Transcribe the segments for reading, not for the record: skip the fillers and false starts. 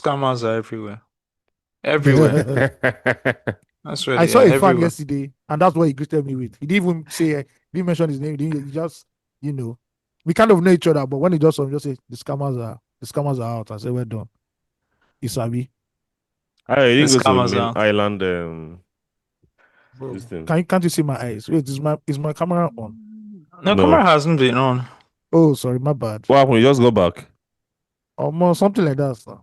scammers are everywhere. Everywhere. I swear I they saw are a fan everywhere. yesterday, and that's what he greeted me with. He didn't even say, he didn't mention his name. He just, you know, we kind of know each other, but when he just saw him, just say, the scammers are out. I said, well done. Isabi. I The didn't go to scammers main are. island. This Bro, thing. can't you see my eyes? Wait, is my camera on? No, No. camera hasn't been on. Oh, sorry, my bad. What happened? You just go back. Almost something like that, sir.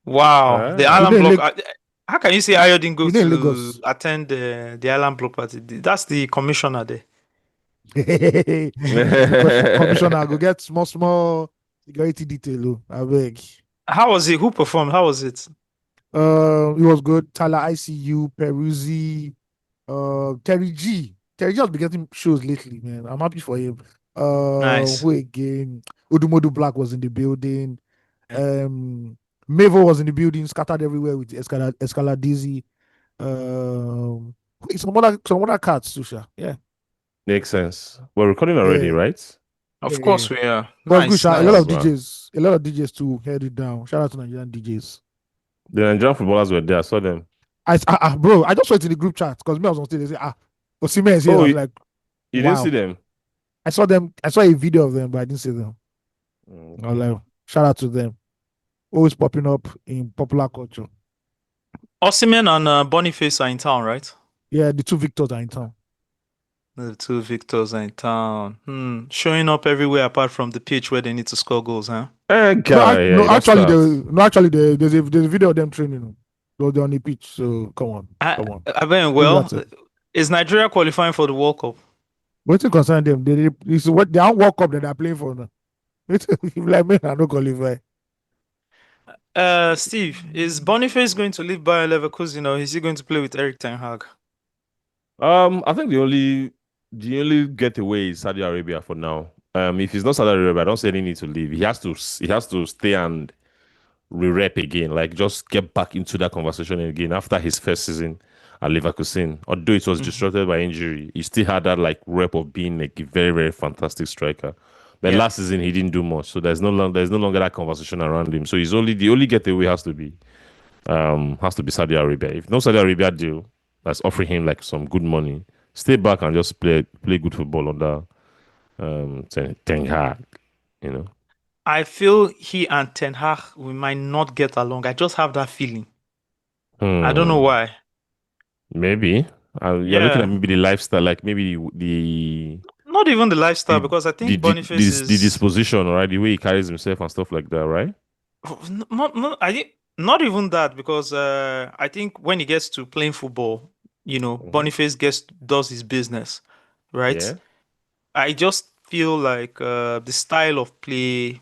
Wow. The Ah. You island know, in block. Lag- How can you say Ayo didn't go you know in to Lagos. attend the island block party? That's the commissioner there. Commissioner go get small security detail. Oh, I beg. How was it? Who performed? How was it? It was good. Tyler ICU, Peruzzi, Terry G. Terry G has been getting shows lately, man. I'm happy for him. Nice. Who again? Odumodu Black was in the building. Um, Mavo was in the building, scattered everywhere with Escala Dizzy. Um, some other cats, Susha. Yeah, Makes sense. We're recording already, yeah, right? Of yeah. course we are. It was good, Nice, Sha. nice. A lot of DJs too held it down. Shout out to Nigerian DJs. The Nigerian footballers were there. I saw them. Bro, I just saw it in the group chat because me I was on stage. They say, Osimhen is here. Oh, I'm you, like, you didn't see wow. them? I saw them. I saw a video of them, but I didn't see them. I was Okay. like, shout out to them. Always popping up in popular culture. Osimhen and Boniface are in town, right? Yeah, the two victors are in town. The two victors are in town. Showing up everywhere apart from the pitch where they need to score goals, huh? Guy, yeah, No, you don't actually, start. there's a video of them training. They're on the pitch. So come on. I mean, Leave well, that to- is Nigeria qualifying for the World Cup? What's it concern them? It's what they are World Cup that they're playing for now. Like me, I don't qualify. Steve, is Boniface going to leave Bayer Leverkusen, or is he going to play with Eric Ten Hag? I think the only getaway is Saudi Arabia for now. If he's not Saudi Arabia, I don't see any need to leave. He has to stay and re-rep again, like just get back into that conversation again after his first season at Leverkusen. Although it was disrupted by injury, he still had that like rep of being like a very, very fantastic striker. But Yeah. last season he didn't do much, so there's no longer that conversation around him. So the only getaway has to be Saudi Arabia. If no Saudi Arabia deal that's offering him like some good money, stay back and just play good football under Ten Hag, you know. I feel he and Ten Hag we might not get along. I just have that feeling. I don't know why. Maybe. You're looking Yeah, at maybe the lifestyle, like maybe the not even the lifestyle, the because I the think the, Boniface the, the is disposition, right? The way he carries himself and stuff like that, right? I think not even that, because I think when he gets to playing football, Mhm. Boniface does his business, right? Yeah. I just feel like the style of play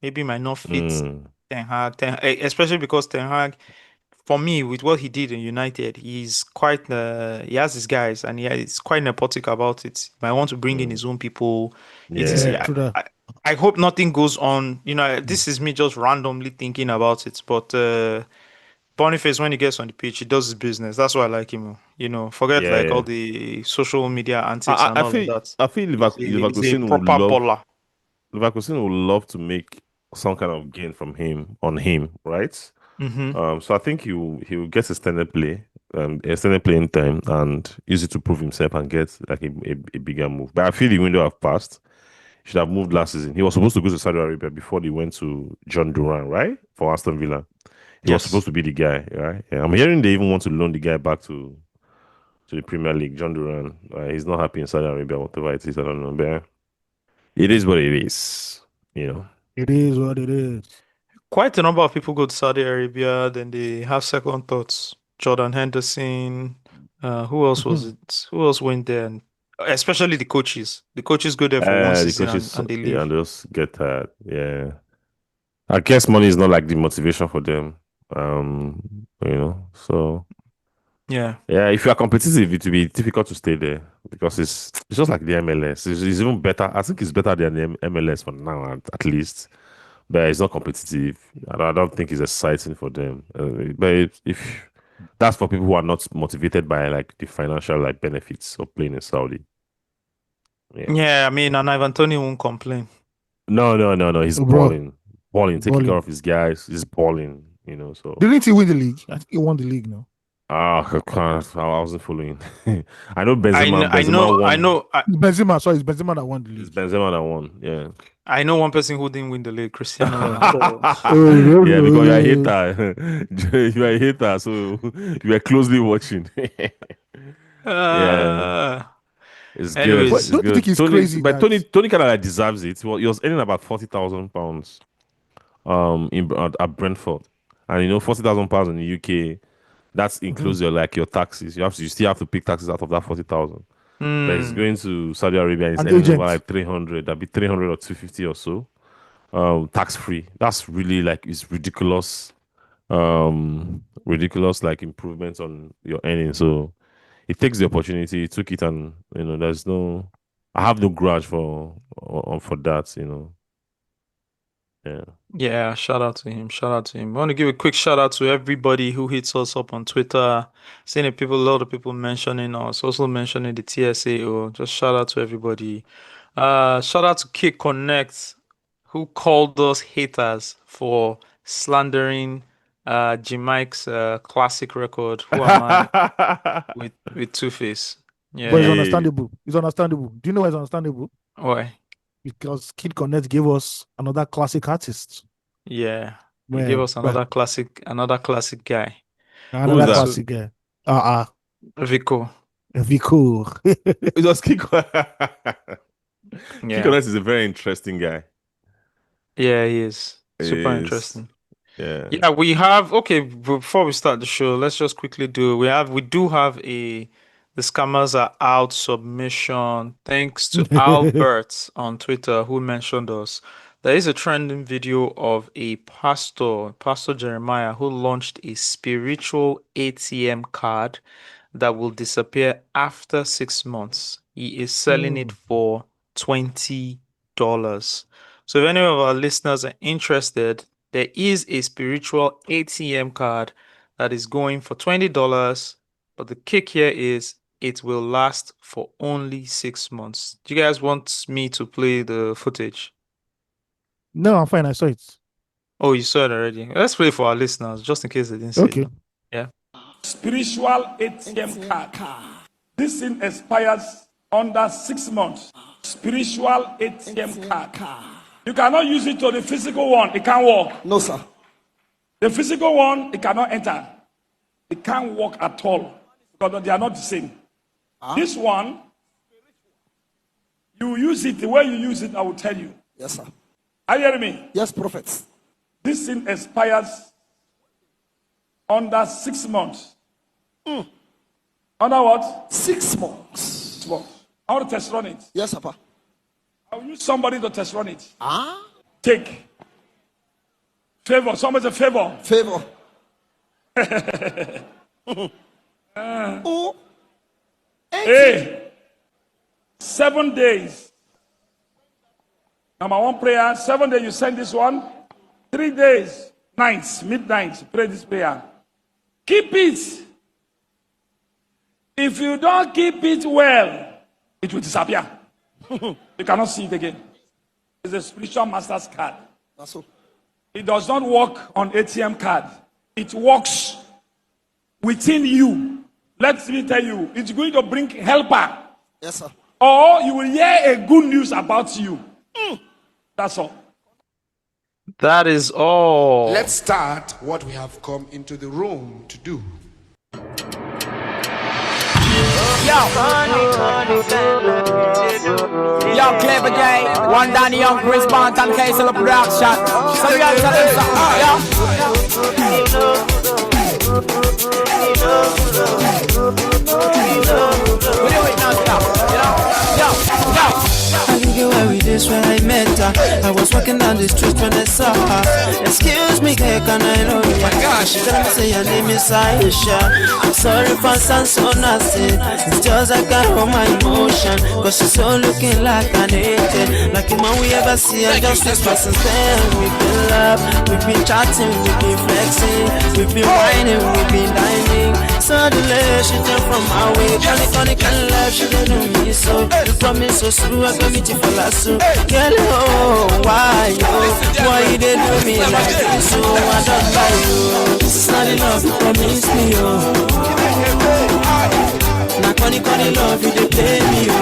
maybe might not fit Mm. Ten Hag, especially because Ten Hag, for me, with what he did in United, he has his guys, and he's quite nepotic about it. He might want to bring in Mm. his own people. Yeah, Yeah. true that. I hope nothing goes on. This is me just randomly thinking about it, but Boniface, when he gets on the pitch, he does his business. That's why I like him. Forget like all Yeah. the social media antics I, and I I all of feel that. I feel He's a Leverkusen would proper love baller. Leverkusen would love to make some kind of gain from him on him, right? Hmm. So I think he will get extended playing time, and use it to prove himself and get like a bigger move. But I feel the window have passed. He should have moved last season. He was supposed to go to Saudi Arabia before he went to John Duran, right? For Aston Villa. He was Yes. supposed to be the guy, right? Yeah, I'm hearing they even want to loan the guy back to the Premier League, John Duran. He's not happy in Saudi Arabia, whatever it is. I don't know, but it is what it is, you know. It is what it is. Quite a number of people go to Saudi Arabia, then they have second thoughts. Jordan Henderson, who else was it? Who else went there? And especially the coaches. The coaches go there for one The season and, coaches, and they yeah, leave. and just get tired. Yeah, I guess money is not like the motivation for them. So Yeah. yeah, if you are competitive, it will be difficult to stay there because it's just like the MLS. It's even better. I think it's better than the MLS for now, at least. But it's not competitive. I don't think it's exciting for them. But if that's for people who are not motivated by like the financial like benefits of playing in Saudi. Yeah. Yeah, I mean, and Ivan Tony won't complain. No, no, no, no. He's Bro, balling, taking care balling. of his guys. He's balling. you know. So Didn't he win the league? I think he won the league now. I wasn't following. I know I Benzema. Benzema won. It's Benzema. Sorry, it's Benzema that won the It's league. Benzema that won. Yeah. I know one person who didn't win the league, Cristiano Yeah, because you're a hater. You're a hater, so you were closely watching. Yeah, Uh, it's good. anyways, But don't you think it's crazy But that Tony kind of like deserves it. Well, he was earning about £40,000 at Brentford, and you know £40,000 in the UK. That includes your taxes. You still have to pick taxes out of that 40,000. But he's going to Saudi Arabia and he's an earning over agent? like 300. That'd be 300 or 250 or so. Tax free. That's really like it's ridiculous. Ridiculous like improvements on your earnings. So he takes the opportunity, he took it, and you know, I have no grudge for that, you know. Yeah. yeah, shout out to him. Shout out to him. I want to give a quick shout out to everybody who hits us up on Twitter. Seeing a lot of people mentioning us, also mentioning the TSAO. Just shout out to everybody. Shout out to Kick Connect, who called us haters for slandering G-Mike's classic record. Who am I with Two-Face? Yeah. But it's Hey. understandable. It's understandable. Do you know why it's understandable? Why? Because Kid Connect gave us another classic artist. Yeah. He Man, gave us but another classic guy. another that? classic guy. Vico. Vico. It was Kiko. Yeah. Kiko is a very interesting guy. Yeah, he is. Super Is- interesting. Yeah. Yeah, we have before we start the show, let's just quickly we do have the scammers are out submission. Thanks to Albert on Twitter who mentioned us. There is a trending video of a Pastor Jeremiah, who launched a spiritual ATM card that will disappear after 6 months. He is selling it for $20. So if any of our listeners are interested, there is a spiritual ATM card that is going for $20, but the kick here is it will last for only 6 months. Do you guys want me to play the footage? No, I'm fine. I saw it. Oh, you saw it already. Let's play for our listeners, just in case they didn't see Okay. it. Yeah. Spiritual ATM card. This thing expires under 6 months. Spiritual ATM card. You cannot use it to the physical one. It can't work. No, sir. The physical one, it cannot enter. It can't work at all because they are not the same. This one, you use it the way you use it. I will tell you. Yes, sir. Are you hearing me? Yes, prophets. This thing expires under 6 months. Under what? 6 months. 6 months. I want to test run it. Yes, Papa. I'll use somebody to test run it. Ah, Take. Favor. Somebody's a favor. favor. Oh, Hey. 7 days. Number one prayer. 7 days you send this one. 3 days. Nights. Midnight. Pray this prayer. Keep it. If you don't keep it well, it will disappear. You cannot see it again. It's a spiritual master's card. that's all. It does not work on ATM card. It works within you. Let me tell you, it's going to bring helper. Yes, sir. Or you will hear a good news about you. That's all. That is all. Let's start what we have come into the room to do. Young Clever Gang, one Danny Young, Chris Bont and Castle Production. So we are telling we do it non-stop, I think you were with this when I met her. I was walking down the street when I saw her. Excuse me, girl, can I know you? My gosh, tell me say your name is Aisha. I'm sorry for sound so nasty. It's just I can't hold my emotion. Cause she's so looking like an angel. Like the man we ever see and just this person then we've been love, we've been chatting, we've been flexing, we've been whining, we've been dining. Suddenly she turned from my way. Panic, panic and love, she don't know me so. You promise so true, I go meet you for last so. Girl, oh, why you dey do me like this? So I don't buy you. This is not the love you promised me, oh. Now funny love you dey play me, oh.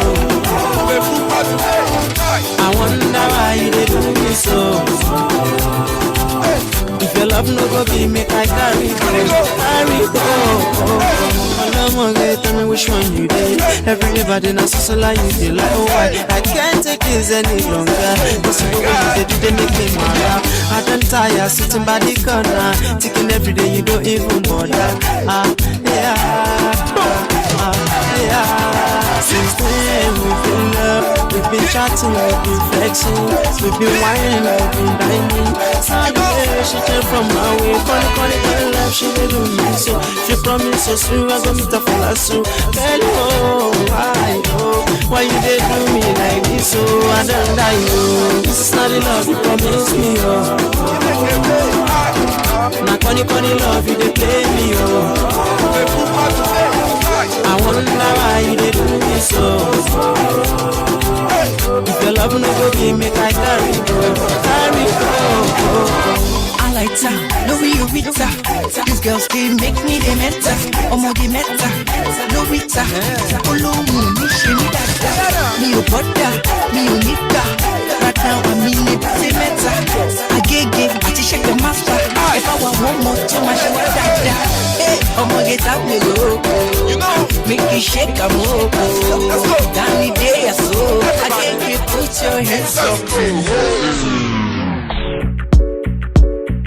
I wonder why you dey do me so. If your love no go be, make I carry go. Tell me which one you did. Everybody now so like you feel like, oh I can't take this any longer. This is what you did, they make me mad. I don't tire, sitting by the corner, ticking every day, you don't even bother. Since then we've been love, we've been chatting, we've been flexing, we've been whining, we've been dining. Saturday she came from my way, funny love, she did do me so. She promised so soon, I go meet her for last so. Girl, why you did do me like this? So I don't die, oh. This is not the love you promised me, oh. Now funny love, you dey play me, oh. I wonder why you did do me so. If your love no go be, make I carry go. I like her, no we you with her. These girls they make me the meta. Omo the meta, no with her. Olo me she me that. Me you butter, me you nigga. Right now I'm in the meta. I get shake the master. If I want one more too much, I want that. Hey, Omo get up me low. Make you shake a move. Down the day so I can't you put your hands up.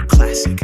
Classic.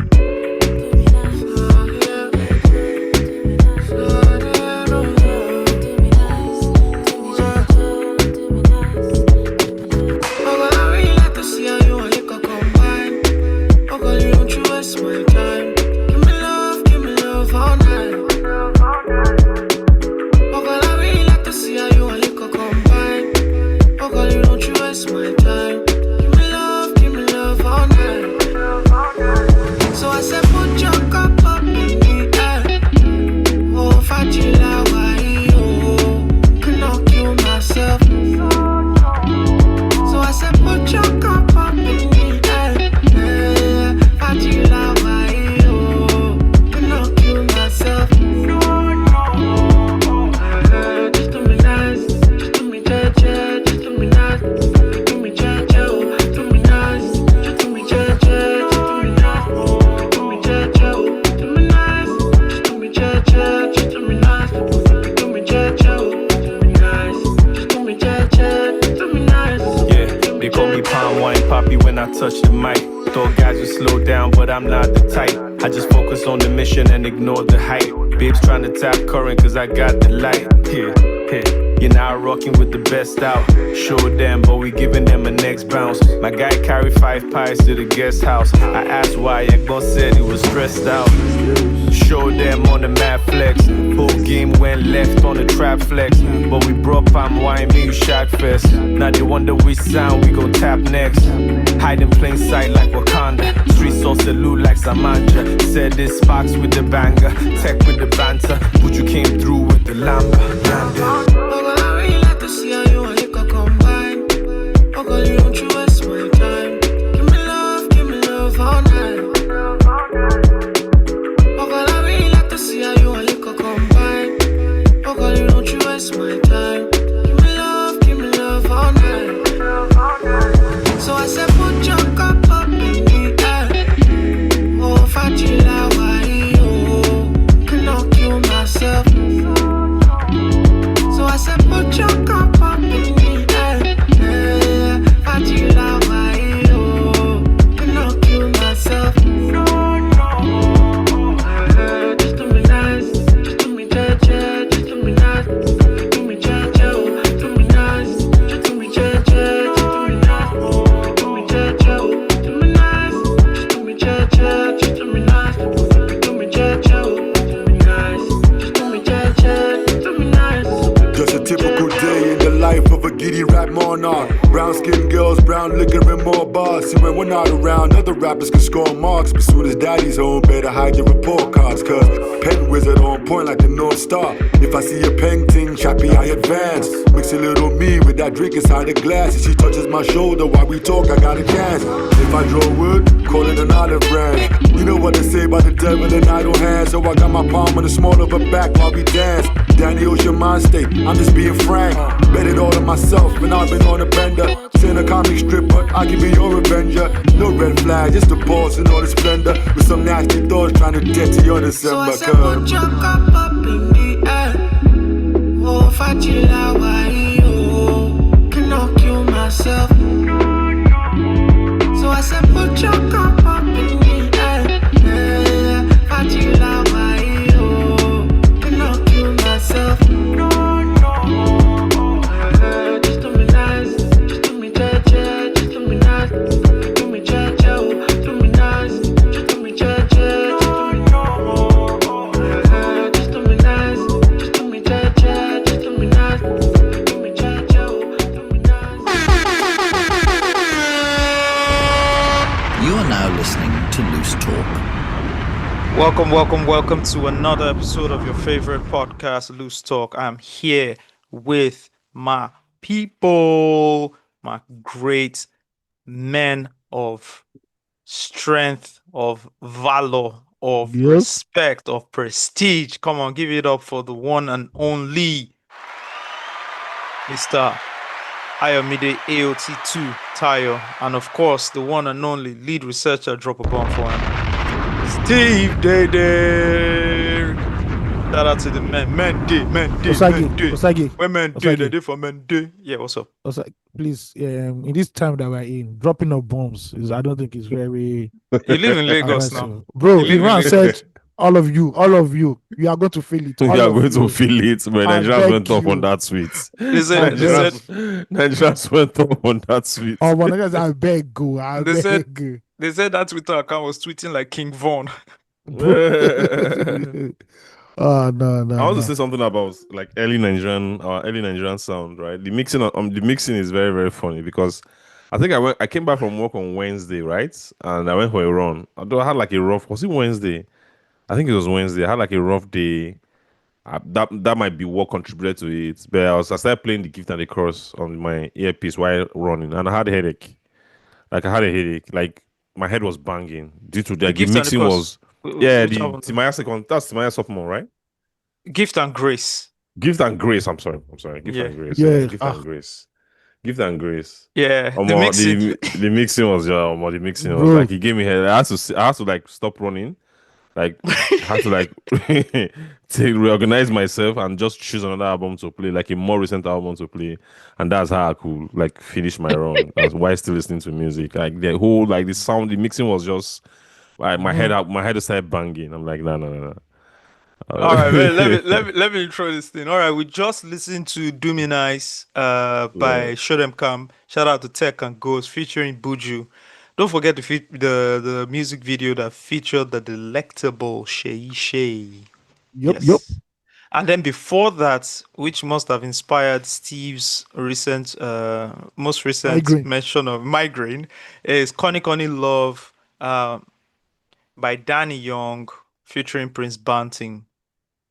Touch the mic. Thought guys would slow down, but I'm not the type. I just focus on the mission and ignore the hype. Babes trying to tap current cause I got the light. You're now rocking with the best out. Show them, but we giving them a next bounce. My guy carried 5 pies to the guest house. I asked why, Ekpa said he was stressed out. Show them on the mad flex. Whole game went left on the trap flex. But we brought palm wine, me you shot fest. Now they wonder which sound we gon' tap next. Hide in plain sight like Wakanda. Streets all salute like Samanja. Said this sparks with the banger, tech with the banter. But you came through with the lamba. I really like to see how you and Ekpa combine. Oh girl, you don't you waste my time. Give me love all night. Oh girl, I really like to see how you and Ekpa combine. Oh girl, you don't you waste my time. Give me love all night. So I said put your cup up in the air. Oh, Fajila, why you? Cannot kill myself. So I day in the life of a giddy rap monarch. Brown skinned girls, brown liquor and more bars. See, when we're not around, other rappers can score marks. But soon as daddy's home, better hide your report cards. Cause pen wizard on point like the North Star. If I see a painting, chappy, I advance. Mix a little me with that drink inside the glass. If she touches my shoulder while we talk, I got a chance. If I draw wood, call it an olive branch. You know what they say about the devil and idle hands. So I got my palm on the small of her back while we dance. Danny Ocean mind state, I'm just being frank. Bet it all on myself and I've been on a bender. Saying a comic strip, but I can be your avenger. No red flag, just a pause in all the splendor. With some nasty thoughts trying to get to your December. So I said, put your cup up in the air. Oh, Fajila, why you cannot kill myself. So I said, put your cup up in the air. Fajila, why you cannot kill myself. Just do me nice, just do me judge, just do me nice, do me judge, do me nice, just do me judge, just do me nice, just do me judge, just do me nice, do me judge, do me nice. You are now listening to Loose Talk. Welcome to another episode of your favorite podcast, Loose Talk. I'm here with my people, my great men of strength, of valor, of respect, of prestige. Come on, give it up for the one and only Mr. Ayomide AOT2 Tayo, and of course the one and only lead researcher. Drop a bomb for him, Steve Dede. Shout out to the men. Men day. Osage. When men day, they do for men day. Yeah, what's up? Osage, please, in this time that we're in, dropping of bombs is, I don't think it's very. You live in Lagos now, bro. Iran said, all of you, you are going to feel it. You are going to feel it, but Nigerians went off on that tweet. Nigerians went off on that tweet. Oh, but I beg go. They said that Twitter account was tweeting like King Von. Oh no. I want to say something about like early Nigerian sound, right? The mixing is very, very funny because I think I came back from work on Wednesday, right? And I went for a run. Although I had like a rough, was it Wednesday? I think it was Wednesday. I had like a rough day. That might be what contributed to it. But I started playing the Gift and the Cross on my earpiece while running, and I had a headache. Like Like my head was banging due to the mixing was. Yeah, the Timaya second. That's Timaya sophomore, right? Gift and Grace. Gift and Grace. I'm sorry. Gift and Grace. Yeah. Gift and Grace. Gift and Grace. Yeah. The mixing was the mixing was like he gave me head. I had to like stop running. Like I had to like to reorganize myself and just choose another album to play, like a more recent album to play, and that's how I could like finish my run. That's why still listening to music. Like the whole the sound, the mixing was just like my head started banging. I'm like no. All right, man, let me intro this thing. All right, we just listened to Do Me Nice by Show Them Come. Shout out to Tech and Ghost featuring Buju. Don't forget the music video that featured the delectable Shay Shay. Yep. And then before that, which must have inspired Steve's most recent mention of Migraine, is Connie Connie Love by Danny Young featuring Prince Banting.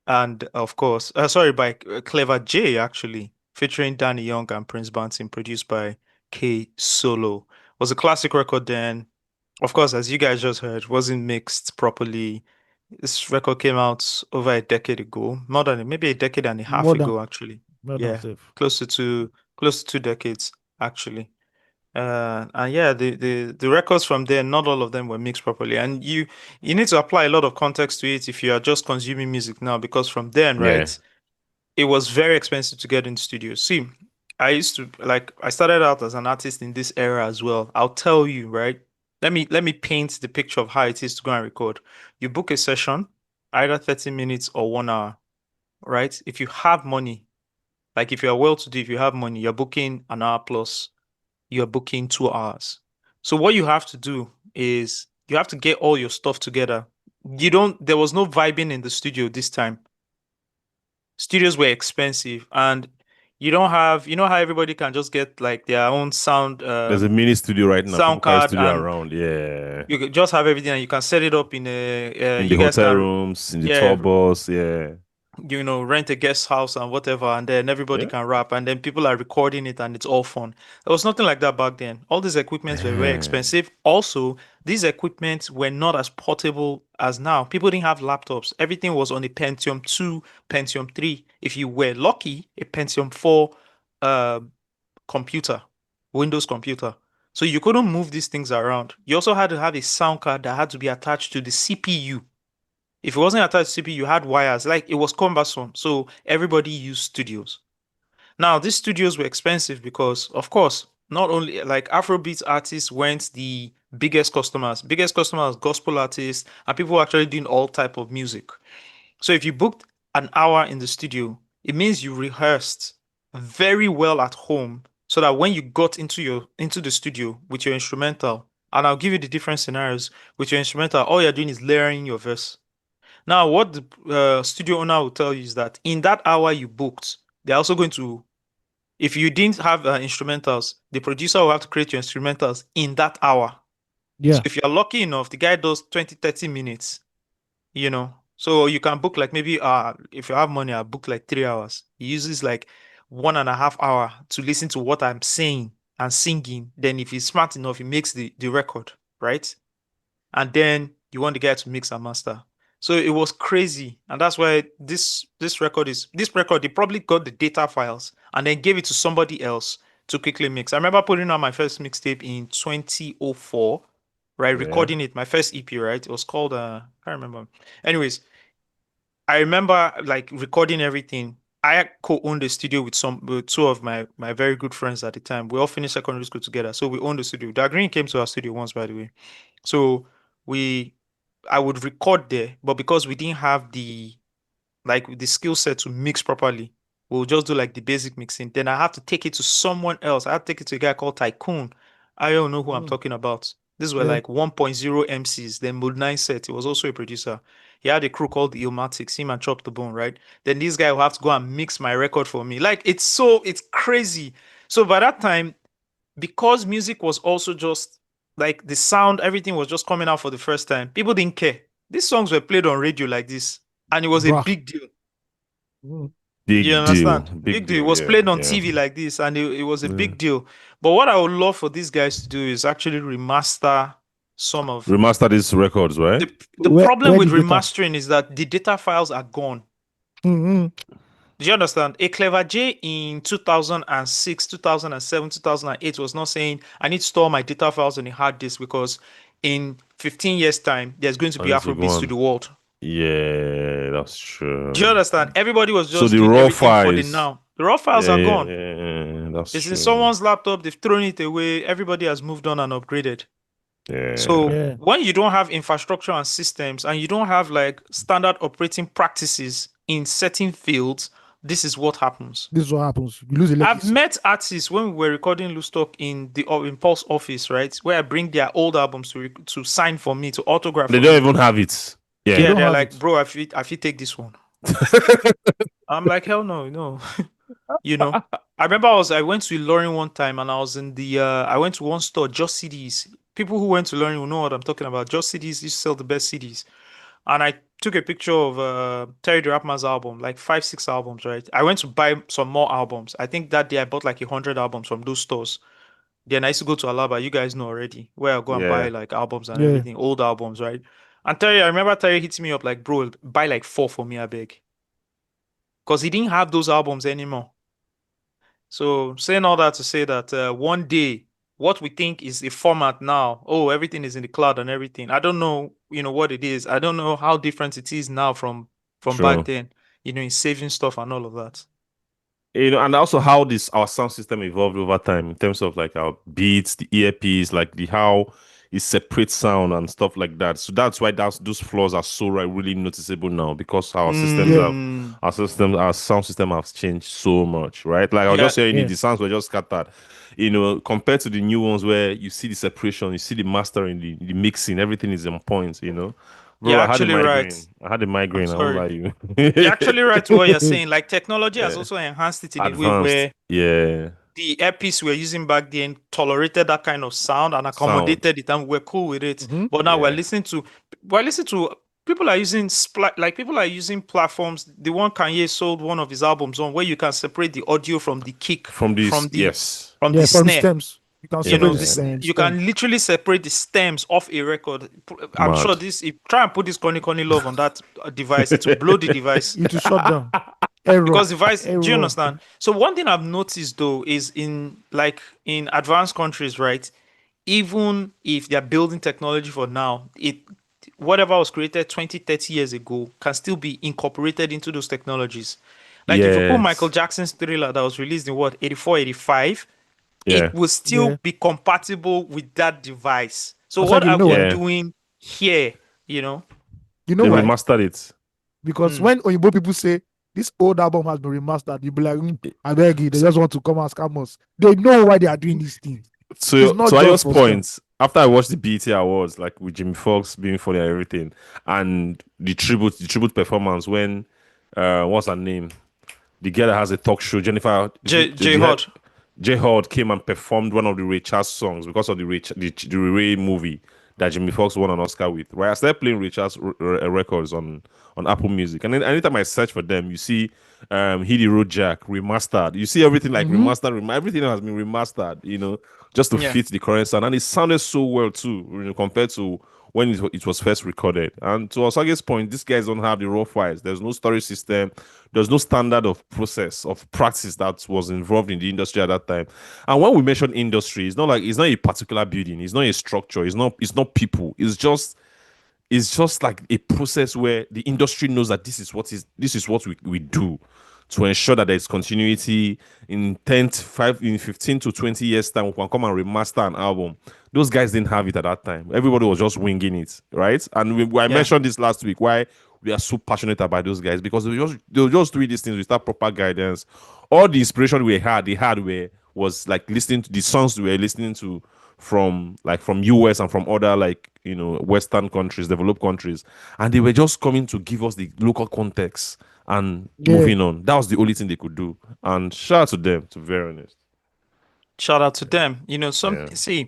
And of course, by Clever J actually, featuring Danny Young and Prince Banting, produced by K Solo. Was a classic record then. Of course, as you guys just heard, wasn't mixed properly. This record came out over a decade ago, maybe a decade and a half ago, actually. Close to 2 decades, actually. And yeah, the records from there, not all of them were mixed properly. And you need to apply a lot of context to it if you are just consuming music now, because from then, right, it was very expensive to get in studios. See, I started out as an artist in this era as well. I'll tell you, right? Let me paint the picture of how it is to go and record. You book a session, either 30 minutes or 1 hour, right? If you have money, like if you're well-to-do, if you have money, you're booking an hour plus, you're booking 2 hours. So what you have to do is you have to get all your stuff together. There was no vibing in the studio this time. Studios were expensive, and You don't have, you know how everybody can just get like their own sound There's a mini studio right now. sound People carry card, studio and around. Yeah. you can just have everything, and you can set it up in a In the you guys hotel can, rooms, in the tour yeah, bus. Yeah. rent a guest house and whatever, and then everybody Yeah. can rap, and then people are recording it, and it's all fun. There was nothing like that back then. All these equipments were very Damn. expensive. Also, these equipments were not as portable as now. People didn't have laptops. Everything was on a Pentium 2, Pentium 3. If you were lucky, a Pentium 4 uh, computer, Windows computer. So you couldn't move these things around. You also had to have a sound card that had to be attached to the CPU. If it wasn't attached to CPU, you had wires. Like, it was cumbersome. So everybody used studios. Now, these studios were expensive because, of course, not only like Afrobeat artists weren't the biggest customers. Biggest customers, gospel artists, and people who actually doing all type of music. So if you booked an hour in the studio, it means you rehearsed very well at home, so that when you got into the studio with your instrumental, and I'll give you the different scenarios with your instrumental, all you're doing is layering your verse. Now, what the studio owner will tell you is that in that hour you booked, they're also going to, if you didn't have instrumentals, the producer will have to create your instrumentals in that hour. Yeah. So if you're lucky enough, the guy does 20, 30 minutes, So you can book like maybe if you have money, I'll book like 3 hours. He uses like 1.5 hours to listen to what I'm saying and singing. Then if he's smart enough, he makes the record, right? And then you want the guy to mix and master. So it was crazy. And that's why this record, they probably got the data files and then gave it to somebody else to quickly mix. I remember putting on my first mixtape in 2004, right? Yeah. Recording it, my first EP, right? It was called I can't remember. Anyways, I remember like recording everything. I co-owned the studio with two of my very good friends at the time. We all finished secondary school together, so we owned the studio. Da Green came to our studio once, by the way. So I would record there, but because we didn't have the skill set to mix properly, we'll just do like the basic mixing. Then I have to take it to someone else. I have to take it to a guy called Tycoon. I don't know who I'm talking about. These were Yeah. like 1.0 MCs. Then Mood 9 set. He was also a producer. He had a crew called the Illmatics, him and Chop the Bone, right? Then this guy will have to go and mix my record for me. Like, it's crazy. So by that time, because music was also just like the sound, everything was just coming out for the first time, people didn't care. These songs were played on radio like this, and it was a Bruh. big deal. Big You understand? deal. Big deal. It was yeah, played on yeah. TV like this, and it was a big deal. But what I would love for these guys to do is actually remaster some of Remaster these records, right? the Where- problem where with the data? remastering is that the data files are gone. Mhm. Do you understand? A Clever J in 2006, 2007, 2008 was not saying, I need to store my data files on a hard disk because in 15 years' time, there's going to be And it's Afrobeats to gone. the world. Yeah, that's true. Do you understand? Everybody was So just the doing raw everything for the files. now. The raw files are gone. Yeah, that's It's true. in someone's laptop. They've thrown it away. Everybody has moved on and upgraded. Yeah. So Yeah. when you don't have infrastructure and systems, and you don't have like standard operating practices in certain fields, this is what happens. This is what happens. You lose a I've legacy. met artists when we were recording Loose Talk in the Impulse office, right? Where I bring their old albums to sign for me, to autograph. They for don't me. even have it. Yeah. Yeah, don't they're have like, it. bro, I feel take this one. I'm like, hell no, no. I remember I went to Ilorin one time, and I was in the I went to one store, Just CDs. People who went to Ilorin will know what I'm talking about. Just CDs used to sell the best CDs. And I took a picture of Terry the Rapman's album, like 5, 6 albums, right? I went to buy some more albums. I think that day I bought like 100 albums from those stores. Then I used to go to Alaba, you guys know already, where I go and buy Yeah. like albums and Yeah. everything, old albums, right? And I remember Terry hits me up like, bro, buy like 4 for me, I beg. Because he didn't have those albums anymore. So saying all that to say that one day, what we think is a format now, oh, everything is in the cloud and everything. I don't know, what it is. I don't know how different it is now from True. back then, in saving stuff and all of that. And also how our sound system evolved over time in terms of like our beats, the earpiece, like how it separates sound and stuff like that. So that's why those flaws are so really noticeable now, because our our sound system has changed so much, right? Like I was just saying, the sounds were just scattered. Compared to the new ones where you see the separation, you see the mastering, the mixing, everything is on point. Bro, You're I had a actually migraine. right. I had a migraine. I won't lie Sorry. you. You're actually right to what you're saying. Like technology has Yeah. also enhanced it in a way Advanced. where Yeah. the earpiece we were using back then tolerated that kind of sound and Sound. accommodated it, and we're cool with it. Mhm. But now Yeah. we're listening to people are using people are using platforms. The one Kanye sold one of his albums on, where you can separate the audio from the kick, From this, from the yes. from Yeah, the from the snare. stems. You can You separate know, Yeah. this you stem. can literally separate the stems off a record. I'm sure Mad. this. If try and put this Connie Love on that device, it will blow the device. It will shut down. Error. Because device, do you Error. understand? So one thing I've noticed though is in advanced countries, right? Even if they're building technology for now, it whatever was created 20, 30 years ago can still be incorporated into those technologies. Like if you put Michael Yes. Jackson's Thriller that was released in what 84, 85, Yeah. it will still Yeah. be compatible with that device. So what Asagi, you are know we why? Yeah. doing here? You know? You know They why? remastered it. Because when Oyibo people say this old album has been remastered, you be like, I beg you, they just want to come and scam us. They know why they are doing this thing. So, It's not to just Ayo's for scam. point, after I watched the BET Awards, like with Jimmy Fox being funny and everything, and the tribute performance when what's her name? The girl that has a talk show, Jennifer J Hod. J Hod came and performed one of the Ray Charles songs because of the Ray movie that Jimmy Fox won an Oscar with. Right, I started playing Ray Charles records on Apple Music, and then anytime I search for them, you see Hit the Road Jack remastered. You see everything like remastered. Everything has been remastered. You know, just to Yeah. fit the current sound, and it sounded so well too. You know, compared to when it was first recorded. And to Osage's point, these guys don't have the raw files. There's no storage system. There's no standard of process, of practice that was involved in the industry at that time. And when we mention industry, it's not a particular building. It's not a structure. It's not people. It's just like a process where the industry knows that this is what we do to ensure that there's continuity in 15 to 20 years time. We can come and remaster an album. Those guys didn't have it at that time. Everybody was just winging it, right? And I mentioned this last week, why we are so passionate about those guys, because they'll just do these things without proper guidance. All the inspiration was like listening to the songs we were listening to from US and from other Western countries, developed countries, and they were just coming to give us the local context and moving on. That was the only thing they could do. And shout out to them, to be very honest. Shout out to them. You know, see,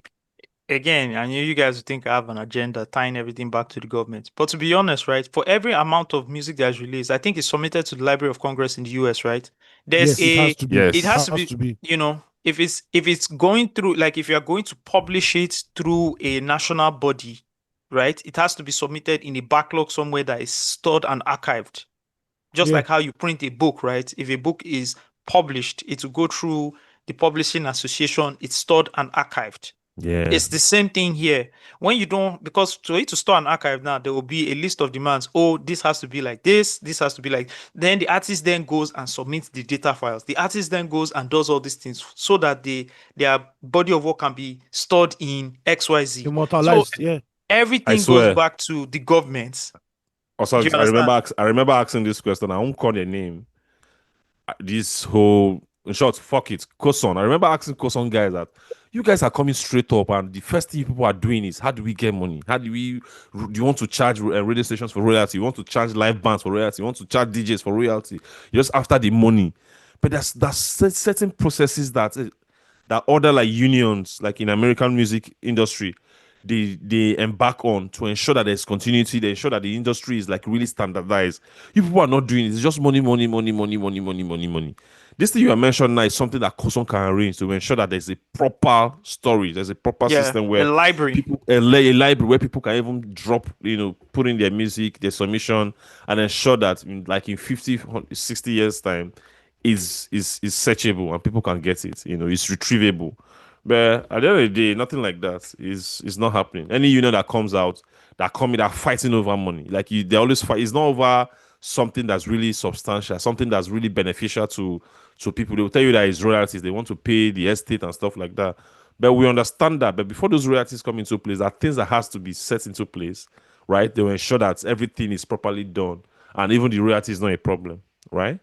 again, I know you guys think I have an agenda tying everything back to the government. But to be honest, right, for every amount of music that's released, I think it's submitted to the Library of Congress in the US, right? There's Yes, it has to be. Yes. it has to be, you know, if it's going through, like if you're going to publish it through a national body, right, it has to be submitted in a backlog somewhere that is stored and archived. Just like how you print a book, right? If a book is published, it will go through the publishing association, it's stored and archived. Yeah. It's the same thing here. When you don't, because for you to store an archive now, there will be a list of demands. Oh, this has to be like this has to be like. Then the artist then goes and submits the data files. The artist then goes and does all these things so that their body of work can be stored in XYZ. Immortalized, so everything goes back to the government. Also, I remember asking this question. I won't call their name. This whole, in short, fuck it, Koson. I remember asking Koson guys that you guys are coming straight up, and the first thing people are doing is, how do we get money? Do you want to charge radio stations for royalty? You want to charge live bands for royalty? You want to charge DJs for royalty? You're just after the money. But that's certain processes that other like unions, like in American music industry, they embark on to ensure that there's continuity. They ensure that the industry is like really standardized. You people are not doing it. It's just money. This thing you are mentioning now is something that Koson can arrange to ensure that there's a proper storage, there's a proper system where a library, a library where people can even drop, put in their music, their submission, and ensure that in 50, 60 years time is searchable and people can get it. It's retrievable. But at the end of the day, nothing like that is not happening. Any union that comes out, that fighting over money. Like they always fight. It's not over something that's really substantial, something that's really beneficial to people. They will tell you that it's royalties. They want to pay the estate and stuff like that. But we understand that. But before those royalties come into place, there are things that has to be set into place, right? They will ensure that everything is properly done, and even the royalty is not a problem, right?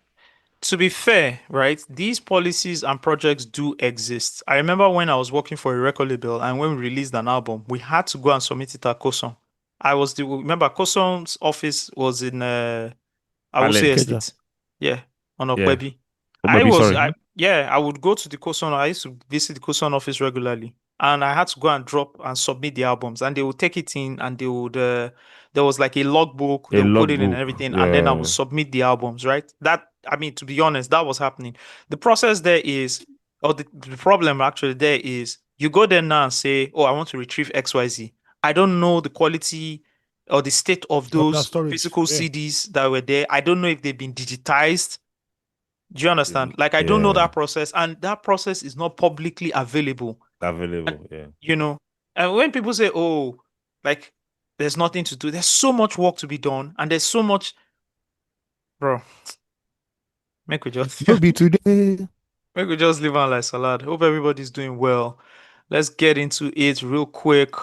To be fair, right, these policies and projects do exist. I remember when I was working for a record label, and when we released an album, we had to go and submit it at Koson. remember Kosom's office was in Awusu Talent. Keja. Estate. Yeah, on Yeah. Okwebi. Oh, baby, sorry. I would go to the Koson. I used to visit the Koson office regularly, and I had to go and drop and submit the albums, and they would take it in, and they would. There was like a logbook. They A would put it in and logbook. everything, and then I would Yeah. submit the albums. Right. That I mean, to be honest, that was happening. The process there is, or the problem actually there is, you go there now and say, "Oh, I want to retrieve XYZ." I don't know the quality or the state of Of that those storage. physical Yeah. CDs that were there. I don't know if they've been digitized. Do you understand? Like, I don't know Yeah. that process, and that process is not publicly available. Available. Yeah. You know, and when people say, "Oh, like, there's nothing to do," there's so much work to be done, and there's so much, bro. Make we just No be today. make we just live on like salad. Hope everybody's doing well. Let's get into it real quick,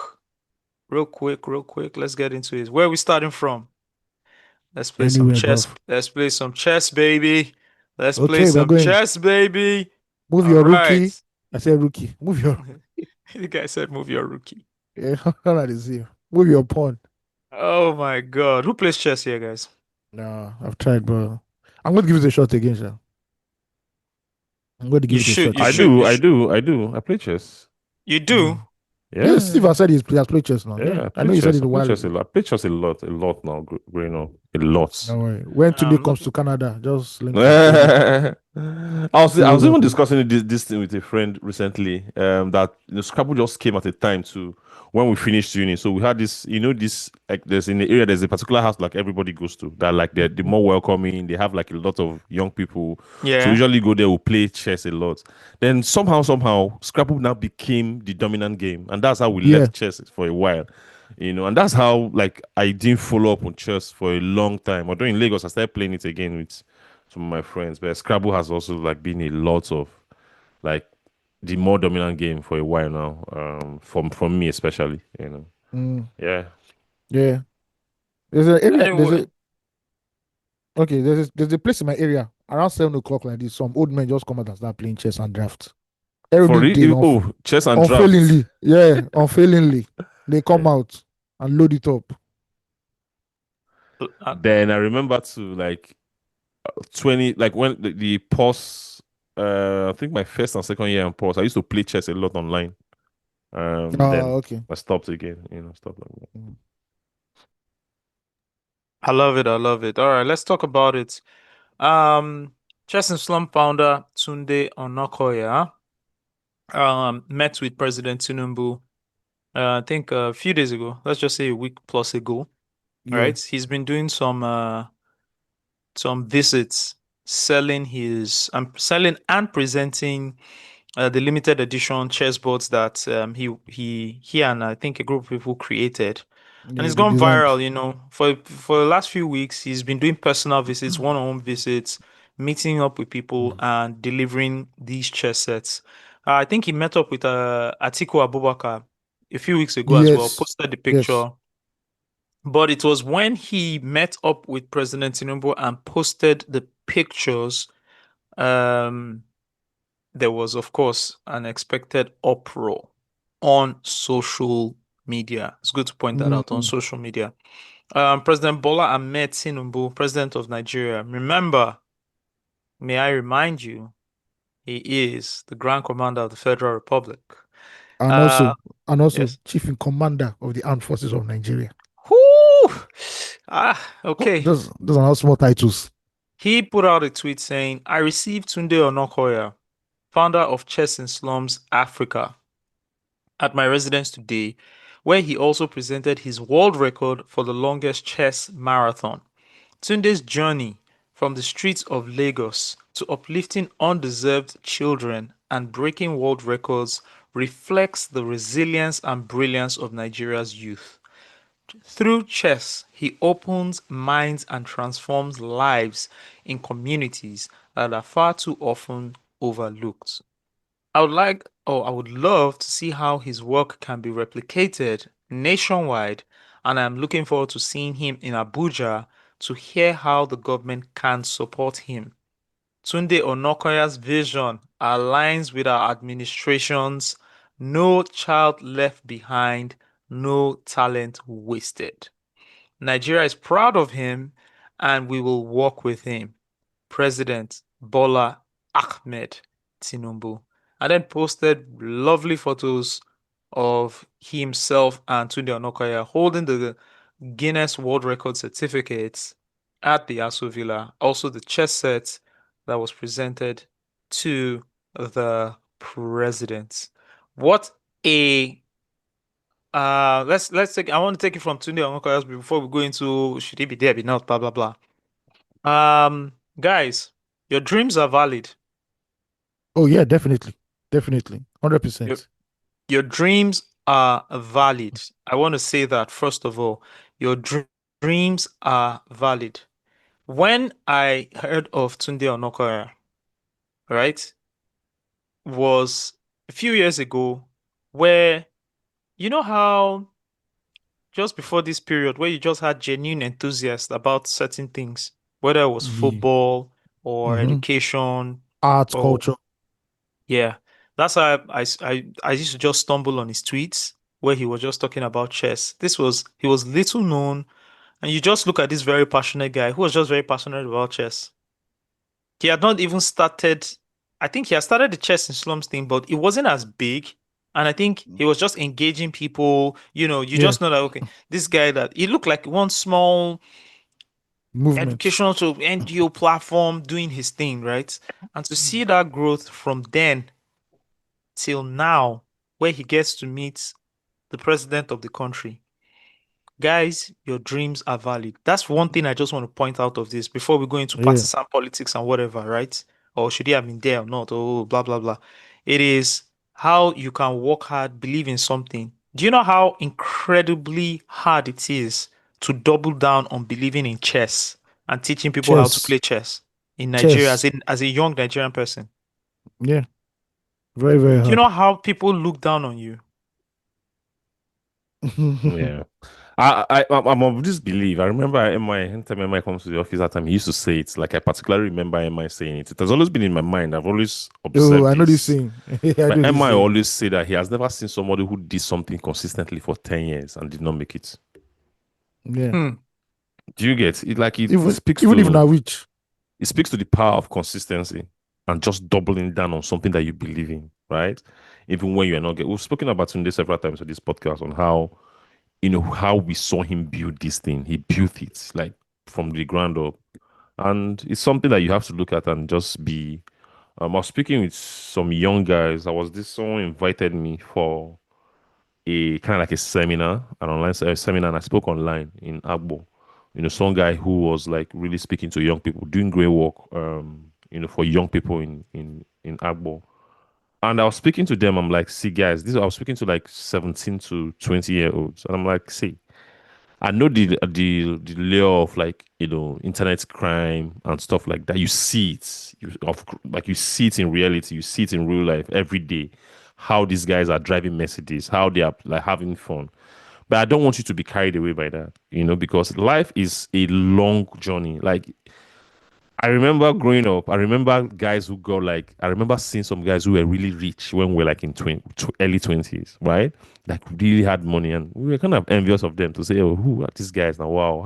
real quick, real quick. Let's get into it. Where are we starting from? Let's play some Anywhere, chess. bruv. Let's play some chess, baby. Let's play Okay, we're some going. chess, baby. Move All your right. rookie. I said rookie. Move your. The guy said, "Move your rookie." Yeah, that is here. Move your pawn. Oh my God. Who plays chess here, guys? No, I've tried, bro. I'm going to give it a shot again, sir. I'm going to give it a shot. You I should. do. You I should. do. I do. I play chess. You do? Yeah. Yes, Steve has said he has played chess now. Yeah, I know you said it I a play while chess a ago. lot. I play chess a lot now, growing up. A lot. Don't worry. When Tunde Um, comes to Canada, just link up. I was even discussing this thing with a friend recently. That Scrabble just came at a time to when we finished uni. So we had this, this like there's in the area there's a particular house like everybody goes to that like they're more welcoming. They have like a lot of young people. So Yeah. we usually go there. We play chess a lot. Then somehow Scrabble now became the dominant game, and that's how we Yeah. left chess for a while. And that's how like I didn't follow up on chess for a long time. Although in Lagos I started playing it again with some of my friends, but Scrabble has also like been a lot of like the more dominant game for a while now. From me especially. Yeah. Yeah. There's an area. Anyway, There's a place in my area around 7 o'clock like this. Some old men just come out and start playing chess and draft. For Every day, real? Chess and draft. unfailingly. Yeah, unfailingly. They come out and load it up. Then I remember to like 20, like when the pause, I think my first and second year in pause, I used to play chess a lot online. Then Okay. I stopped again, stuff like that. I love it. I love it. All right, let's talk about it. Chess and Slum founder Tunde Onokoya met with President Tinubu. I think a few days ago. Let's just say a week plus ago. Yeah. Right? He's been doing some visits, selling and presenting the limited edition chessboards that he and I think a group of people created. And Yeah, it's they gone designed. viral, for the last few weeks. He's been doing personal visits, one-on-one visits, meeting up with people and delivering these chess sets. I think he met up with Atiku Abubakar a few weeks ago as well, Yes. posted the Yes. picture. But it was when he met up with President Tinubu and posted the pictures, there was, of course, an expected uproar on social media. It's good to point that out on social media. President Bola Ahmed Tinubu, President of Nigeria. Remember, may I remind you, he is the Grand Commander of the Federal Republic. And also yes. Chief in Commander of the Armed Forces of Nigeria. Whoo! Okay. Those are not small titles. He put out a tweet saying, "I received Tunde Onokoya, founder of Chess in Slums Africa, at my residence today, where he also presented his world record for the longest chess marathon. Tunde's journey from the streets of Lagos to uplifting undeserved children and breaking world records reflects the resilience and brilliance of Nigeria's youth. Through chess, he opens minds and transforms lives in communities that are far too often overlooked. I would love to see how his work can be replicated nationwide, and I'm looking forward to seeing him in Abuja to hear how the government can support him. Tunde Onokoya's vision aligns with our administration's No Child Left Behind, no talent wasted. Nigeria is proud of him and we will work with him. President Bola Ahmed Tinubu. And then posted lovely photos of himself and Tunde Onokoya holding the Guinness World Record certificates at the Aso Villa. Also the chess set that was presented to the president. What a let's take I want to take it from Tunde Onokoya before we go into should he be there, be not, blah blah blah. Guys, your dreams are valid. Oh yeah, definitely, 100%. Your dreams are valid. I want to say that first of all, your dreams are valid. When I heard of Tunde Onokoya, right, was a few years ago, where you know how just before this period where you just had genuine enthusiasts about certain things, whether it was football or education, art, or culture. yeah, that's how I used to just stumble on his tweets where he was just talking about chess. He was little known, and you just look at this very passionate guy who was just very passionate about chess. He had not even started. I think he had started the chess in slums thing, but it wasn't as big. And I think he was just engaging people. You know, you just know that okay, this guy that he looked like one small movement, educational to NGO platform doing his thing, right? And to see that growth from then till now, where he gets to meet the president of the country. Guys, your dreams are valid. That's one thing I just want to point out of this before we go into partisan politics and whatever, right? Or should he have been there or not? Oh, blah, blah, blah. It is how you can work hard, believe in something. Do you know how incredibly hard it is to double down on believing in chess and teaching people how to play chess in Nigeria as a young Nigerian person? Yeah. Very, very hard. Do you know how people look down on you? Yeah. I'm of this belief. I remember anytime Emma comes to the office that time, he used to say it. Like I particularly remember Emma saying it. It has always been in my mind. I've always observed I know this this. thing. But Emma always say that he has never seen somebody who did something consistently for 10 years and did not make it. Yeah. Do you get it? Like it speaks even to, if not which. It speaks to the power of consistency and just doubling down on something that you believe in, right? Even when you're not getting. We've spoken about Tunde several times on this podcast on how, you know, how we saw him build this thing. He built it like from the ground up. And it's something that you have to look at and just be. I was speaking with some young guys. Someone invited me for a kind of like a seminar, an online seminar, and I spoke online in Agbo. You know, some guy who was like really speaking to young people, doing great work, you know, for young people in Agbo. And I was speaking to them. I'm like, see, guys, I was speaking to like 17 to 20-year-olds, and I'm like, see, I know the layer of like, you know, internet crime and stuff like that. You see it, you see it in reality. You see it in real life every day. How these guys are driving Mercedes, how they are like having fun. But I don't want you to be carried away by that, you know, because life is a long journey. Like I remember growing up, I remember guys who got like, I remember seeing some guys who were really rich when we were like in early 20s, right? Like really had money, and we were kind of envious of them to say, oh, who are these guys now? Wow,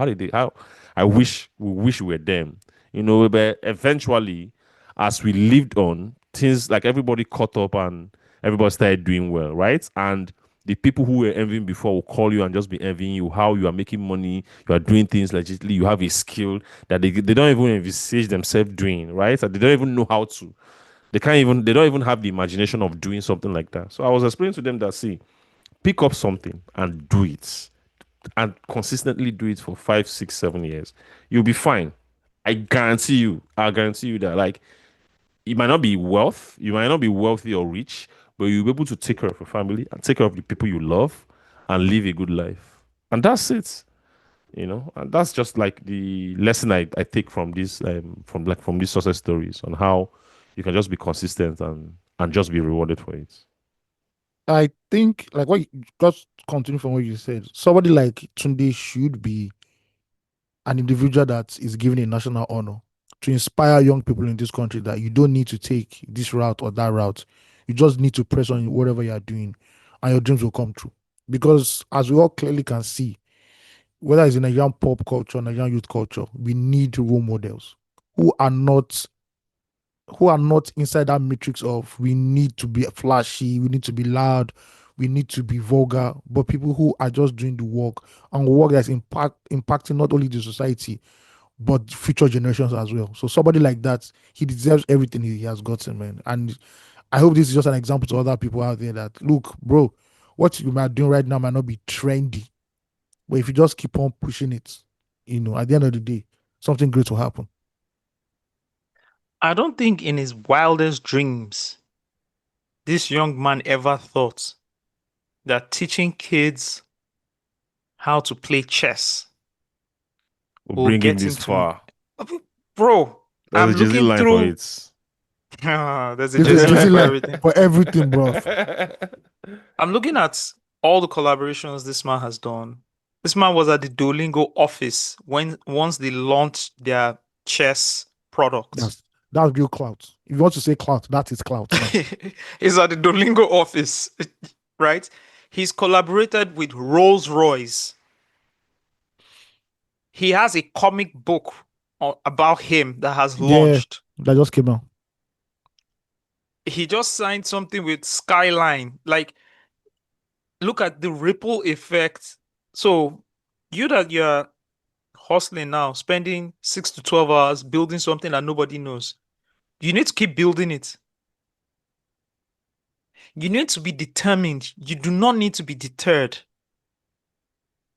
we wish we were them, you know, but eventually, as we lived on, things like everybody caught up and everybody started doing well, right? And the people who were envying before will call you and just be envying you how you are making money, you are doing things legitimately, you have a skill that they don't even envisage themselves doing, right? And they don't even know how to. They don't even have the imagination of doing something like that. So I was explaining to them that, see, pick up something and do it. And consistently do it for 5, 6, 7 years. You'll be fine. I guarantee you that, like, you might not be wealthy or rich, but you'll be able to take care of your family and take care of the people you love and live a good life. And that's it. You know, and that's just like the lesson I take from this from these success stories on how you can just be consistent and just be rewarded for it. I think like what you just continue from what you said. Somebody like Tunde should be an individual that is given a national honor to inspire young people in this country that you don't need to take this route or that route. You just need to press on whatever you are doing, and your dreams will come true. because as we all clearly can see, whether it's in Nigerian pop culture, Nigerian youth culture, we need role models who are not inside that matrix of we need to be flashy, we need to be loud, we need to be vulgar, but people who are just doing the work and work that's impacting not only the society but future generations as well. So somebody like that, he deserves everything he has gotten, man. And I hope this is just an example to other people out there that look, bro, what you might doing right now might not be trendy, but if you just keep on pushing it, at the end of the day, something great will happen. I don't think in his wildest dreams this young man ever thought that teaching kids how to play chess We'll will bring him get him this to. far. Bro, There's I'm a Jay-Z looking line for through. it. There's a This is Jay-Z line Jay-Z for line everything. for everything, bro. I'm looking at all the collaborations this man has done. This man was at the Duolingo office once they launched their chess product. That's real clout. If you want to say clout, that is clout. He's at the Duolingo office, right? He's collaborated with Rolls-Royce. He has a comic book about him that has launched. That just came out. He just signed something with Skyline. Like, look at the ripple effect. So, you're hustling now, spending 6 to 12 hours building something that nobody knows. You need to keep building it. You need to be determined. You do not need to be deterred.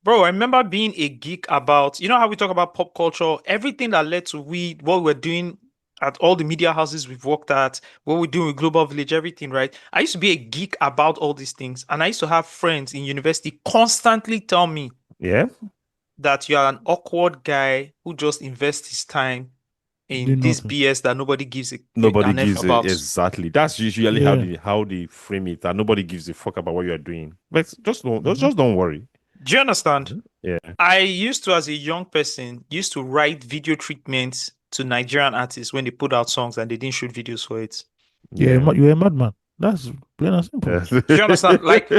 Bro, I remember being a geek about, how we talk about pop culture, everything that led to what we're doing at all the media houses we've worked at, what we're doing with Global Village, everything, right? I used to be a geek about all these things. And I used to have friends in university constantly tell me that you're an awkward guy who just invests his time in this BS that nobody gives Nobody an gives F it about. exactly. That's usually how they frame it. That nobody gives a fuck about what you are doing. But just don't worry. Do you understand? Yeah. I used to, as a young person, write video treatments to Nigerian artists when they put out songs and they didn't shoot videos for it. Yeah, you're a madman. That's plain and simple. Do you understand? Like,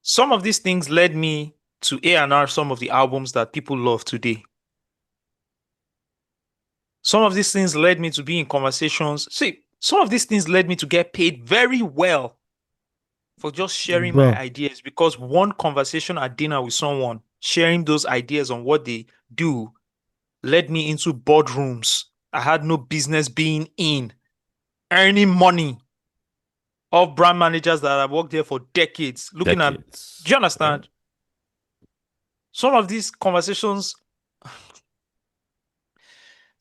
some of these things led me to A&R some of the albums that people love today. Some of these things led me to be in conversations. See, some of these things led me to get paid very well for just sharing my ideas, because one conversation at dinner with someone, sharing those ideas on what they do, led me into boardrooms I had no business being in, earning money of brand managers that have worked there for decades. Do you understand? Some of these conversations,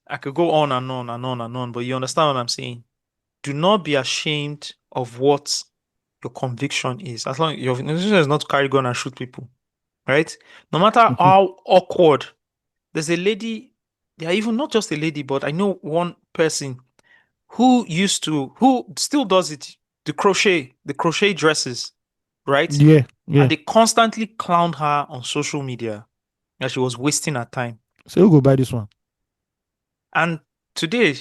I could go on and on and on and on, but you understand what I'm saying? Do not be ashamed of what your conviction is. As long as your conviction is not to carry gun and shoot people, right? No matter how awkward. There's a lady, even not just a lady, but I know one person who still does it, the crochet dresses, right? Yeah. And they constantly clowned her on social media that she was wasting her time. So who go buy this one? And today,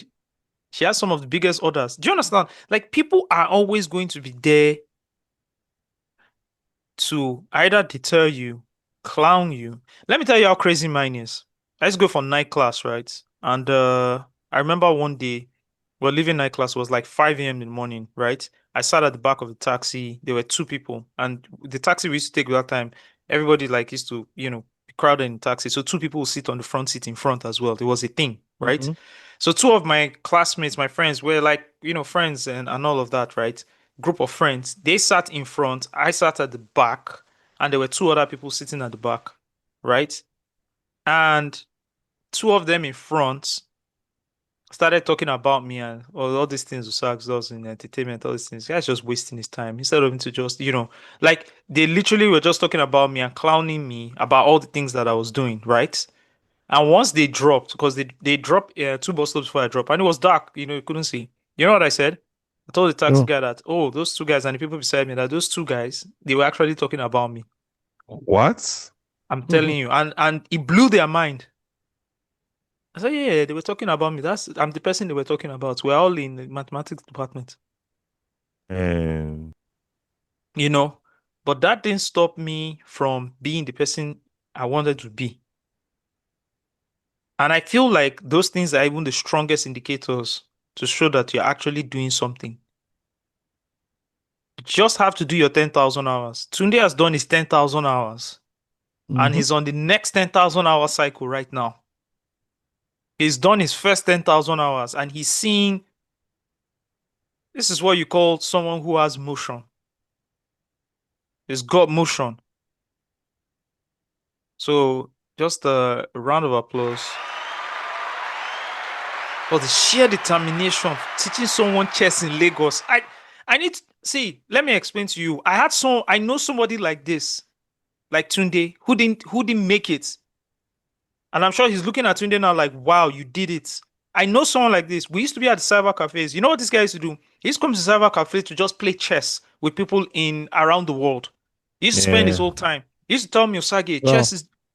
she has some of the biggest orders. Do you understand? Like, people are always going to be there to either deter you, clown you. Let me tell you how crazy mine is. I used to go for night class, right? And I remember one day we're leaving night class. It was like 5 a.m. in the morning, right? I sat at the back of the taxi. There were two people, and the taxi we used to take at that time, everybody like used to, be crowded in the taxi. So two people would sit on the front seat in front as well. There was a thing, right? So two of my classmates, my friends, were like, friends and all of that, right? Group of friends. They sat in front. I sat at the back, and there were two other people sitting at the back, right? And two of them in front started talking about me and all these things Usags does in entertainment, all these things. Guy's just wasting his time instead of him to just, like, they literally were just talking about me and clowning me about all the things that I was doing, right? And once they dropped, because they dropped 2 bus stops before I dropped, and it was dark, you couldn't see. You know what I said? I told the taxi guy that, those two guys and the people beside me, that those two guys, they were actually talking about me. What? I'm telling you. And it blew their mind. I said, yeah, they were talking about me. I'm the person they were talking about. We're all in the mathematics department. But that didn't stop me from being the person I wanted to be. And I feel like those things are even the strongest indicators to show that you're actually doing something. You just have to do your 10,000 hours. Tunde has done his 10,000 hours. And he's on the next 10,000 hour cycle right now. He's done his first 10,000 hours and he's seeing, this is what you call someone who has motion. He's got motion. So just a round of applause for the sheer determination of teaching someone chess in Lagos. I need to see, let me explain to you. I know somebody like this, like Tunde, who didn't make it. And I'm sure he's looking at Tunde now like, wow, you did it. I know someone like this. We used to be at the cyber cafes. You know what this guy used to do? He used to come to cyber cafes to just play chess with people in around the world. He used to spend his whole time. He used to tell me, Osage,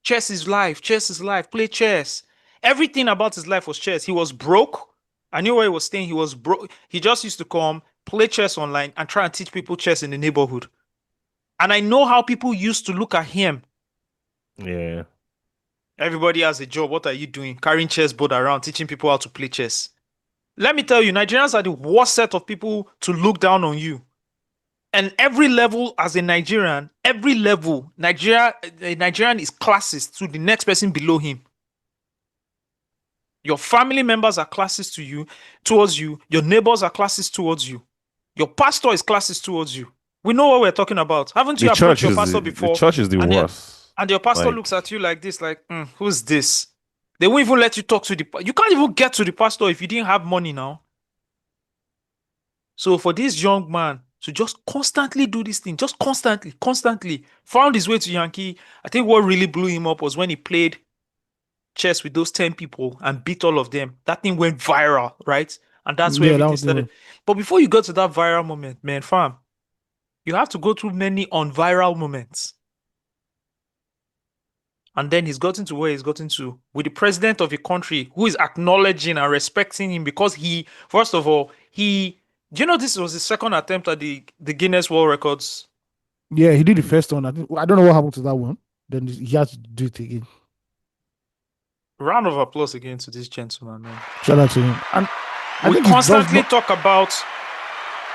chess is life. Chess is life. Play chess. Everything about his life was chess. He was broke. I knew where he was staying. He was broke. He just used to come, play chess online, and try and teach people chess in the neighborhood. And I know how people used to look at him. Yeah. Everybody has a job. What are you doing? Carrying chessboard around, teaching people how to play chess. Let me tell you, Nigerians are the worst set of people to look down on you. And every level as a Nigerian, every level, a Nigerian is classist to the next person below him. Your family members are classist to you, towards you. Your neighbors are classist towards you. Your pastor is classist towards you. We know what we're talking about. Haven't you approached your pastor before? The church is the worst. And your pastor looks at you like this, like, who's this? They won't even let you talk to you can't even get to the pastor if you didn't have money now. So for this young man to just constantly do this thing, just constantly found his way to Yankee. I think what really blew him up was when he played chess with those 10 people and beat all of them. That thing went viral, right? And that's where everything started. But before you got to that viral moment, man, fam, you have to go through many unviral moments. And then he's gotten to where he's gotten to with the president of a country who is acknowledging and respecting him because he, first of all, do you know this was his second attempt at the Guinness World Records? Yeah, he did the first one. I don't know what happened to that one. Then he has to do it again. Round of applause again to this gentleman, man. Shout out to him. And we constantly talk about,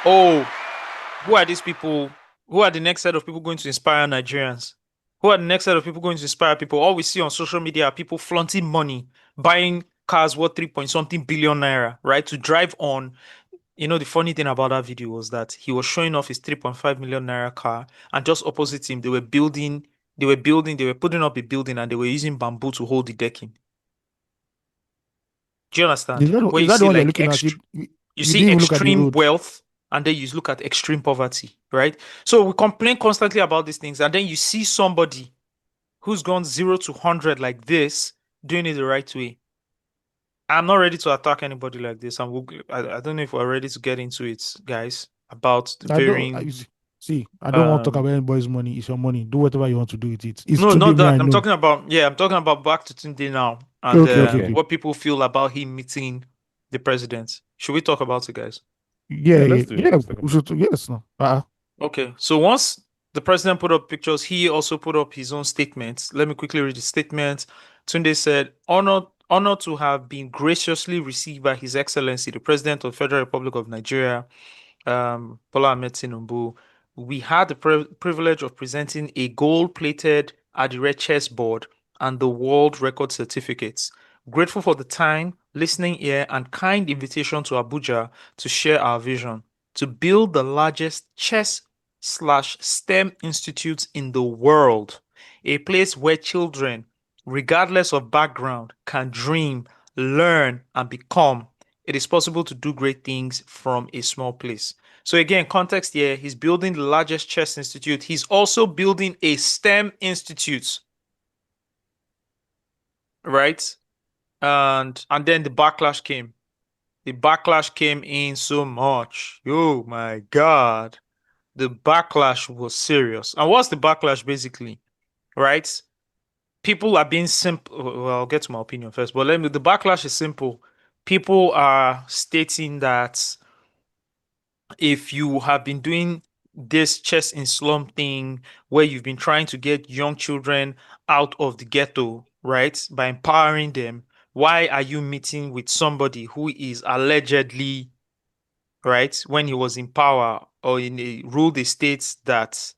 who are these people? Who are the next set of people going to inspire Nigerians? Who are the next set of people going to inspire people? All we see on social media are people flaunting money, buying cars worth 3-point-something billion naira, right? To drive on. You know, the funny thing about that video was that he was showing off his 3.5 million naira car, and just opposite him, they were putting up a building, and they were using bamboo to hold the decking. Do you understand? Where you see like you see extreme wealth, and then you look at extreme poverty, right? So we complain constantly about these things, and then you see somebody who's gone 0 to 100 like this, doing it the right way. I'm not ready to attack anybody like this, and I don't know if we're ready to get into it, guys, about the varying... I don't want to talk about anybody's money. It's your money. Do whatever you want to do with it. No, not that. I'm talking about back to Tunde now, and what people feel about him meeting the president. Should we talk about it, guys? Yeah. We should. Yes, no. Okay, so once the president put up pictures, he also put up his own statements. Let me quickly read the statement. Tunde said, honored to have been graciously received by His Excellency, the President of the Federal Republic of Nigeria, Bola Ahmed Tinubu. We had the privilege of presenting a gold-plated Adire chessboard and the world record certificates. Grateful for the time, listening ear, and kind invitation to Abuja to share our vision to build the largest chess/STEM institute in the world, a place where children, regardless of background, can dream, learn, and become. It is possible to do great things from a small place. So again, context here, he's building the largest chess institute. He's also building a STEM institute, right? And then the backlash came. The backlash came in so much. Oh my God. The backlash was serious. And what's the backlash basically, right? People are being simple. Well, I'll get to my opinion first, but the backlash is simple. People are stating that if you have been doing this chess in slum thing where you've been trying to get young children out of the ghetto, right? By empowering them. Why are you meeting with somebody who is allegedly, right, when he was in power or ruled the states that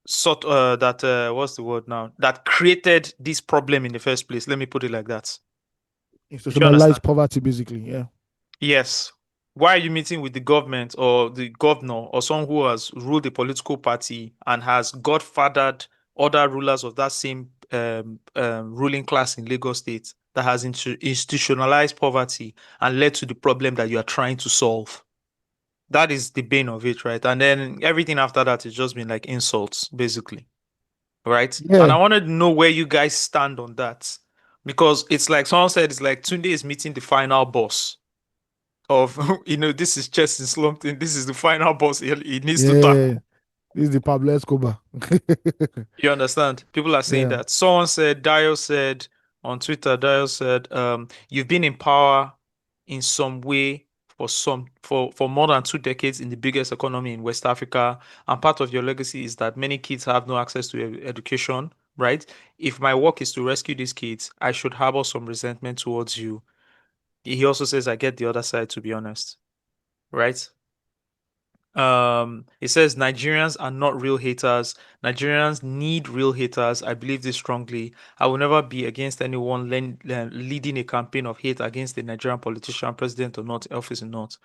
what's the word now? That created this problem in the first place. Let me put it like that. Institutionalized poverty, basically. Yeah. Yes. Why are you meeting with the government or the governor or someone who has ruled a political party and has godfathered other rulers of that same ruling class in Lagos State that has institutionalized poverty and led to the problem that you are trying to solve? That is the bane of it, right? And then everything after that has just been like insults, basically. Right? Yeah. And I wanted to know where you guys stand on that. Because it's like someone said, it's like Tunde is meeting the final boss of, this is chess in slum thing. This is the final boss he needs to tackle. This is the Pablo Escobar. You understand? People are saying Yeah. that. Someone said, Dio said on Twitter, Dio said, you've been in power in some way for more than 2 decades in the biggest economy in West Africa. And part of your legacy is that many kids have no access to education, right? If my work is to rescue these kids, I should harbor some resentment towards you. He also says, I get the other side, to be honest, right? It says Nigerians are not real haters. Nigerians need real haters. I believe this strongly. I will never be against anyone leading a campaign of hate against the Nigerian politician, president or not, office or not.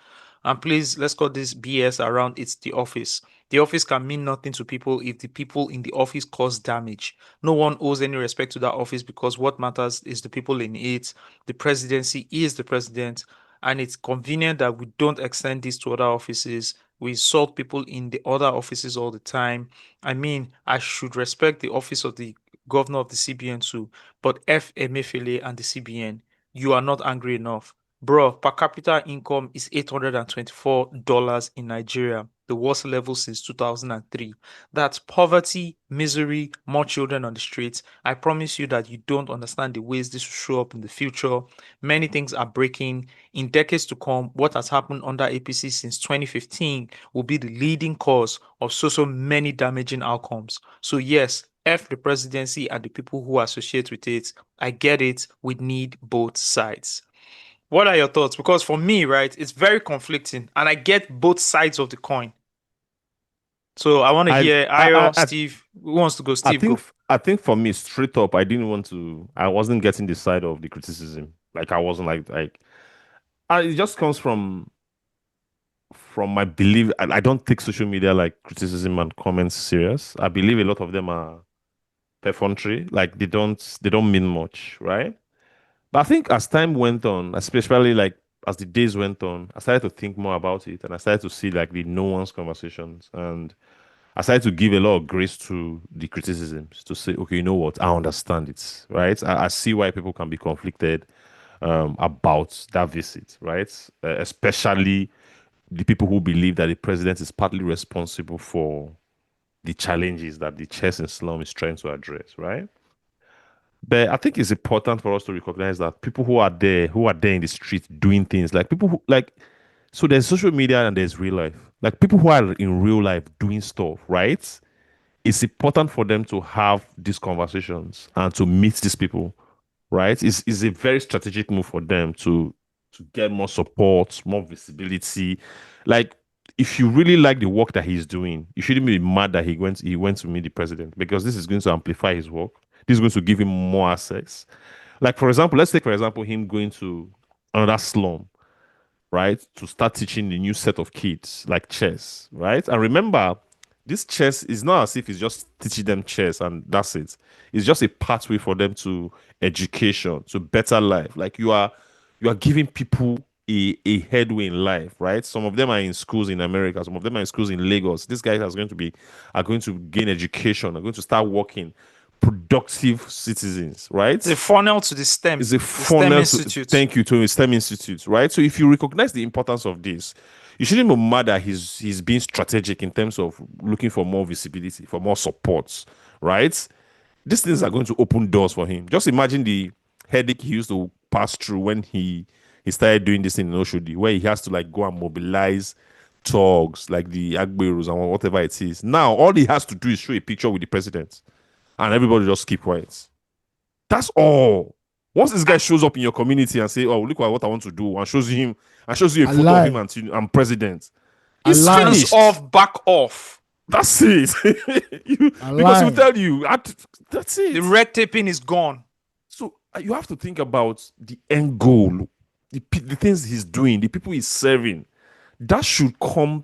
And please, let's cut this BS around it's the office. The office can mean nothing to people if the people in the office cause damage. No one owes any respect to that office because what matters is the people in it. The presidency is the president, and it's convenient that we don't extend this to other offices. We insult people in the other offices all the time. I mean, I should respect the office of the governor of the CBN too, but F. Emefiele and the CBN, you are not angry enough. Bro, per capita income is $824 in Nigeria, the worst level since 2003. That's poverty, misery, more children on the streets. I promise you that you don't understand the ways this will show up in the future. Many things are breaking. In decades to come, what has happened under APC since 2015 will be the leading cause of so many damaging outcomes. So yes, F the presidency and the people who associate with it. I get it. We need both sides. What are your thoughts? Because for me, right, it's very conflicting and I get both sides of the coin. So I want to hear Iron, Steve. Who wants to go? Steve, go. I think for me, straight up, I wasn't getting the side of the criticism. Like I wasn't it just comes from my belief. I don't take social media like criticism and comments serious. I believe a lot of them are perfunctory. Like they don't mean much, right? But I think as time went on, especially like as the days went on, I started to think more about it, and I started to see like the nuanced conversations, and I started to give a lot of grace to the criticisms to say, okay, you know what, I understand it, right? I see why people can be conflicted about that visit, right? Especially the people who believe that the president is partly responsible for the challenges that the chess in slum is trying to address, right? But I think it's important for us to recognize that people who are there in the street doing things, like people who so there's social media and there's real life. Like people who are in real life doing stuff, right? It's important for them to have these conversations and to meet these people, right? It's a very strategic move for them to get more support, more visibility. Like if you really like the work that he's doing, you shouldn't be mad that he went to meet the president, because this is going to amplify his work. This is going to give him more access. Like for example, let's take for example him going to another slum, right, to start teaching the new set of kids like chess, right? And remember, this chess is not as if it's just teaching them chess and that's it. It's just a pathway for them to education, to better life. Like you are giving people a headway in life, right? Some of them are in schools in America, some of them are in schools in Lagos. These guys are going to gain education, are going to start working, productive citizens, right? It's a funnel to the STEM. It's a funnel Institute. Thank you, to STEM Institute, right? So if you recognize the importance of this, you shouldn't be mad that he's being strategic in terms of looking for more visibility, for more support, right? These things are going to open doors for him. Just imagine the headache he used to pass through when he started doing this thing in Oshodi, where he has to like go and mobilize thugs, like the Agberos and whatever it is. Now, all he has to do is show a picture with the president, and everybody just keep quiet. That's all. Once this guy shows up in your community and say, "Oh, look at what I want to do," and shows you a photo of him and president, it's Hands finished. off, back off. That's it. Because he'll tell you, that's it. The red taping is gone. So you have to think about the end goal, the things he's doing, the people he's serving. That should come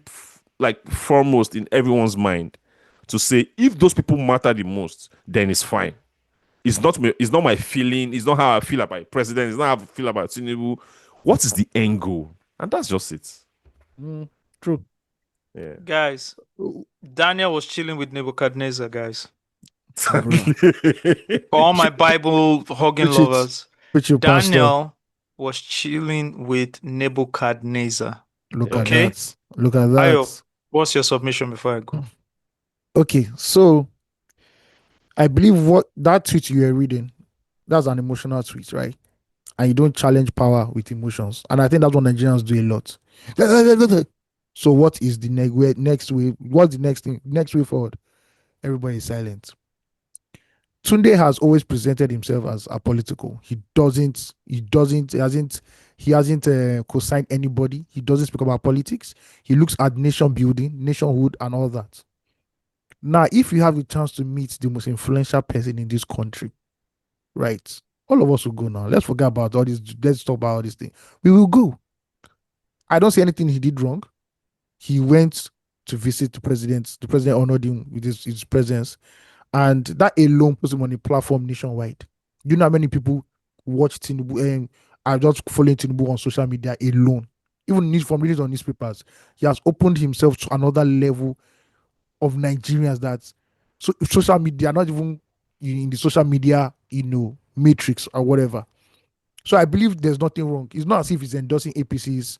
like foremost in everyone's mind to say, if those people matter the most, then it's fine. It's not my feeling. It's not how I feel about president. It's not how I feel about Tinubu. What is the end goal? And that's just it. True. Yeah. Guys, Daniel was chilling with Nebuchadnezzar, guys. For all my Bible hugging lovers, Daniel was chilling with Nebuchadnezzar. Look at that. Look at that. Ayo, what's your submission before I go? Okay, so I believe what that tweet you were reading, that's an emotional tweet, right? And you don't challenge power with emotions. And I think that's what Nigerians do a lot. So what is the next way? What's the next way forward? Everybody is silent. Tunde has always presented himself as apolitical. He hasn't co-signed anybody. He doesn't speak about politics. He looks at nation building, nationhood, and all that. Now, if you have the chance to meet the most influential person in this country, right? All of us will go now. Let's forget about all this. Let's talk about all these things. We will go. I don't see anything he did wrong. He went to visit the president. The president honored him with his presence. And that alone puts him on a platform nationwide. You know how many people watch Tinubu and are just following Tinubu on social media alone? Even from reading on newspapers, he has opened himself to another level of Nigerians that social media, not even in the social media, matrix or whatever. So I believe there's nothing wrong. It's not as if he's endorsing APC's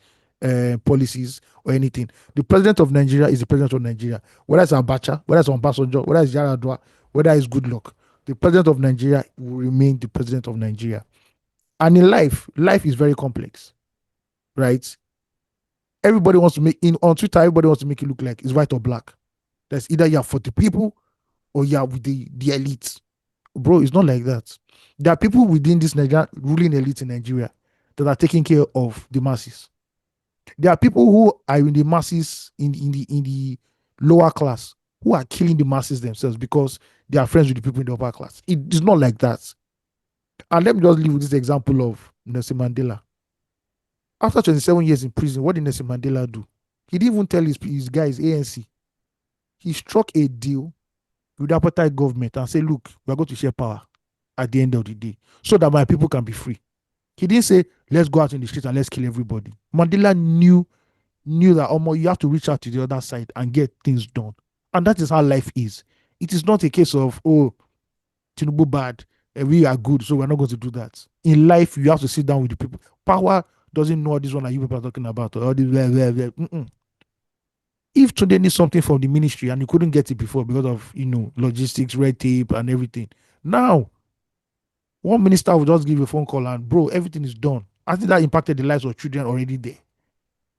policies or anything. The president of Nigeria is the president of Nigeria. Whether it's Abacha, whether it's Obasanjo, whether it's Yaradua, whether it's Goodluck, the president of Nigeria will remain the president of Nigeria. And in life is very complex, right? Everybody wants to on Twitter, everybody wants to make it look like it's white or black. That's either you're for the people or you're with the elite. Bro, it's not like that. There are people within this ruling elite in Nigeria that are taking care of the masses. There are people who are in the masses, in the lower class, who are killing the masses themselves because they are friends with the people in the upper class. It is not like that. And let me just leave with this example of Nelson Mandela. After 27 years in prison, what did Nelson Mandela do? He didn't even tell his guys, ANC. He struck a deal with the apartheid government and said, look, we're going to share power at the end of the day so that my people can be free. He didn't say, let's go out in the streets and let's kill everybody. Mandela knew that you have to reach out to the other side and get things done. And that is how life is. It is not a case of, Tinubu bad, and we are good, so we're not going to do that. In life, you have to sit down with the people. Power doesn't know this one that you people are talking about. Or all this blah, blah, blah. If Tunde needs something from the ministry and you couldn't get it before because of, logistics, red tape, and everything, now, one minister will just give you a phone call and, bro, everything is done. I think that impacted the lives of children already there.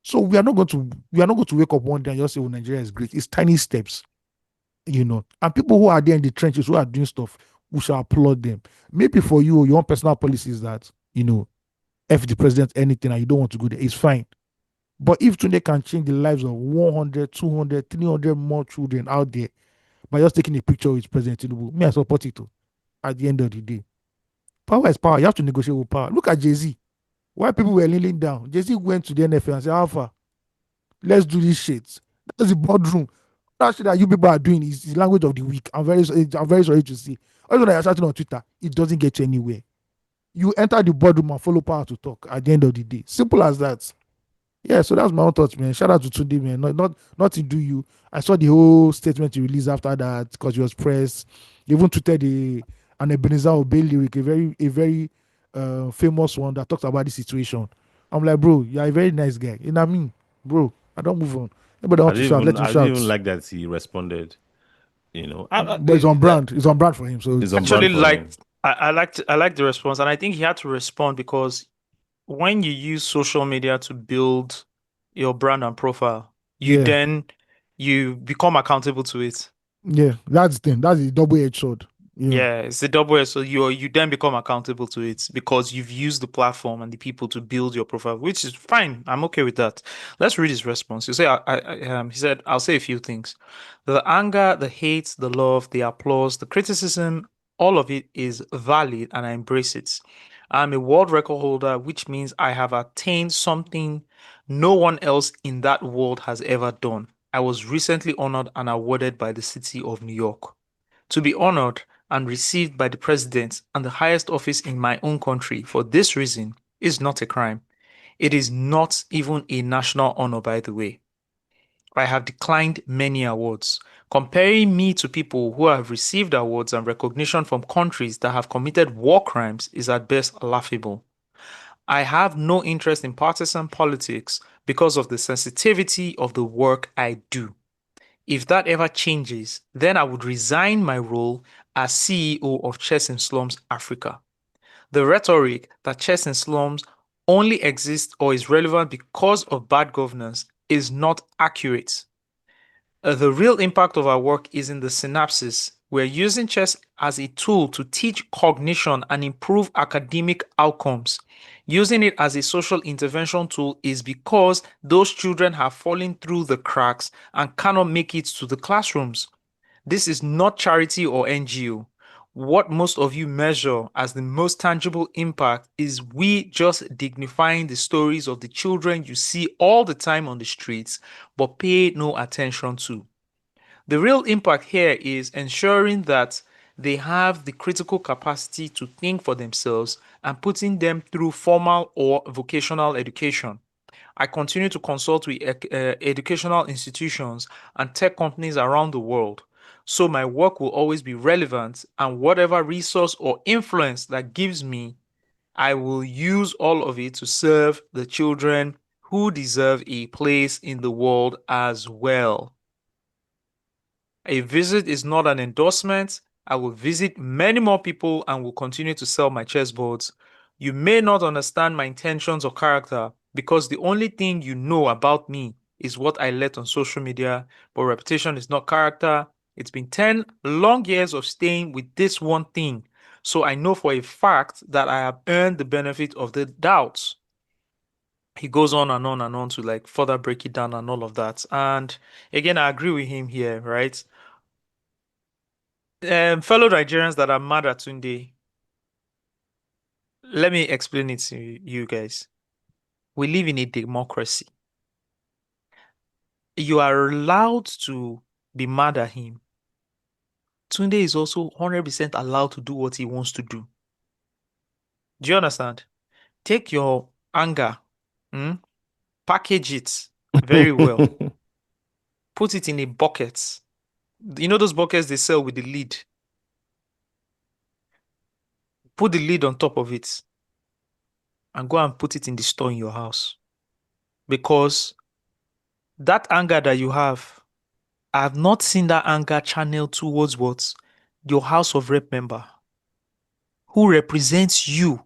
So we are not going to wake up one day and just say, Nigeria is great. It's tiny steps, And people who are there in the trenches, who are doing stuff, we shall applaud them. Maybe for you, your own personal policies that, if the president anything and you don't want to go there, it's fine. But if Tunde can change the lives of 100, 200, 300 more children out there by just taking a picture with President Tinubu, me I support it too. At the end of the day, power is power. You have to negotiate with power. Look at Jay-Z. Why people were kneeling down? Jay-Z went to the NFL and said, Alpha, let's do this shit. That's the boardroom. That shit that you people are doing is the language of the weak. I'm very sorry to see. Although that you're shouting on Twitter, it doesn't get you anywhere. You enter the boardroom and follow power to talk at the end of the day. Simple as that. Yeah, so that's my own thoughts, man. Shout out to Tunde, man. Not to do you. I saw the whole statement you released after that because you was pressed. You even tweeted an Ebenezer Obey lyric, a very famous one that talks about the situation. I'm like, bro, you're a very nice guy. You know what I mean? Bro, I don't move on. Nobody wants to shout. Let him shout. I didn't even like that he responded. But it's on brand. It's on brand for him. So it's actually I like the response, and I think he had to respond because when you use social media to build your brand and profile, Then you become accountable to it. Yeah, that's the thing. That's the double-edged sword. Yeah, it's the double edged. So you then become accountable to it because you've used the platform and the people to build your profile, which is fine. I'm okay with that. Let's read his response. You say, he said, I'll say a few things. The anger, the hate, the love, the applause, the criticism, all of it is valid and I embrace it. I'm a world record holder, which means I have attained something no one else in that world has ever done. I was recently honored and awarded by the city of New York. To be honored and received by the president and the highest office in my own country for this reason is not a crime. It is not even a national honor, by the way. I have declined many awards. Comparing me to people who have received awards and recognition from countries that have committed war crimes is at best laughable. I have no interest in partisan politics because of the sensitivity of the work I do. If that ever changes, then I would resign my role as CEO of Chess in Slums Africa. The rhetoric that Chess in Slums only exists or is relevant because of bad governance is not accurate. The real impact of our work is in the synapses. We're using chess as a tool to teach cognition and improve academic outcomes. Using it as a social intervention tool is because those children have fallen through the cracks and cannot make it to the classrooms. This is not charity or NGO. What most of you measure as the most tangible impact is we just dignifying the stories of the children you see all the time on the streets, but pay no attention to. The real impact here is ensuring that they have the critical capacity to think for themselves and putting them through formal or vocational education. I continue to consult with educational institutions and tech companies around the world, so my work will always be relevant, and whatever resource or influence that gives me, I will use all of it to serve the children who deserve a place in the world as well. A visit is not an endorsement. I will visit many more people and will continue to sell my chessboards. You may not understand my intentions or character because the only thing you know about me is what I let on social media, but reputation is not character. It's been 10 long years of staying with this one thing, so I know for a fact that I have earned the benefit of the doubts. He goes on and on and on to like further break it down and all of that. And again, I agree with him here, right? Fellow Nigerians that are mad at Tunde, let me explain it to you guys. We live in a democracy. You are allowed to be mad at him. Tunde is also 100% allowed to do what he wants to do. Do you understand? Take your anger, package it very well, put it in a bucket. You know those buckets they sell with the lid? Put the lid on top of it and go and put it in the store in your house. Because that anger that you have, I have not seen that anger channeled towards what? Your House of Rep member who represents you.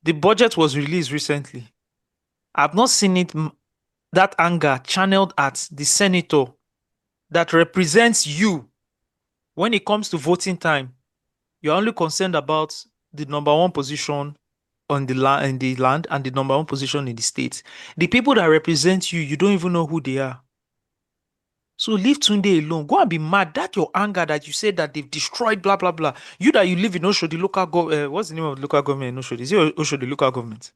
The budget was released recently. I've not seen it, that anger channeled at the senator that represents you. When it comes to voting time, you're only concerned about the number one position on the in the land and the number one position in the state. The people that represent you, you don't even know who they are. So leave Tunde alone. Go and be mad. That your anger that you said that they've destroyed, blah, blah, blah. You that you live in Osho, the local government, what's the name of the local government in Osho? Is it Osho, the local government?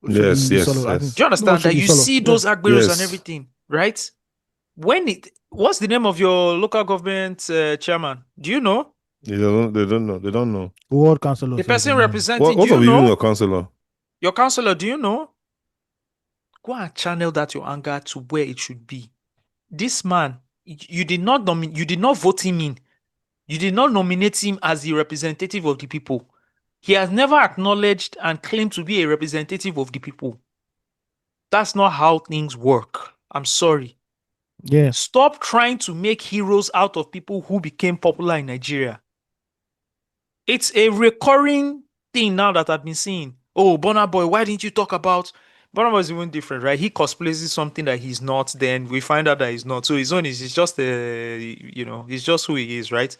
Yes, yes, Solo, yes. Do you understand that you Solo. see those agberos and Yes. everything, right? What's the name of your local government chairman? Do you know? They don't know. They don't know. Ward councillor. The person representing, What do of you you, know? your counselor? Your counselor, do you know? Go and channel that your anger to where it should be. This man, you did not vote him in. You did not nominate him as the representative of the people. He has never acknowledged and claimed to be a representative of the people. That's not how things work. I'm sorry. Yeah. Stop trying to make heroes out of people who became popular in Nigeria. It's a recurring thing now that I've been seeing. Oh, Burna Boy, why didn't you talk about Burna Boy is even different, right? He cosplays something that he's not, then we find out that he's not. So his own is he's just he's just who he is, right?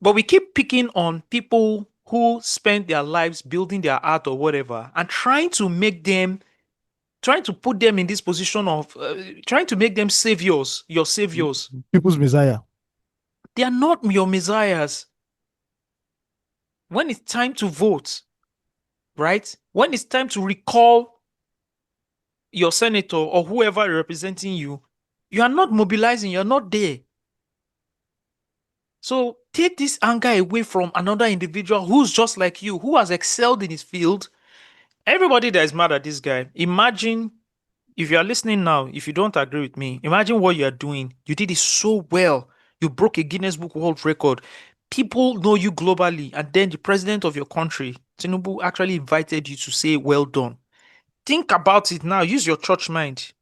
But we keep picking on people who spend their lives building their art or whatever and trying to put them in this position of trying to make them saviors, your saviors. People's Messiah. They are not your messiahs. When it's time to vote, right? When it's time to recall your senator or whoever representing you, you are not mobilizing, you're not there. So take this anger away from another individual who's just like you, who has excelled in his field. Everybody that is mad at this guy, imagine if you are listening now, if you don't agree with me, imagine what you are doing. You did it so well. You broke a Guinness Book World Record. People know you globally, and then the president of your country, Tinubu, actually invited you to say, well done. Think about it now. Use your church mind.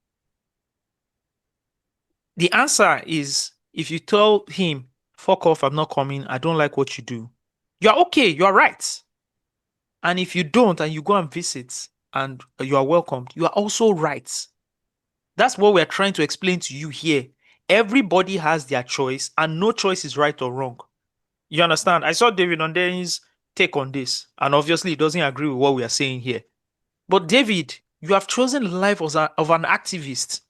The answer is if you tell him, fuck off, I'm not coming, I don't like what you do, you're okay, you're right. And if you don't and you go and visit and you are welcomed, you are also right. That's what we're trying to explain to you here. Everybody has their choice and no choice is right or wrong. You understand? I saw David Ondeni's take on this, and obviously he doesn't agree with what we are saying here. But David, you have chosen the life of an activist,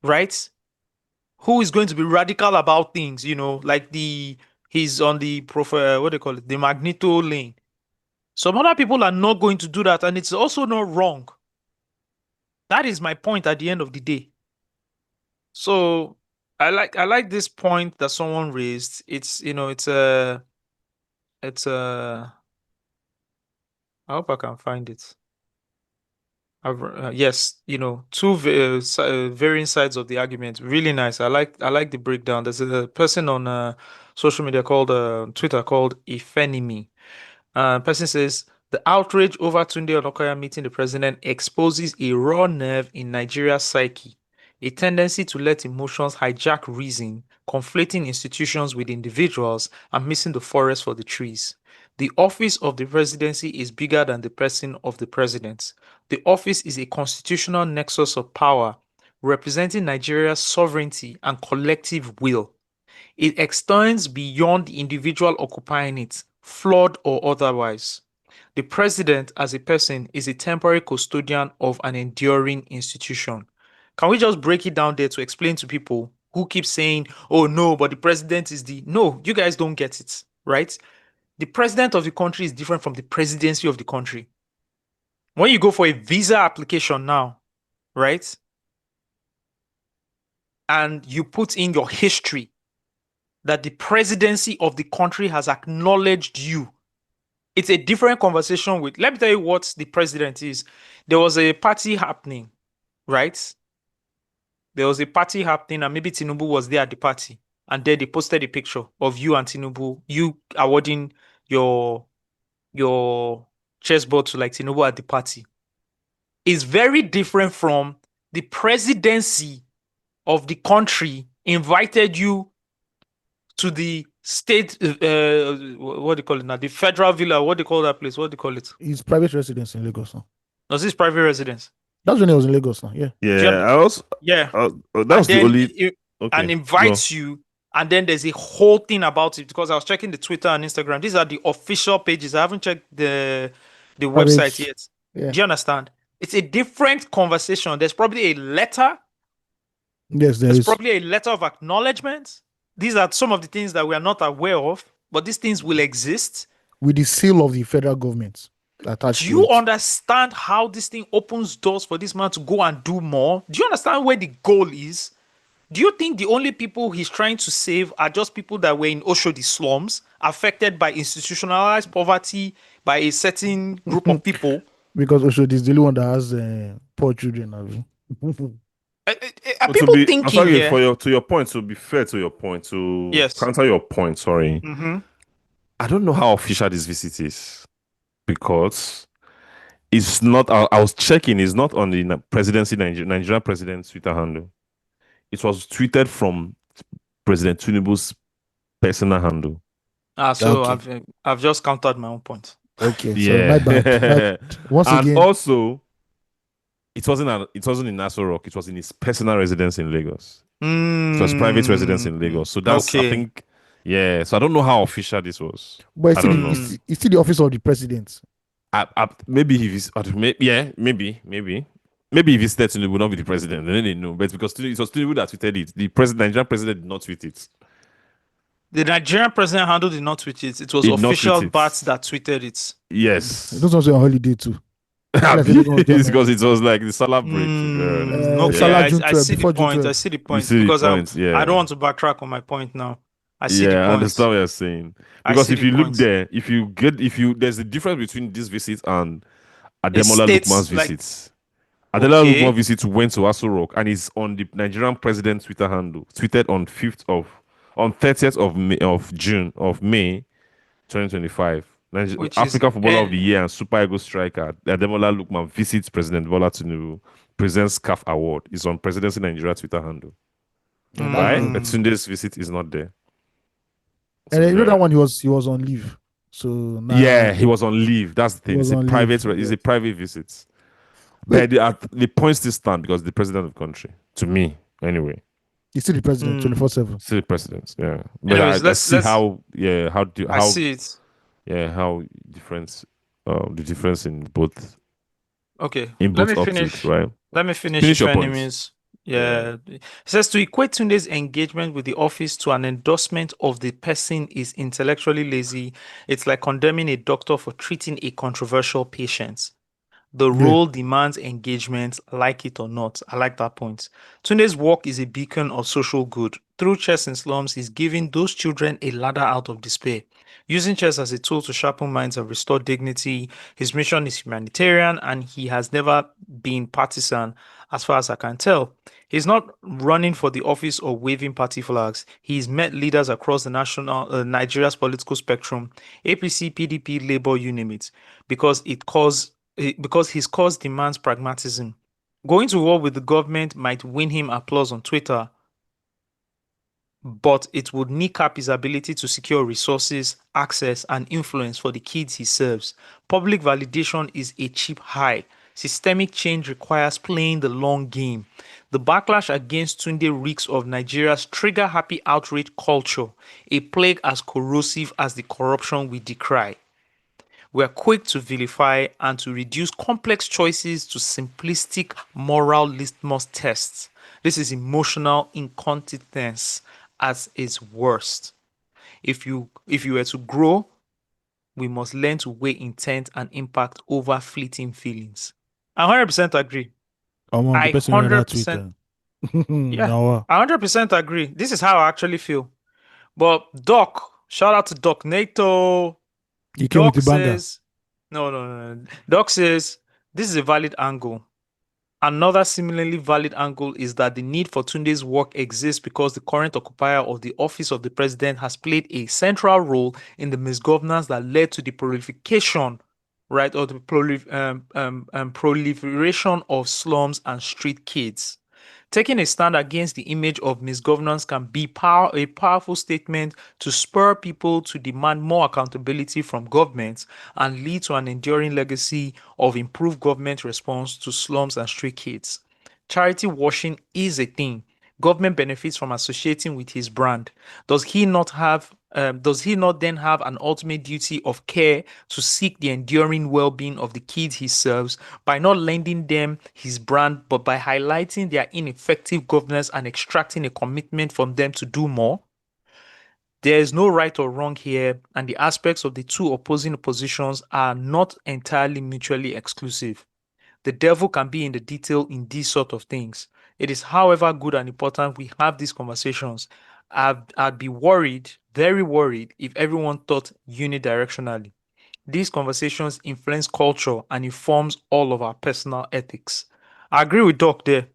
right? Who is going to be radical about things, like he's on the what do you call it, the Magneto lane. Some other people are not going to do that, and it's also not wrong. That is my point at the end of the day. So I like this point that someone raised. It's I hope I can find it. Yes, two varying sides of the argument. Really nice. I like the breakdown. There's a person on social media called Twitter called Ifenimi. Person says the outrage over Tunde Onokoya meeting the president exposes a raw nerve in Nigeria's psyche, a tendency to let emotions hijack reason, conflating institutions with individuals, and missing the forest for the trees. The office of the presidency is bigger than the person of the president. The office is a constitutional nexus of power representing Nigeria's sovereignty and collective will. It extends beyond the individual occupying it, flawed or otherwise. The president, as a person, is a temporary custodian of an enduring institution. Can we just break it down there to explain to people who keep saying, oh no, but the president is the... No, you guys don't get it, right? The president of the country is different from the presidency of the country. When you go for a visa application now, right? And you put in your history that the presidency of the country has acknowledged you. It's a different conversation with, let me tell you what the president is. There was a party happening, right? There was a party happening and maybe Tinubu was there at the party. And then they posted a picture of you and Tinubu, you awarding your chessboard to like Tinubu at the party. It's very different from the presidency of the country invited you to the state, what do you call it now? The federal villa, what do you call that place? What do you call it? His private residence in Lagos now. Was this private residence? That's when he was in Lagos now, yeah. Yeah, I was. Yeah. That was the only. And invites you, and then there's a whole thing about it because I was checking the Twitter and Instagram. These are the official pages. I haven't checked the website yet. Yeah. Do you understand? It's a different conversation. There's probably a letter. Yes, there's probably a letter of acknowledgement. These are some of the things that we are not aware of, but these things will exist. With the seal of the federal government attached. Do you understand how this thing opens doors for this man to go and do more? Do you understand where the goal is? Do you think the only people he's trying to save are just people that were in Oshodi slums, affected by institutionalized poverty by a certain group of people? Because Oshodi is the only one that has poor children. Are people thinking here? To your point, to be fair to your point, to counter your point, sorry. Mm-hmm. I don't know how official this visit is because it's not. I was checking. It's not on the presidency Nigerian president's Twitter handle. It was tweeted from President Tinubu's personal handle. So okay. I've just countered my own point. Okay. Yeah. So my bad. Once and again, also It wasn't in Nassau Rock. It was in his personal residence in Lagos. It was private residence in Lagos. So that's, I Okay. think, yeah. So I don't know how official this was. But it's I still, don't know. it's still the office of the president. Maybe he is. Maybe if he said Tinubu would not be the president, then they know. But because it was Tinubu that tweeted it, the Nigerian president did not tweet it. The Nigerian president handled did not tweet it. It was He did not official tweet it. Bats that tweeted it. Yes. Those ones were on holiday too. It's because it was like the Salah break. Okay, Salah I June 12, see the before June point. 12. I see the point. see the Because point, yeah. I don't want to backtrack on my point now. I see the I point. understand what you're saying. I Because see if the you look point. there, there's a difference between this visit and Ademola states, Lookman's like- visits. Ademola Okay. Lookman's visit went to Aso Rock and is on the Nigerian president's Twitter handle, tweeted on 30th of May 2025. Which African is Footballer of the Year and Super Eagles striker Ademola Lookman visits President Bola Tinubu, presents CAF award. Is on Presidency Nigeria Twitter handle. Right? But Tunde's visit is not there. And you know that one he was on leave. So now, yeah, he was on leave. That's the thing. It's was a on private. leave, It's a private visit. But the point still stand because the president of the country. To me, anyway. he's still the president 24/7. Still the president. Yeah. But Anyways, I see how. Yeah. I see it. Yeah. How difference. The difference in both. Okay. In both Let me optics, finish. right? Let me finish, Finish your your points. enemies. Yeah. It says to equate Tunde's engagement with the office to an endorsement of the person is intellectually lazy. It's like condemning a doctor for treating a controversial patient. The role demands engagement, like it or not. I like that point. Tunde's work is a beacon of social good. Through chess in slums, he's giving those children a ladder out of despair. Using chess as a tool to sharpen minds and restore dignity, his mission is humanitarian and he has never been partisan, as far as I can tell. He's not running for the office or waving party flags. He's met leaders across the Nigeria's political spectrum, APC, PDP, Labour, you name it, because his cause demands pragmatism. Going to war with the government might win him applause on Twitter, but it would kneecap his ability to secure resources, access, and influence for the kids he serves. Public validation is a cheap high. Systemic change requires playing the long game. The backlash against Tunde reeks of Nigeria's trigger-happy outrage culture, a plague as corrosive as the corruption we decry. We are quick to vilify and to reduce complex choices to simplistic moral litmus tests. This is emotional incontinence at its worst. If you were to grow, we must learn to weigh intent and impact over fleeting feelings. I 100% agree. I 100%. Yeah, I 100% agree. This is how I actually feel. But Doc, shout out to Doc Nato. He came with the banger. Says, no. Doc says, this is a valid angle. Another similarly valid angle is that the need for Tunde's work exists because the current occupier of the office of the president has played a central role in the misgovernance that led to the proliferation, right, or the proliferation of slums and street kids. Taking a stand against the image of misgovernance can be a powerful statement to spur people to demand more accountability from governments and lead to an enduring legacy of improved government response to slums and street kids. Charity washing is a thing. Government benefits from associating with his brand. Does he not then have an ultimate duty of care to seek the enduring well-being of the kids he serves by not lending them his brand, but by highlighting their ineffective governance and extracting a commitment from them to do more? There is no right or wrong here, and the aspects of the two opposing positions are not entirely mutually exclusive. The devil can be in the detail in these sort of things. It is, however, good and important we have these conversations. I'd be worried, very worried, if everyone thought unidirectionally. These conversations influence culture and informs all of our personal ethics. I agree with Doc there.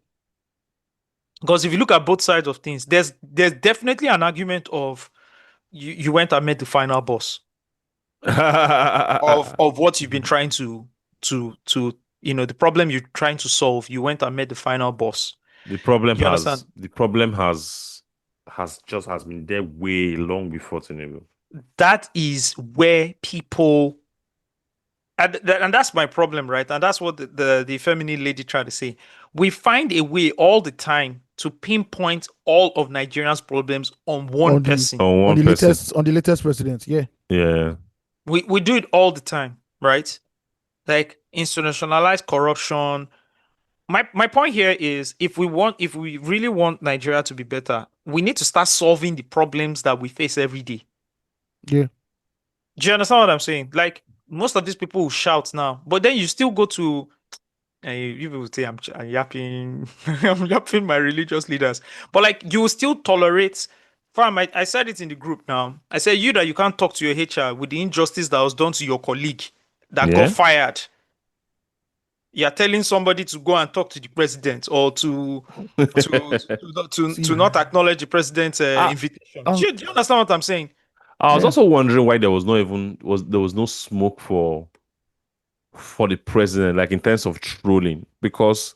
Because if you look at both sides of things, there's definitely an argument of you went and met the final boss of what you've been trying to the problem you're trying to solve. You went and met the final boss. The problem has been there way long before Tinubu. That is where people And that's my problem, right? And that's what the feminine lady tried to say. We find a way all the time to pinpoint all of Nigerians' problems on one person. On the latest president, yeah. Yeah. We do it all the time, right? Like institutionalized corruption. My point here is if we really want Nigeria to be better, we need to start solving the problems that we face every day. Yeah. Do you understand what I'm saying? Like most of these people will shout now, but then you still go to you will say I'm yapping I'm yapping my religious leaders, but like you will still tolerate. Fam, I said it in the group now. I said you can't talk to your HR with the injustice that was done to your colleague that got fired. You're telling somebody to go and talk to the president or to not acknowledge the president's invitation. Do you understand what I'm saying? I was also wondering why there was no smoke for the president, like in terms of trolling, because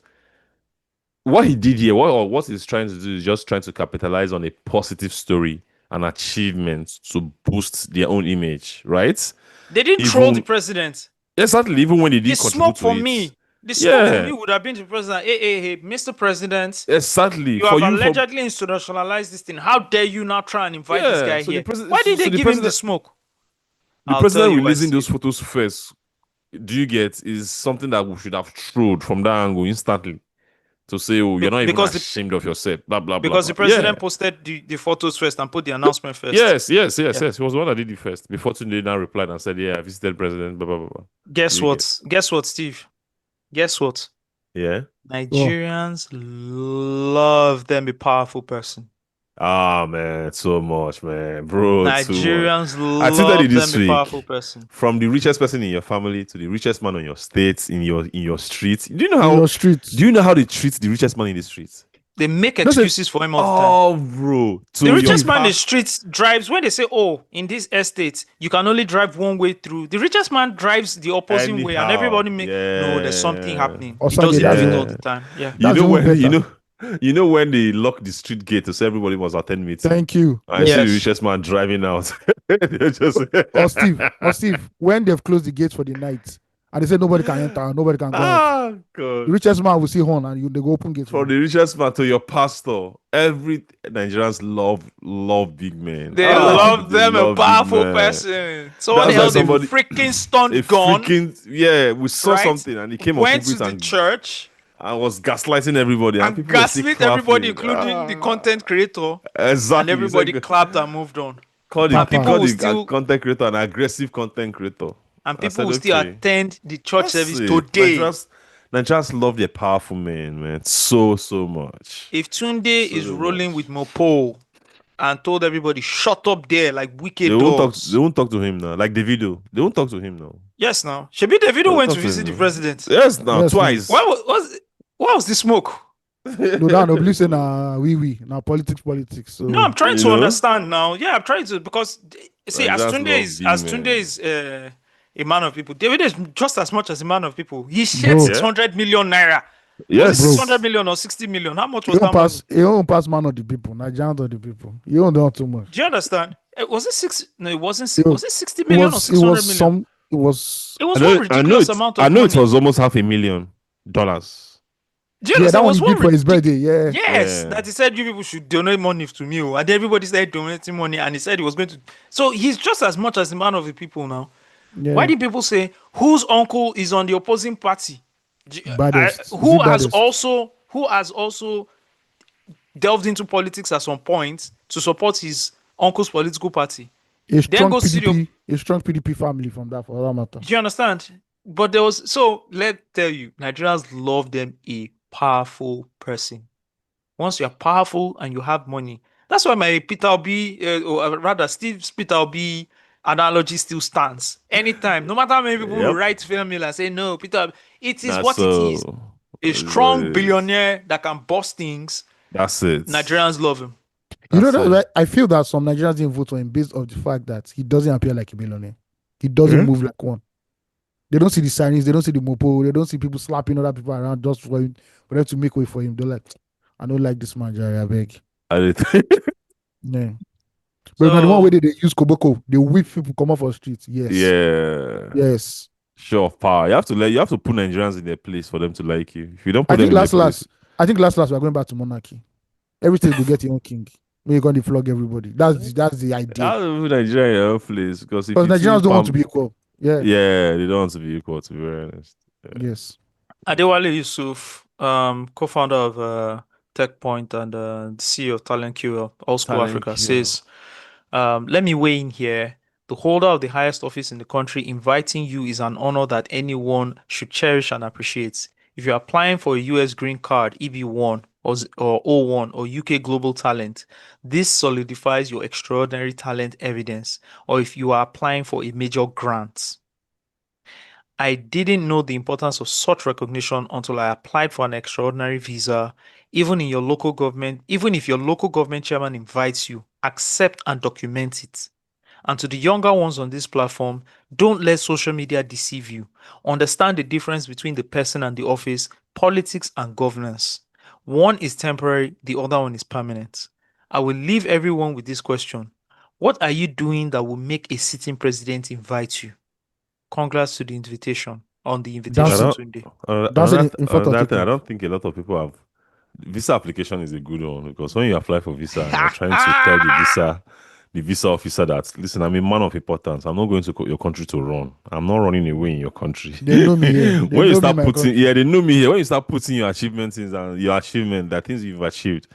what he did here, what he's trying to do is just trying to capitalize on a positive story and achievement to boost their own image, right? They didn't troll the president. Exactly, even when they did contribute to it. The smoke for me would have been to the president. Hey, Mr. President. Exactly. You have allegedly institutionalized this thing. How dare you now try and invite this guy here? Why did they give him the smoke? The president releasing those photos first, do you get, is something that we should have trolled from that angle instantly. To say, oh, you're not even ashamed of yourself, blah, blah, blah. Because the president posted the photos first and put the announcement first. Yes. He was the one that did it first. Before Tunde now replied and said, I visited president, blah, blah, blah. Guess what, Steve? Guess what? Yeah. Nigerians love them a powerful person. Ah, man, so much, man, bro. Nigerians love them a powerful person. From the richest person in your family to the richest man on your state, in your streets. Do you know how they treat the richest man in the streets? They make excuses for him all the time. Oh, bro. The richest man in the streets drives, when they say, in this estate, you can only drive one way through. The richest man drives the opposite way, and everybody no, there's something happening. He does it all the time. Yeah. You know when they lock the street gate, so everybody must attend meeting. Thank you. I see the richest man driving out. Steve, when they've closed the gates for the night, and they say nobody can enter, nobody can go out. God. The richest man will see horn and they go open gates. From the richest man to your pastor, every Nigerians love big men. They love them a powerful person. Someone held a freaking stun gun. We saw something and he came went to the church. I was gaslighting everybody. And gaslit everybody, including the content creator. Exactly. And everybody clapped and moved on. Called the content creator an aggressive content creator. And people will still attend the church service today. Nigerians love their powerful man, so much. If Tunde is rolling with Mopo and told everybody, shut up there, like wicked dogs. They won't talk to him now. Like Davido. They won't talk to him now. Yes, now. Shebi Davido went to visit the president. Yes, now. Twice. What was the smoke? No, listen, now politics. So. No, I'm trying to understand now. Yeah, I'm trying to, because see, as Tunde is a man of people, David is just as much as a man of people. He shared 600 million naira. Yes, 600 million or 60 million. How much was that? He won't pass man of the people, Nigerians of the people. You don't know too much. Do you understand? Was it 6? No, it wasn't. Was it 60 million or 600 million? It was one ridiculous amount of money. I know it was almost $500,000. Do you understand? That one he did for his birthday, Yes, that he said you people should donate money to me. And everybody started donating money, and he said he was going to. So he's just as much as the man of the people now. Yeah. Why did people say whose uncle is on the opposing party? Who has also delved into politics at some point to support his uncle's political party? A strong PDP family from that, for that matter. Do you understand? But let's tell you, Nigerians love them a powerful person. Once you're powerful and you have money, that's why my Steve's Peter Obi analogy still stands. Anytime, no matter how many people will write film and say, no, Peter, it is what it is. A strong billionaire that can boss things. That's it. Nigerians love him. I feel that some Nigerians didn't vote for him based on the fact that he doesn't appear like a billionaire. He doesn't move like one. They don't see the sirens, they don't see the mopo, they don't see people slapping other people around just for them to make way for him. They're like, I don't like this man, Jerry, I beg. Yeah. But the one way they use Koboko, they whip people come off the streets. Yes. Yeah. Yes. show of power. You have to put Nigerians in their place for them to like you. If you don't I put them think in their place, I think last we're going back to monarchy. Every state will get your own king. We're going to flog everybody. That's the idea. how do you put Nigeria in your own place? Because if Because you too Nigerians don't want to pump, be equal. Yeah. yeah, they don't want to be equal. To be very honest, yeah. Yes. Adewale Yusuf, co-founder of TechPoint and CEO of Talent QL, All School Talent Africa, kill. says, let me weigh in here. The holder of the highest office in the country inviting you is an honor that anyone should cherish and appreciate. If you're applying for a US green card, EB1 or O1 or UK Global Talent, this solidifies your extraordinary talent evidence, or if you are applying for a major grant. I didn't know the importance of such recognition until I applied for an extraordinary visa. Even if your local government chairman invites you, accept and document it. And to the younger ones on this platform, don't let social media deceive you. Understand the difference between the person and the office, politics and governance. One is temporary, the other one is permanent. I will leave everyone with this question. What are you doing that will make a sitting president invite you? Congrats to the invitation on the I invitation Dancing, don't. Tunde. dancing in front of Another thing, I TikTok. don't think a lot of people have. Visa application is a good one because when you apply for visa and you're trying to tell the visa officer that, listen, I'm a man of importance. I'm not going to your country to run. I'm not running away in your country. They know me here. They When you know me in start my putting, country. yeah, they know me here. When you start putting your achievements in and your achievement, that things you've achieved,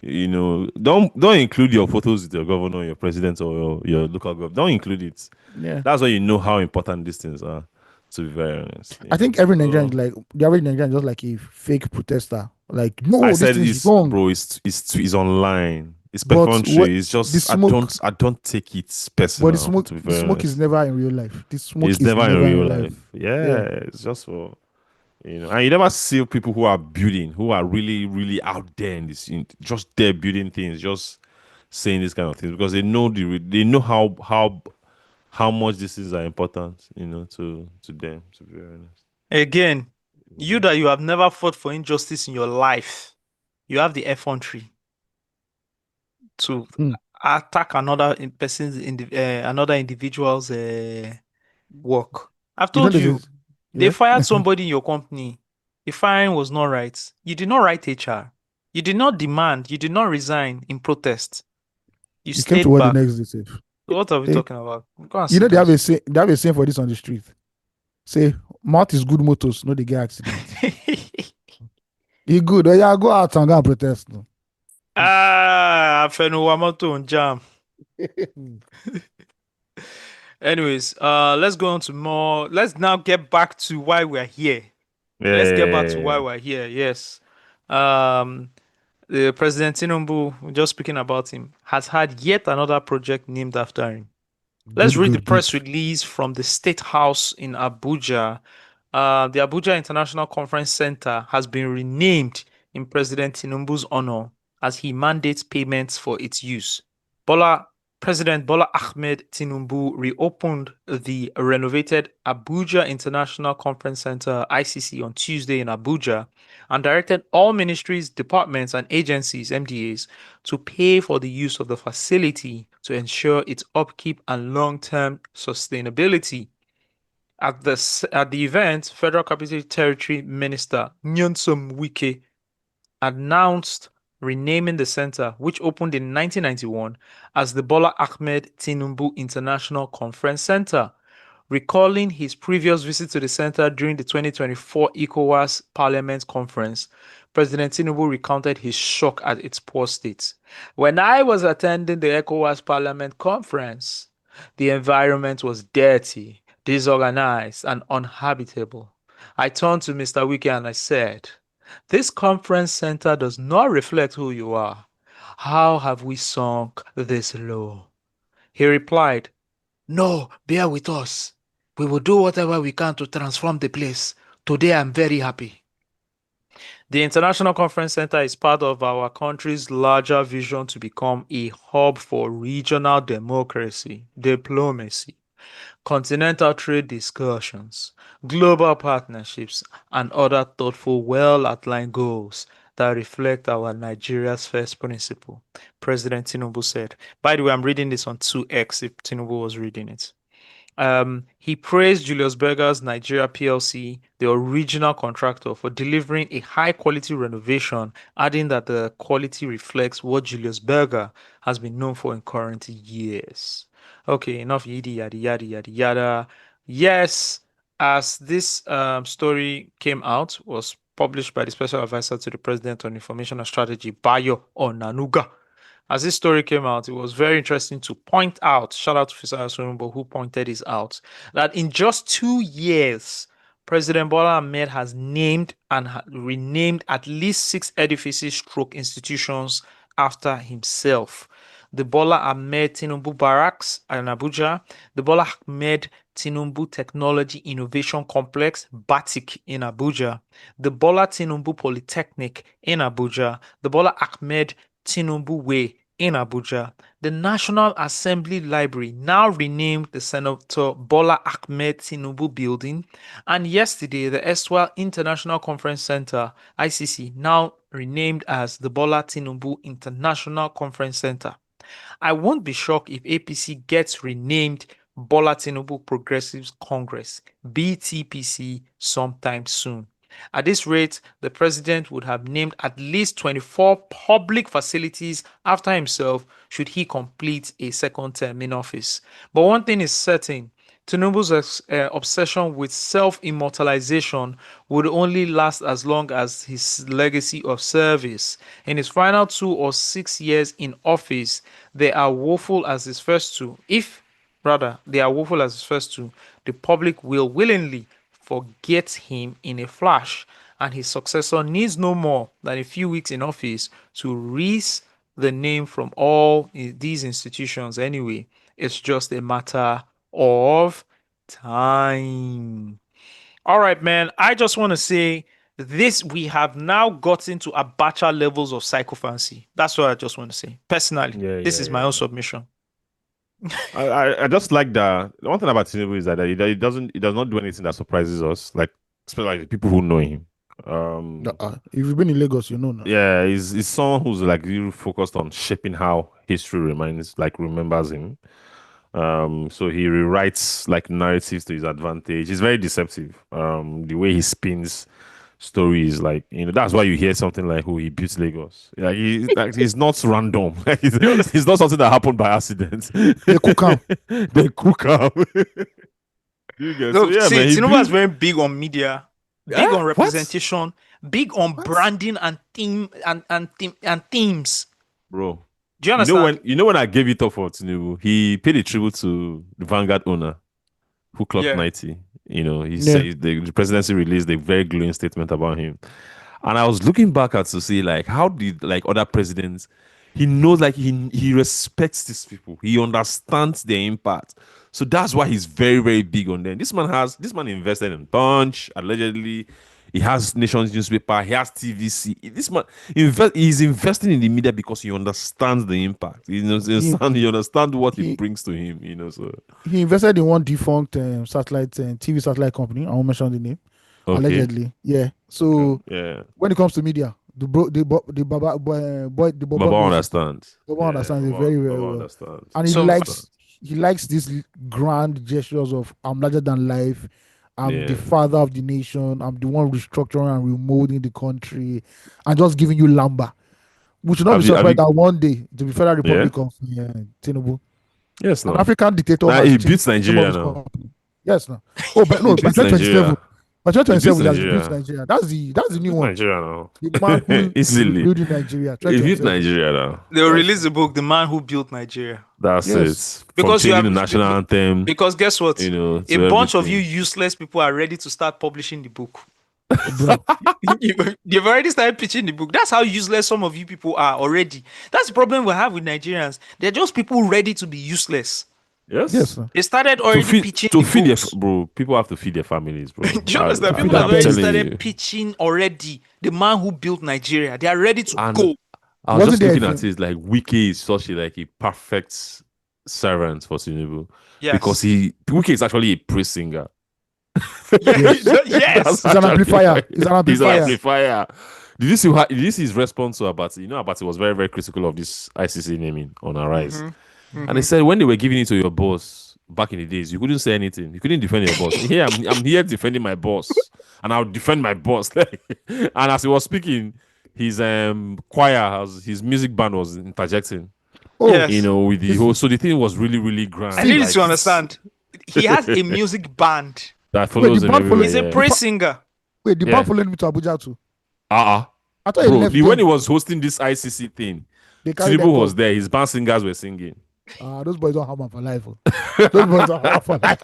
don't include your photos with your governor, your president, or your local government. Don't include it. Yeah. That's when you know how important these things are. To be very honest, I think every Nigerian So, is like the average Nigerian is just like a fake protester. Like, I no, this said thing is it's wrong. bro, it's online. It's But what perfunctory. It's the just smoke, I don't take it but personal, to be the very smoke is honest. never in real life. The smoke It's is never in never in real real life. life. Yeah, Yeah. it's just for and you never see people who are building, who are really, really out there just there building things, just saying this kind of things because they know how much these things are important, to them, to be very honest. Again, you that you have never fought for injustice in your life, you have the effrontery to Hmm. attack another individual's work. I've You know told this you, is they yeah. fired somebody in your company. The firing was not right. You did not write HR. You did not demand. You did not resign in protest. You You came to stayed work the back. next day safe. So what are we Hey, talking about? Go and you sit know down. they have a saying for this on the street. Say mouth is good motors, no they get accident. You good. Oh yeah, go out and go and protest. No. Afenuwamoto and jam. Anyways, let's go on to more. Let's now get back to why we're here. Let's get back to why Yeah. we're here. Yes. The President Tinubu, just speaking about him, has had yet another project named after him. Let's read the Good. press release from the State House in Abuja. The Abuja International Conference Center has been renamed in President Tinubu's honor as he mandates payments for its use. President Bola Ahmed Tinubu reopened the renovated Abuja International Conference Center (ICC) on Tuesday in Abuja and directed all ministries, departments, and agencies (MDAs) to pay for the use of the facility to ensure its upkeep and long-term sustainability. At the event, Federal Capital Territory Minister Nyesom Wike announced renaming the center, which opened in 1991, as the Bola Ahmed Tinubu International Conference Center. Recalling his previous visit to the center during the 2024 ECOWAS Parliament Conference, President Tinubu recounted his shock at its poor state. When I was attending the ECOWAS Parliament Conference, the environment was dirty, disorganized, and uninhabitable. I turned to Mr. Wiki and I said, "This conference center does not reflect who you are. How have we sunk this low?" He replied, "No, bear with us. We will do whatever we can to transform the place. Today I'm very happy." The International Conference Center is part of our country's larger vision to become a hub for regional democracy, diplomacy, continental trade discussions, global partnerships, and other thoughtful, well-outlined goals that reflect our Nigeria's first principle, President Tinubu said. By the way, I'm reading this on 2X if Tinubu was reading it. He praised Julius Berger's Nigeria PLC, the original contractor, for delivering a high-quality renovation, adding that the quality reflects what Julius Berger has been known for in current years. Okay, enough yada yada yada yada yada. Yes, as this story came out, was published by the Special Advisor to the President on Information and Strategy, Bayo Onanuga. As this story came out, it was very interesting to point out, shout out to Fisaya Sorumbo who pointed this out, that in just 2 years, President Bola Ahmed has named and renamed at least 6 edifices stroke institutions after himself. The Bola Ahmed Tinubu Barracks in Abuja, the Bola Ahmed Tinubu Technology Innovation Complex, BATIC in Abuja, the Bola Tinubu Polytechnic in Abuja, the Bola Ahmed Tinubu Way in Abuja, the National Assembly Library, now renamed the Senator Bola Ahmed Tinubu Building, and yesterday the erstwhile International Conference Center, ICC, now renamed as the Bola Tinubu International Conference Center. I won't be shocked if APC gets renamed Bola Tinubu Progressives Congress, BTPC, sometime soon. At this rate, the president would have named at least 24 public facilities after himself should he complete a second term in office. But one thing is certain, Tinubu's obsession with self-immortalization would only last as long as his legacy of service. In his final 2 or 6 years in office, they are woeful as his first 2. The public will willingly forget him in a flash, and his successor needs no more than a few weeks in office to erase the name from all these institutions anyway. It's just a matter of time. All right, man. I just want to say this, we have now gotten to Abacha levels of psychophancy. That's what I just want to say. Personally, this is my own submission. I just like that. The one thing about Tinubu is that he does not do anything that surprises us, like especially like the people who know him. If you've been in Lagos, you know now. Yeah, he's someone who's like really focused on shaping how history remembers him. So he rewrites like narratives to his advantage. He's very deceptive. The way he spins stories, like, you know, that's why you hear something like, "Who he built Lagos." Yeah, he's not random. It's not something that happened by accident. They cook out. They cook out. Tinubu was very big on media, big on representation, big on branding and themes. Bro, do you understand? You know when I gave it up for Tinubu, he paid a tribute to the Vanguard owner who clocked 90. You know, he said the presidency released a very glowing statement about him. And I was looking back at to see like how did like other presidents, he knows, like he respects these people. He understands their impact. So that's why he's very, very big on them. This man invested in Punch, allegedly. He has Nation's newspaper. He has TVC. This man he's investing in the media because he understands the impact. He understands what it brings to him. You know, so he invested in one defunct satellite TV satellite company. I won't mention the name. Okay. Allegedly, yeah. So when it comes to media, the Baba understands. Baba understands it very, very well. And he likes these grand gestures of "I'm larger than life." I'm the father of the nation. I'm the one restructuring and remolding the country and just giving you lamba. We should not be surprised that one day to be Federal Republic of Tinubu. Yes, no. An African dictator. He beats Nigeria now. Yes, no. Oh, but no, by 2027. By 2027, he beats Nigeria. That's the new one. Nigeria now. The man who easily building Nigeria. He beats Nigeria now. They'll release the book, "The Man Who Built Nigeria." That's it. Because you have the national anthem. Because guess what? You know, a bunch of you useless people are ready to start publishing the book. You've already started pitching the book. That's how useless some of you people are already. That's the problem we have with Nigerians. They're just people ready to be useless. Yes. They started already pitching to feed bro. People have to feed their families, bro. Do you understand? People have already started pitching already. The man who built Nigeria. They are ready to go. I was just looking at it like Wiki is such a perfect servant for Tinubu. Yes. Because Wiki is actually a praise singer. Yes. He's an amplifier. He's an amplifier. Did you see his response to Abati? You know, Abati was very, very critical of this ICC naming on Arise. And they said when they were giving it to your boss, back in the days, you couldn't say anything. You couldn't defend your boss. Here, I'm here defending my boss, and I'll defend my boss. And as he was speaking, his choir, his music band was interjecting. Yes. You know, with the whole. So the thing was really, really grand. I need to understand. He has a music band that follows him everywhere. He's a praise singer. Wait, the band followed me to Abuja too. I thought he left when he was hosting this ICC thing, Tinubu was there. His band singers were singing. Those boys don't have man for life. Those boys don't have for life.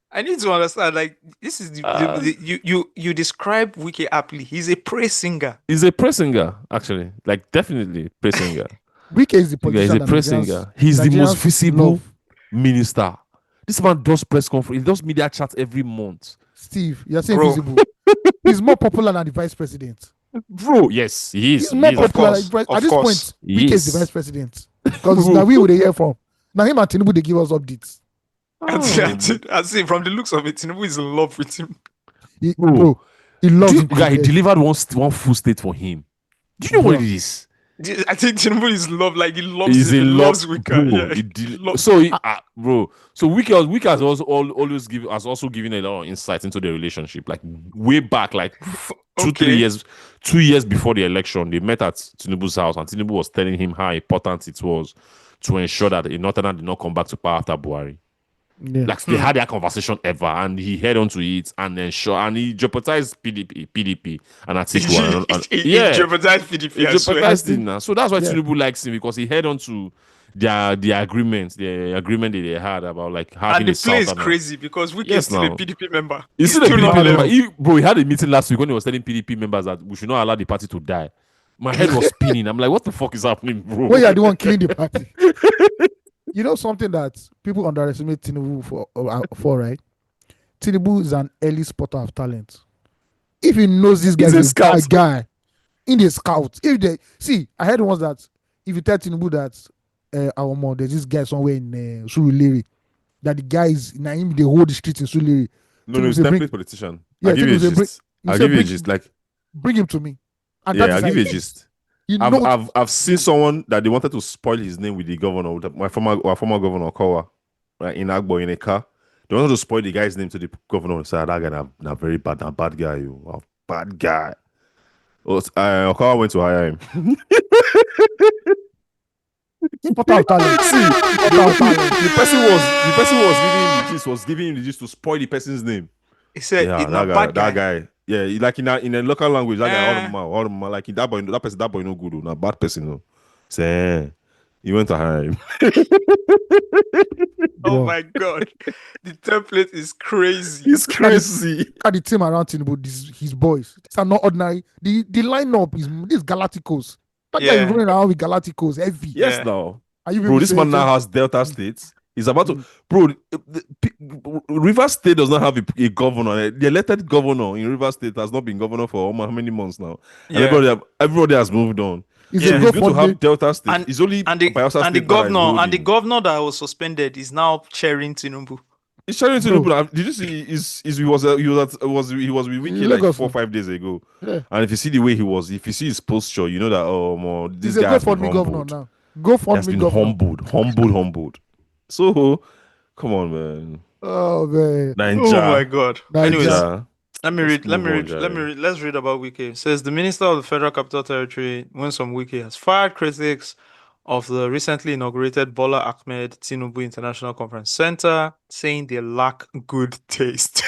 I need to understand. Like, this is you describe Wike aptly. He's a praise singer. He's a praise singer, actually. Like, definitely praise singer. Wike is the politician. He's a praise singer. He's the most visible minister. This man does press conference. He does media chats every month. Steve, you're saying visible. He's more popular than the vice president. Bro, yes, he is. He's more popular. At this point, Wike is the vice president. Because now we would hear from. Now him and Tinubu, they give us updates. I see from the looks of it, Tinubu is in love with him. He loves him. He delivered one full state for him. Do you know what it is? I think Tinubu is in love, like he loves it. He loves Wike. Bro. So Wike has also given a lot of insight into the relationship. Like way back, like 2 years before the election, they met at Tinubu's house, and Tinubu was telling him how important it was to ensure that the Northerners did not come back to power after Buhari. Yeah. Like they had their conversation ever, and he held on to it and and he jeopardized PDP and Atiku. He jeopardized PDP. He jeopardized it now. So that's why Tinubu likes him, because he held on to the agreement that they had about like having. And the play is crazy because Wike is still a PDP member. He's still a PDP member. He had a meeting last week when he was telling PDP members that we should not allow the party to die. My head was spinning. I'm like, what the fuck is happening, bro? Well, you're the one killing the party. You know something that people underestimate Tinubu for, right? Tinubu is an early spotter of talent. If he knows this guy is a guy in the scout, I heard once that if you tell Tinubu that there's this guy somewhere in Surulere, that the guy is him, they hold the streets in Surulere. No, he's a template politician. Yeah, I'll give you a gist. Like, bring him to me. And I'll give you a gist. I've seen someone that they wanted to spoil his name with the governor, my former governor Okowa, right, in Agbo in a car. They wanted to spoil the guy's name to the governor and say that guy not very bad, not bad guy, you bad guy. Okowa went to hire him. The person was giving him the gist to spoil the person's name. He said, that guy. Yeah, like in a local language, that guy, all the man, like that boy no good, not bad person, no. Say, you went to hire him. Oh my God, the template is crazy. It's crazy. Look at the team around Tinubu, his boys. These are not ordinary. The lineup is these Galacticos. That guy is running around with Galacticos heavy. Yes, now. Bro, this man now has Delta States. He's about to, bro. Rivers State does not have a governor. The elected governor in Rivers State has not been governor for how many months now. And everybody has moved on. He's going to have Delta State. And the governor that was suspended is now chairing Tinubu. He's chairing Tinubu. Did you see? He was with Wiki like 4 or 5 days ago. Yeah. And if you see the way he was, if you see his posture, you know that this guy has been humbled. Now. Go for me, governor. Humbled. So, come on, man. Oh man. Nigeria. Oh my God. Nigeria. Anyways, let's read about Wike. It says the Minister of the Federal Capital Territory, Nyesom Wike, has fired critics of the recently inaugurated Bola Ahmed Tinubu International Conference Center, saying they lack good taste.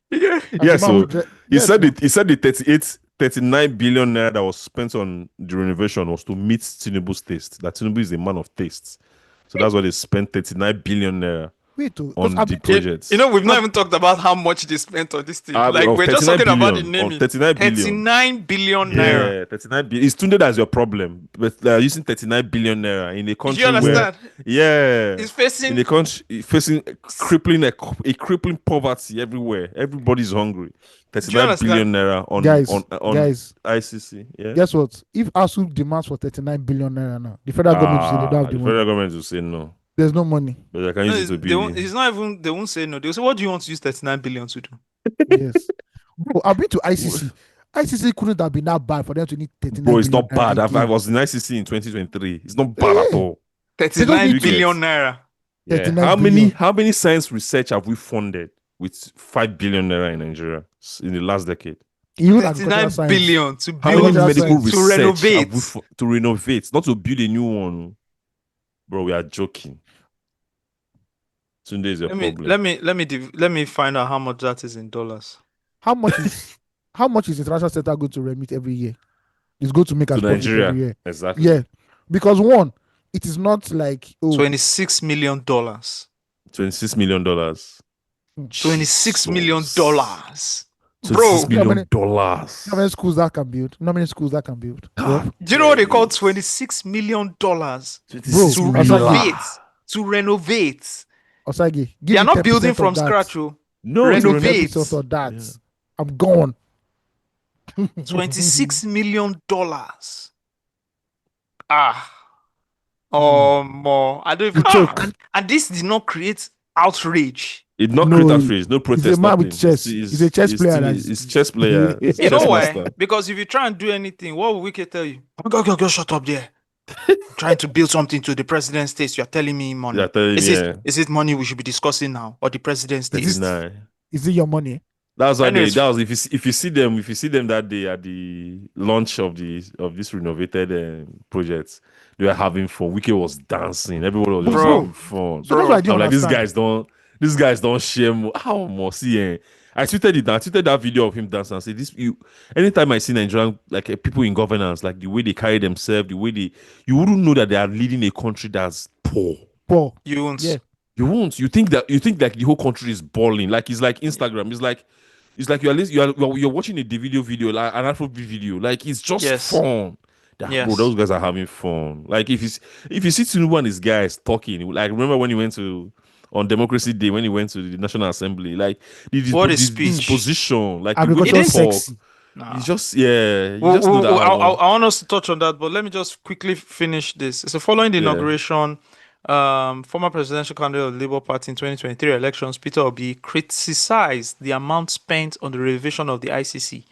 So he said the 39 billion naira that was spent on the renovation was to meet Tinubu's taste. That Tinubu is a man of tastes. So that's why they spent 39 billion naira on the project. We've not even talked about how much they spent on this thing. We're just talking about the naming. 39 billion naira. Yeah, 39 billion. It's Tunde that's your problem. But they're using 39 billion naira in a country you understand? It's facing in a country facing crippling poverty everywhere. Everybody's hungry. 39 billion naira on ICC. Yeah. Guess what? If ASU demands for 39 billion naira now, the federal government will say they don't have the money. Federal government will say no. There's no money. But I can use it to be. They won't say no. They'll say, what do you want to use 39 billion to do? Yes. Bro, I've been to ICC. ICC couldn't have been that bad for them to need 39 billion. Bro, it's not billion bad. I was in ICC in 2023. It's not bad at all. just 39 need billion naira. Yeah. 39 How billion. many science research have we funded with 5 billion naira in Nigeria in the last decade? Even agricultural 39 science. billion to How many build, medical science. to research renovate. have we to renovate, not to build a new one? Bro, we are joking. Sunday is a problem. Let me find out how much that is in dollars. How much is international sector going to remit every year? It's going to make us To profit every Nigeria, year. exactly. Yeah, because one, it is not like $26 million. $26 million. $26 million. $26 Bro, million. How many schools that can build? How many schools that can build? Bro, do you know what they call $26 million? To renovate. To renovate. Osage, They give are me not 10% building of from that. scratch. Oh. No, renovate. 10% of that. Yeah. I'm gone. $26 million. More. I don't even. And this did not create outrage. It did not create outrage. No protest. He's a man with nothing. chess. He's a chess player. He's chess player. He's You know chess why? master. Because if you try and do anything, what will Wike tell you? Go, shut up there. Trying to build something to the president's taste. You're telling me money. Is it money we should be discussing now, or the president's taste? Is it your money? That's why if you see them that day at the launch of this renovated project, they were having fun. Wike was dancing. Everybody was just having fun. So that's why I don't I'm like, understand. these guys don't share more. How more? See, I tweeted that video of him dancing and said, anytime I see Nigerian people in governance, like the way they carry themselves, the way you wouldn't know that they are leading a country that's poor. You won't. Yeah. You won't. You think like the whole country is balling. Like it's like Instagram. It's like you're watching a video, like an Afrobeat video. Like it's just fun. Bro, those guys are having fun. Like if you see Tinubu and his guys talking, like remember when he went on Democracy Day, when he went to the National Assembly, like this position, like the way they talk. Nah. You just know that. I want us to touch on that, but let me just quickly finish this. So following the inauguration, former presidential candidate of the Labour Party in 2023 elections, Peter Obi, criticized the amount spent on the renovation of the ICC.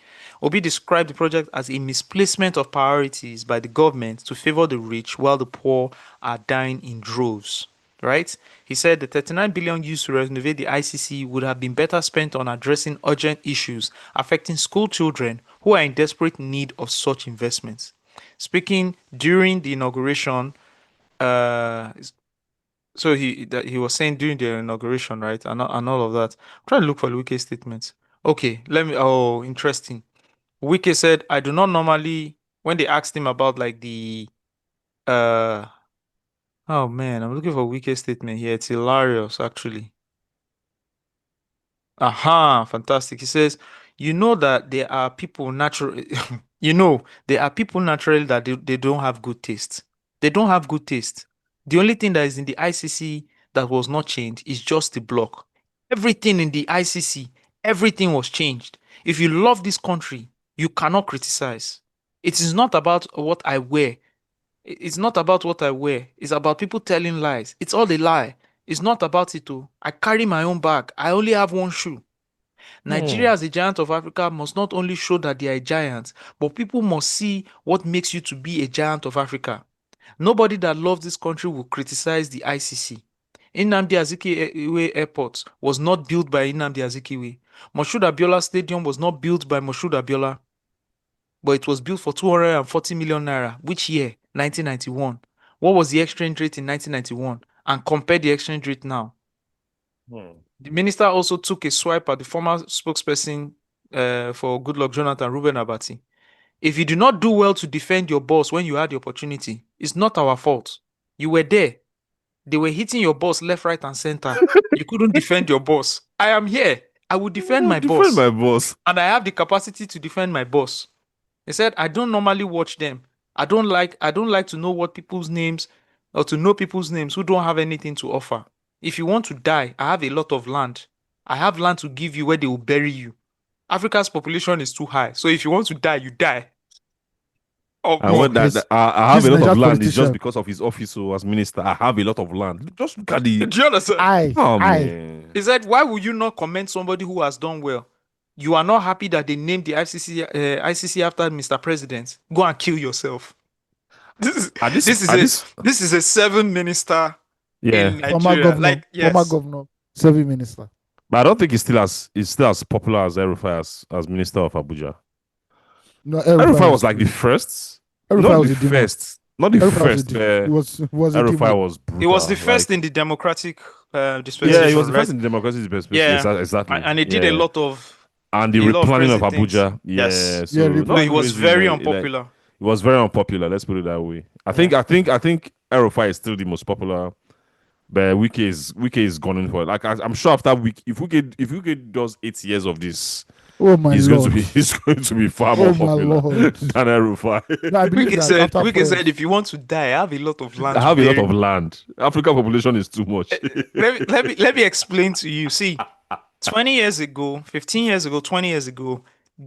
Obi described the project as a misplacement of priorities by the government to favor the rich while the poor are dying in droves. Right? He said the 39 billion used to renovate the ICC would have been better spent on addressing urgent issues affecting school children who are in desperate need of such investments. Speaking during the inauguration, so he was saying during the inauguration, right, and all of that. I'm trying to look for Wike's statements. Okay, interesting. Wike said, I do not normally, when they asked him about like the oh man, I'm looking for Wike's statement here. It's hilarious, actually. Fantastic. He says, you know that there are people naturally, there are people naturally that they don't have good taste. They don't have good taste. The only thing that is in the ICC that was not changed is just the block. Everything in the ICC, everything was changed. If you love this country, you cannot criticize. It is not about what I wear. It's not about what I wear. It's about people telling lies. It's all a lie. It's not about it too. I carry my own bag. I only have one shoe. Nigeria as a giant of Africa must not only show that they are a giant, but people must see what makes you to be a giant of Africa. Nobody that loves this country will criticize the ICC. Nnamdi Azikiwe Airport was not built by Nnamdi Azikiwe. Moshood Abiola Stadium was not built by Moshood Abiola, but it was built for 240 million naira. Which year? 1991. What was the exchange rate in 1991? And compare the exchange rate now. The minister also took a swipe at the former spokesperson for Goodluck Jonathan, Reuben Abati. If you do not do well to defend your boss when you had the opportunity, it's not our fault. You were there. They were hitting your boss left, right, and center. You couldn't defend your boss. I am here. I will defend my boss. And I have the capacity to defend my boss. He said, I don't normally watch them. I don't like to know what people's names or to know people's names who don't have anything to offer. If you want to die, I have a lot of land. I have land to give you where they will bury you. Africa's population is too high. So if you want to die, you die. I have a lot of land. It's just because of his office as minister. I have a lot of land. Just look at the. Do you understand? Man. He said, why would you not commend somebody who has done well? You are not happy that they named the ICC after Mr. President. Go and kill yourself. This is a 7 minister in Yeah, Former Nigeria. governor, Like, yes. governor, serving minister. but I don't think he's still as popular as El-Rufai as Minister of Abuja. No, El-Rufai was like the first. El-Rufai Not was the a demon. first. Not the El-Rufai was a first. demon. He was a El-Rufai demon. was brutal. It was the first Like, in the democratic yeah, dispensation. he was the right? first in the democracy dispensation. Yeah, Exactly. and it did a lot of and the a lot of replanning of crazy things. Abuja. Yes. Yeah, so Yeah, not No, it was crazy, very like, unpopular. it was very unpopular. Let's put it that way. I think El-Rufai is still the most popular, but Wike is gunning for it. Like I'm sure after if Wike does 8 years of this, Oh my he's lord. going to be far Oh more my popular lord. than El-Rufai. No, I believe that after Wike said, first- if you want to die, I have a lot of land. I to have a lot bury of me." land. African population is too much. Let me explain to you. See, 20 years ago, 15 years ago, 20 years ago,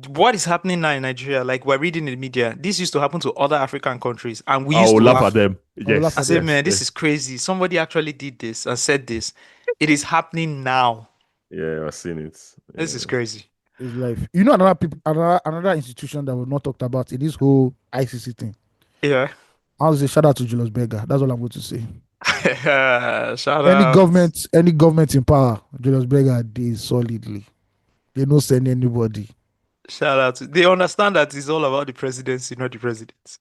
what is happening now in Nigeria, like we're reading in the media, this used to happen to other African countries, and we I used will to laugh laugh. at them. will laugh Yes. I at said, them. man, this yes. is crazy. Somebody actually did this and said this. It is happening now. Yeah, I've seen it. This is crazy. It's life. You know another institution that we've not talked about in this whole ICC thing. Yeah. I'll say shout out to Julius Berger. That's all I'm going to say. Shout Any out. government in power, Julius Berger did solidly. They don't send anybody. Shout out. They understand that it's all about the presidency, not the president.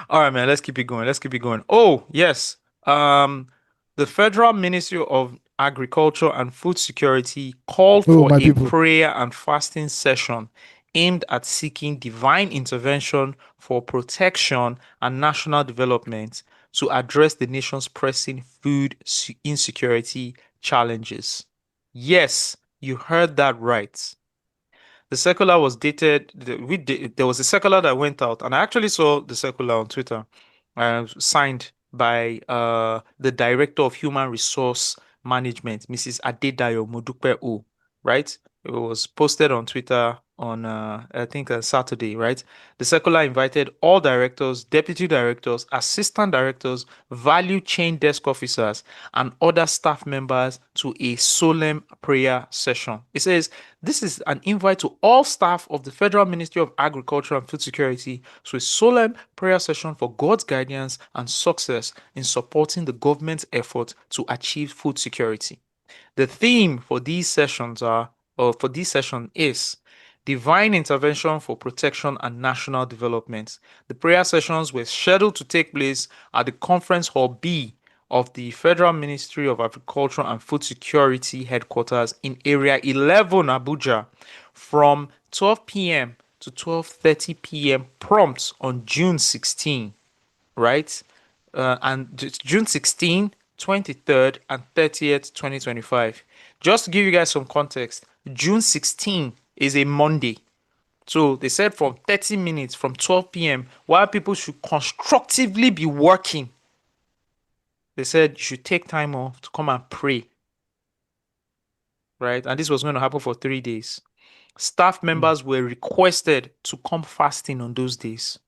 All right, man. Let's keep it going. Oh, yes. The Federal Ministry of Agriculture and Food Security called for my a people. prayer and fasting session aimed at seeking divine intervention for protection and national development to address the nation's pressing food insecurity challenges. Yes, you heard that right. The circular was dated. There was a circular that went out, and I actually saw the circular on Twitter, signed by the Director of Human Resource Management, Mrs. Adedayo Modupe O. Right? It was posted on Twitter on I think Saturday. Right? The circular invited all directors, deputy directors, assistant directors, value chain desk officers, and other staff members to a solemn prayer session. It says, this is an invite to all staff of the Federal Ministry of Agriculture and Food Security to a solemn prayer session for God's guidance and success in supporting the government's effort to achieve food security. The theme for these sessions is Divine Intervention for Protection and National Development. The prayer sessions were scheduled to take place at the Conference Hall B of the Federal Ministry of Agriculture and Food Security headquarters in Area 11, Abuja, from 12 p.m. to 12:30 p.m. prompt on June 16, right? And June 16, 23rd, and 30th, 2025. Just to give you guys some context, June 16 is a Monday. So they said from 30 minutes, from 12 p.m., while people should constructively be working, they said you should take time off to come and pray. Right? And this was going to happen for 3 days. Staff members were requested to come fasting on those days.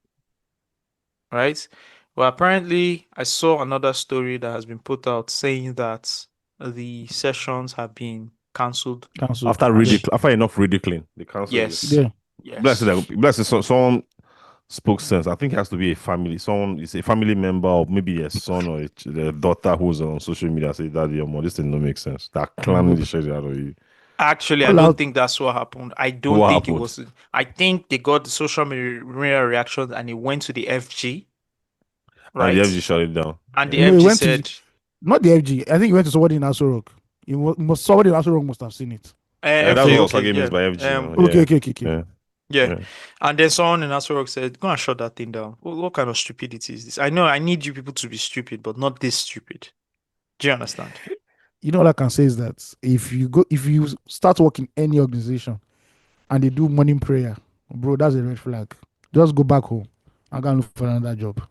Right? Well, apparently, I saw another story that has been put out saying that the sessions have been cancelled. After enough ridiculing, they cancelled Yes. it. Yeah. Yes. Bless someone spoke sense. I think it has to be a family. Someone is a family member, or maybe a son or a daughter who's on social media say, "Daddy, your mom, this thing don't make sense." That clown the shit out of you. Actually, I don't think that's what happened. I don't What think happened? it was. I think they got the social media reactions and it went to the FG. Right? And the FG shut it down. And the No, it FG went to said, not the FG. I think it went to somebody in Aso Rock. Somebody in Aso Rock must have seen it. That's FG, what okay, Osage means by FG. Okay. Yeah. And then someone in Aso Rock said, go and shut that thing down. What kind of stupidity is this? I know I need you people to be stupid, but not this stupid. Do you understand? You know what I can say is that if you start working any organization and they do morning prayer, bro, that's a red flag. Just go back home and go and look for another job.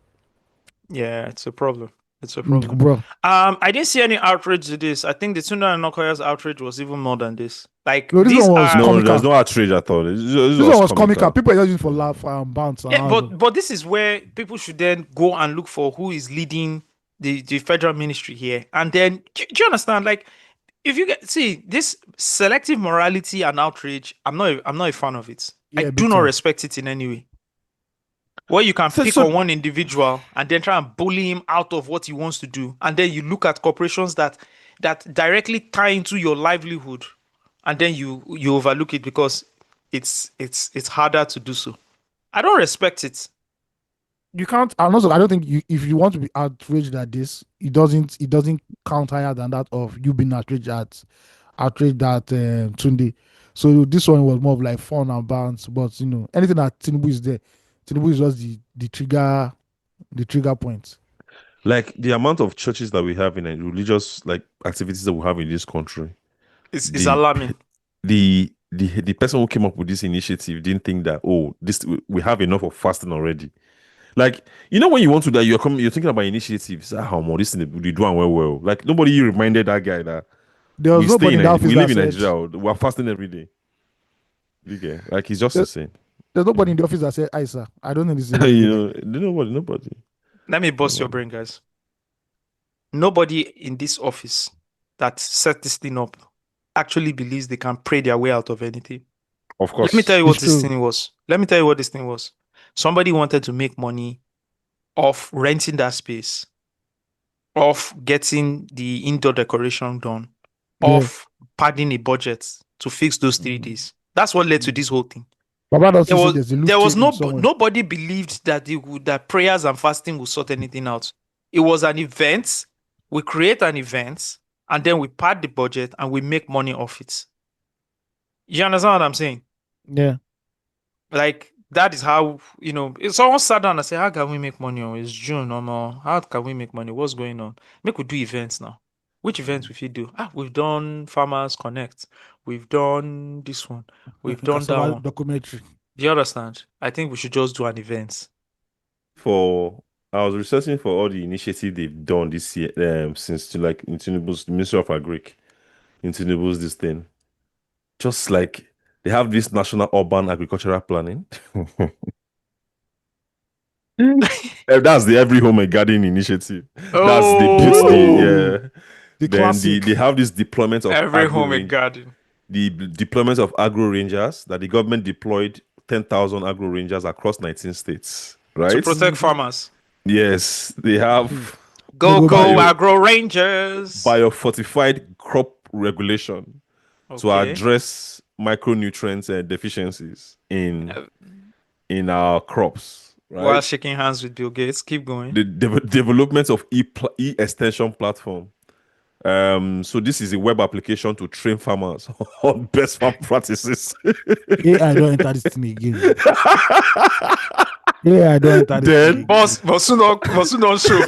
Yeah, it's a problem. It's a problem. Bro. I didn't see any outrage to this. I think the Tunde Onokoya's outrage was even more than this. Like, No, this these one was are... comical. There's no outrage at all. This one was comical. People are just using for laugh and bounce. And Yeah, but this is where people should then go and look for who is leading the federal ministry here. And then, do you understand? Like, if you see this selective morality and outrage, I'm not a fan of it. I do not respect it in any way. Where you can So- pick so- on one individual and then try and bully him out of what he wants to do. And then you look at corporations that directly tie into your livelihood, and then you overlook it because it's harder to do so. I don't respect it. You can't, and also I don't think if you want to be outraged at this, it doesn't count higher than that of you being outraged at Tunde. So this one was more of like fun and bounce, but anything that Tinubu is there, Tinubu is just the trigger point. Like the amount of churches that we have in religious like activities that we have in this country. It's alarming. The person who came up with this initiative didn't think that we have enough of fasting already. Like, when you want to die, you're thinking about initiatives. How more this thing they do and well. Like nobody reminded that guy that there was nobody in the office we that live in said, Nigeria. We're fasting every day. Like he's just insane. There's nobody in the office that said, "I sir, I don't know this." Nobody. Let me bust your brain, guys. Nobody in this office that set this thing up actually believes they can pray their way out of anything. Of course. Let me tell you what It's this true. thing was. Let me tell you what this thing was. Somebody wanted to make money off renting that space, off getting the indoor decoration done, off padding a budget to fix those 3 days. That's what led to this whole thing. Baba doesn't say there's a loose There was change somewhere. nobody believed that that prayers and fasting would sort anything out. It was an event. We create an event and then we pad the budget and we make money off it. You understand what I'm saying? Yeah. Like that is how, if someone sat down and say, how can we make money? Oh, it's June or more. How can we make money? What's going on? Make we do events now. Which events we do? We've done Farmers Connect. We've done this one. We've done that one. Documentary. Do you understand? I think we should just do an event. I was researching for all the initiatives they've done this year, since in Tinubu's Ministry of Agric, in Tinubu's this thing. Just like they have this National Urban Agricultural Planning. That's the Every Home and Garden Initiative. That's the classic. They have this deployment of Every Home and Garden. The deployment of agro rangers, that the government deployed 10,000 agro rangers across 19 states, right? To protect farmers. Yes, they have Go Agro Rangers. Biofortified crop regulation to Okay. address micronutrient deficiencies in our crops. Right? While shaking hands with Bill Gates. Keep going. The development of e-extension platform. So this is a web application to train farmers on best farm practices. I don't enter this thing again. I don't enter this thing again. But soon on show.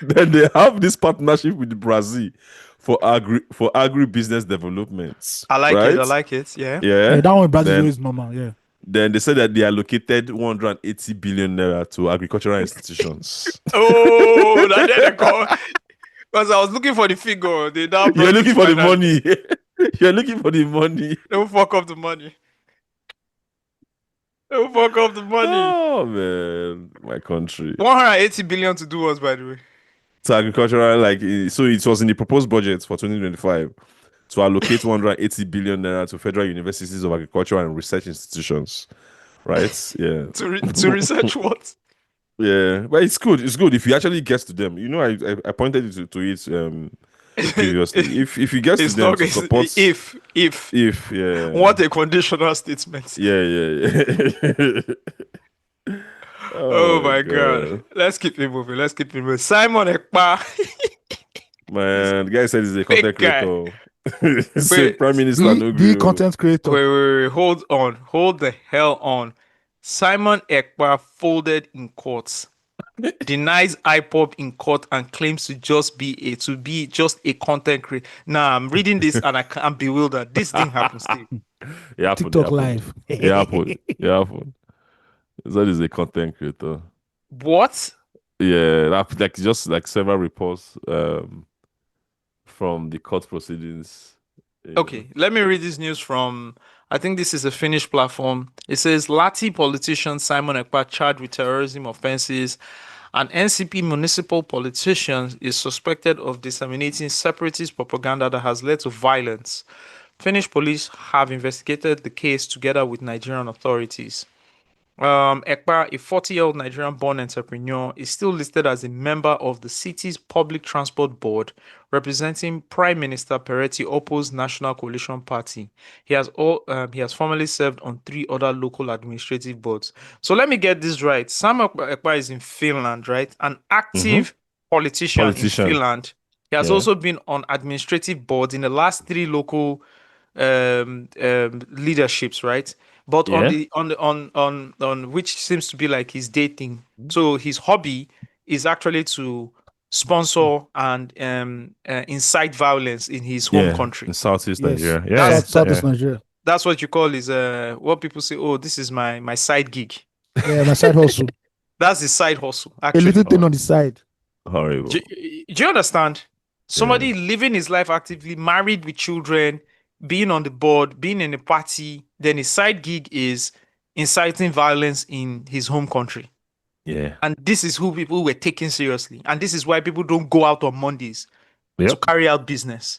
Then they have this partnership with Brazil for agri-business development. I like right? it. I like it. Yeah. Yeah. That one Brazil is normal. Yeah. Then they said that they allocated 180 billion naira to agricultural institutions. Oh, that didn't go. Because I was looking for the figure. You're looking for the money. You're looking for the money. Don't fuck up the money. Don't fuck up the money. Oh man, my country. 180 billion to do what, by the way? To agricultural, so it was in the proposed budget for 2025 to allocate 180 billion naira to federal universities of agriculture and research institutions. Right? Yeah. to research what? Yeah, but it's good. It's good if you actually get to them. I pointed you to it previously. If you get to them to support, if yeah, what a conditional statement. Yeah. Oh my God. Let's keep it moving. Simon Ekpa. Man, the guy said he's a content creator. Wait, Prime Minister. The content creator. Wait. Hold on. Hold the hell on. Simon Ekpa folded in court, denies IPOB in court, and claims to just be a content creator. Now I'm reading this and I'm bewildered. This thing happens. TikTok live. It happened. That is a content creator. What? Yeah, just several reports from the court proceedings. Yeah. Okay, let me read this news from, I think this is a Finnish platform. It says, Lati politician Simon Ekpa charged with terrorism offenses. An NCP municipal politician is suspected of disseminating separatist propaganda that has led to violence. Finnish police have investigated the case together with Nigerian authorities. Ekpa, a 40-year-old Nigerian-born entrepreneur, is still listed as a member of the city's public transport board, representing Prime Minister Peretti Opo's National Coalition Party. He has formerly served on 3 other local administrative boards. So let me get this right. Sam Ekpa is in Finland, right? An active politician in Politician. Finland. He has Yeah. also been on administrative boards in the last 3 local leaderships, right? But Yeah. on which seems to be like his dating. So his hobby is actually to sponsor and incite violence in his home Yeah. country. In Southeast Yes. Nigeria. Yeah. Southeast Nigeria. That's what you call is what people say, oh, this is my side gig. Yeah, my side hustle. That's his side hustle, A actually. little thing on the side. Horrible. Do you understand? Somebody living his life actively, married with children, being on the board, being in a party, then his side gig is inciting violence in his home country. Yeah. And this is who people were taking seriously. And this is why people don't go out on Mondays to carry out business.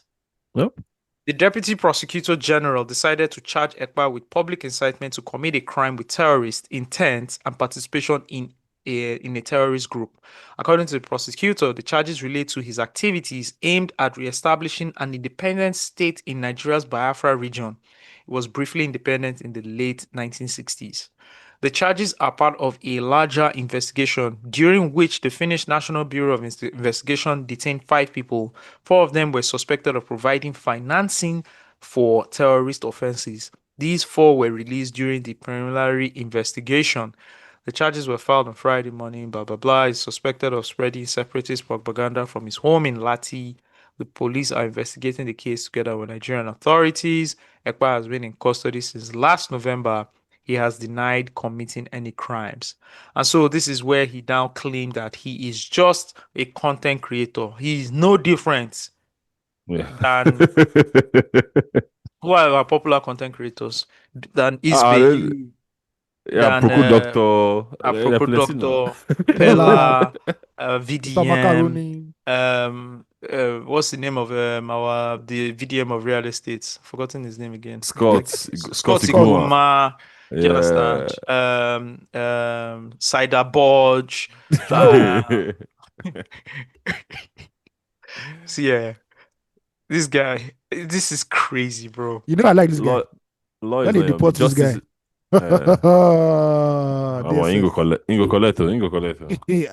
Yep. The Deputy Prosecutor General decided to charge Ekpa with public incitement to commit a crime with terrorist intent and participation in a terrorist group. According to the prosecutor, the charges relate to his activities aimed at re-establishing an independent state in Nigeria's Biafra region. It was briefly independent in the late 1960s. The charges are part of a larger investigation during which the Finnish National Bureau of Investigation detained 5 people. 4 of them were suspected of providing financing for terrorist offenses. These 4 were released during the preliminary investigation. The charges were filed on Friday morning, blah, blah, blah. He's suspected of spreading separatist propaganda from his home in Lati. The police are investigating the case together with Nigerian authorities. Ekpa has been in custody since last November. He has denied committing any crimes. And so this is where he now claimed that he is just a content creator. He is no different than who are our popular content creators, than Isbe, yeah, Proco Doctor, Proco Doctor, Pella, VDM, what's the name of the VDM of real estate? Forgotten his name again. Scott Iguma. Do you understand? Cider Bodge. So yeah, this guy, this is crazy, bro. You know I like this guy. Law When they deport this guy. Ingo Coletto.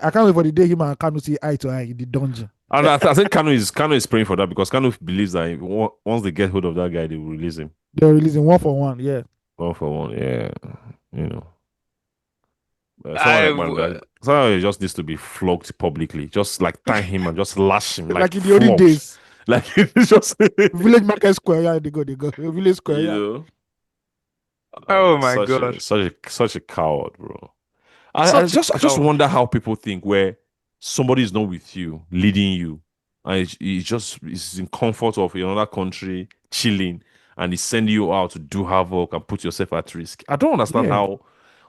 I can't wait for the day him and Kanu see eye to eye in the dungeon. And I think Kanu is praying for that because Kanu believes that once they get hold of that guy, they will release him. They're releasing 1 for 1, yeah. 1 for 1, yeah. You know. Someone just needs to be flogged publicly. Just like tie him and just lash him. Like in the olden days. Like it's just Village Market Square, yeah, they go. Village Square, you yeah. know? Oh my god. Such a coward, bro. I just wonder how people think where somebody is not with you, leading you, and he just is in comfort of another country, chilling, and he's sending you out to do havoc and put yourself at risk. I don't understand how.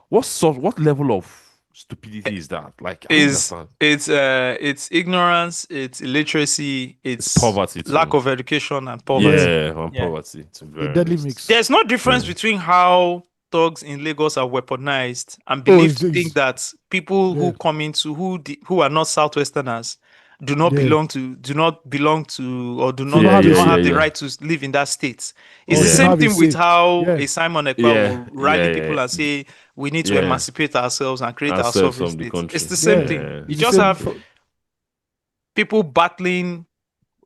What level of stupidity is that? Like, it's ignorance, it's illiteracy, it's poverty, lack of education and poverty. Yeah, and poverty. It's very deadly mix. There's no difference between how thugs in Lagos are weaponized and believed to think that people who come into who are not Southwesterners do not belong to or do not have the right to live in that state. It's the same thing with how a Simon Ekpa will rally people and say we need to emancipate ourselves and create our sovereign state. It's the same thing. You just have people battling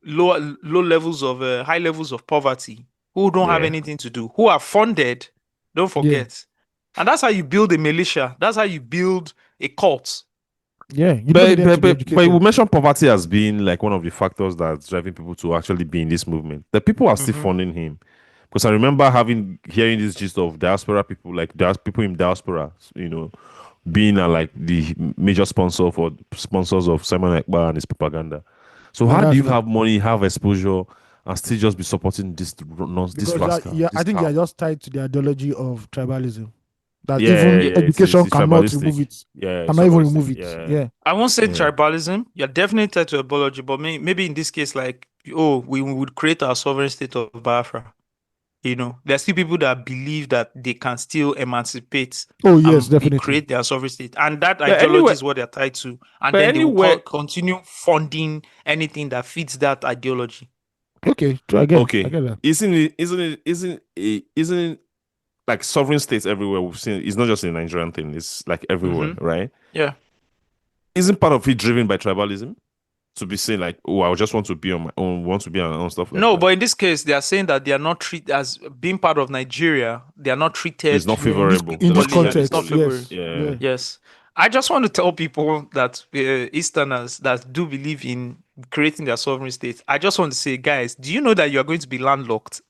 high levels of poverty who don't have anything to do, who are funded. Don't forget. And that's how you build a militia. That's how you build a cult. Yeah, but you mentioned poverty as being like one of the factors that's driving people to actually be in this movement. The people are still funding him, because I remember hearing this gist of diaspora people, like people in diaspora, you know, being like the major sponsors of Simon Ekpa and his propaganda. So how do you have money, have exposure, and still just be supporting this rascal? Yeah, I think they are just tied to the ideology of tribalism. That even education cannot remove it. Cannot even remove it. Yeah. I won't say tribalism. You're definitely tied to ideology, but maybe in this case, like, we would create our sovereign state of Biafra. You know, there's still people that believe that they can still emancipate. Oh yes, and definitely. create their sovereign state, and that But ideology anyway- is what they're tied to, and but then they will anyway- continue funding anything that fits that ideology. Okay, I get Okay. I get that. Isn't it like sovereign states everywhere we've seen? It's not just a Nigerian thing. It's like everywhere, right? Yeah. Isn't part of it driven by tribalism? To be saying like, oh, I just want to be on my own, want to be on my own stuff. Like No, that. but in this case, they are saying that they are not treated as being part of Nigeria. They are not treated. It's not favorable. In this It's context, not favorable. yes. Yeah. Yes. I just want to tell people that Easterners that do believe in creating their sovereign state, I just want to say, guys, do you know that you are going to be landlocked?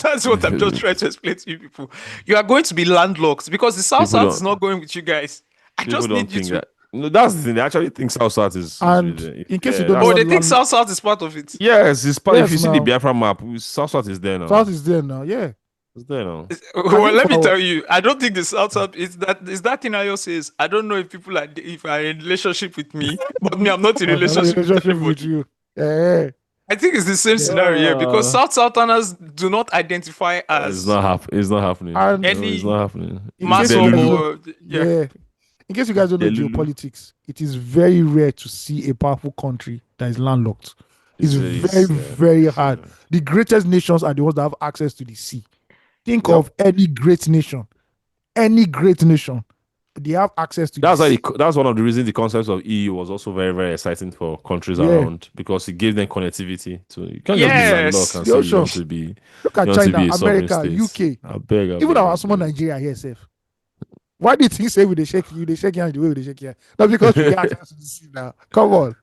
That's what I'm just trying to explain to you people. You are going to be landlocked because the South People is not going with you guys. I People just don't need you think to. that. No, that's the thing. They actually think South is. And in case you don't that's- know Oh, they what think land- South is part of it. yes, it's part. if Yes, you see the now. Biafra map, South is there now. South is there now, yeah. It's there now. Well, let me for- tell you, I don't think the South is that thing Ayo says. I don't know if people are if are in relationship with me, but me, I'm not in I'm not in relationship with relationship with anybody. you. Yeah. I think it's the same scenario here because Southerners do not identify as It's not happening. And- No, Any it's not happening. In mass case you or guys more. Yeah. Yeah. In case you guys don't know Delulu. geopolitics, it is very rare to see a powerful country that is landlocked. It's very, sad. very hard. The greatest nations are the ones that have access to the sea. Think of any great nation. Any great nation. They have access to That's the why sea. that's one of the reasons the concept of EU was also very, very exciting for countries Yeah. around because it gave them connectivity. So you can't Yes. just be landlocked and Yo, say you sure. want to be. Look at you want to China, be a sovereign America, state. UK. I beg. Even our small Nigeria here, safe. Why do you think say we they shake you? They shake hands the way they shake hands. Not because we have access to the sea now. Come on.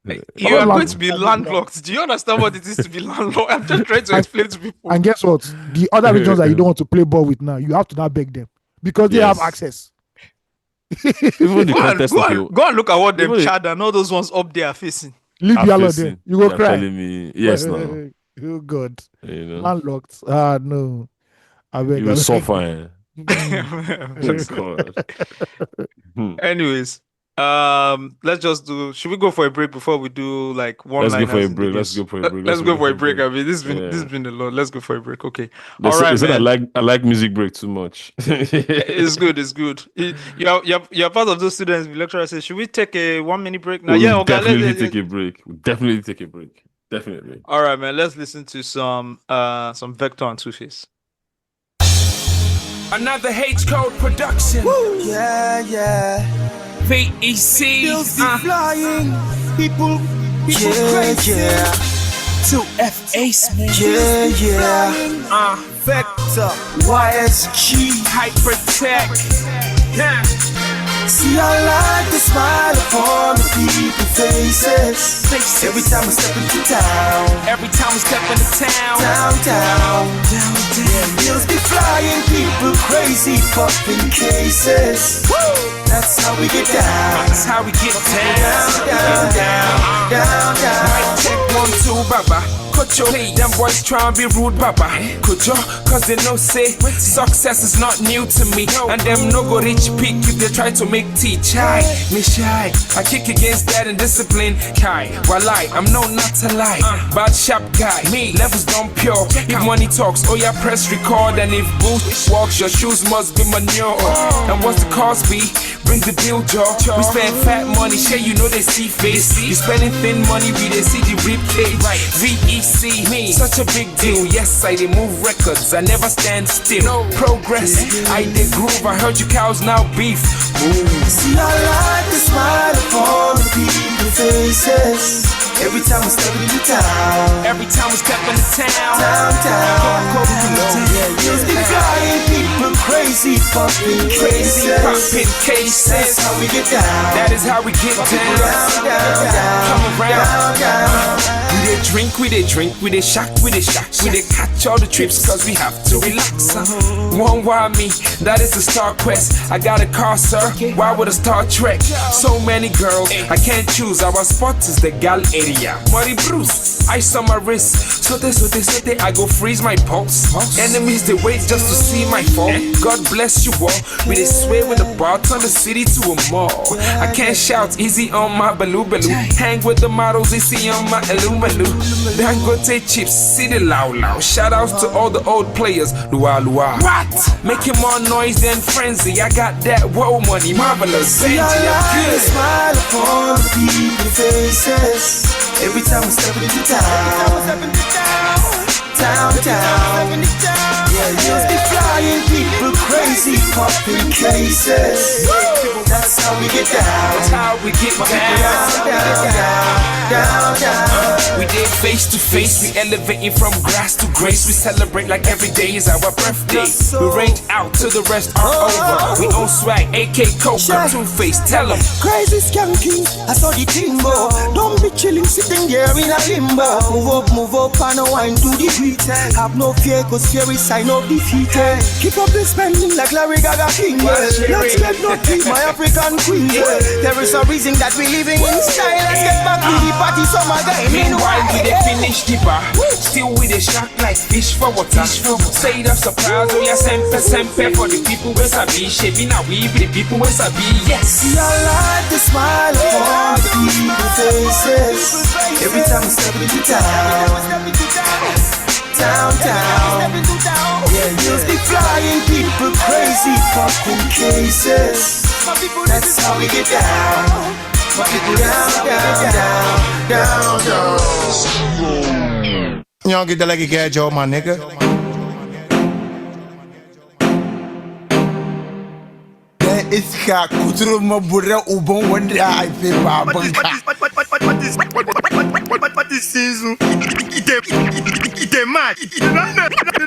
You are Land- going to be landlocked. Do you understand what it is to be landlocked? I'm just trying to explain to people. And guess what? The other regions that you don't want to play ball with now, you have to now beg them because they have Yes. access. Even the Go and, context go, of and, go and look at what them Even the- Chad and all those ones up there are facing. Leave I'm you alone facing- there. You go you're cry. telling me yes now. Oh God. You know, Landlocked. Ah no. I beg. you I will beg. suffer. Eh? God. Anyways, let's just do. Should we go for a break before we do like one? Let's go for a break. Let's go for a break. Let's go for a break. I mean, this Yeah. has been a lot. Let's go for a break. Okay. They All say- right, they said man. I like music break too much. It's good. It's good. You're part of those students. The lecturer says, "Should we take a 1 minute break now?" We'll Yeah. Okay. definitely take a break. We'll definitely take a break. Definitely. All right, man. Let's listen to some Vector and Two Face. Another H Code production. Yeah, yeah. VEC. Bills keep flying. People Yeah, crazy. yeah. 2FA man. Yeah, yeah. Vector. YSG. Hypertech. Yeah. See, I like the smile upon the people's faces. Every time I step into town. Every time we step into town. Downtown. Bills be flying, people crazy, popping cases. That's how we get down. That's how we get down. Down. Check 1, 2, baba. Kocho, them boys try and be rude, baba. Kocho, cause they know say success is not new to me. And them no go reach peak if they try to make teach. Hi, me shy. I kick against that and discipline. Kai, walai, I'm known not to lie. Bad sharp guy, me levels don't pure. If money talks, oh yeah, press record. And if boots walks, your shoes must be manure. And what's the cost be? Bring the bill, Joe. We spend fat money, share you know they see face. You spending thin money, we they see the rib cage. VEC, me, such a big deal. Yes, I they move records, I never stand still. No progress, I they groove. I heard you cows now beef. Ooh. See, I like the smile upon the people's faces. Every time I step into town. Every time we step into town. Downtown. Bills be flying, people crazy, popping cases. Popping cases. That's how we get down. That is how we get down. Come around. We dey drink, we dey drink, we dey shock, we dey shock. We dey catch all the trips cause we have to relax. One why me, that is the Star Quest. I got a car, sir. Why would a Star Trek? So many girls, I can't choose. Our spot is the gal area. Muddy Bruce, ice on my wrist. Sote, I go freeze my pulse. Enemies, they wait just to see my fall. God bless you all. We dey sway with the bar, turn the city to a mall. I can't shout easy on my baloo. Hang with the models, easy on my elu. Dangote chips, city loud loud. Shout outs to all the old players. Lua Lua. What? Making more noise than frenzy. I got that world money, marvelous. See, I like the smile upon the people's faces. Every time we step into town. Yeah, just be flying, people crazy, popping cases. That's how we get down. That's how we get down. We did face to face, we elevating from grass to grace. We celebrate like every day is our birthday. We range out till the rest are over. We own swag, AK Cobra, Two-Face, tell them. Crazy skanky, I saw the timbo. Don't be chilling, sitting there in a limbo. Move up, and wine to the beat. Have no fear, cause fear is sign of defeat. Keep up the spending like Larry Gaga King. Let's get lucky, my African queen. There is a reason that we living in style. Let's get back to the party summer game. Meanwhile, we dey finish deeper. Still we dey shock like fish for water. Say it up surprise, oh yeah, sempe for the people who sabi. Shaping our we be the people who sabi. Yes. See, I like the smile on the people's faces. Every time we step into town. Yeah, just be flying, people crazy, popping cases. That's how we get down. My people down. You don't get the like a gay job, my nigga. It's got kuturu mabura ubon wanda I pay babon ka. What is season? It mad. You are now listening to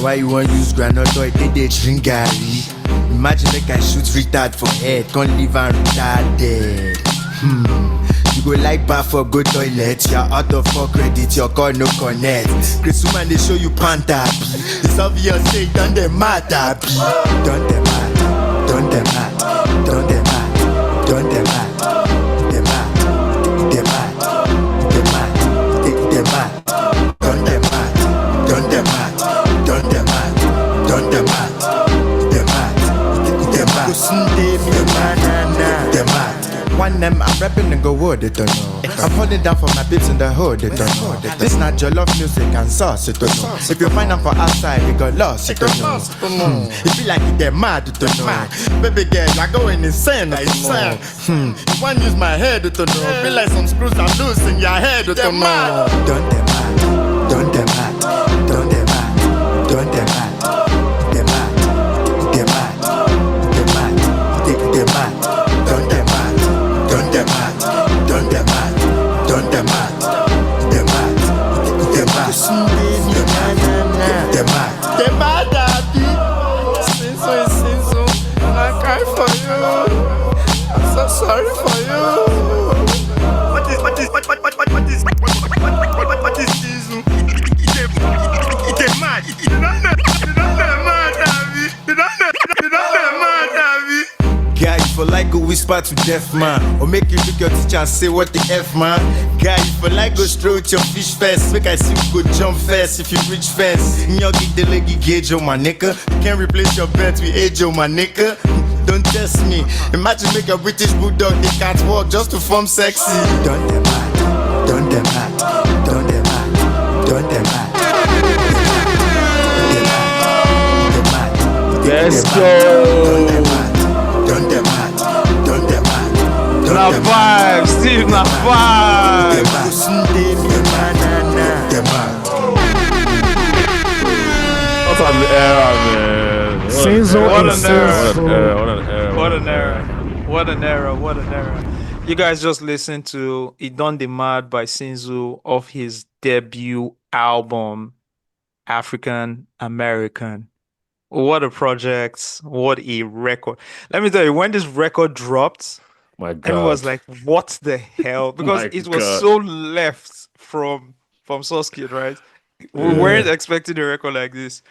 Why you want use granite oil? They drink Gary. Imagine like I shoot retard for head, can't leave and retarded. You go like bath for good toilet. You're out of for credit, your call no connect. Chris woman they show you panta. It's obvious say done the matter. Done the matter. Done the matter. Done the matter. Done the matter. One them I'm rapping and go word they don't know. I'm holding down for my babes in the hood they don't know. This not your love music and sauce you don't know. If you find them for outside you got lost you don't know. It be like you get mad you don't know. Baby girl you're going insane you don't know. You want use my head you don't know. Feel like some screws are loose in your head you don't know. Don't them mad. Don't them mad. Don't them mad. Don't them mad. Sorry for you. What is this? It's mad. You don't Guy, you for like go whisper to deaf man, or make you look your teacher and say what the F man. Guy, you for like go straight with your fish first, make I see you go jump first if you reach fence. In your gig the leg you gauge on my nigga. You can't replace your bet with age on my nigga. Don't test me. Imagine make a British bulldog, they can't walk just to form sexy. Don't them mad. Don't them mad. Don't them mad. Don't them mad. Let's go. Don't them mad. Don't them mad. Na vibe, Steve, na vibe. What's on the era, man? What an era. What an era. What an era. What an era. You guys just listened to It Done the Mad by Sinzu off his debut album, African American. What a project. What a record. Let me tell you, when this record dropped, my God, everyone was like, what the hell? Because it was so left from Source Kid, right? We weren't expecting a record like this.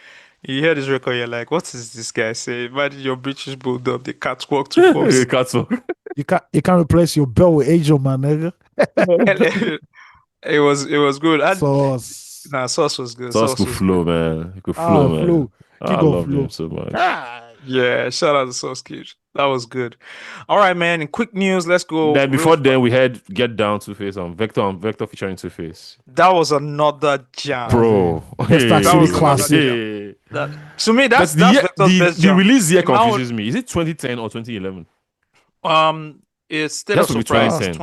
You hear this record, you're like, what is this guy saying? Imagine your British bulldog, the catwalk to Fox. Catwalk. You can't replace your belt with Angel, man, nigga. It was good. And Sauce. Sauce was good. Sauce could was flow, good. man. He could flow, man. Flow. I love him so much. Yeah, shout out to Sauce Kid. That was good. All right, man. In quick news, let's go. Then before then, we had Get Down Two-Face on Vector featuring Two-Face. That was another jam, bro. That was classic. To me, that's Vector's best jam. The release year confuses me. Is it 2010 or 2011? It's State of Surprise.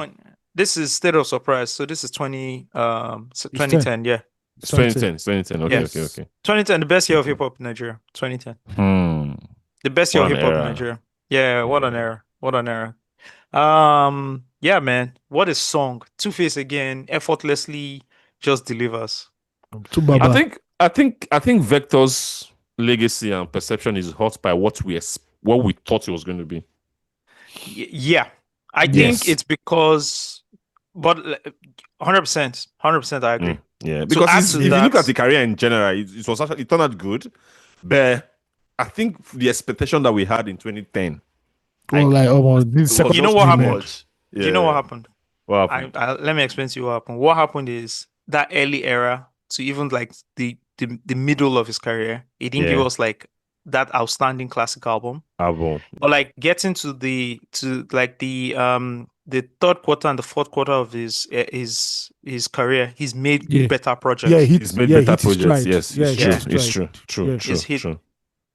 This is State of Surprise. So this is 2010. Yeah. 2010. Okay, yes. okay. 2010, the best year of hip hop in Nigeria. 2010. The best year of hip hop in Nigeria. Yeah, what an era. What an era. Yeah, man. What a song. Two-Face again, effortlessly just delivers. I think Vector's legacy and perception is hurt by what we thought it was going to be. Yeah. I think it's because, but 100% I agree. Yeah, because if you look at the career in general, it was actually, it turned out good, but I think the expectation that we had in 2010. You know what happened? Yeah. You know what happened? What happened? Let me explain to you what happened. What happened is that early era to even like the middle of his career, it didn't give us like that outstanding classic album. But like getting to the third quarter and the fourth quarter of his career, he's made better projects. Yeah, he's made better projects. Yes, it's true.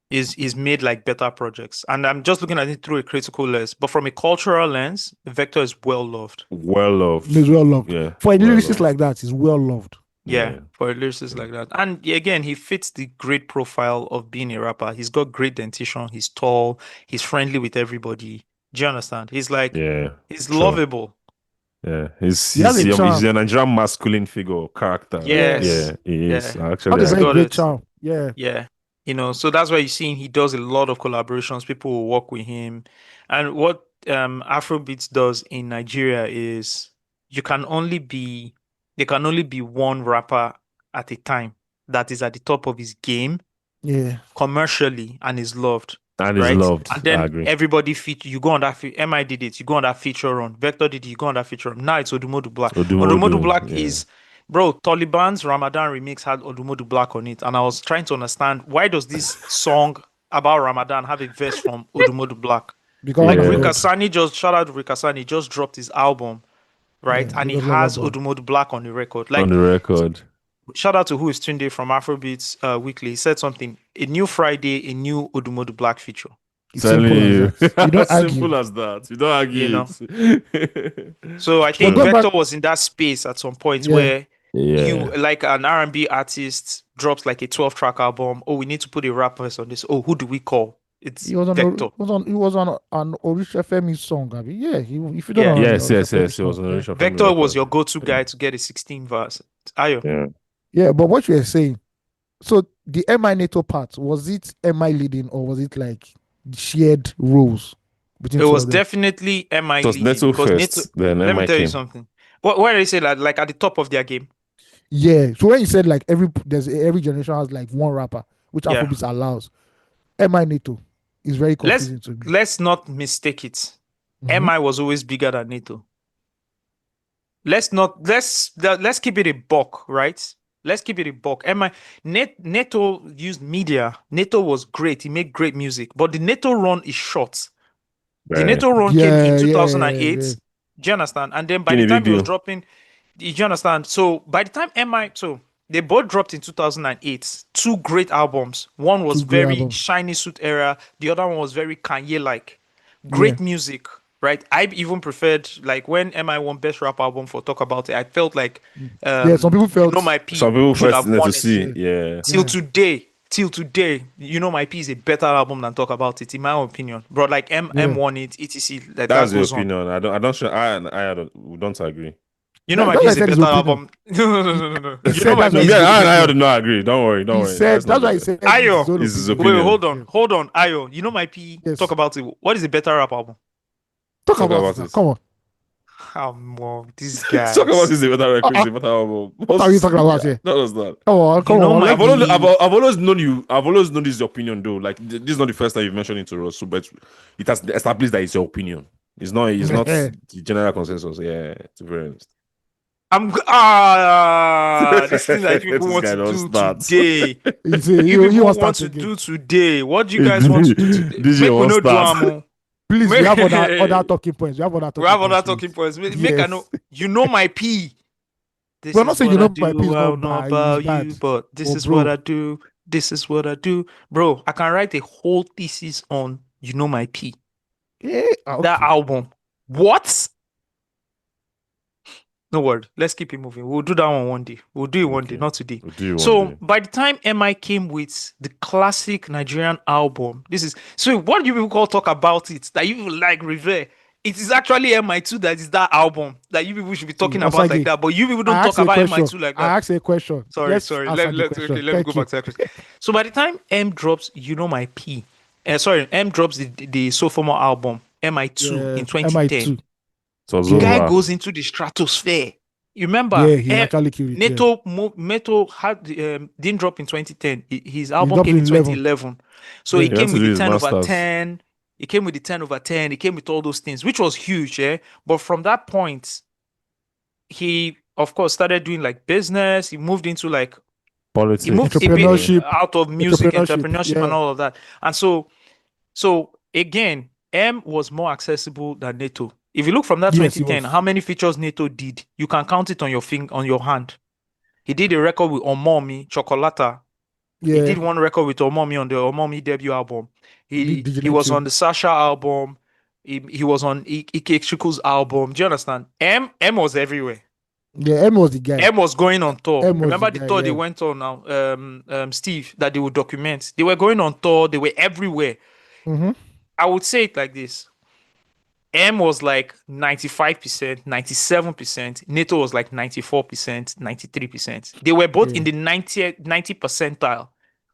He's made like better projects, and I'm just looking at it through a critical lens. But from a cultural lens, Vector is well loved. He's well loved. Yeah, for a lyricist like that, he's well loved. Yeah, for a lyricist like that. And again, he fits the great profile of being a rapper. He's got great dentition. He's tall. He's friendly with everybody. Do you understand? He's like, he's lovable. Yeah, he's a Nigerian masculine figure, character. Yes. Yeah, he is. Yeah. Actually, he's a great charm. Yeah. Yeah. You know, so that's why you're seeing he does a lot of collaborations. People will work with him. And what Afrobeats does in Nigeria is there can only be one rapper at a time that is at the top of his game, commercially, and is loved. And is loved. And then I agree. everybody you go on that. MI did it. You go on that feature run. Vector did it. You go on that feature run. Now it's Odumodu Black. Odumodu Black is, bro. Taliban's Ramadan remix had Odumodu Black on it, and I was trying to understand why does this song about Ramadan have a verse from Odumodu Black? Because like Rikasani shout out to Rikasani, just dropped his album, right? And he has Odumodu Black on the record. Like, on the record. Shout out to who is Tunde from Afrobeats Weekly. He said something. A new Friday, a new Odumodu Black feature. Telling you. You don't argue. Simple as that. You don't argue. You know? So I think Vector was in that space at some point where you, like an R&B artist drops like a 12-track album. Oh, we need to put a rap verse on this. Oh, who do we call? It's Vector. He was on an Orisha Femi song, Abby. Yeah, if you don't know. Yes. He was on Orisha Femi. Vector was your go-to guy to get a 16 verse. Ayo. Yeah, but what you were saying, so the MI NATO part, was it MI leading or was it like shared roles between? It was definitely MI leading. Neto first, then let MI me tell you came. something. What did he say? Like at the top of their game? Yeah. So when you said like every generation has like one rapper, which Afrobeats allows, MI NATO is very confusing to me. Let's not mistake it. MI was always bigger than NATO. Let's keep it a buck, right? Let's keep it a buck. NATO used media. NATO was great. He made great music. But the NATO run is short. The NATO run came in 2008. Do you understand? And then by the time he was dropping, do you understand? So by the time so they both dropped in 2008. Two great albums. One was very Shiny Suit era. The other one was very Kanye-like. Great music. Right, I even preferred like when MI won Best Rap Album for Talk About It. I felt like some people felt My P. Some people should have felt won to see. Yeah. Till today, My P is a better album than Talk About It, in my opinion. Bro, like M won it, etc. Like That's that your goes opinion. On. We don't agree. My P is a better album. No. I do not agree. Don't worry. That's why he said. Ayo, this is his opinion. Wait, hold on. Ayo, My P. Talk About It. What is a better rap album? Talk about it. Come on. Come on, these guys. Talk about this better record, this better album. What are you talking about here? No, it's not. Come on, come on. I've always known you. I've always known this is your opinion, though. Like this is not the first time you've mentioned it to us, so but it has established that it's your opinion. It's not. It's not the general consensus. Yeah, to be honest. This thing that people want to do today. You want to do today. What do you guys want to do today? Make we no drama. Please, we have other talking points. We have other talking points. Make I know. You know my P. We're not saying you know my P is not about you, but this is what I do. This is what I do, bro. I can write a whole thesis on you know my P. Yeah, okay. That album. What? No word. Let's keep it moving. We'll do that one day. We'll do it one day, not today. By the time MI came with the classic Nigerian album, so what do you people call talk about it? That you like revere. It is actually MI2 that is that album that you people should be talking about like that. But you people don't talk about MI2 like that. I asked a question. Sorry. Let me go back to that question. So by the time M drops, you know my P. M drops the sophomore album, MI2 in 2010. MI2. So the guy goes into the stratosphere. You remember? Yeah, he actually killed it. Neto had didn't drop in 2010. His album came in 2011. So he came with the 10 over 10. He came with the 10 over 10. He came with all those things, which was huge. Yeah. But from that point, he of course started doing like business. He moved into like politics, he moved entrepreneurship, out of music, entrepreneurship, and all of that. And so again, M was more accessible than Neto. If you look from that 2010, how many features Neto did, you can count it on your hand. He did a record with Omomi, Chocolata. Yeah. He did one record with Omomi on the Omomi debut album. He was on the Sasha album. He was on Ike Chukwu's album. Do you understand? M was everywhere. Yeah, M was the guy. M was going on tour. Remember the tour yeah. they went on now? Steve, that they would document. They were going on tour. They were everywhere. Mm-hmm. I would say it like this. M was like 95%, 97%. Neto was like 94%, 93%. They were both in the 90 percentile.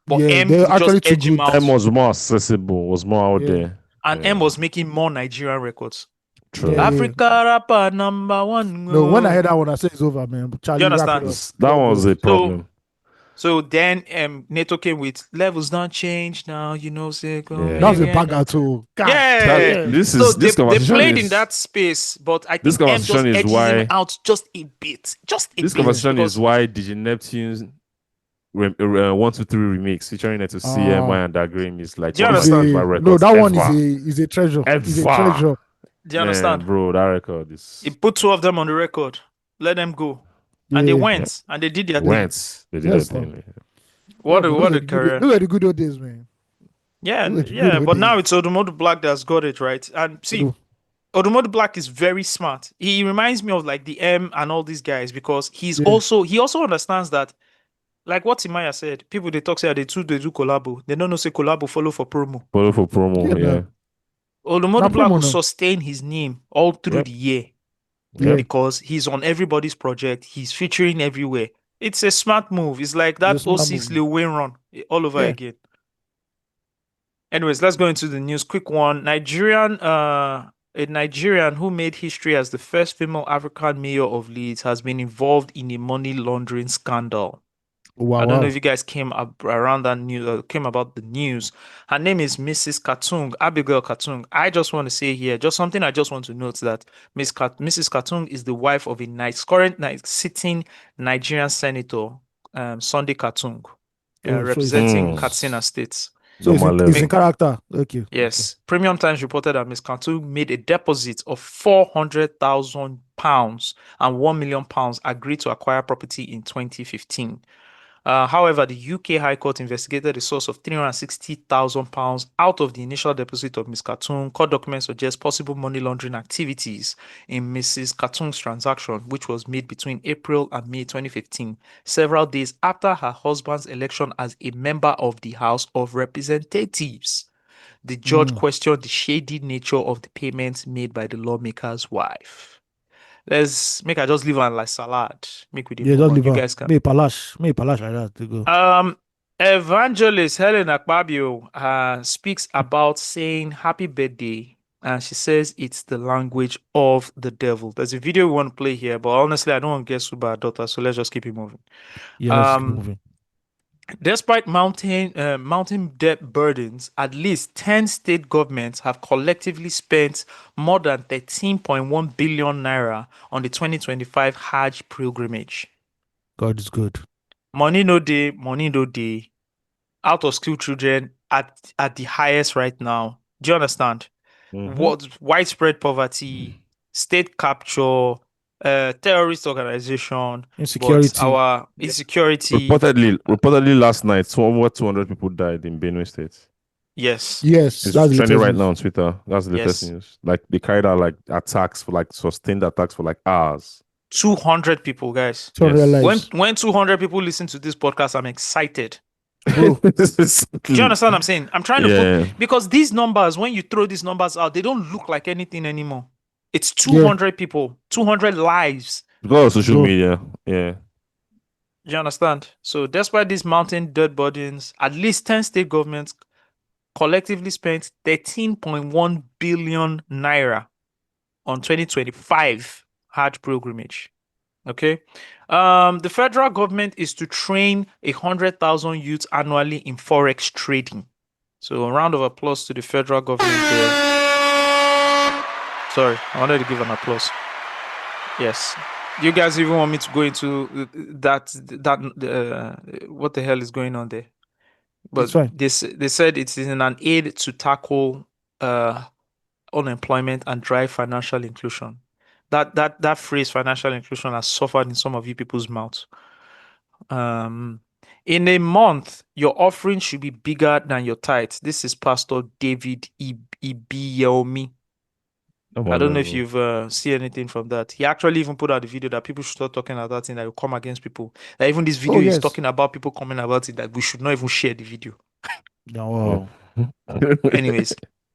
But M just edged him out. M was more accessible, was more out there. And M was making more Nigerian records. True. Africa rapper number one. No, when I heard that one, I said it's over, man. Charlie, you understand? That was a problem. So then Neto came with levels don't change now, you know. That was a banger too. God. This they played in that space, but I think this conversation M just is why him out just a bit. This conversation is why DJ Neptune's 1, 2, 3 remix featuring Neto CMI and Dagrim is like do you understand? No, that one is a treasure. It's a treasure. Do you understand? Bro, that record is. He put 2 of them on the record. Let them go. And they went and they did their thing. They did their thing. What a career. Look at the good old days, man. Yeah, but now it's Odumodu Black that's got it, right? And see, Odumodu Black is very smart. He reminds me of like the M and all these guys because he also understands that, like what Timaya said, people they talk say they do collabo. They don't know say collabo follow for promo. Yeah. Odumodu Black will sustain his name all through the year. Yeah. Because he's on everybody's project, he's featuring everywhere. It's a smart move. It's like that 06 Lil Wayne run all over again. Anyways, let's go into the news. Quick one. A Nigerian who made history as the first female African mayor of Leeds has been involved in a money laundering scandal. Wow, I don't know if you guys came up around that news, came about the news. Her name is Mrs. Katung, Abigail Katung. I just want to say here, just something I just want to note that Mrs. Katung is the wife of a current sitting Nigerian senator, Sunday Katung, representing Katsina State. So it's in character. Okay. Yes. Premium Times reported that Ms. Katung made a deposit of £400,000 and £1 million agreed to acquire property in 2015. However, the UK High Court investigated the source of £360,000 out of the initial deposit of Ms. Katung. Court documents suggest possible money laundering activities in Mrs. Katung's transaction, which was made between April and May 2015, several days after her husband's election as a member of the House of Representatives. The judge questioned the shady nature of the payments made by the lawmaker's wife. Let's make I just leave on like salad. Make with just leave you guys can. Me palash like that to go. Evangelist Helen Akpabio speaks about saying happy birthday and she says it's the language of the devil. There's a video we want to play here, but honestly, I don't want to get sued by her daughter, so let's just keep it moving. Yeah, let's keep moving. Despite mounting debt burdens, at least 10 state governments have collectively spent more than 13.1 billion naira on the 2025 Hajj pilgrimage. God is good. Money no day, money no day. Out of school children at the highest right now. Do you understand? What widespread poverty, state capture, terrorist organization, Insecurity. but our insecurity. Reportedly last night, over 200 people died in Benue State. Yes. Yes, It's that's the trending latest right news. now on Twitter. That's the latest news. Like they carried out like attacks for like sustained attacks for like hours. 200 people, guys. 200 lives. When 200 people listen to this podcast, I'm excited. Bro. Do you understand what I'm saying? I'm trying to put, because these numbers, when you throw these numbers out, they don't look like anything anymore. It's 200 people, 200 lives. Because of social media. Yeah. Do you understand? So despite these mountain dead bodies, at least 10 state governments collectively spent 13.1 billion naira on 2025 Hajj pilgrimage. Okay. The federal government is to train 100,000 youths annually in forex trading. So a round of applause to the federal government there. Sorry, I wanted to give an applause. Yes. You guys even want me to go into what the hell is going on there? But they said it is an aid to tackle unemployment and drive financial inclusion. That phrase, financial inclusion, has suffered in some of you people's mouths. In a month, your offering should be bigger than your tithes. This is Pastor David Ibiyeomi. I don't know if you've seen anything from that. He actually even put out the video that people should start talking about that thing that will come against people. That even this video is talking about people coming about it, that we should not even share the video. Wow. Anyways,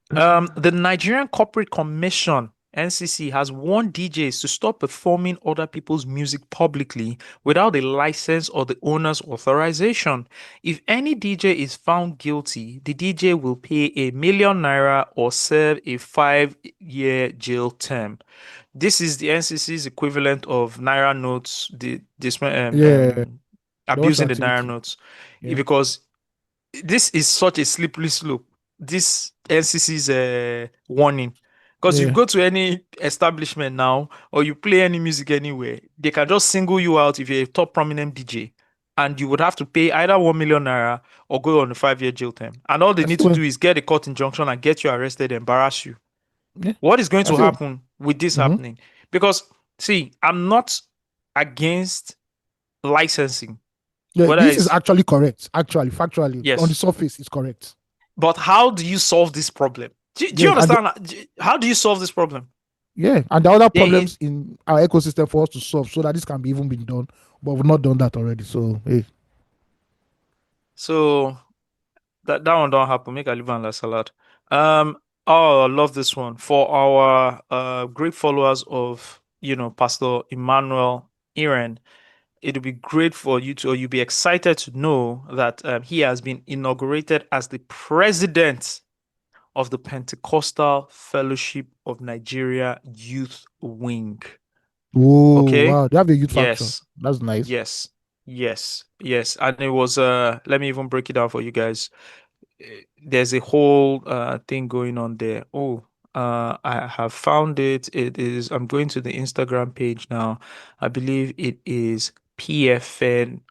the Nigerian Corporate Commission (NCC) has warned DJs to stop performing other people's music publicly without a license or the owner's authorization. If any DJ is found guilty, the DJ will pay 1 million naira or serve a 5-year jail term. This is the NCC's equivalent of naira notes, abusing the naira notes, because this is such a slippery slope. This NCC's warning. Because you go to any establishment now, or you play any music anywhere, they can just single you out if you're a top prominent DJ, and you would have to pay either 1 million naira or go on a 5-year jail term. And all they need to do is get a court injunction and get you arrested, embarrass you. What is going to happen with this happening? Because, see, I'm not against licensing. Yeah, this is actually correct. Actually, factually, on the surface, it's correct. But how do you solve this problem? Do you understand? How do you solve this problem? Yeah, and the other problems in our ecosystem for us to solve so that this can be even been done, but we've not done that already. So, hey. So, that one don't happen. Make a live on la salad. I love this one. For our great followers of, Pastor Emmanuel IREN, it would be great for you to, or you'll be excited to know that he has been inaugurated as the president of the Pentecostal Fellowship of Nigeria Youth Wing. Oh, wow. They have a youth faction. That's nice. Yes. And it was, let me even break it down for you guys. There's a whole thing going on there. I have found it. It is, I'm going to the Instagram page now. I believe it is PFN_Forge.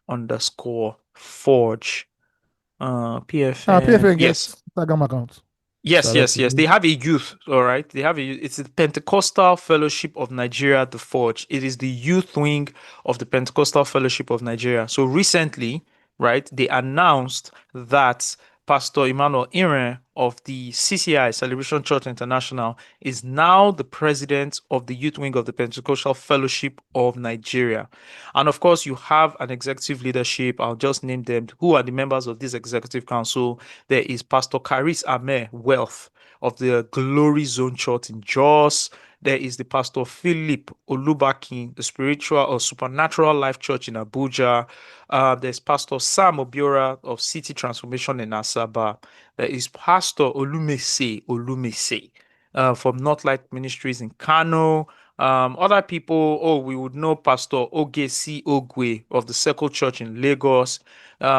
PFN. Yes. Instagram account. Yes. They have a youth, all right. It's the Pentecostal Fellowship of Nigeria, the Forge. It is the youth wing of the Pentecostal Fellowship of Nigeria. So recently, right, they announced that Pastor Emmanuel IREN of the CCI, Celebration Church International, is now the president of the youth wing of the Pentecostal Fellowship of Nigeria. And of course, you have an executive leadership. I'll just name them. Who are the members of this executive council? There is Pastor Karis Ahmed Wealth of the Glory Zone Church in Jos. There is the Pastor Philip Olubakin, the Spiritual or Supernatural Life Church in Abuja. There's Pastor Sam Obiora of City Transformation in Asaba. There is Pastor Olumese from Northlight Ministries in Kano. Other people, we would know Pastor Ogesi Ogwe of the Circle Church in Lagos.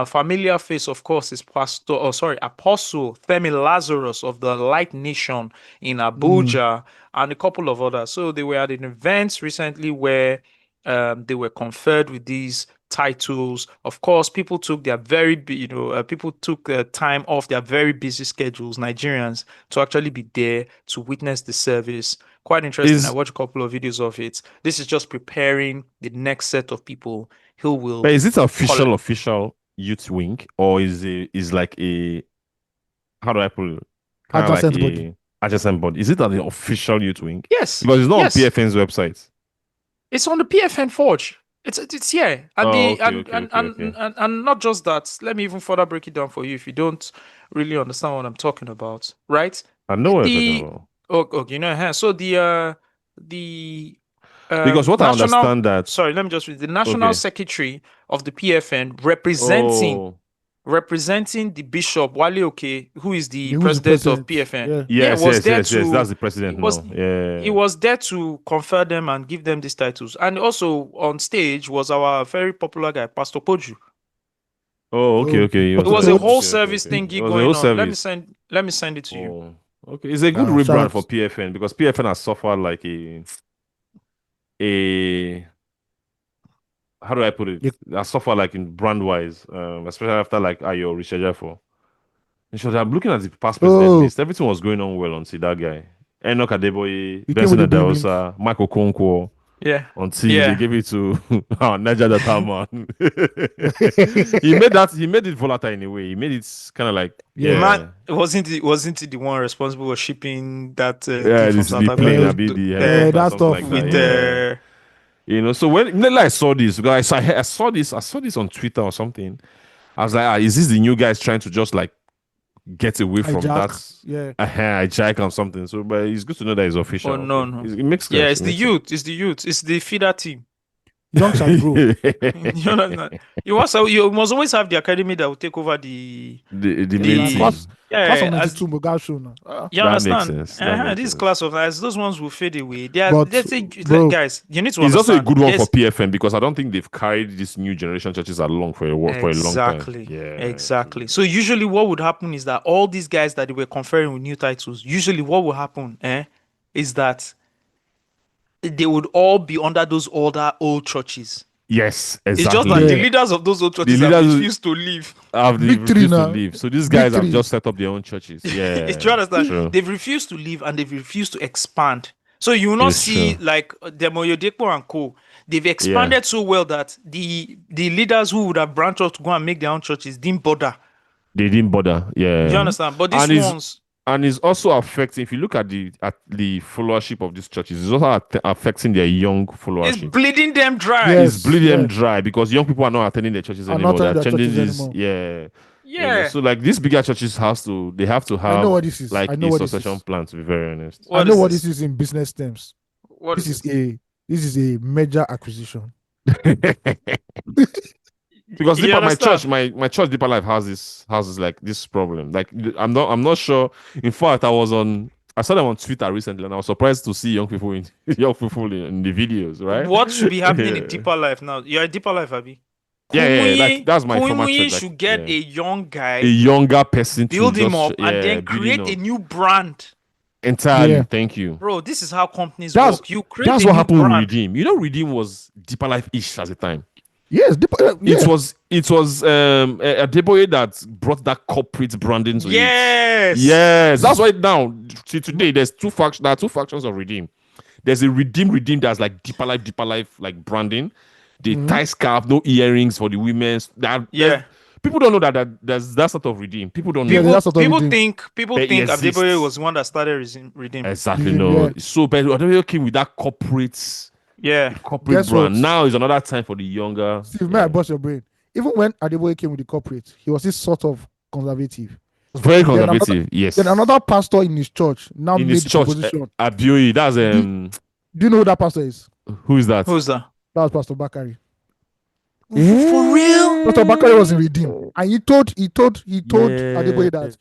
Familiar face, of course, is Apostle Femi Lazarus of the Light Nation in Abuja, and a couple of others. So they were at an event recently where they were conferred with these titles. Of course, people took their people took time off their very busy schedules, Nigerians, to actually be there to witness the service. Quite interesting. I watched a couple of videos of it. This is just preparing the next set of people who will. But is it official youth wing, or is like a, how do I put it? Adjacent body. Adjacent body. Is it an official youth wing? Yes. Because it's not on PFN's website. It's on the PFN Forge. It's here. And and not just that. Let me even further break it down for you if you don't really understand what I'm talking about. Right? I know what you're talking about. Okay, so the because what I understand that, sorry, let me just read. The National Secretary of the PFN representing the Bishop Wale Oke, who is the president of PFN. Yes, that's the president now. He was there to confer them and give them these titles. And also on stage was our very popular guy, Pastor Poju. Oh, okay. It was a whole service thingy going on. Let me send it to you. Okay, it's a good rebrand for PFN, because PFN has suffered like a how do I put it? I suffer like in brand wise, especially after like Ayo Rishaja for. I'm looking at the past president list. Everything was going on well until that guy, Enoch Adeboye, Benson Adaosa, Michael Okonkwo. Yeah. Until they gave it to Niger Data man. he made it volatile in a way. He made it kind of like man, wasn't he the one responsible for shipping that from South Africa? That's stuff with so when I saw this, guys, I saw this on Twitter or something. I was like, is this the new guys trying to just like get away from that? Hijack or something. So, but it's good to know that it's official. Oh no. It makes sense. Yeah, it's the youth. It's the feeder team. Young shall grow. You understand? You must always have the academy that will take over the main team. Class of 92 you understand? Makes sense. This class of guys, those ones will fade away. Guys, you need to understand. It's also a good one for PFN, because I don't think they've carried this new generation churches along for a long time. Exactly. So usually what would happen is that all these guys that they were conferring with new titles, usually what will happen is that they would all be under those old churches. Yes, exactly. It's just that the leaders of those old churches have refused to leave. So these guys have just set up their own churches. Yeah. Do you understand? True. They've refused to leave and they've refused to expand. So you will not see like Demoyodekpo and Co. They've expanded so well that the leaders who would have branched out to go and make their own churches didn't bother. They didn't bother. Yeah. Do you understand? But these ones. And it's also affecting, if you look at the followership of these churches, it's also affecting their young followership. It's bleeding them dry. It's bleeding them dry, because young people are not attending their churches anymore. They're changing this. Yeah. So like these bigger churches have to have I know what this is. Like a succession plan, to be very honest. I know what this is in business terms. This is a major acquisition. Because my church Deeper Life has this like this problem. Like I'm not sure. In fact, I saw them on Twitter recently, and I was surprised to see young people in the videos. Right? What should be happening in Deeper Life now? You're a Deeper Life, Abi. Like, that's my former church. We should get a young guy, a younger person, build him up, and then create a new brand. Entirely, thank you, bro. This is how companies work. You create. That's what happened with Redeem. You know, Redeem was Deeper Life-ish at the time. Yes, it was a Deboye that brought that corporate branding to it. Yes. That's why now today there's two factions. There are two factions of Redeem. There's a Redeem that's like Deeper Life like branding. The tie scarf, no earrings for the women. People don't know that there's that sort of Redeem. People don't know. People think Adeboye was the one that started Redeem. Exactly, no. So, but Adeboye came with that corporate. Corporate brand. Now is another time for the younger. Steve, may I bust your brain? Even when Adeboye came with the corporate, he was this sort of conservative. Very conservative, yes. Then another pastor in his church now made the proposition. Abioyi, that's Do you know who that pastor is? Who is that? That was Pastor Bakari. For real? Pastor Bakari was in Redeem, and he told Adeboye that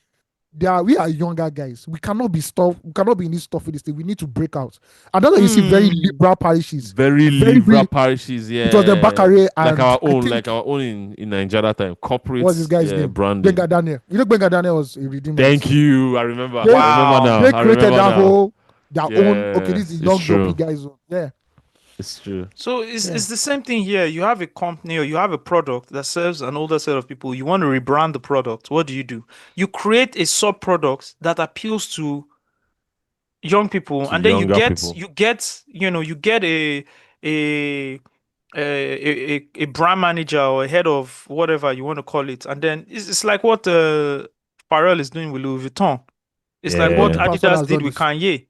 we are younger guys. We cannot be in this stuff in this thing. We need to break out. And that's why you see very liberal parishes. Very liberal parishes, yeah. It was the Bakare and like our own in Nigeria time. Corporate, what's this guy's name? branding. Benga Daniel. You know Benga Daniel was a redeemer. Thank you. I remember. They, I remember now. They created that whole their own. Okay, this is young dopey guys. Yeah. It's true. So it's the same thing here. You have a company or you have a product that serves an older set of people. You want to rebrand the product. What do? You create a sub product that appeals to young people, and then you get a brand manager or a head of whatever you want to call it, and then it's like what Pharrell is doing with Louis Vuitton. It's like what Adidas did with Kanye.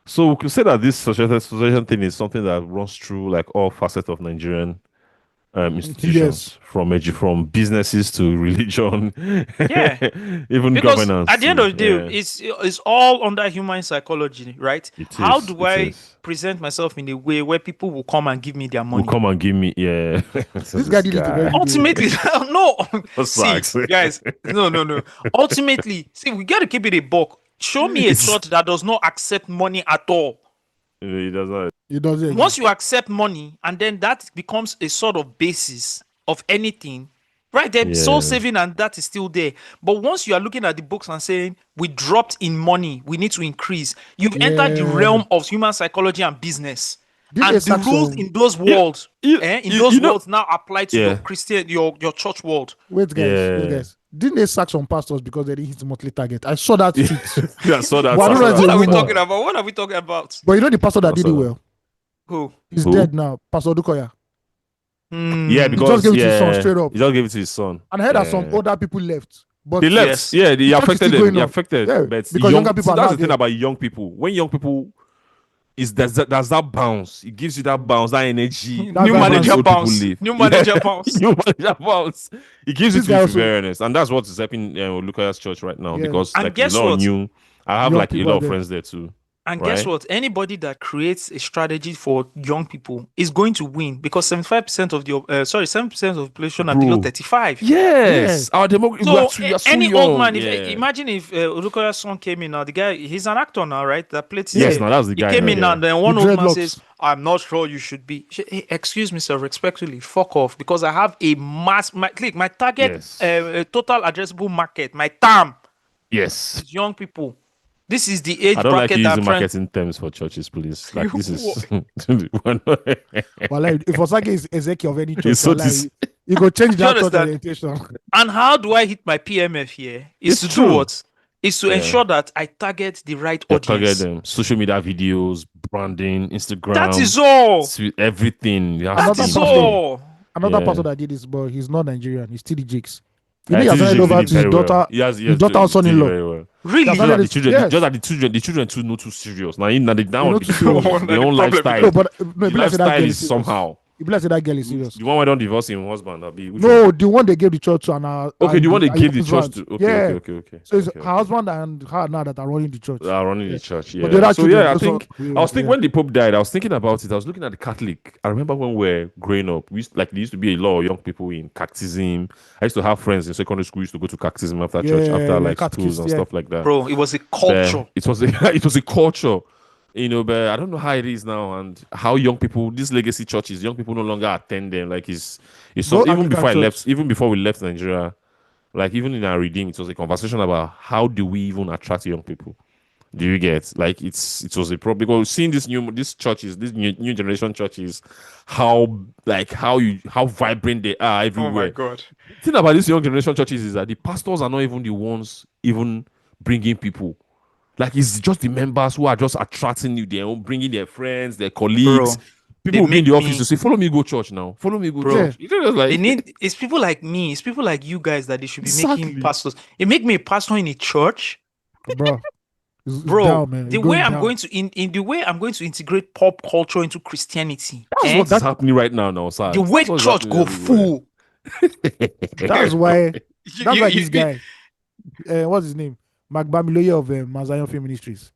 So we could say that this association thing is something that runs through like all facets of Nigerian institutions, from businesses to religion, even because governance. At the end of the day, it's all under human psychology, right? How do I present myself in a way where people will come and give me their money? Will come and give me, this guy did it very ultimately, no. See, guys, no. Ultimately, see, we got to keep it a buck. Show me a church that does not accept money at all. It does not. It doesn't. Once you accept money, and then that becomes a sort of basis of anything, right? Then soul saving, and that is still there. But once you are looking at the books and saying we dropped in money, we need to increase. You've entered the realm of human psychology and business. And the rules in those worlds, worlds now apply to your Christian, your church world. Wait, guys. Didn't they sack some pastors because they didn't hit the monthly target? I saw that tweet. I saw that. What are we talking about? What are we talking about? But you know the pastor that did it well? Who? He's dead now. Pastor Odukoya. Yeah, because he just gave it to his son straight up. He just gave it to his son. And I heard that some older people left. But they left. Yeah, they affected them. They affected. Yeah, but because younger people that's the thing about young people. When young people there's that bounce. It gives you that bounce, that energy. New manager bounce. New manager bounce. New manager bounce. It gives it to you, to be very honest. And that's what is happening with Lukaya's church right now. Because and like guess a lot what? of new, I have like a lot of friends there too. And guess what? Anybody that creates a strategy for young people is going to win, because 75% of the 7% of the population are below 35. Yes, our demography. So any old man, imagine if Olukoya's son came in now. The guy, he's an actor now, right? That played. Yes, now that's the guy. He came in now, and then one old man says, "I'm not sure you should be." Hey, excuse me, sir, respectfully, fuck off, because I have a my target, total addressable market, my TAM. Yes, is young people. This is the age bracket. I don't like using marketing terms for churches, please. Like this is. Well, like, if Osage is Ezekiel of any church, so you go change that thought orientation. And how do I hit my PMF here? Is to do what? Is to ensure that I target the right audience. Target them. Social media videos, branding, Instagram. That is all. Everything. That is all. Another pastor that did this, but he's not Nigerian. He's TD Jakes. He has handed over to his daughter, his daughter, son-in-law. Well. Really? Just that the children too not too serious. Now they don't their own lifestyle. No, but no, lifestyle is somehow. If let's say that girl is serious. The one why don't divorce him husband? No, the one they gave the church to. The one they gave the church to. Okay. So it's her husband and her now that are running the church. Are running the church. Yeah. So I think I was thinking when the Pope died, I was thinking about it. I was looking at the Catholic. I remember when we were growing up, there used to be a lot of young people in catechism. I used to have friends in secondary school who used to go to catechism after church, after like schools and stuff like that. Bro, it was a culture. It was a culture. But I don't know how it is now, and how young people, these legacy churches, young people no longer attend them. Like it's so even before we left Nigeria, like even in our reading, it was a conversation about how do we even attract young people. Do you get like it was a problem, because seeing these churches, these new generation churches, how vibrant they are everywhere. Oh my God! The thing about these young generation churches is that the pastors are not even the ones even bringing people. Like it's just the members who are just attracting you. They're bringing their friends, their colleagues. Bro, people will be in the office to say, "Follow me, go church now. Follow me, go church." You know, like it's people like me. It's people like you guys that they should be making pastors. It make me a pastor in a church, bro. The way I'm going to integrate pop culture into Christianity. That's what's happening right now, sir. The way church go full. That's why this guy. What's his name? Mark Bamiloye of Mazayon Film Ministries.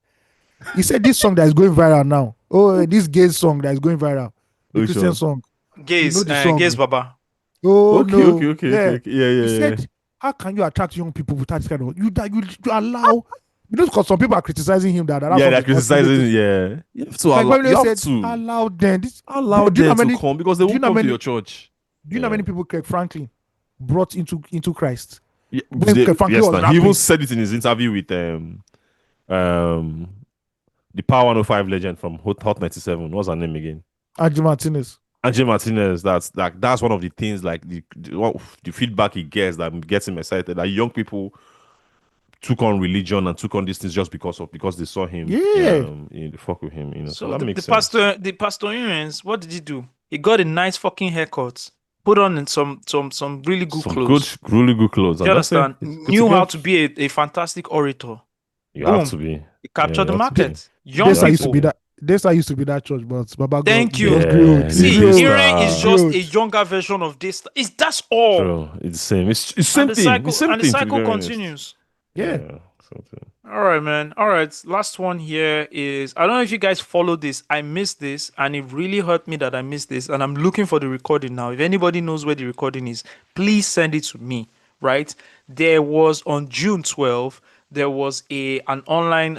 He said this song that is going viral now. This gay song that is going viral. The Christian song. Gays, Gays Baba. Oh, okay. Yeah. He said how can you attract young people without this kind of you allow? Because some people are criticizing him that that's Yeah, what they're they want to criticizing. do. Yeah, you have to Like allow. when they You have said to allow them. allow Do you know them how to many? come because they do you won't know how come to many- your church. Do you know how many people Kirk Franklin brought into Christ? Yeah, When Kirk Franklin yes, was now he even rapping. said it in his interview with the Power 105 legend from Hot 97. What's her name again? Angie Martinez. Angie Martinez. That's one of the things like the feedback he gets that gets him excited. That young people took on religion and took on these things just because they saw him. Yeah. Fuck with him. So So that the makes sense. the pastor, what did he do? He got a nice fucking haircut, put on in some really good Some clothes. really good clothes. You And that's it. understand? It's good to Knew go. how to be a fantastic orator. You Boom. have to be. He captured you the have to be. market. Young This I used to people. be that. This I used to be that church, but Baba Thank God, you. just grew old. See, He grew old. IREN is He just grew a old. younger version of this. That's all. True. It's the same. It's same And the thing. cycle, It's same and the thing. To be cycle very honest. continues. Yeah. Same thing. All right, man. All right. Last one here is I don't know if you guys follow this. I missed this, and it really hurt me that I missed this. And I'm looking for the recording now. If anybody knows where the recording is, please send it to me. Right? There was on June 12th, there was an online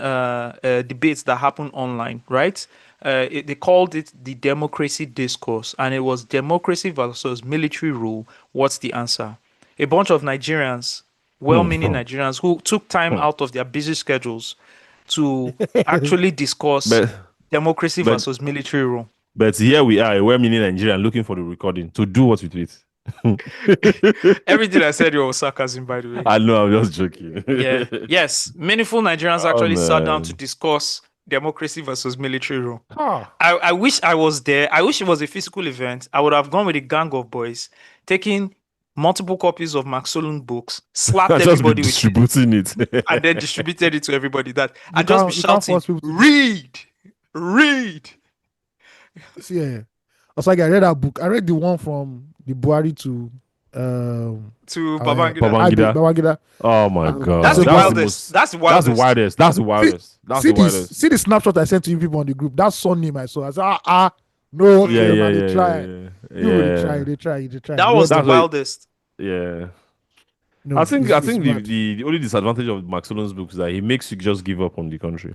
debate that happened online. Right? They called it the democracy discourse, and it was democracy versus military rule. What's the answer? A bunch of Nigerians, well-meaning Nigerians who took time out of their busy schedules to actually discuss democracy versus military rule. But here we are, a well-meaning Nigerian looking for the recording to do what with it. Everything I said was sarcasm, by the way. I know, I'm just joking. Yeah. Yes, meaningful Nigerians actually sat down to man. discuss democracy versus military rule. Huh. I wish I was there. I wish it was a physical event. I would have gone with a gang of boys, taking multiple copies of Max Solon books, slapped Just be everybody with it, distributing it. and then distributed it to everybody. That You and just be can't force shouting, people to- read. Yeah. I was like, I read that book. I read the one from the Buhari to Babangida. Babangida. Oh my god. That's the That's wildest. That's the wildest. That's the wildest. That's See the wildest. see the snapshot I sent to you people on the group. That son name I saw. I said, no, okay, man, they try. You really try. They try. That was the That's what- wildest. Yeah. No, I think it's the, mad. the only disadvantage of Max Solon's books is that he makes you just give up on the country.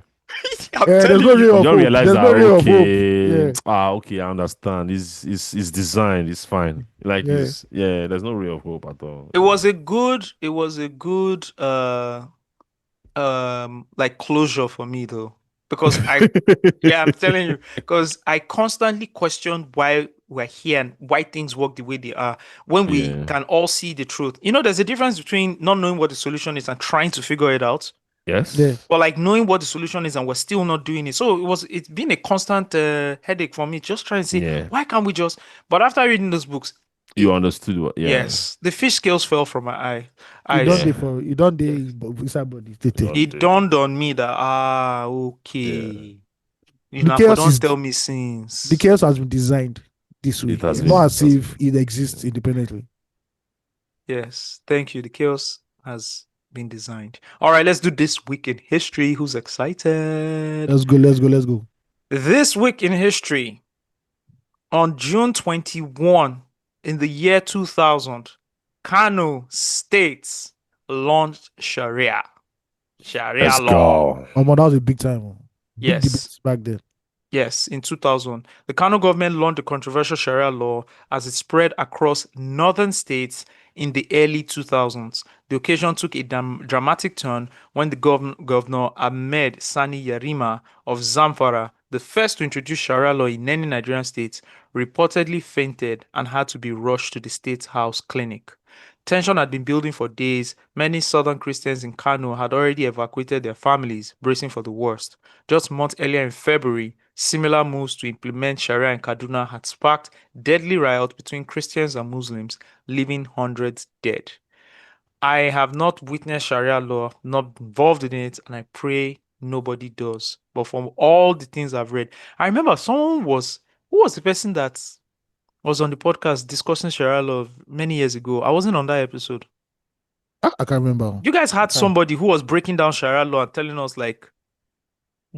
I'm There's telling no you. ray You of don't hope. realize There's that no ray of okay. hope. Okay, I understand. It's designed, it's fine. Like Yeah. there's no ray of hope at all. It was a good like closure for me though. Because I'm telling you, because I constantly question why we're here and why things work the way they are when we can all see the truth. You know, there's a difference between not knowing what the solution is and trying to figure it out. Yes. Yeah. But like knowing what the solution is and we're still not doing it. So it's been a constant headache for me, just trying to see why can't we just. But after reading those books, You understood what? Yeah. yes, the fish scales fell from my eye. You don't dey inside body. It dawned on me that okay. You The know, chaos don't is- tell me since. The chaos has been designed this way. It has It's been. not as if it exists independently. Yes, thank you. The chaos has been designed. All right, let's do this week in history. Who's excited? Let's go. This week in history, on June 21, in the year 2000, Kano States launched Sharia Let's law. go. That was a big time. Big Yes. debates back then. Yes, in 2000. The Kano government launched the controversial Sharia law as it spread across northern states in the early 2000s. The occasion took a dramatic turn when the Governor Ahmed Sani Yarima of Zamfara, the first to introduce Sharia law in any Nigerian state, reportedly fainted and had to be rushed to the State House clinic. Tension had been building for days. Many southern Christians in Kano had already evacuated their families, bracing for the worst. Just months earlier in February, similar moves to implement Sharia in Kaduna had sparked deadly riots between Christians and Muslims, leaving hundreds dead. I have not witnessed Sharia law, not involved in it, and I pray nobody does. But from all the things I've read, I remember who was the person that was on the podcast discussing Sharia law many years ago. I wasn't on that episode. I can't remember. You guys had somebody who was breaking down Sharia law and telling us like,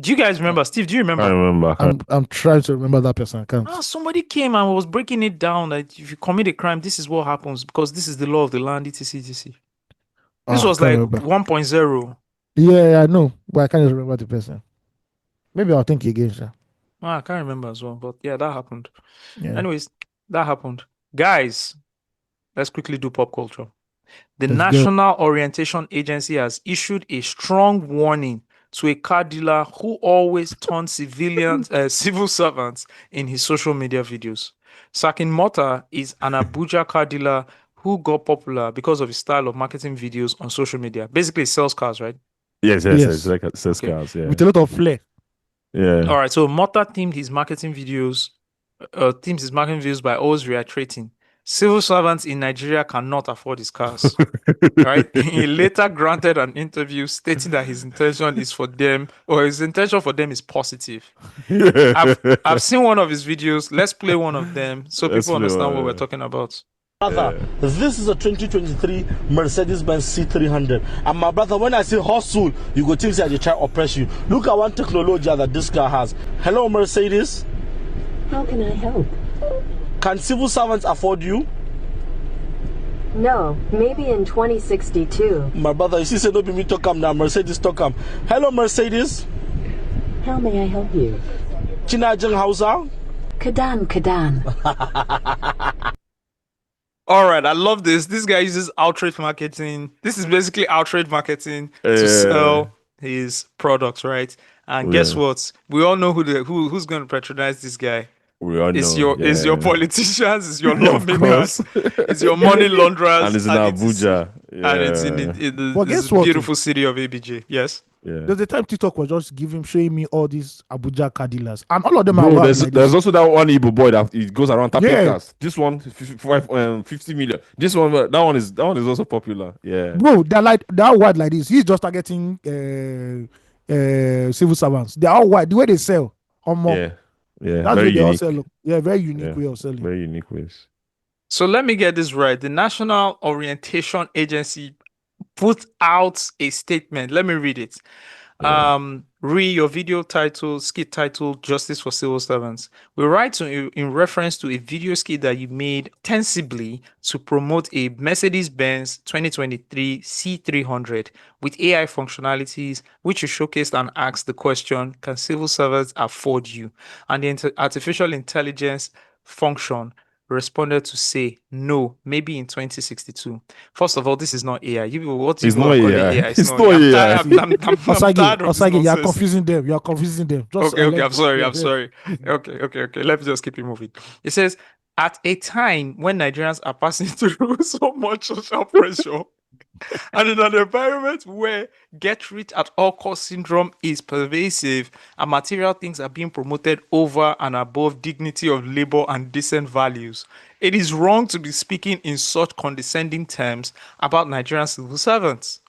do you guys remember? Steve, do you remember? I remember. I'm trying to remember that person. I can't. Somebody came and was breaking it down that if you commit a crime, this is what happens because this is the law of the land, etc, etc. This I was can't like remember. 1.0. Yeah, I know, but I can't remember the person. Maybe I'll think again, sir. I can't remember as well, but yeah, that happened. Yeah. Anyways, that happened. Guys, let's quickly do pop culture. The Let's go. National Orientation Agency has issued a strong warning to a car dealer who always taunts civil servants in his social media videos. Sakin Mota is an Abuja car dealer who got popular because of his style of marketing videos on social media. Basically, he sells cars, right? Yes. It's like sales Okay. cars, yeah. With a lot of flair. Yeah. All right. So Mota themed his marketing videos by always reiterating, civil servants in Nigeria cannot afford his cars. Right? He later granted an interview stating that his intention is for them, or his intention for them is positive. I've seen one of his videos. Let's play one of them so Let's people play understand one, what we're yeah. talking about. Brother, this is a 2023 Mercedes-Benz C300. And my brother, when I say hustle, you go think that they try to oppress you. Look at one technology that this car has. Hello, Mercedes. How can I help? Can civil servants afford you? No, maybe in 2062. My brother, you see, say don't be me talk now. Mercedes talk Hello, Mercedes. How may I help you? Chinajang Hausa. Kadan. All right, I love this. This guy uses outrage marketing. This is basically outrage marketing to sell his products, right? And guess what? We all know who's going to patronize this guy. We all It's know. your politicians, it's your Of lawmakers, course. it's your money launderers, And it's in Abuja. and it's in But this guess what? beautiful city of ABJ. Yes. Yeah. There's a time TikTok was just showing me all these Abuja car dealers, and all of them are Bro, wild there's like this. also that one Igbo boy that it goes around tapping Yeah. cars. This one, 50 million. This one, that one is also popular. Yeah. Bro, they're all white like this. He's just targeting civil servants. They're all white. The way they sell, Yeah. Yeah. that's Very the way they all unique. sell. Yeah, very unique way of selling. Very unique ways. So let me get this right. The National Orientation Agency put out a statement. Let me read it. Your video title, skit title, Justice for Civil Servants. We write to you in reference to a video skit that you made ostensibly to promote a Mercedes-Benz 2023 C300 with AI functionalities, which you showcased and asked the question, can civil servants afford you? And the artificial intelligence function responded to say no, maybe in 2062. First of all, this is not AI. What It's people not are calling AI. AI. It's not AI. I'm tired of this Osage, you're nonsense. confusing them. You're confusing them. Just Okay, I'm sorry. yeah, I'm sorry. Okay. Let me just keep it moving. It says, at a time when Nigerians are passing through so much social pressure and in an environment where get rich at all cost syndrome is pervasive and material things are being promoted over and above dignity of labor and decent values, it is wrong to be speaking in such condescending terms about Nigerian civil servants.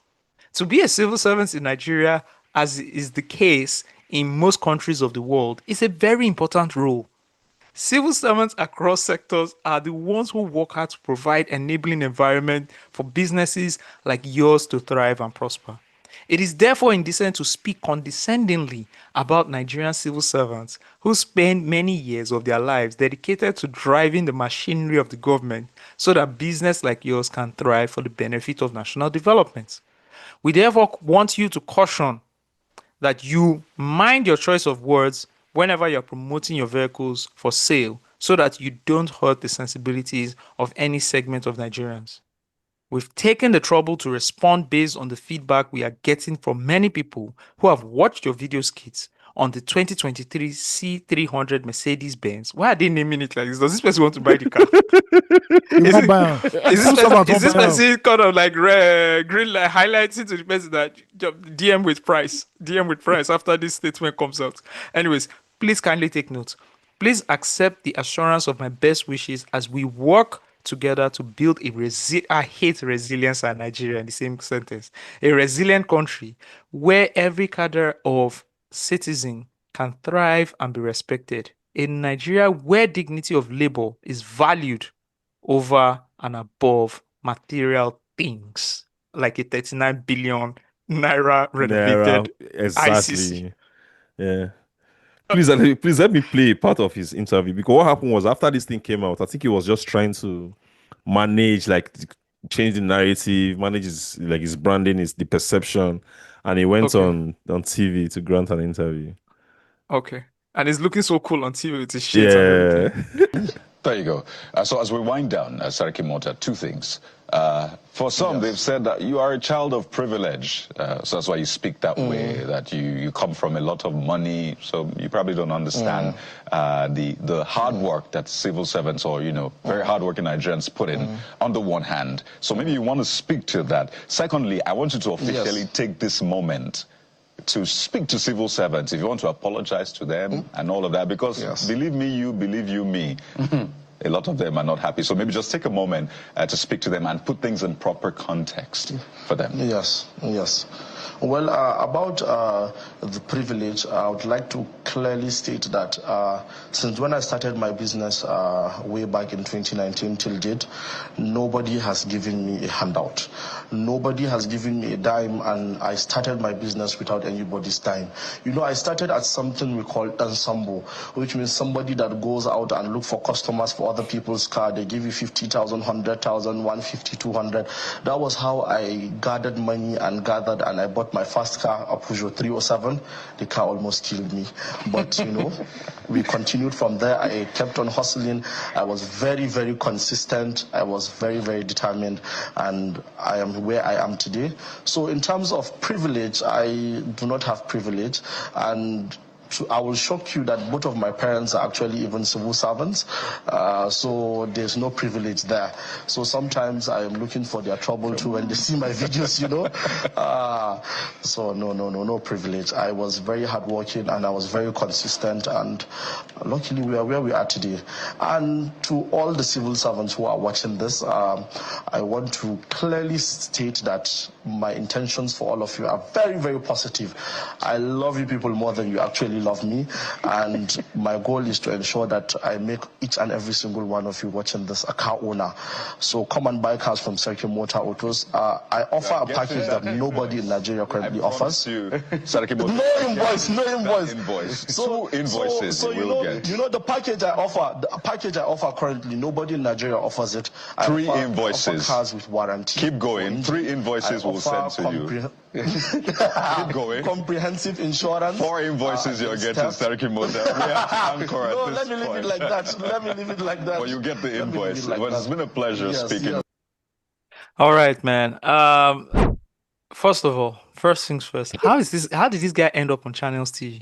To be a civil servant in Nigeria, as is the case in most countries of the world, is a very important role. Civil servants across sectors are the ones who work hard to provide enabling environment for businesses like yours to thrive and prosper. It is therefore indecent to speak condescendingly about Nigerian civil servants who spend many years of their lives dedicated to driving the machinery of the government so that business like yours can thrive for the benefit of national development. We therefore want you to caution that you mind your choice of words whenever you're promoting your vehicles for sale so that you don't hurt the sensibilities of any segment of Nigerians. We've taken the trouble to respond based on the feedback we are getting from many people who have watched your video skits on the 2023 C300 Mercedes-Benz. Why are they naming it like this? Does this person want to buy the car? Is this person kind of like green light highlighting to the person that DM with price after this statement comes out? Anyways, please kindly take note. Please accept the assurance of my best wishes as we work together to build I hate resilience and Nigeria in the same sentence. A resilient country where every cadre of citizen can thrive and be respected. In Nigeria where dignity of labor is valued over and above material things like a 39 billion naira renovated exactly. ICC. Yeah. Please let me play part of his interview, because what happened was after this thing came out, I think he was just trying to manage like change the narrative, manage his branding, the perception, and he went on TV to grant an interview. Okay. And he's looking so cool on TV with his shades and Yeah. everything. There you go. So as we wind down, Saraki Mota, two things. For some, they've said that you are a child of privilege. So that's why you speak that way, that you come from a lot of money. So you probably don't understand the hard work that civil servants or, very hardworking Nigerians put in on the one hand. So maybe you want to speak to that. Secondly, I want you to officially take this moment to speak to civil servants, if you want to apologize to them and all of that, because believe me, you believe you me. A lot of them are not happy. So maybe just take a moment to speak to them and put things in proper context for them. Yes. Well, about the privilege, I would like to clearly state that since when I started my business way back in 2019 till date, nobody has given me a handout. Nobody has given me a dime, and I started my business without anybody's dime. I started at something we call ensemble, which means somebody that goes out and look for customers for other people's car. They give you 50,000, 100,000, 150, 200. That was how I gathered money and I bought my first car, a Peugeot 307. The car almost killed me. But, we continued from there. I kept on hustling. I was very, very consistent. I was very, very determined. And I am where I am today. So in terms of privilege, I do not have privilege. And I will shock you that both of my parents are actually even civil servants, so there's no privilege there. So sometimes I am looking for their trouble too when they see my videos, So no privilege. I was very hardworking and I was very consistent, and luckily we are where we are today. And to all the civil servants who are watching this, I want to clearly state that my intentions for all of you are very, very positive. I love you people more than you actually love me, and my goal is to ensure that I make each and every single one of you watching this a car owner. So come and buy cars from Saraki Motor Autos. I offer a package that nobody in Nigeria currently offers. No invoice. So, two invoices so you will get. The package I offer currently, nobody in Nigeria offers it. Three I invoices. offer cars with warranty. Keep going. 3 invoices will send to you. Keep going. Comprehensive insurance. 4 invoices you'll get to Saraki Motor. We have to anchor at this let me leave it like that. Let me leave it like that. Well, you get the invoice. It's been a pleasure speaking. All right, man. First of all, first things first. How did this guy end up on Channels TV?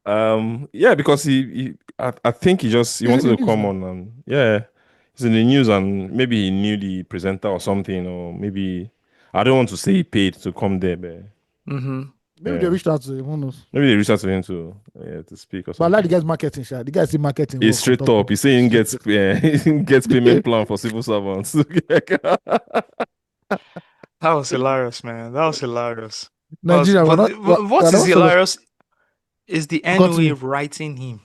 Yeah, because I think he wanted to come on, and he's in the news, and maybe he knew the presenter or something, or maybe I don't want to say he paid to come there, but maybe they reached out to him. Who knows? Maybe they reached out to him to speak or But something. I like the guy's marketing. The guy's still marketing. He's straight up. He's saying he gets payment plan for civil servants. That was hilarious, man. That was hilarious. Nigeria, what is hilarious is the NOA writing him.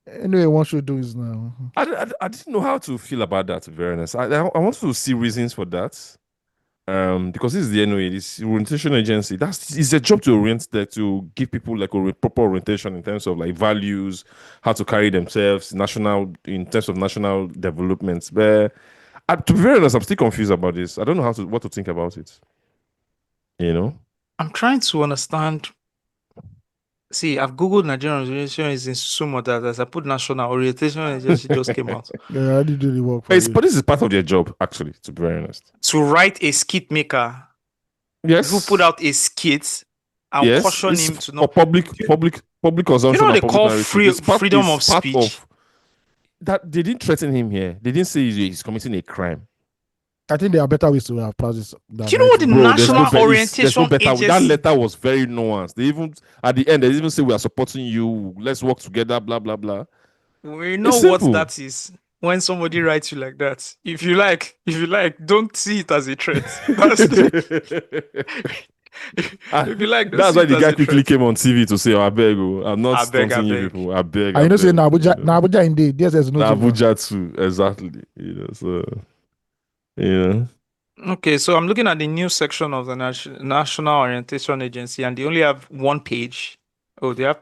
Anyway, what should do is now. I didn't know how to feel about that, to be honest. I want to see reasons for that. Because this is the NOA, this orientation agency. It's a job to orient that, to give people like a proper orientation in terms of like values, how to carry themselves, in terms of national developments. But to be very honest, I'm still confused about this. I don't know what to think about it. I'm trying to understand. See, I've googled Nigerian orientation is in Sumo that as I put national orientation agency just came out. Yeah, I did do the work. But this is part of their job, actually, to be very honest. To write a skit maker, who put out a skit and caution him to not public consumption. They call freedom of speech. That they didn't threaten him here. They didn't say he's committing a crime. I think there are better ways to have passed. Do you know what the national orientation agency? That letter was very nuanced. They even at the end they even say we are supporting you. Let's work together. Blah blah blah. We know what that is. When somebody writes you like that, if you like, don't see it as a threat. If you like, that's why the guy quickly came on TV to say, "I beg you, I'm not stunting you people. I beg." I know, say Abuja indeed. There's no Abuja too, exactly. So. Yeah. Okay, so I'm looking at the news section of the National Orientation Agency, and they only have one page. Oh, they have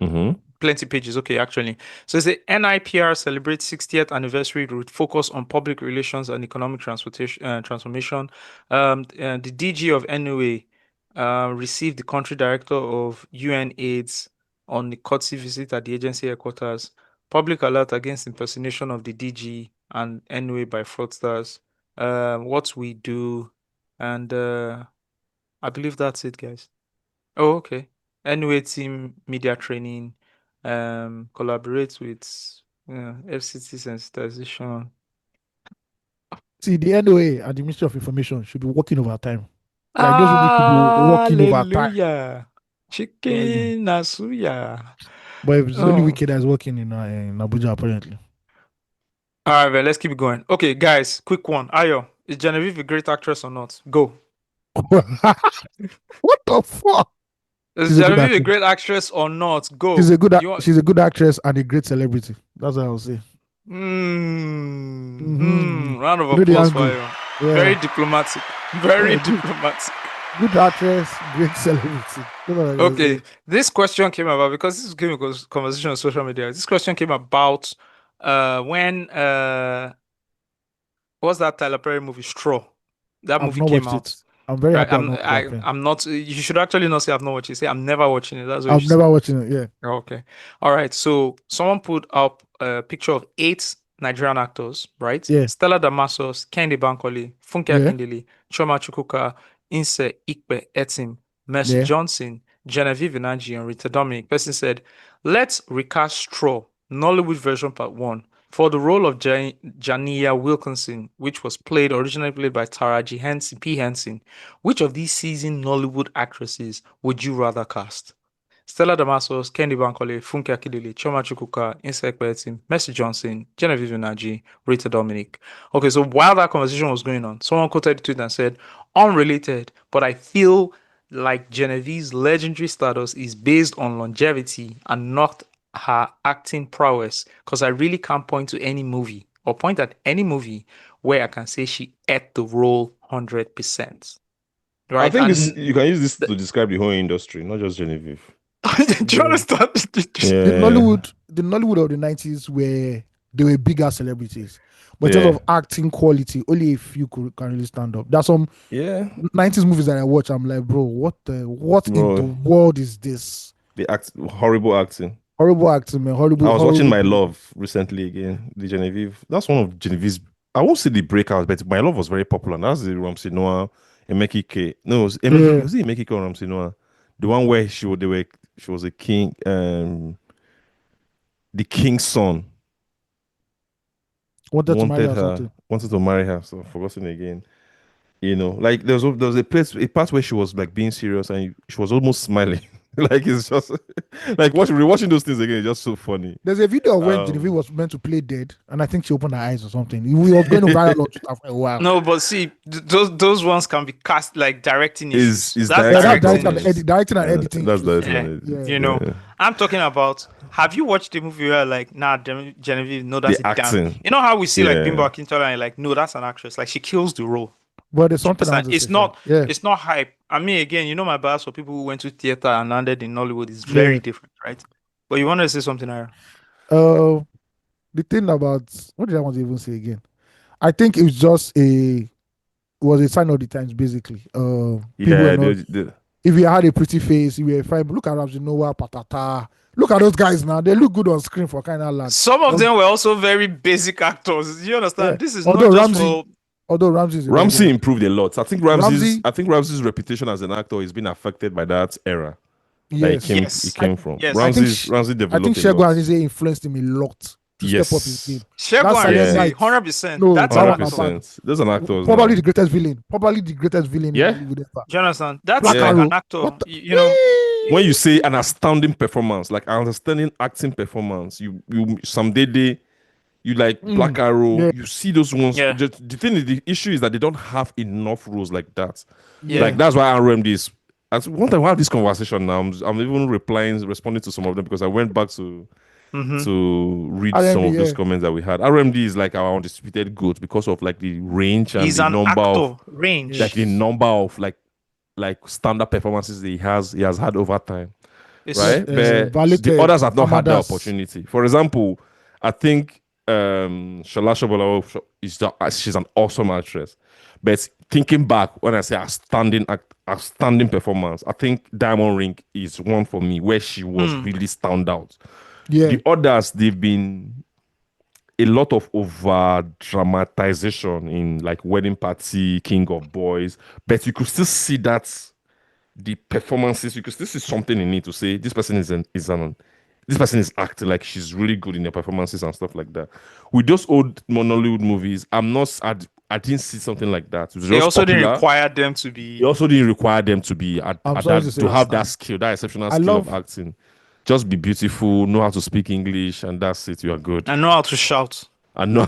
plenty pages. Okay, actually. So it's the NIPR celebrates 60th anniversary with focus on public relations and economic transformation. The DG of NOA received the country director of UN AIDS on the courtesy visit at the agency headquarters. Public alert against impersonation of the DG and NOA by fraudsters. What we do, and I believe that's it, guys. Oh, okay. NOA team media training, collaborates with FCT sensitization. See, the NOA and the Ministry of Information should be working overtime. Like those people should be working overtime. Hallelujah. Chicken Nasuya. But it's only Wicked that is working in Abuja, apparently. All right, well, let's keep going. Okay, guys, quick one. Ayo, is Genevieve a great actress or not? Go. What the fuck? Is Genevieve a great actress or not? Go. She's a good actress and a great celebrity. That's what I would say. Round of applause for you. Yeah. Very diplomatic. Very diplomatic. Good actress, great celebrity. Okay, this question came about because this came a conversation on social media. This question came about when what's that Tyler Perry movie, Straw? That movie came out. I'm very happy. I'm not. You should actually not say I've not watched it. Say I'm never watching it. That's what I'm never watching it. Yeah. Okay. All right. So someone put up a picture of 8 Nigerian actors, right? Yeah. Stella Damasos, Kehinde Bankole, Funke Akindele, Chioma Chukwuka, Inse Ekpa Etim, Mercy Johnson, Genevieve and Rita Dominic. Person said, let's recast Straw, Nollywood version part 1. For the role of Jania Wilkinson, which was originally played by Taraji P. Henson, which of these seasoned Nollywood actresses would you rather cast? Stella Damasos, Kehinde Bankole, Funke Akindele, Chioma Chukwuka, Inse Ekpa Etim, Mercy Johnson, Genevieve Naji, Rita Dominic. Okay, so while that conversation was going on, someone quoted the tweet and said, unrelated, but I feel like Genevieve's legendary status is based on longevity and not her acting prowess, because I really can't point at any movie where I can say she ate the role 100%. Right? I think you can use this to describe the whole industry, not just Genevieve. Do you understand? The Nollywood of the 90s where they were bigger celebrities. But in terms of acting quality, only a few can really stand up. There's some 90s movies that I watch, I'm like, bro, what in the world is this? Horrible acting. Horrible acting, man. I was watching My Love recently again, the Genevieve. That's one of Genevieve's, I won't say the breakouts, but My Love was very popular. And that's the Ramsey Noah, Emekike. No, was it Emekike or Ramsey Noah? The one where she was a king, the king's son. Wanted to marry her, so I've forgotten again. You know, like there was a part where she was like being serious and she was almost smiling. Like it's just like rewatching those things again, it's just so funny. There's a video when Genevieve was meant to play dead, and I think she opened her eyes or something. We were going to viral for a while. No, but see, those ones can be cast like directing issues. Directing and editing. That's directing and editing. You know, I'm talking about. Have you watched the movie where like, Genevieve, no, that's a damn. You know how we see like Bimbo Akintola and like, no, that's an actress. Like she kills the role. But there's something it's not hype. I mean, again, you know, my bias for people who went to theater and landed in Nollywood is very different, right? But you wanted to say something, Ira? The thing about what did I want to even say again? I think it was just a sign of the times, basically. If you had a pretty face, you were fine. But look at Ramsey Noah, Patata. Look at those guys now. They look good on screen for kind of land. Some of them were also very basic actors. You understand? This is not just for. Although Ramsey improved a lot. I think Ramsey's reputation as an actor has been affected by that era. Yes. He came from. Yes. Ramsey developed. I think Shegun Azize influenced him a lot to step up his game. Shegun Azize, 100%. No, that's 100%. There's an actor. Probably the greatest villain. In Hollywood ever. Do you understand? That's like an actor. You know, when you say an astounding performance, like an outstanding acting performance, you someday. You like Black Arrow, you see those ones. Just, the issue is that they don't have enough roles like that. Like that's why RMD is. One time I have this conversation now. I'm even responding to some of them because I went back to read RMD, some of those comments that we had. RMD is like our undisputed GOAT because of like the range and the number of range, like the number of like standard performances that he has had over time. right? But Violated, the others have not had that Amadas. opportunity. For example, I think Shola Sobolo she's an awesome actress. But thinking back, when I say outstanding performance, I think Diamond Ring is one for me where she was really stand out. Yeah. The others, they've been a lot of over dramatization in like Wedding Party, King of Boys, but you could still see that the performances, you could still see something in it to say this person this person is acting like she's really good in their performances and stuff like that. With those old Nollywood movies, I didn't see something like that. It was They just also didn't popular. require them to be. They also didn't require them to be I'm sorry to say to have this. that skill, that exceptional I skill love- of acting. Just be beautiful, know how to speak English, and that's it. You are good. I know how to shout. I know.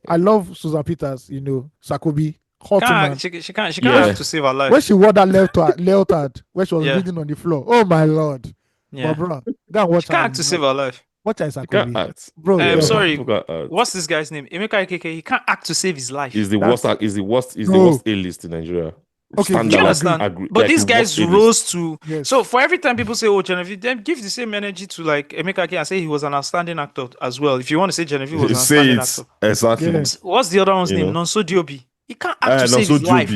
I love Susan Peters, Sakobi, hot woman. She can't have to save her life. When she wore that leotard, when she was reading on the floor, oh my lord. Yeah. But bro, go and watch She can't act to save her life. Watch her Sakobi. act. Bro, I'm sorry. People can't act. What's this guy's name? Emeka Ikeke. He can't act to save his life. Is the worst A-list in Nigeria. Okay, Do you understand? Agree. But Like these the guys worst rose to. Yes. So for every time people say, "Oh, Genevieve," then give the same energy to like Emeka Ike and say he was an outstanding actor as well. If you want to say Genevieve was an say outstanding it actor, exactly. Yeah. what's the other one's You name? know? Nonso Diobi. He can't act to save his life.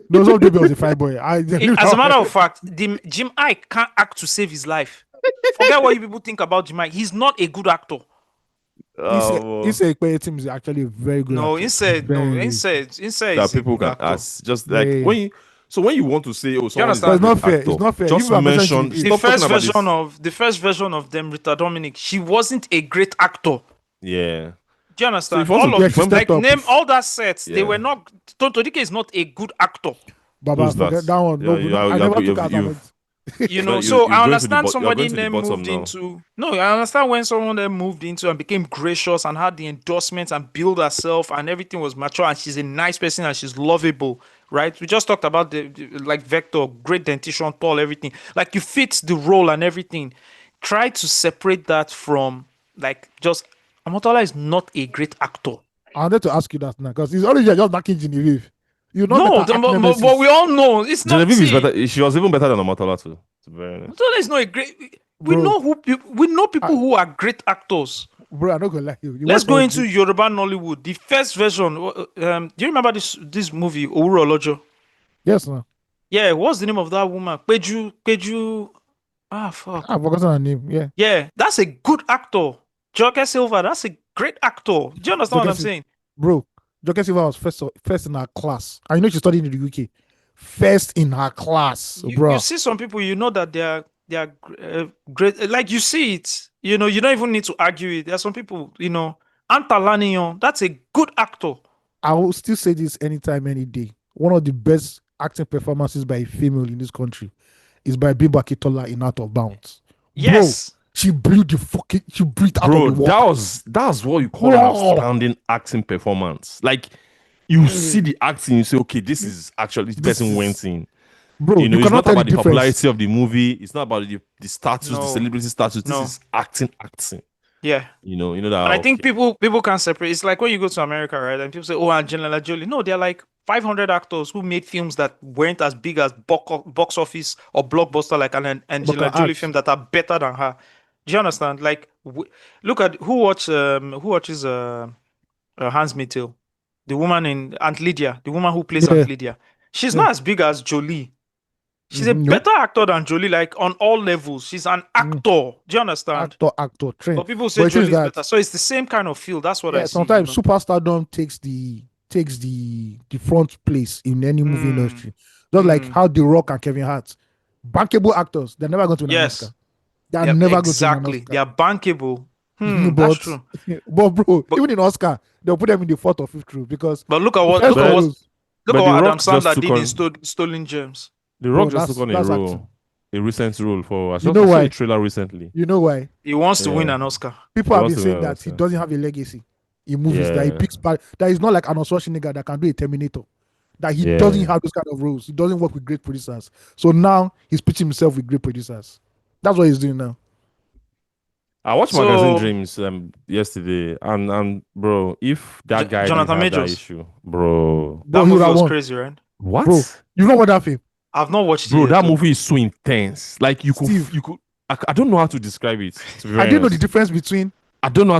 No, some people was a fine boy. As a matter of fact, Jim Ike can't act to save his life. Forget what you people think about Jim Ike. He's not a good actor. Ekpa team is actually a very good. No, actor. inside that is a people good can actor. ask. Just like Yeah. when you want to say, oh, someone is understand? a It's not great fair. actor, It's not fair. just You have mention. mentioned The Stop first talking about this. version of them, Rita Dominic, she wasn't a great actor. Yeah. Do you understand? if you want All to- of Yeah, she like stepped up. name all that sets. They Yeah. were not. Tonto Dike is not a good actor. Baba, Who's forget that one. No, Yeah, no, I never took you've- out. You know, You- so you're I going to the understand you're somebody going to the then bottom moved now. into. No, I understand when someone then moved into and became gracious and had the endorsements and built herself and everything was mature and she's a nice person and she's lovable, right? We just talked about the like Vector, great dentition, tall, everything. Like you fit the role and everything. Try to separate that from like just Amotola is not a great actor. I wanted to ask you that now because he's already just backing Genevieve. You know, No, better act but nemesis. we all know it's not. Genevieve is see, better. She was even better than Omotola too. To be very honest. Amotola is not a great. We Bro. know we know people who are great actors. Bro, I'm not gonna lie. You Let's watch go all into Yoruba Nollywood. The first version. Do you remember this movie Owuro Olojo? Yes, no. Yeah, what's the name of that woman? Peju. Ah, fuck. I've forgotten her name. Yeah. Yeah, that's a good actor. Joker Silva, that's a great actor. Do you understand what I'm Joker saying? Bro, Joker Silva was first in her class. I know she studied in the UK. First in her class, bro. You see some people, you know that they are great. Like you see it, you know, you don't even need to argue it. There are some people, you know, Antalanion, that's a good actor. I will still say this anytime, any day. One of the best acting performances by a female in this country is by Bimba Kitola in Out of Bounds. Yes. Bro, she breathed out Bro, of the water. that's what you call an outstanding acting performance. Like you see the acting, you say, okay, this is actually the person went in. Bro, you know, you it's cannot not tell about the the difference. popularity of the movie. It's not about the status, the No. celebrity status. This No. is acting. Yeah. You know that. And I think okay. people can separate. It's like when you go to America, right? And people say, "Oh, Angelina Jolie." No, they're like 500 actors who made films that weren't as big as box office or blockbuster like an Angelina But Jolie act. film that are better than her. Do you understand? Like, look at who watches Handmaid's Tale, the woman in Aunt Lydia, the woman who plays Yeah. Aunt Lydia. She's not as big as Jolie. She's a Nope. better actor than Jolie, like on all levels. She's an actor. Do you understand? Actor, train. But people say But it Jolie is is that- better. So it's the same kind of feel. That's what I Yeah, see. sometimes you know? superstardom takes the front place in any movie industry. Just like how The Rock and Kevin Hart, bankable actors, they're never going to win an Yes. Oscar. They're Yeah, never going to exactly. win an They are bankable. Oscar. That's true. But bro, even in Oscar, they'll put them in the fourth or fifth row because. But look at the what first look at one what was- look But at The what Adam Rock just Sandler took did in on- Stolen Gems. The Rock Bro, just took on a that's role, acting. a recent role for. I You know saw why? a trailer recently. You know why? He wants to win Yeah. an Oscar. People He have wants been to saying win that an he Oscar. doesn't have a legacy in movies, that he Yeah. picks part, that he's not like Arnold Schwarzenegger that can do a Terminator, that he Yeah. doesn't have those kind of roles. He doesn't work with great producers. So now he's pitching himself with great producers. That's what he's doing now. I watched So- Magazine Dreams yesterday, and bro, if that guy Jonathan didn't have that Majors. issue, bro, That Bro, he movie would have was won. crazy, right? what, Bro, you know what that film? I've not watched bro? it. Yet, That though. movie is so intense. Like you could, Steve. I don't know how to describe it. To be very I didn't know the honest. difference between I don't know how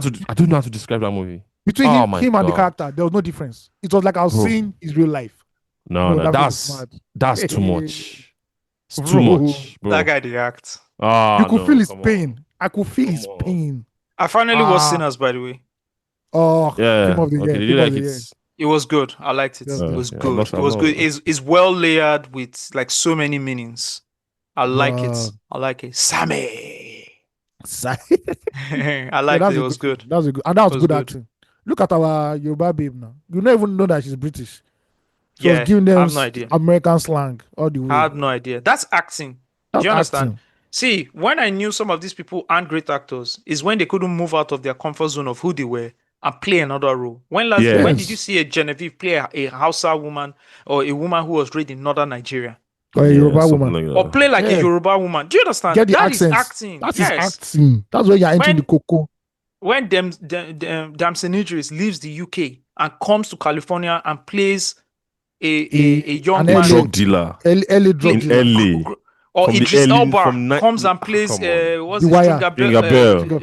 to describe that movie. Oh my him and the God. character. There was no difference. It was like I was Bro. seeing his real life. No, Bro, that was mad. that's too much. It's too Bro. much, bro. That guy did act. Ah, You could no, feel his come on. pain. I could feel his pain. I finally watched Sinners, by the way. Oh, Yeah. film of the Okay, year. did you Film of like the it? year. It was good. I liked it. Yeah, It was yeah, good. I'm It was not- good. It's well layered with like so many meanings. I like it. Wow. I like it. Sammy. Sa- I liked that's it. It a was good good. film. That was a good, and that was It was good good. acting. Look at our Yoruba babe now. You don't even know that she's British. She Yeah, was giving I them have no idea. American slang all the way. I have no idea. That's acting. That's Do you understand? acting. See, when I knew some of these people aren't great actors, is when they couldn't move out of their comfort zone of who they were and play another role. When Yes. did you see a Genevieve play a Hausa woman or a woman who was raised in northern Nigeria? Or a Yoruba something woman. like Or that. play like a Yeah. Yoruba woman. Do you understand? Get the That is accents. acting. That is Yes. acting. That's where you're entering the cocoa. When Damson Idris leaves the UK and comes to California and plays a young an A man, drug dealer LA drug in dealer. LA. or From the Idris LA Elba from ni- comes and plays Come on. what's The his Wire. Stringer Bell.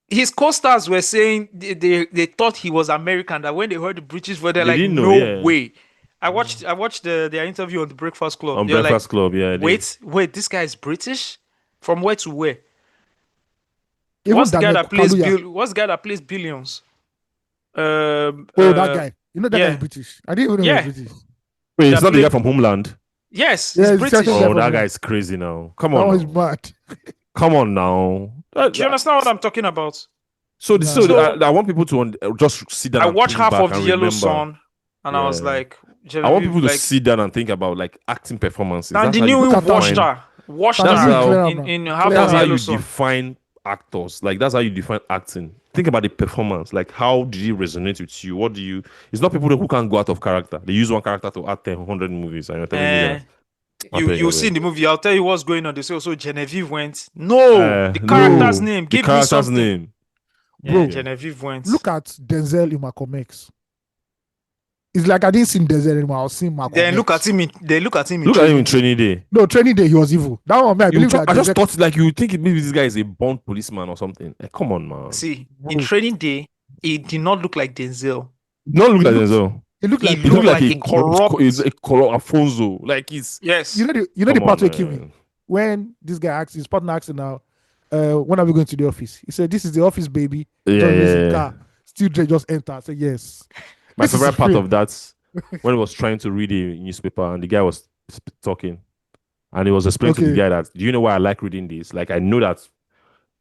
His co-stars were saying they thought he was American. That when they heard the British voice, they're They like, didn't know, no yeah. way. I watched their interview on the Breakfast Club. On They're Breakfast like, Club, yeah. wait, this guy is British? From where to where? Even What's the guy Daniel that plays Kaluuya. What's the guy that plays Billions? Oh, that guy. You know that guy yeah. is British. I didn't even know he was British. Wait, it's That not the guy played- from Homeland. Yes, Yeah, he's it's British. Central Oh, Level, that yeah. guy's crazy now. Come That on, one's now. mad. Come on now. Do you understand what I'm talking about? So, Nah. so I want people to just sit down. I and watched think half back of the and Yellow remember. Sun, and I was Yeah. like, I want people to like, sit down and think about like acting performances. and That's the how you new Look at watched define- her. Watched That's her how- in half Clear of That's the how Yellow you Sun. define actors. Like that's how you define acting. Think about the performance. Like how did it resonate with you? What do you? It's not people who can't go out of character. They use one character to act 100 movies, and you're telling me that. You see in the movie. I'll tell you what's going on. They say also Genevieve went. No, the character's name. The Give me character's something. name. Yeah, Bro, Genevieve went. Look at Denzel in Malcolm X. It's like I didn't see Denzel anymore. I was seeing Malcolm Then X. look at him. They look at him. Look at him in Training Day. No, Training Day, he was evil. That one, man, I believe that. I just Denzel- thought like you would think maybe this guy is a born policeman or something. Like, come on, man. See, in Training Day, it did not look like Denzel. No, look like looks- Denzel. It looked like He looked like a corrupt. He's a corrupt Alfonso. Like he's Yes. you know the Come part on, where killed me man. when this guy asked his partner asked him now, when are we going to the office? He said, "This is the office, baby." Yeah, Just raise yeah, the yeah. car. Still just enter. I said, "Yes." My This is favorite part free. of that when he was trying to read a newspaper and the guy was talking and he was explaining to the Okay. guy that, do you know why I like reading this? Like I know that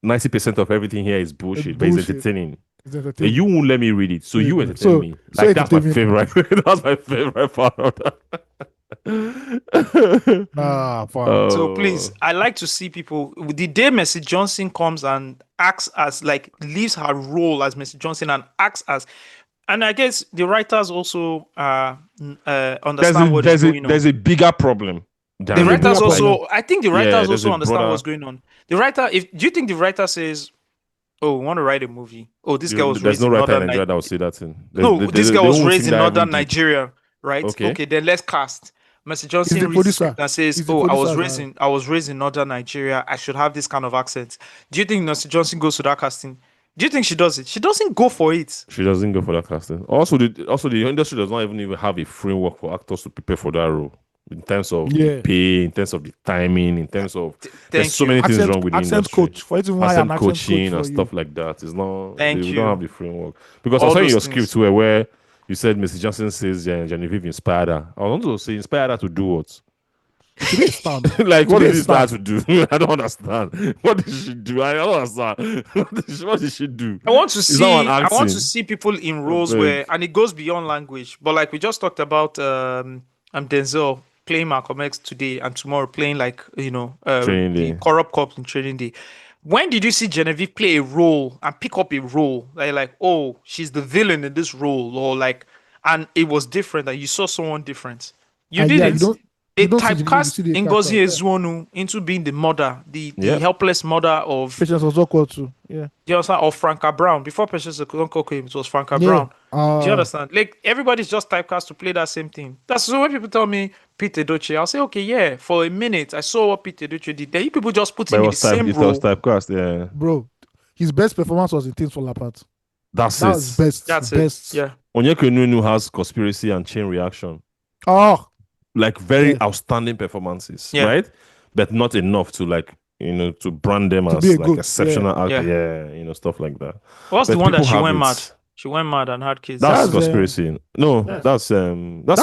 90% of everything here is bullshit, but it's bullshit. entertaining. It's And entertaining. you won't let me read it, so you Yeah, entertain so- me. so Like that's my entertain favorite. That's my favorite part of that. Nah, fine. So please, I like to see people. The day Mercy Johnson comes and acts as like leaves her role as Mercy Johnson and acts as, and I guess the writers also understand what is going on. There's a bigger problem. The writers also, I think the Yeah, writers there's also a understand broader- what's going on. The writer, do you think the writer says, "Oh, we want to write a movie. Oh, this guy was There's raised no in writer in northern Nigeria that Nigeria. will say that thing. No, this guy was raised in northern Nigeria. Nigeria, right? Okay. Okay, then let's cast. Mr. Johnson the reads the producer. script and says, He's the "Oh, producer, I was raised in northern Nigeria. I should have this kind of accent." Do you think Mr. Johnson goes to that casting? Do you think she does it? She doesn't go for it. She doesn't go for that casting. Also, the industry does not even have a framework for actors to prepare for that role. In terms of Yeah. the pay, in terms of the timing, in terms of thank there's so you. many things Accent- wrong with the accent industry. coach. For it to hire an accent coaching coach and for stuff like that. It's not. Thank we you. don't have the framework because All I saw in your those script things. where you said Mrs. Johnson says Genevieve inspired her. I want to say inspired her to do what? Today is stand. Like what Today did is this start stand. to do? I don't understand. What did she do? I don't understand. What did she do? I want to Is see. that one I want acting? to see people in roles beg. where, and it goes beyond language. But like we just talked about, Denzel playing Malcolm X today, and tomorrow playing like Training the Day. corrupt cop in Training Day. When did you see Genevieve play a role and pick up a role like, oh, she's the villain in this role, or like, and it was different, and you saw someone different? You And did yeah, it. They You don't see the video, you typecast see the Ngozi character. Ezuonu into being the mother, the Yeah. helpless mother of Patience was awkward too. Yeah. do you understand? Of Franca Brown. Before Patience Okonkwo came, it was Franca Yeah. Brown. Do you understand? Like everybody's just typecast to play that same thing. That's so when people tell me Pete Edochie, I'll say, okay, yeah. For a minute, I saw what Pete Edochie did. Then you people just put But him it in the was type. same It was role. typecast. Yeah. Bro, his best performance was in Things Fall Apart. That's That it. was best. That's best. it. Yeah. Onyeka Onwenu has conspiracy and chain reaction. Oh, Like very Yeah. outstanding performances, Yeah. right? But not enough to like to brand them To as be a like good- exceptional yeah. actor. Yeah, stuff like that. What's But the one that people she have went it. mad? She went mad and had kids. That's That's, conspiracy. No, yes. that's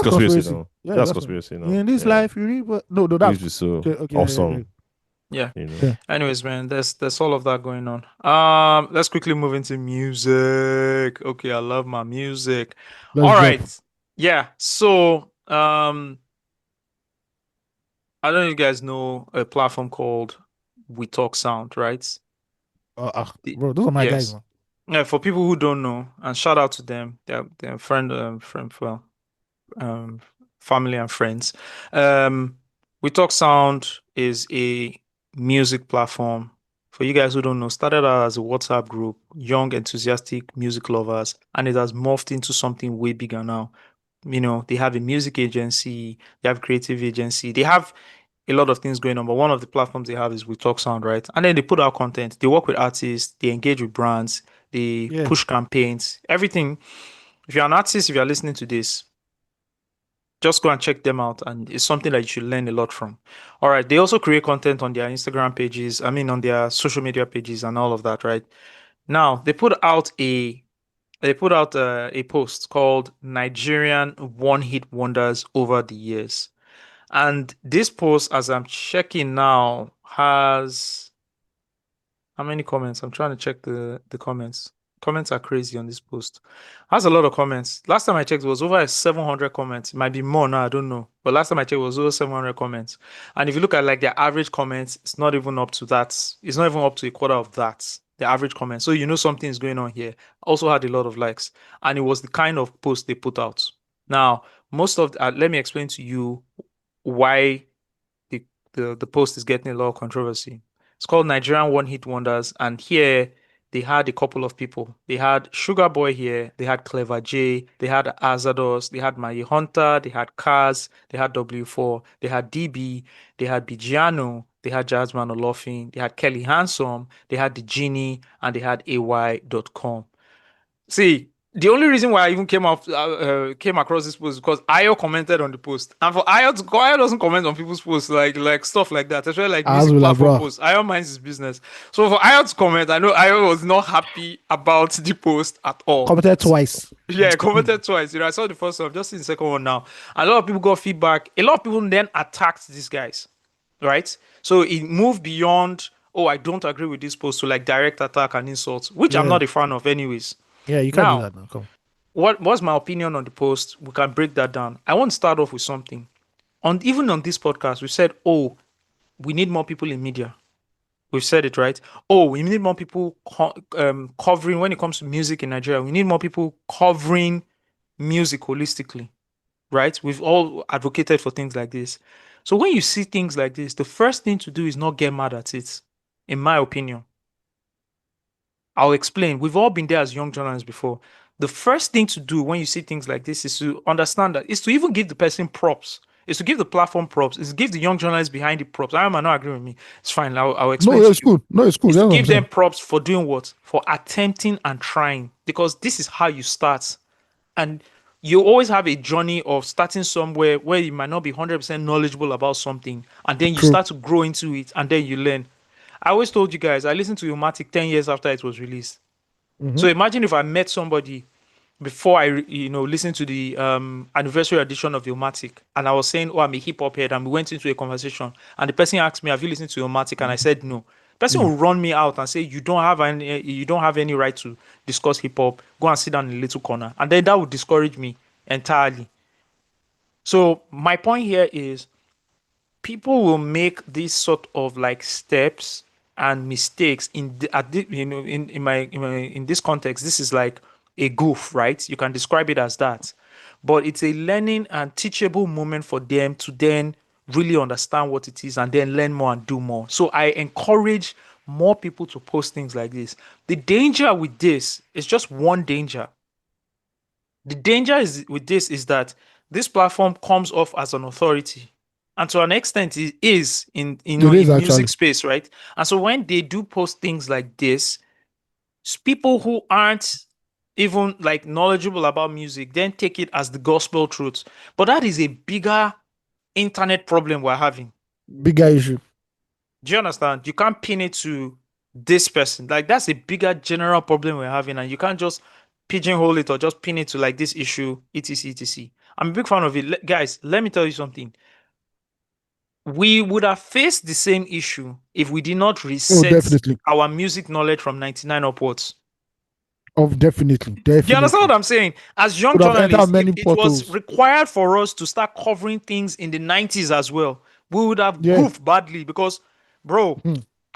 conspiracy. No, Yeah, that's conspiracy. No, In this yeah. life, you read what? No, that's Which is so okay, awesome. Yeah. You know. Yeah. Anyways, man, there's all of that going on. Let's quickly move into music. Okay, I love my music. Let's All drop. right. Yeah. So, I don't know if you guys know a platform called WeTalkSound, right? Bro, those are my guys, Yes. man. Yeah, for people who don't know, and shout out to them, they're family and friends. WeTalkSound is a music platform. For you guys who don't know, started out as a WhatsApp group, young, enthusiastic music lovers, and it has morphed into something way bigger now. You know, they have a music agency, they have creative agency, they have a lot of things going on, but one of the platforms they have is WeTalkSound, right? And then they put out content, they work with artists, they engage with brands, they Yeah. push campaigns, everything. If you're an artist, if you're listening to this, just go and check them out, and it's something that you should learn a lot from. All right, they also create content on their Instagram pages, on their social media pages and all of that, right? Now, they put out a post called Nigerian One Hit Wonders Over the Years. And this post, as I'm checking now, has how many comments? I'm trying to check the comments. Comments are crazy on this post. Has a lot of comments. Last time I checked, it was over 700 comments. It might be more now, I don't know. But last time I checked, it was over 700 comments. And if you look at like their average comments, it's not even up to that. It's not even up to a quarter of that, the average comment. So you know something is going on here. Also had a lot of likes. And it was the kind of post they put out. Now, let me explain to you why the post is getting a lot of controversy. It's called Nigerian One Hit Wonders, and here they had a couple of people. They had Sugar Boy here, they had Clever J, they had Azados, they had Mayi Hunter, they had Kaz, they had W4, they had DB, they had Bigiano, they had Jasmine Olofin, they had Kelly Handsome, they had The Genie, and they had AY.com. See, the only reason why I even came across this post is because Ayo commented on the post, and for Ayo doesn't comment on people's posts like stuff like that, especially like As music will I, platform bro. posts. Ayo minds his business. So for Ayo to comment, I know Ayo was not happy about the post at all. Commented twice. Yeah, commented twice. You know, I saw the first one, I'm just in the second one now. A lot of people got feedback. A lot of people then attacked these guys, right? So it moved beyond, oh, I don't agree with this post, to like direct attack and insults, which I'm Yeah. not a fan of, anyways. Yeah, you can't Now, do that now. Come. What's my opinion on the post? We can break that down. I want to start off with something. Even on this podcast, we said, oh, we need more people in media. We've said it, right? Oh, we need more people covering, when it comes to music in Nigeria, we need more people covering music holistically, right? We've all advocated for things like this. So when you see things like this, the first thing to do is not get mad at it, in my opinion. I'll explain. We've all been there as young journalists before. The first thing to do when you see things like this is to understand that, is to even give the person props. Is to give the platform props. Is to give the young journalists behind the props. I might not agree with me. It's fine. I'll explain. No, it's cool. No, it's cool. Is That's to what I'm give them saying. props for doing what? For attempting and trying. Because this is how you start. And you always have a journey of starting somewhere where you might not be 100% knowledgeable about something. And then you True. start to grow into it. And then you learn. I always told you guys, I listened to Illmatic 10 years after it was released. Mhm. So imagine if I met somebody before I listened to the anniversary edition of Illmatic, and I was saying, oh, I'm a hip hop head, and we went into a conversation, and the person asked me, have you listened to Illmatic? And I said no. The person will run me out and say, you don't have any right to discuss hip hop. Go and sit down in a little corner, and then that would discourage me entirely. So my point here is, people will make these sort of like steps and mistakes in this context. This is like a goof, right? You can describe it as that, but it's a learning and teachable moment for them to then really understand what it is and then learn more and do more. So I encourage more people to post things like this. The danger with this is just one danger. The danger is with this is that this platform comes off as an authority, and to an extent it is in It is in actually. music space, right? And so when they do post things like this, people who aren't even like knowledgeable about music then take it as the gospel truth. But that is a bigger internet problem we're having. Bigger issue. Do you understand? You can't pin it to this person. Like that's a bigger general problem we're having, and you can't just pigeonhole it or just pin it to like this issue, etc. etc. I'm a big fan of it. Guys, let me tell you something. We would have faced the same issue if we did not reset definitely. our music knowledge from 99 upwards. Definitely. Do you understand what I'm saying? As young Would have entered journalists, many if it was portals. required for us to start covering things in the 90s as well, we would have Yeah. goofed badly because, bro,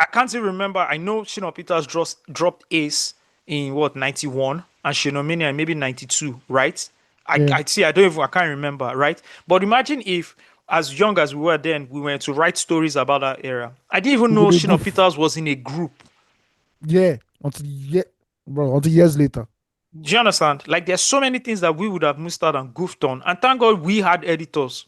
I can't even remember. I know Shino Peters dropped Ace in what, 91 and Shinomania in maybe 92, right? Yeah. I see, I can't remember, right? But imagine if, as young as we were then, we were to write stories about that era. I didn't even know would Shino goof. Peters was in a group. Yeah. Until years later. Do you understand? Like there's so many things that we would have missed out and goofed on. And thank God we had editors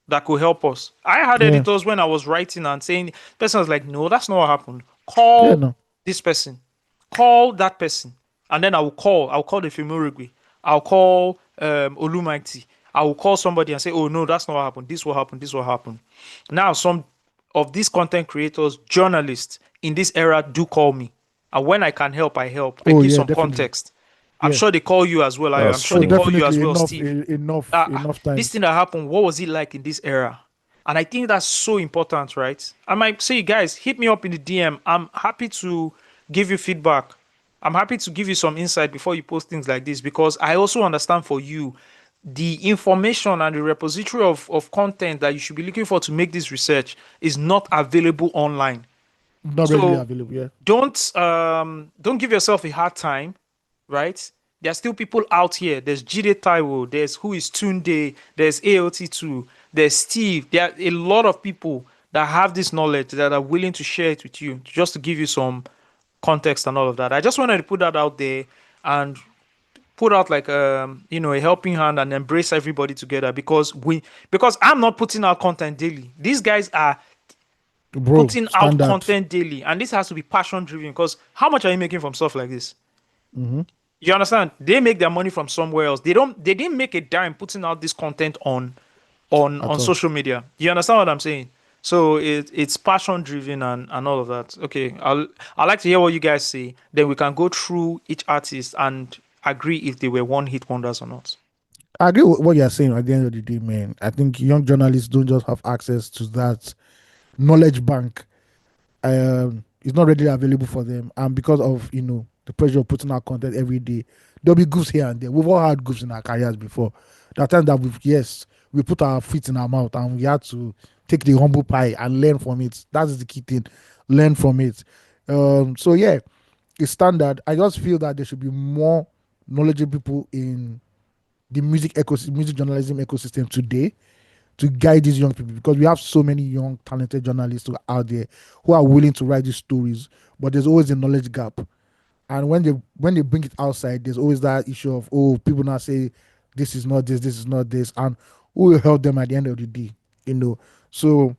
that could help us. I had editors when I was writing and saying, the person was like, no, that's not what happened. Call this person. Call that person. And then I'll call the Fimurigwe. I'll call Olumaiti. I will call somebody and say, oh no, that's not what happened. This will happen. This will happen. Now, some of these content creators, journalists in this era do call me. And when I can help, I help. I give some context. I'm sure they call you as well. I'm sure they call you as well, Steve. Enough time. This thing that happened, what was it like in this era? And I think that's so important, right? I might say, guys, hit me up in the DM. I'm happy to give you feedback. I'm happy to give you some insight before you post things like this, because I also understand for you the information and the repository of content that you should be looking for to make this research is not available online. Not readily available, yeah. Don't give yourself a hard time, right? There are still people out here. There's Jide Taiwo, there's who is Tunde, there's AOT2, there's Steve. There are a lot of people that have this knowledge that are willing to share it with you, just to give you some context and all of that. I just wanted to put that out there and put out like a helping hand and embrace everybody together, because I'm not putting out content daily. These guys are putting out content daily, and this has to be passion driven, because how much are you making from stuff like this? Mm-hmm. You understand? They make their money from somewhere else. They didn't make a dime putting out this content on social media. You understand what I'm saying? So it's passion driven and all of that. Okay, I'd like to hear what you guys say. Then we can go through each artist and agree if they were one hit wonders or not. I agree with what you're saying at the end of the day, man. I think young journalists don't just have access to that knowledge bank. It's not readily available for them. And because of, the pressure of putting out content every day, there'll be goofs here and there. We've all had goofs in our careers before. There are times that we put our feet in our mouth and we had to take the humble pie and learn from it. That is the key thing. Learn from it. So yeah, it's standard. I just feel that there should be more knowledgeable people in the music journalism ecosystem today to guide these young people, because we have so many young talented journalists out there who are willing to write these stories, but there's always a knowledge gap. And when they bring it outside, there's always that issue of, people now say this is not this is not this, and who will help them at the end of the day, So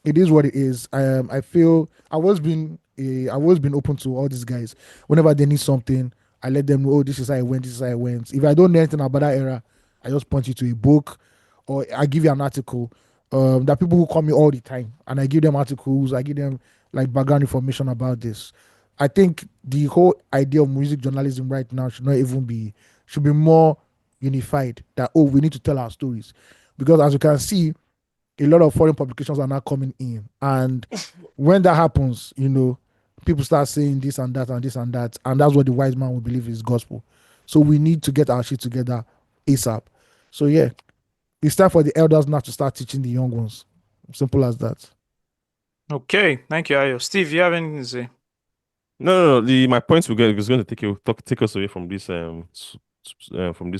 it is what it is. I feel I've always been open to all these guys. Whenever they need something, I let them know, this is how it went, this is how it went. If I don't know anything about that era, I just point you to a book, or I give you an article. There are people who call me all the time, and I give them articles, I give them like background information about this. I think the whole idea of music journalism right now should be more unified, that, we need to tell our stories. Because as you can see, a lot of foreign publications are now coming in. And when that happens, people start saying this and that and this and that. And that's what the wise man will believe is gospel. So we need to get our shit together ASAP. So yeah, it's time for the elders now to start teaching the young ones. Simple as that. Okay, thank you, Ayo. Steve, you have anything to say? No. My points was going to take us away from this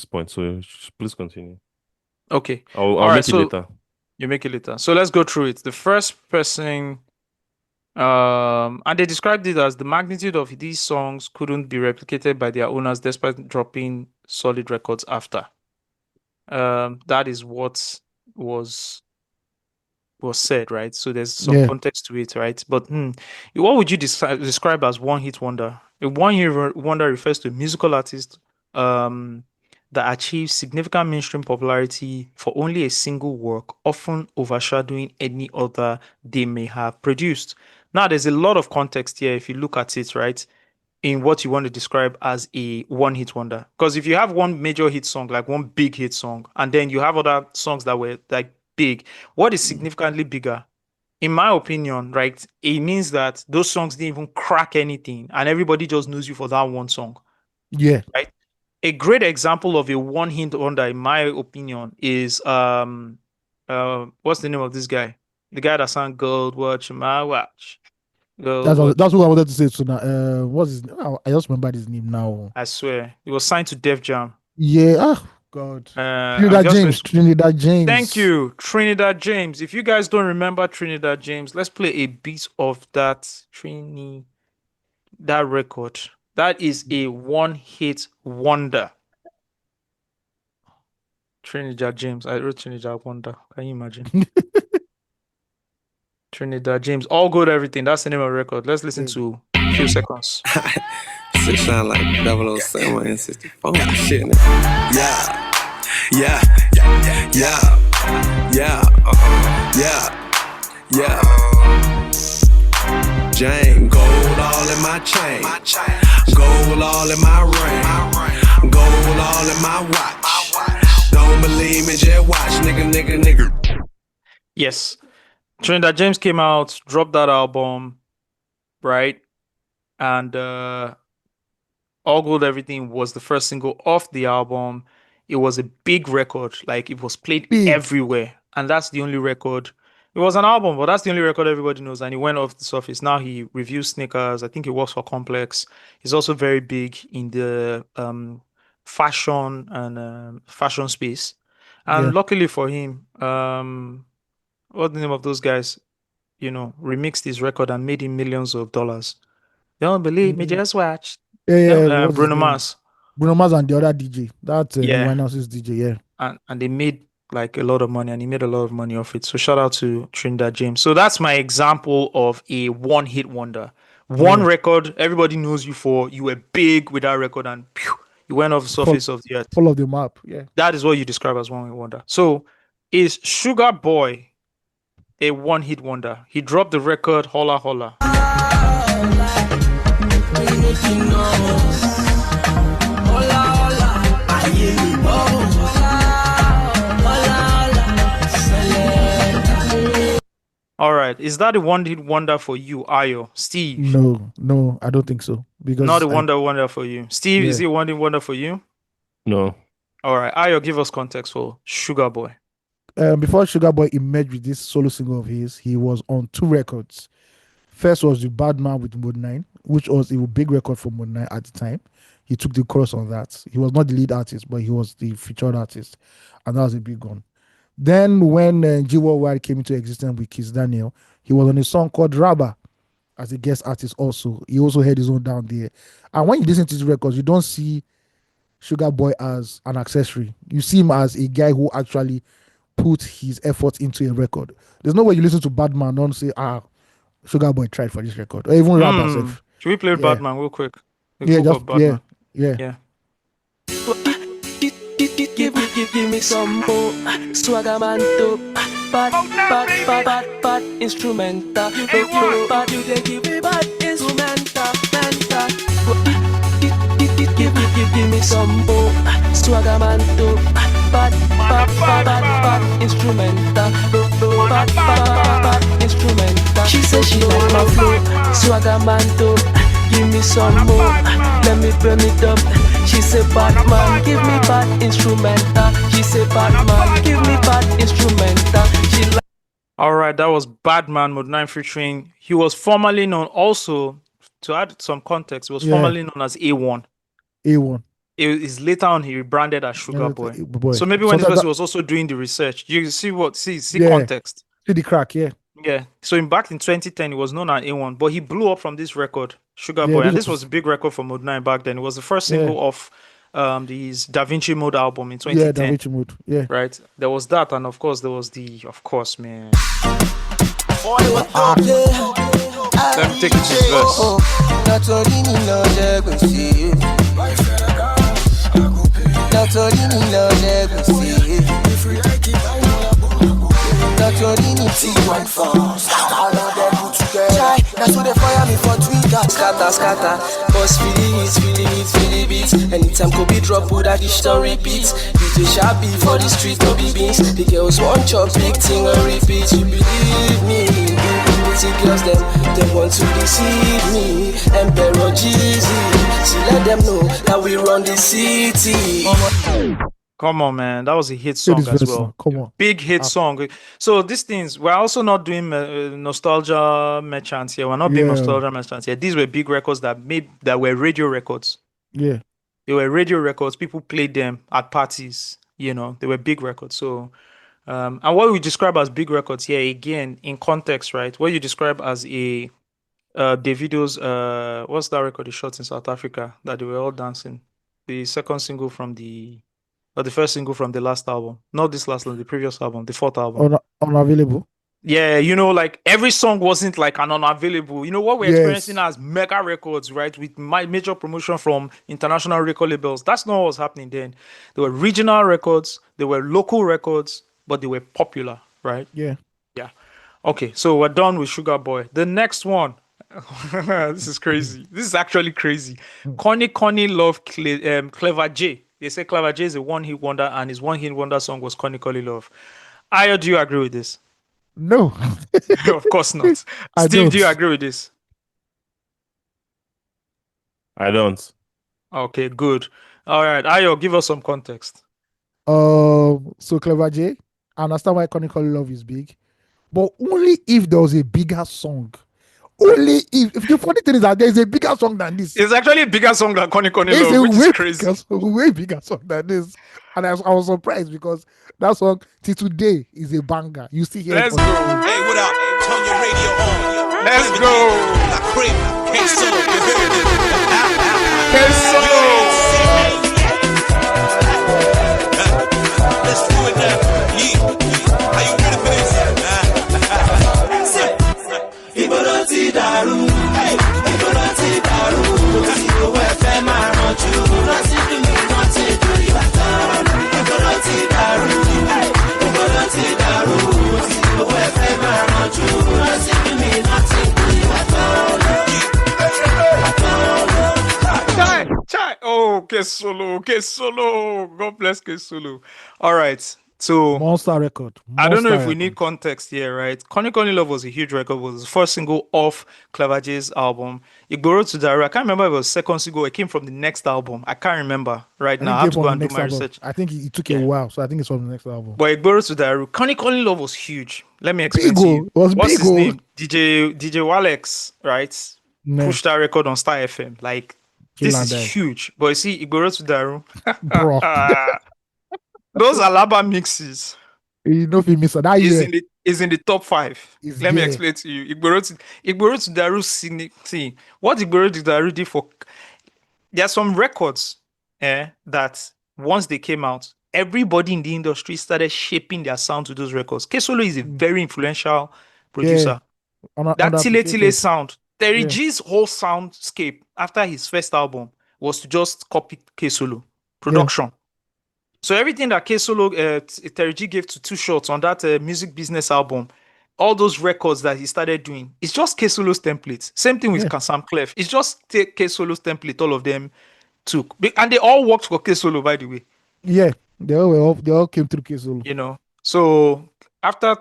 point. So please continue. Okay. I'll make it later. You make it later. So let's go through it. The first person, and they described it as the magnitude of these songs couldn't be replicated by their owners despite dropping solid records after. That is what was said, right? So there's some context to it, right? But what would you describe as one-hit wonder? A one-hit wonder refers to a musical artist that achieves significant mainstream popularity for only a single work, often overshadowing any other they may have produced. Now, there's a lot of context here if you look at it, right? In what you want to describe as a one-hit wonder. Because if you have one major hit song, like one big hit song, and then you have other songs that were like big, what is significantly bigger? In my opinion, right, it means that those songs didn't even crack anything and everybody just knows you for that one song. Yeah. Right? A great example of a one-hit wonder, in my opinion, is what's the name of this guy? The guy that sang Gold Watch My Watch. That's what I wanted to say. So now, what's his name? I just remembered his name now. I swear. He was signed to Def Jam. Yeah. Oh, God. Trinidad James. Thank you, Trinidad James. If you guys don't remember Trinidad James, let's play a bit of that that record. That is a one-hit wonder. Trinidad James. I wrote Trinidad Wonder. Can you imagine? Trinidad James. All Good Everything. That's the name of the record. Let's listen to a few seconds. Shit sound like 007 and 64 shit. Yeah. Yeah. Yeah. Yeah. Jane, gold all in my chain. Gold all in my ring. Gold all in my watch. Don't believe me, just watch, nigga. Yes. Trinidad James came out, dropped that album, right? And All Gold Everything was the first single off the album. It was a big record. Like, it was played everywhere. And that's the only record. It was an album, but that's the only record everybody knows. And he went off the surface. Now he reviews sneakers. I think he works for Complex. He's also very big in the fashion and fashion space. And luckily for him, what's the name of those guys? You know, remixed his record and made him millions of dollars. Don't believe me, just watch. Yeah. Bruno Mars. Bruno Mars and the other DJ. That Winehouse's DJ, yeah. And they made like a lot of money, and he made a lot of money off it. So shout out to Trinidad James. So that's my example of a one-hit wonder. One record, everybody knows you for. You were big with that record, and you went off the surface of the earth. Full of the map, yeah. That is what you describe as one-hit wonder. So is Sugar Boy a one-hit wonder? He dropped the record Holla Holla. All right, is that a one-hit wonder for you, Ayo? Steve? No, I don't think so. Because not a wonder for you. Steve, is it a one-hit wonder for you? No. All right, Ayo, give us context for Sugar Boy. Before Sugar Boy emerged with this solo single of his, he was on 2 records. First was the Bad Man with Mode 9, which was a big record for Mode 9 at the time. He took the chorus on that. He was not the lead artist, but he was the featured artist. And that was a big one. Then when G Worldwide came into existence with Kiss Daniel, he was on a song called Rabba as a guest artist also. He also had his own down there. And when you listen to his records, you don't see Sugar Boy as an accessory. You see him as a guy who actually put his effort into a record. There's no way you listen to Bad Man, don't say, Sugar Boy tried for this record. Or even Rabba himself. Should we play Bad Man real quick? Yeah. Give me some more swagger man to bad instrumental. Bad you they give me bad instrumental. Give me some more swagger man to bad instrumental. Bad instrumental. She said she like my flow, swagger man to. Give me some more, let me burn it up. She said, Batman, give me bad instrumental. She said, Batman, give me bad instrumental. All right, that was Badman Mode 9 featuring. He was formerly known also, to add some context, he was formerly known as A1. A1. it is later on he rebranded as Sugar Boy. Boy. So maybe when this Sometimes person was also doing the research, you see Yeah. context. See the crack, yeah. Yeah. So back in 2010, he was known as A1, but he blew up from this record, Sugar Yeah, Boy, this and this was- was a big record for Mode 9 back then. It was the first Yeah. single off his Da Vinci Mode album in Yeah, 2010. Da Vinci Mode. Yeah. Right. There was that, and of course there was man. Let me take it to this verse. That's what they fire me for Twitter. Scatter. Boss feel the beats. Anytime Kobe drop, put that dish on repeat. DJ Shabby for the street, no be beans. The girls want chop big thing on repeat. You believe me? Pretty girls, them want to deceive me. Emperor Jeezy, see let them know that we run the city. Come on, man. That was a hit See song this as verse well. now. Come on. Big hit song. So these things, we're also not doing nostalgia merchants here. We're not being Yeah. nostalgia merchants here. These were big records that were radio records. Yeah. They were radio records. People played them at parties. They were big records. So, and what we describe as big records here, again, in context, right? What you describe as a Davido's, what's that record he shot in South Africa that they were all dancing? The second single from the first single from the last album. Not this last one, the previous album, the fourth album. Unavailable. Yeah, like every song wasn't like an unavailable. What we're Yes. experiencing as mega records, right? With my major promotion from international record labels. That's not what was happening then. There were regional records, there were local records, but they were popular, right? Yeah. Yeah. Okay, so we're done with Sugar Boy. The next one. This is crazy. This is actually crazy. Connie Love Clever J. They say Clever J is a one-hit wonder, and his one-hit wonder song was Connie Love. Ayo, do you agree with this? No. Of course not. I Steve, don't. do you agree with this? I don't. Okay, good. All right, Ayo, give us some context. So Clever J, I understand why Chronicle Love is big, but only if there was a bigger song. Only if the funny thing is that there is a bigger song than this. It's actually a bigger song than Connie It's Love, a which is crazy. way bigger song than this. And I was surprised because that song till today is a banger. You still hear Let's it go. Hey, what up? Turn your radio on. Let's go. La Crib, K-Solo, you heard it. K-Solo. Let's do it now. Yeah. Are you ready for this? Iboloti daru, Iboloti daru. Tí owó ẹ̀fẹ̀ máa rànjú, rántí bí mi rántí torí bàtà. Iboloti daru, Iboloti daru. Tí owó ẹ̀fẹ̀ máa rànjú, rántí bí mi rántí torí bàtà. Chai. Oh, K-Solo. God bless K-Solo. All right. So Monster record. I don't know if Monster we record. need context here, right? Connie Love was a huge record. It was the first single off Clever J's album. Igboro to Daru. I can't remember if it was second single. It came from the next album. I can't remember right now. I have to go and do my research. I think it took a while, so I think it's from the next album. But Igboro to Daru. Connie Love was huge. Let me explain Big to ol'. you. It was What's big his ol'. name? DJ Walex, right? No. Pushed that record on Star FM. Like, this is Finland. huge. But you see, Igboro to Daru. Bro. Those Alaba mixes. You know if you miss it that year. Is in the top 5. It's Let me there. explain to you. Igboro to Daru see what Igboro to Daru did for. There are some records that once they came out, everybody in the industry started shaping their sound to those records. K-Solo is a very influential producer. That Tile Tile sound, Terry G's whole soundscape after his first album was to just copy K-Solo production. So everything that K-Solo, Terry G gave to Two Shots on that music business album, all those records that he started doing, it's just K-Solo's templates. Same thing with Sam Clef. It's just K-Solo's template, all of them took. And they all worked for K-Solo, by the way. Yeah, they all came through K-Solo. So after,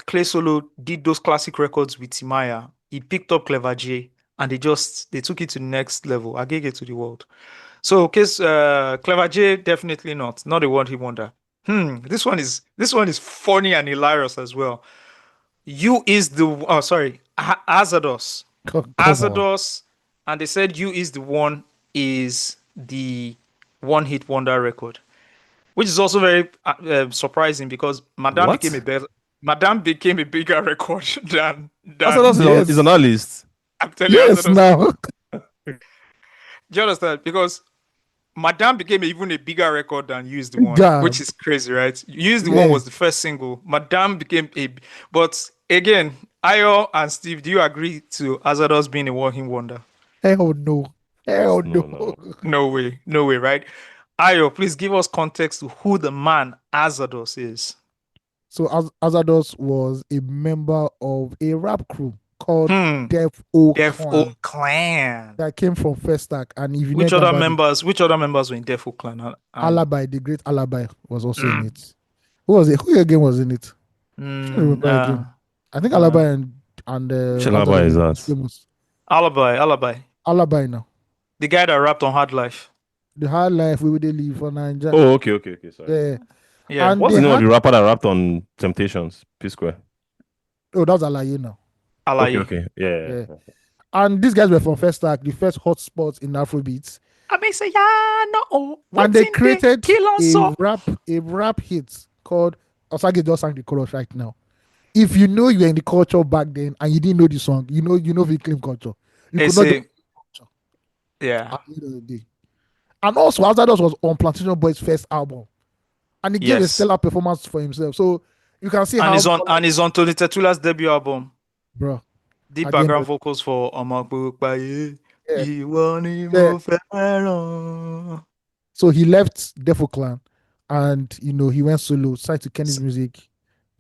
K-Solo did those classic records with Timaya, he picked up Clever J, and they took it to the next level, Agege to the world. So, Clever J, definitely not a one-hit wonder. This one is funny and hilarious as well. Azados. Come Azados, and they said You Is the One is the one-hit wonder record, which is also very surprising because Madame What? became a bigger record than. Exodus is on our list. I'm telling you, Yes, now. do you understand? Because Madame became even a bigger record than Use the One, Damn. which is crazy, right? Use the One was the first single. Madame became but again, Ayo and Steve, do you agree to Exodus being a one-hit wonder? Hell no. Hell no. No way, right? Ayo, please give us context to who the man Exodus is. So Exodus was a member of a rap crew called Def O Clan that came from Festac. And if you which other members were in Def O Clan? Alibi, the great Alibi was also in it. Who was it? Who again was in it? I can't remember again. I think Alibi and Alibi is that? Famous. Alibi now. The guy that rapped on Hard Life. The Hard Life we would live for Nigeria. Oh, okay, sorry. Yeah. And what's the name of the rapper that rapped on Temptations? P Square. Oh, that was Alaye now. Alaye. Okay. Yeah. And these guys were from Festac, the first hotspots in Afrobeats. I may say, yeah, no. And they created a rap hit called Osage just sang the chorus right now. If you know you were in the culture back then and you didn't know the song, you know we claim culture. You could not get culture. Yeah. At the end of the day. And also, Exodus was on Plantation Boy's first album. And he gave a stellar performance for himself. So you can see he's on Tony Tetula's debut album. Bro. Deep background vocals for Omakbupaye. So he left Defo Clan and he went solo, signed to Kenny's Music,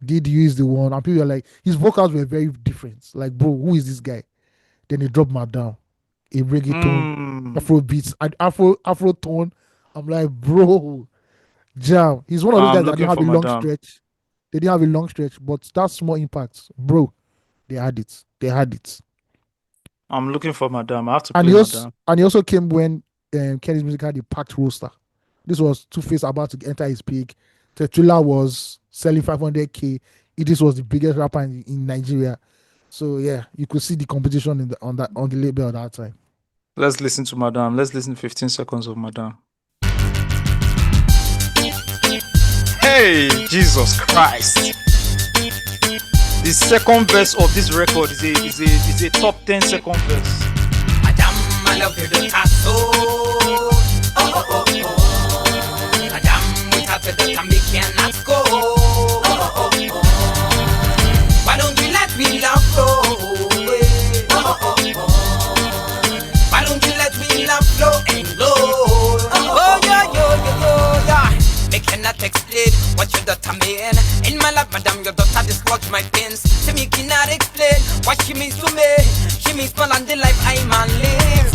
did Use the One, and people were like, his vocals were very different. Like, bro, who is this guy? Then he dropped Madame, a reggaeton, Afro beats, and Afro tone. I'm like, bro, jam. He's one of those guys that didn't have a long stretch. They didn't have a long stretch, but that small impact, bro, they had it. I'm looking for Madame. I have to play Madame. And he also came when Kenny's Music had a packed roster. This was Two-Face about to enter his peak. Tetula was selling 500K. Idris was the biggest rapper in Nigeria. So yeah, you could see the competition on the label at that time. Let's listen to Madame. Let's listen to 15 seconds of Madame. Hey, Jesus Christ. The second verse of this record is a top 10 second verse. Madame, I love you, the tasso. Madame, without the time we cannot go. Why don't you let me love flow? Why don't you let me love flow and glow? Oh, yeah. They cannot explain what your daughter mean. In my life, madam, your daughter dislodged my pins. So me cannot explain what she means to me. She means more than the life I man live.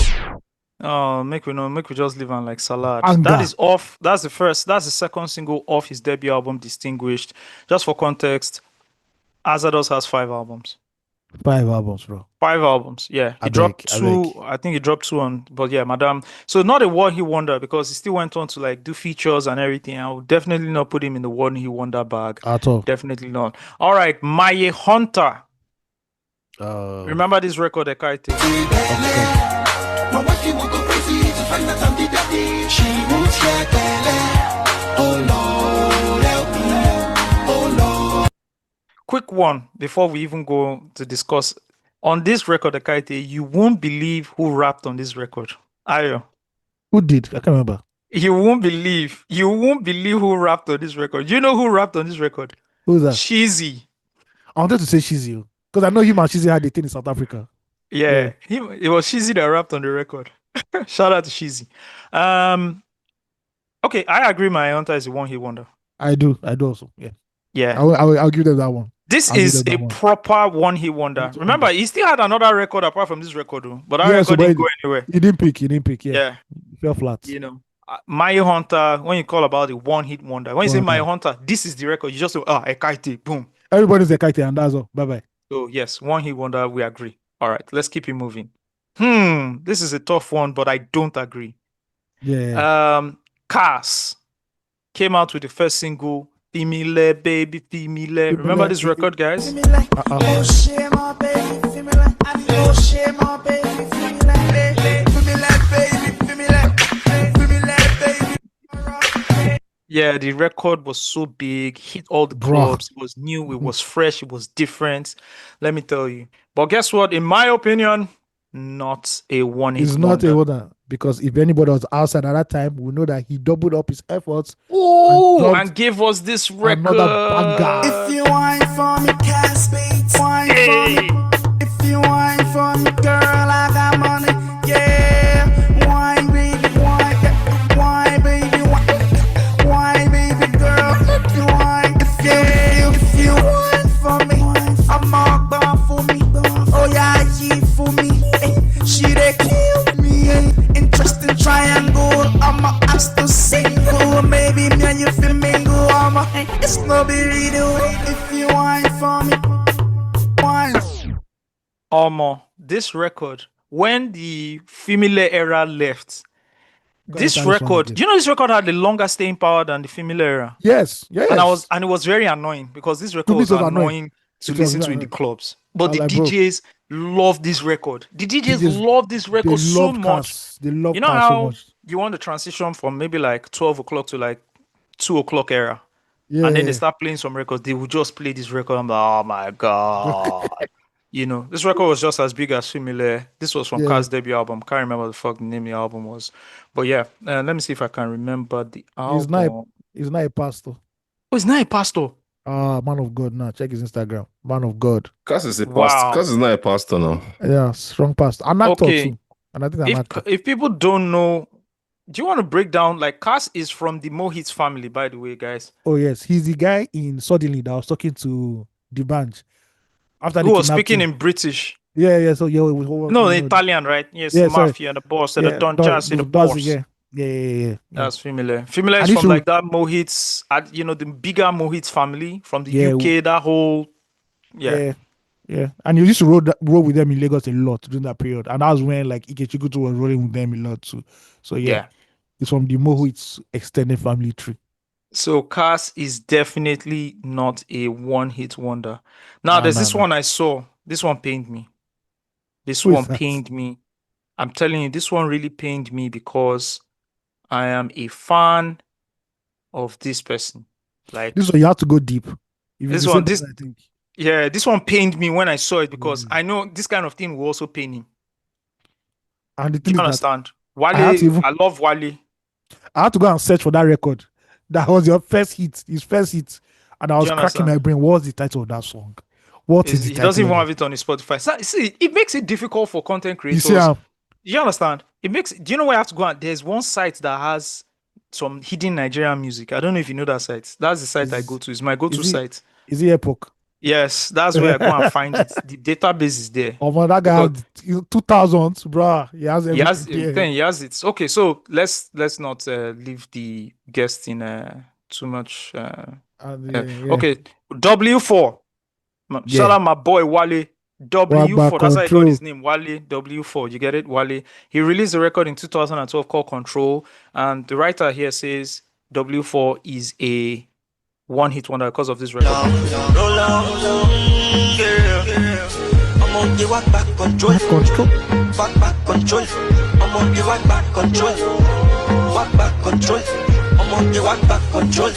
Oh, make we just live on like salad. Anger. That is off. That's the second single off his debut album, Distinguished. Just for context, Exodus has 5 albums. 5 albums, bro. 5 albums, yeah. He dropped 2. I think he dropped 2 on, but yeah, Madame. So not a one-hit wonder because he still went on to like do features and everything. I would definitely not put him in the one-hit wonder bag. At all. Definitely not. All right, Maye Hunter. Remember this record, Ekaite? Quick one before we even go to discuss on this record, Ekaite. You won't believe who rapped on this record. Ayo. Who did? I can't remember. You won't believe who rapped on this record. You know who rapped on this record? Who's that? Shizzy. I wanted to say Shizzy because I know him and Shizzy had a thing in South Africa. Yeah. It was Shizzy that rapped on the record. Shout out to Shizzy. Okay, I agree. My Hunter is a one-hit wonder. I do also. Yeah. I'll give them that one. This is a proper one-hit wonder. Remember, he still had another record apart from this record, though. But that record didn't go anywhere. He didn't pick. Yeah. Fell flat. You know, My Hunter, when you call about the one-hit wonder, when you say My Hunter, this is the record. You just say, Ekaite, boom. Everybody's Ekaite, and that's all. Bye-bye. So, yes, one-hit wonder, we agree. All right, let's keep it moving. This is a tough one, but I don't agree. Yeah. Cars came out with the first single, Femile, Baby, Femile. Remember this record, guys? Yeah, the record was so big, hit all the Bruh. clubs. It was new, it was fresh, it was different. Let me tell you. But guess what? In my opinion, not a one-hit It's not wonder. a wonder, because if anybody was outside at that time, we know that he doubled up his efforts. Oh, dropped and gave us this record. another banger. If you whine for me, Casbate, whine for me. If you whine for me, girl, I got money. Yeah, whine, baby, whine, whine, baby, whine, baby, girl. If you whine, if you whine for me, I'm all gone for me. Oh yeah, she for me. She they kill me. Interesting triangle. I'm a ask to single. Maybe me and you feel mingle. It's no big deal if you whine for me. Whine. This record, when the female era left, this start this one record, again. do you know this record had the longer staying power than the female era? Yes, yes. And it was very annoying because this record me, was it was annoying annoying. to It was listen to very in the annoying. clubs. But I the like, bro. DJs love this record. The DJs DJs, love this record they so love much. Cass. They love You know Cass so how much. you want the transition from maybe like 12 o'clock to like 2 o'clock era? Yeah. And then they start playing some records. They would just play this record. I'm like, oh my God. You know, this record was just as big as Familiar. This was from Yeah. Cass' debut album. Can't remember the fuck the name of the album was. But yeah, let me see if I can remember the album. He's not a pastor. Oh, it's not a pastor. Man of God. Now check his Instagram. Man of God. Cass is a pastor. Wow. Cass is not a pastor now. Yeah, strong pastor. An actor Okay. too. And I think an actor. If people don't know, do you want to break down? Like, Cass is from the Mohits family, by the way, guys. Oh yes, he's the guy in Suddenly that was talking to the band after Who they was kidnapped speaking him. in British. Yeah. So yeah, No, Italian, right? Yes, Yeah, sorry. Mafia, the boss, the Don Jazzy, the boss. boss. Yeah. That's Familiar. Familiar is And from if you- like that Mohits, the bigger Mohits family from the Yeah. UK. That whole, yeah. And you used to roll with them in Lagos a lot during that period, and that was when like Ikechikutu was rolling with them a lot too. So yeah. It's from the Mohits extended family tree. So Cass is definitely not a one-hit wonder. Now, there's this one I saw. This one pained me. This Who is one that? pained me. I'm telling you, this one really pained me because I am a fan of this person. Like This one you have to go deep. If this it's the one, same person, I think. yeah, this one pained me when I saw it because I know this kind of thing will also pain him. And the Do thing you is that understand? I had to even- I love Wale. I had to go and search for that record. That was your first hit, his first hit, and I was you cracking understand? my brain. What's the title of that song? What is the He title? doesn't even of have it on his Spotify. So, see, it makes it difficult for content You creators. see how? You understand? It makes. Do you know where I have to go? There's one site that has some hidden Nigerian music. I don't know if you know that site. That's the site I go to. It's my go-to site. Is it Epoch? Yes, that's where I go and find it. The database is there. Oh man, that guy had 2000s, bruh. He has He has, everything there. then he has it. Okay, so let's not leave the guest in too much. yeah. Okay, W4. Shout out my boy Wale. W4. That's how I got his name. Wale W4. You get it, Wale. He released a record in 2012 called Control, and the writer here says W4 is a one-hit wonder because of this record. I'm on the back control. Back control. I'm on the back control. Back control. I'm on the back control.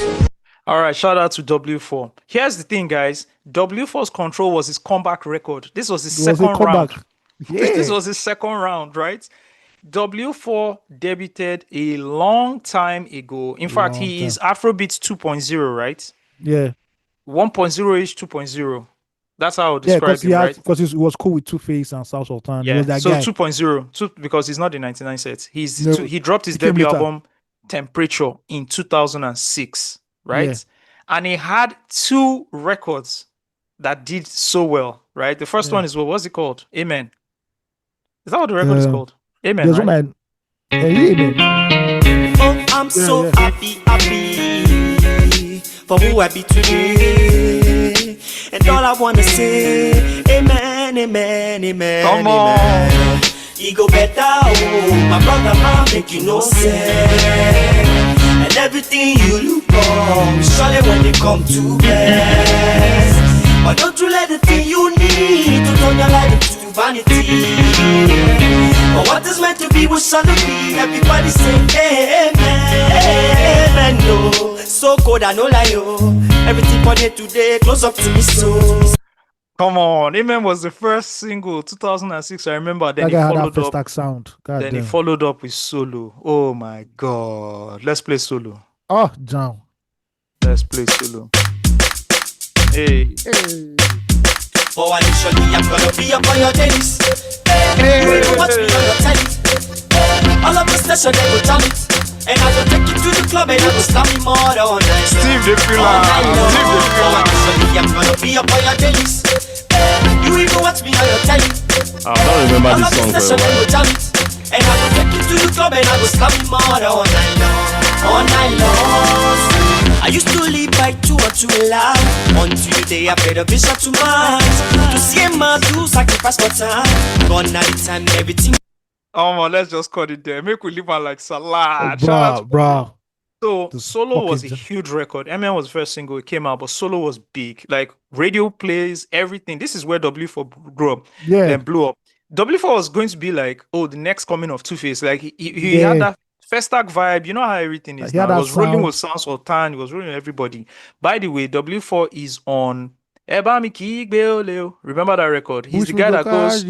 All right, shout out to W4. Here's the thing, guys. W4's Control was his comeback record. This was his second round. This was his second round, right? W4 debuted a long time ago. In fact, he is Afrobeats 2.0, right? Yeah. 1.0-ish, 2.0. That's how I would Yeah, describe him, right? because he was cool with Two-Face and South Sultan. He Yeah, was that so guy. 2.0, because he's not the 99 set. No, He dropped his he came debut later. album, Temperature, in 2006, right? Yeah. And he had two records that did so well, right? The first one is, what's it called? Amen. Is that what the record is called? Amen, There's right? one Amen. Oh, I'm so happy for who I be today. And all I wanna say, amen, amen, amen. Come on. Amen. He go better, oh, my brother, man, make you no sense. And everything you look for, surely when they come to rest. But don't you let the thing you need to turn your life into vanity. But what is meant to be will surely be. Everybody say amen. No, so cold I no lie yo. Everything for here today, close up to me so. Come on, Amen was the first single, 2006. I remember. Then That he guy had that followed up. Festac sound. God Then he damn. followed up with Solo. Oh my God! Let's play Solo. Oh, John. Let's play Solo. Hey. Oh, initially I'm gonna be up on your days. You even watch me on your telly. All of the session they go jam it. And I go take you to the club and I go slam you more all night. Steve the Filler. Oh, initially I'm gonna be up on your days. You even watch me on your telly. I don't remember this song very well. And I go take you to the club and I go slam you more all night long. All night long. I used to live by 2 or 2 loud. Until the day I paid a vision to mine. To see a man do sacrifice for time. Gone at the time, everything. Oh man, let's just cut it there. Make we leave her like salad. Bro. So Solo was a huge record. Eminem was the first single it came out, but Solo was big. Like radio plays, everything. This is where W4 grew up. Yeah. Then blew up. W4 was going to be like, oh, the next coming of Two-Face. Like he had that Festac vibe. You know how everything is now. He was rolling with Sound Sultan. He was rolling with everybody. By the way, W4 is on Eba Mi Kigbe Oleo. Remember that record? He's the guy that goes.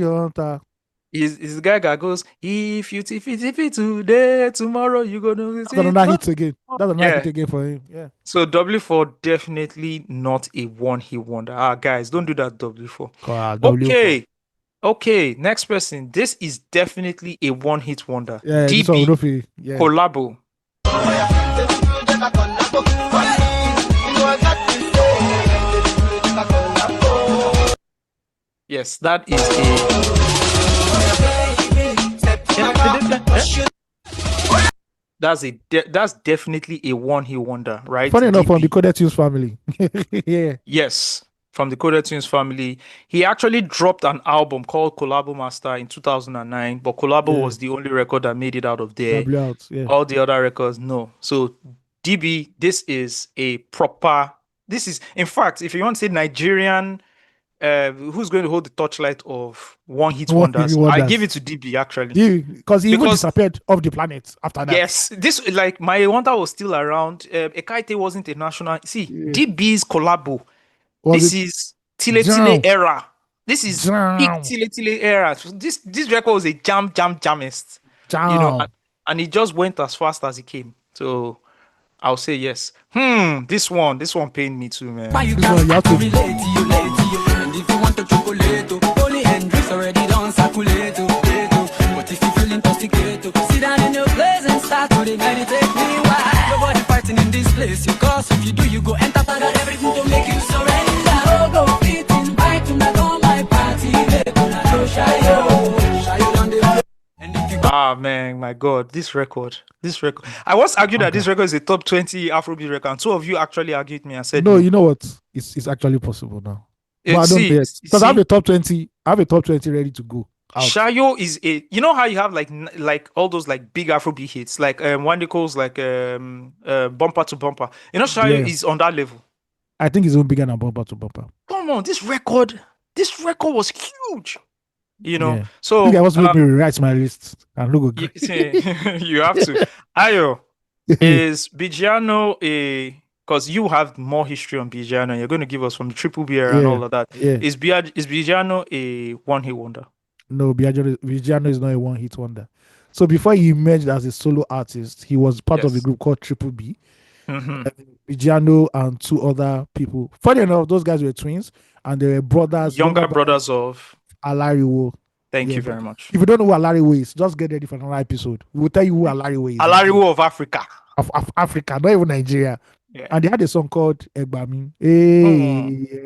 He's the guy that goes, if you today, tomorrow you gonna That's another hit again. That's another hit again for him. Yeah. So W4 definitely not a one-hit wonder. Guys, don't do that, W4. Okay. Next person. This is definitely a one-hit wonder. Yeah, DB Collabo. Yes, that is that's definitely a one-hit wonder, right? Funny enough, from the Coded Tunes family. Yeah. Yes, from the Coded Tunes family. He actually dropped an album called Collabo Master in 2009, but Collabo was the only record that made it out of there. All the other records, no. So DB, this is a proper. This is, in fact, if you want to say Nigerian. Who's going to hold the torchlight of one-hit wonders? I give it to DB actually, because he even disappeared off the planet after that. Yes, this like my wonder was still around. Ekaite wasn't a national. See, DB's Collabo. This is Tile Tile era. This is peak Tile Tile era. This record was a jammist. You know, and it just went as fast as it came. So I'll say yes. This one pained me too, man. This one, you have to relate to you. And if you want to chocolate, Holy Hendrix already done circulate. But if you feel intoxicated, sit down in your place and start to meditate. Meanwhile, nobody fighting in this place. Because if you do, you go enter for everything to make you surrender. Oh, go fit invite to not on my party. Man, my God, this record. I once argued that this record is a top 20 Afrobeat record, and 2 of you actually argued me and said no. You know what? It's actually possible now. But I don't because I have a top 20. I have a top 20 ready to go. Shayo is a. You know how you have like all those like big Afrobeat hits, like one they calls like Bumper to Bumper. You know, Shayo is on that level. I think it's even bigger than Bumper to Bumper. Come on, this record was huge. You know, so I think I was making me rewrite my list and look. You have to. Ayo, is Bigiano a? Because you have more history on Bigiano, you're going to give us from the Triple B era and all of that. Yeah. Is Bigiano a one-hit wonder? No, Bigiano is not a one-hit wonder. So before he emerged as a solo artist, he was part of a group called Triple B. Bigiano and 2 other people. Funny enough, those guys were twins and they were brothers. Younger brothers of Alariwo. Thank you very much. If you don't know who Alariwo is, just get ready for another episode. We'll tell you who Alariwo is. Alariwo of Africa. Of Africa, not even Nigeria. Yeah. And they had a song called Egbami.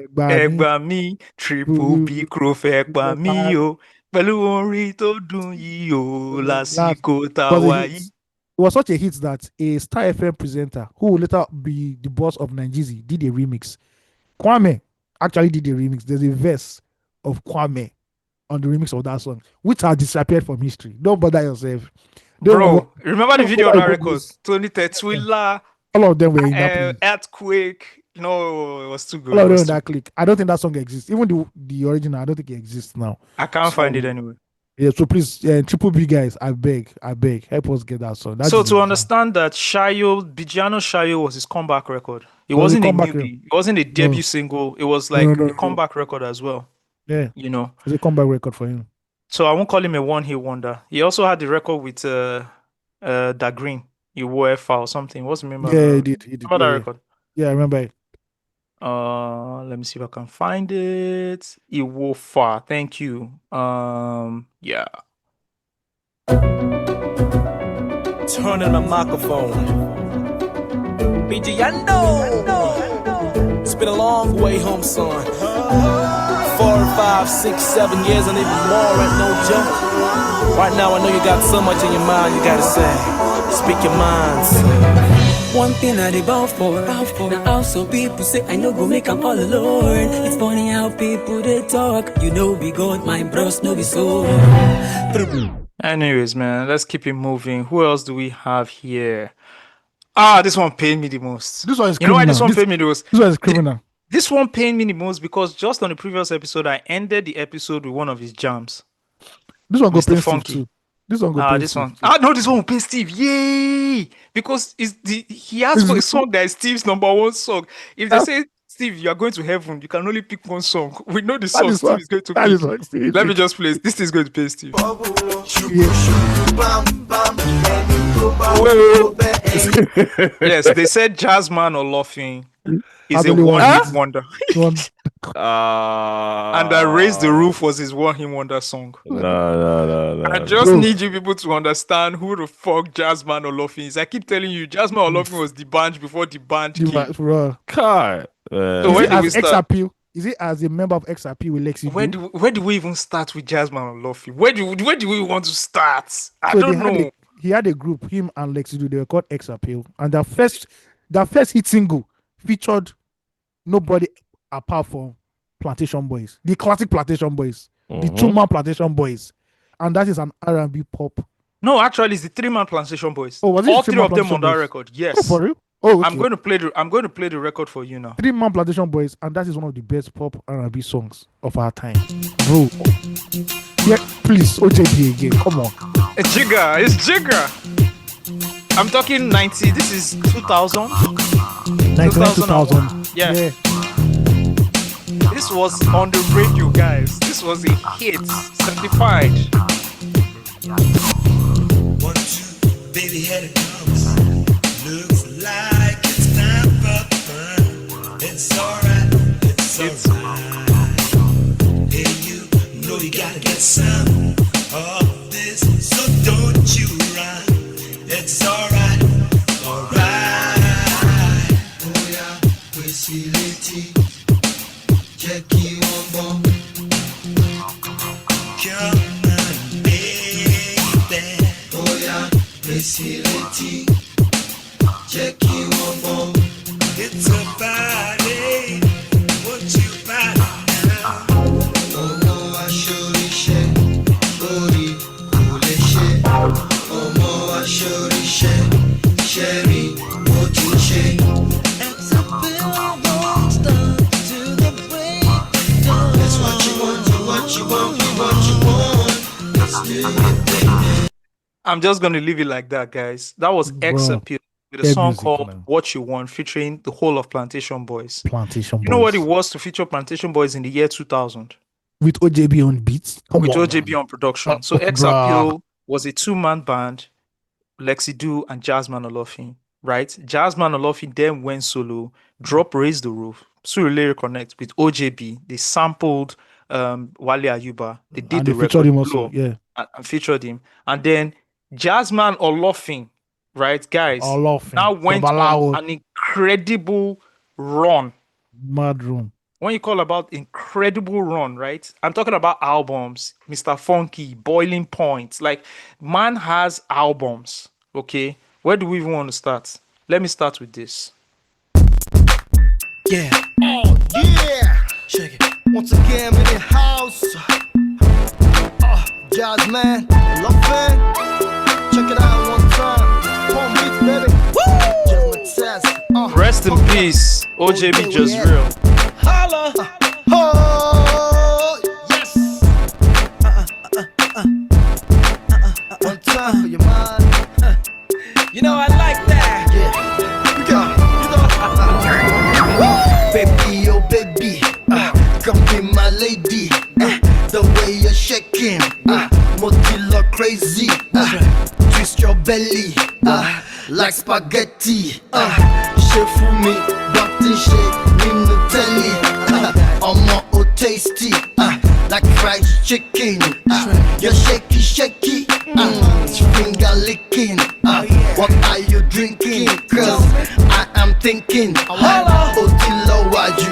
Egbami, Triple B crew Egbami yo. Pẹ̀lú orin tó dùn yìí o lásìkò táwa yìí. It was such a hit that a Star FM presenter who would later be the boss of Nigeria did a remix. Kwame actually did a remix. There's a verse of Kwame on the remix of that song, which has disappeared from history. Don't bother yourself. Bro, remember the video of that record? Tony Tetwila. All of them were in that Earthquake. No, it was too good. All of them in that click. I don't think that song exists. Even the original, I don't think it exists now. I can't find it anyway. Yeah, so please, Triple B guys, I beg, help us get that song. That So is to understand that Bigiano Shayo was his comeback record. It Was it wasn't a comeback newbie. It wasn't a debut single. It was No, like no, a no. comeback record as well. Yeah, You know. it's a comeback record for him. So I won't call him a one-hit wonder. He also had the record with Da Green, Iwoefa or something. What's the name of Yeah, he did. remember that record? Yeah, I remember it. Let me see if I can find it. Iwofa, thank you. Yeah. Turning my microphone. BGando. It's been a long way home, son. 4, 5, 6, 7 years and even more ain't no joke. Right now I know you got so much in your mind you gotta say. Speak your mind, son. One thing I bow for. Now also people say I know go make 'em all alone. It's funny how people they talk. You know we got my bros, no be so. Anyways, man, let's keep it moving. Who else do we have here? Ah, this one paid me the most. This one is You know why this criminal. one paid me the most? This one is criminal. This one paid me the most because just on the previous episode, I ended the episode with one of his jams. This one go Mr. pay Steve Funky. too. This one go pay This Steve one. too. No, this one will pay Steve. Yay! Because he asked for a song that is Steve's #1 song. If they say, Steve, you are going to heaven, you can only pick one song. We know the song is Steve what- is going to that is pick. what Steve Let me pick. just play. This is going to pay Steve. Yes, they said Jazzman or Laughing is a Family one-hit wonder. One- And I Raise the Roof was his one-hit wonder song. No. I just need you people to understand who the fuck Jazzman or Laughing is. I keep telling you, Jazzman or Laughing was the band before the band came. Bro. God. So Is where it did we as start? X-Appeal? Is it as a member of X-Appeal with Lexi? Where do we even start with Jazzman or Laughing? Where do we want to start? I So don't know. He had a group, him and Lexi, they were called X-Appeal. And their first hit single featured nobody apart from Plantation Boys. The classic Plantation Boys. The two-man Plantation Boys. And that is an R&B pop. No, actually, it's the three-man Plantation Boys. Oh, was it all the three of three-man them on that Plantation Boys? record? Yes. Oh, for real? Oh, okay. I'm going to play the record for you now. Three-man Plantation Boys, and that is one of the best pop R&B songs of our time. Bro. Yeah, please, OJB again. Come on. It's Jigga. I'm talking 90. This is 2000. 2000. Yeah. This was on the radio, guys. This was a hit, certified. 1, 2, baby, here it comes. Looks like it's time for fun. It's alright. Hey, you know you gotta get some of this, so don't you run. It's alright. Oh yeah, we see lady. Jackie on bomb. Come on, baby. Oh yeah, we see lady. Jackie on bomb. It's a body. What you body now? Oh no, I surely share. Body, holy shit. Oh no, I surely share. Sherry, what you share? It's a bill won't stop to the break of dawn. That's what you want, what you want. Let's do it, baby. I'm just going to leave it like that, guys. That was X-Appeal with a song called What You Want, featuring the whole of Plantation Boys. Plantation Boys. You know what it was to feature Plantation Boys in the year 2000? With OJB on beats? With OJB on production. So X-Appeal was a two-man band, Lexi Do and Jazzman Olofin, right? Jazzman Olofin then went solo, dropped Raise the Roof, Surulere Connect with OJB. They sampled Wale Ayuba. They did And the they featured record him also, yeah. and featured him. And then Jazzman Olofin, right, guys, now went on an incredible run. Mad run. When you call about incredible run, right? I'm talking about albums, Mr. Funky, Boiling Point. Like, man has albums, okay? Where do we even want to start? Let me start with this. Yeah. Oh, yeah. Check it. Once again, in the house. Jazz man, Lovin'. Check it out one time. Home beats, baby. Woo! Just my test. Rest in peace, OJB Just Real. Holla. Oh, yes. You know I like that. Baby, oh baby, come be my lady. The way you're shaking, Motila crazy. Twist your belly, like spaghetti. Shake for me, button shake, in the telly. I'm more tasty, like fried chicken. You're shaky, shaky, finger licking. What are you drinking? Cause I am thinking. Otilo waju,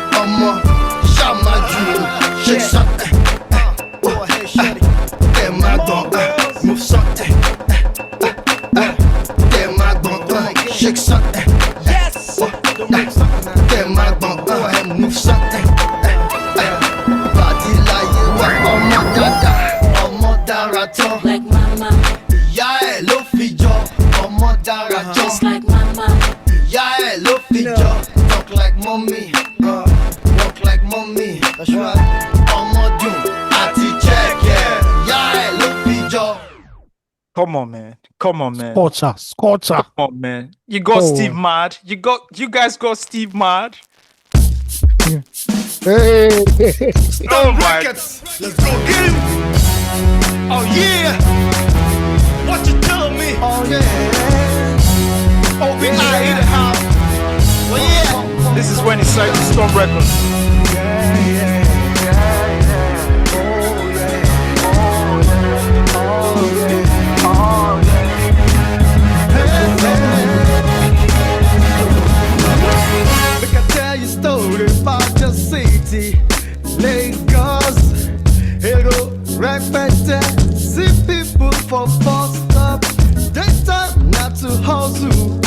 shama dream. Shake something. Them I gon' move something. Them I gon' shake something. Yes. Them I gon' move something. Body like you are moderator. Like mama, Yeah, lo fijo, moderator. just like mama. Yeah, lo fijo. Talk like mommy, walk like mommy. That's right. Doom, ati check, yeah, lo fijo. Come on, man. Come on, man. Scorcher. Come on, man. You got Steve mad. You guys got Steve mad. Hey. Oh my. Let's go get him. Oh yeah. What you tell me? Oh yeah. OBI in the house. Oh yeah. This is when he signed the Storm record. We can tell you story about your city, Lagos. Hero, respect, see people for bus stop. Daytime not to hustle,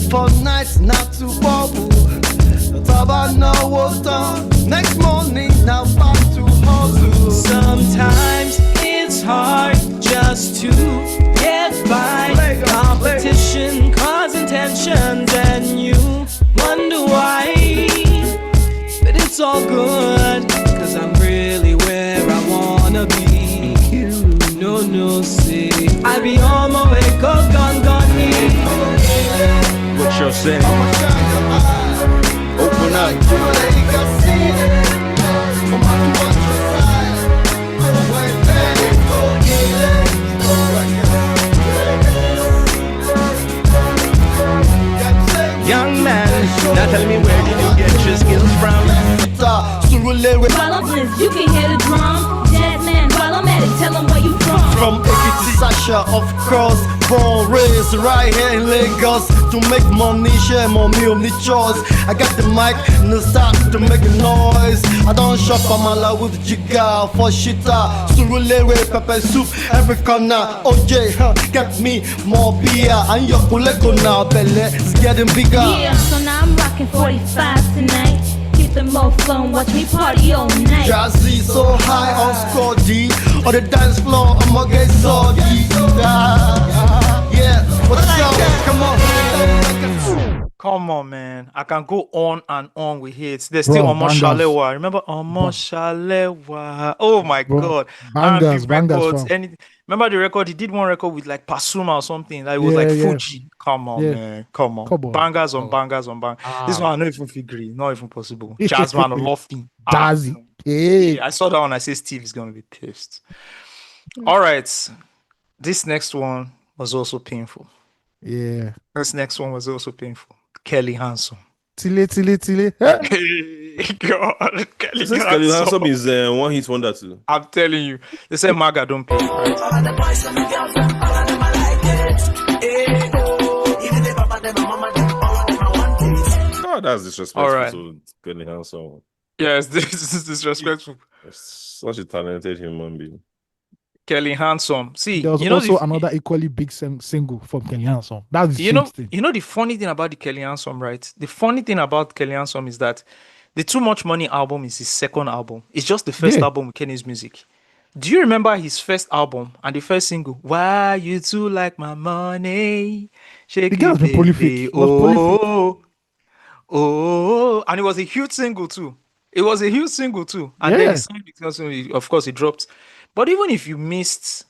for nights not to bubble. Taba no water, next morning now back to hustle. Sometimes it's hard just to get by. Competition causing tensions and you wonder why. But it's all good, cause I'm really where I wanna be. No, see, I be on my way, cause gone. What you're saying? Open up. Young man, now tell me where did you get your skills from? While I'm bliss, you can hear the drum. Jazz man, while I'm at it, tell them where you from. From Ekiti, Sasha, of course, born, raised right here in Lagos. To make money, share money, only choice. I got the mic and the start to make a noise. I don't shop Amala with Jiga for shita. Surulere, pepper soup, every corner. OJ, get me more beer. And your kuleko now, belly is getting bigger. Yeah, so now I'm rocking 45 tonight. Get the more fun, watch me party all night. Jazzy so high on score D. On the dance floor, I'ma get soggy. Yeah, what's up? Come on. Come on, man. I can go on and on with hits. There's still Omo Shalewa. Remember Omo Shalewa? Oh my God. Bangers records. from. Remember the record? He did one record with like Pasuma or something. Like it was like Fuji. Come on, man. Come on. Bangers on bangers on bangers. This one I not even figure. Not even possible. Jazzman or Lofty. Jazzy. I saw that one. I say Steve is gonna be pissed. All right. This next one was also painful. Yeah. This next one was also painful. Kelly Handsome. Tile. God, Kelly Handsome is one hit wonder too. I'm telling you. They say Maga don't pay. Right? Oh, that's disrespectful. All right. To Kelly Handsome. Yes, this is disrespectful. Such a talented human being. Kelly Handsome. See, there was also another equally big single from Kelly Handsome. That's the thing. You know the funny thing about the Kelly Handsome, right? The funny thing about Kelly Handsome is that the Too Much Money album is his second album. It's just the first album with Kenny's music. Do you remember his first album and the first single? Why you too like my money? Shake the guy has been prolific. Oh, and it was a huge single too. And then he signed because of course he dropped. But even if you missed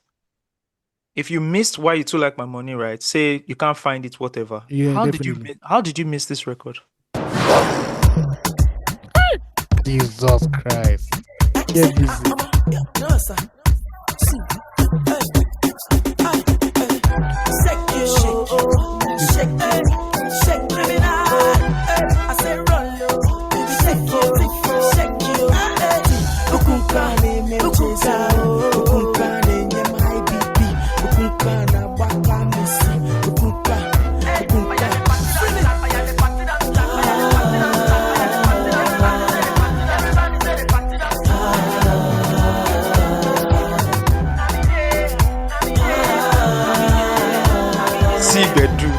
if you missed Why You Too Like My Money, right? Say you can't find it, whatever. Yeah, How definitely. did you miss this record? Jesus Christ. Get busy. No, sir. See. Shake, criminal. I say roll you. Shake you. Ukunkane mecheza. Ukunkane nyema IBP. Ukunkana baka misi. Ukunka. See Bedu.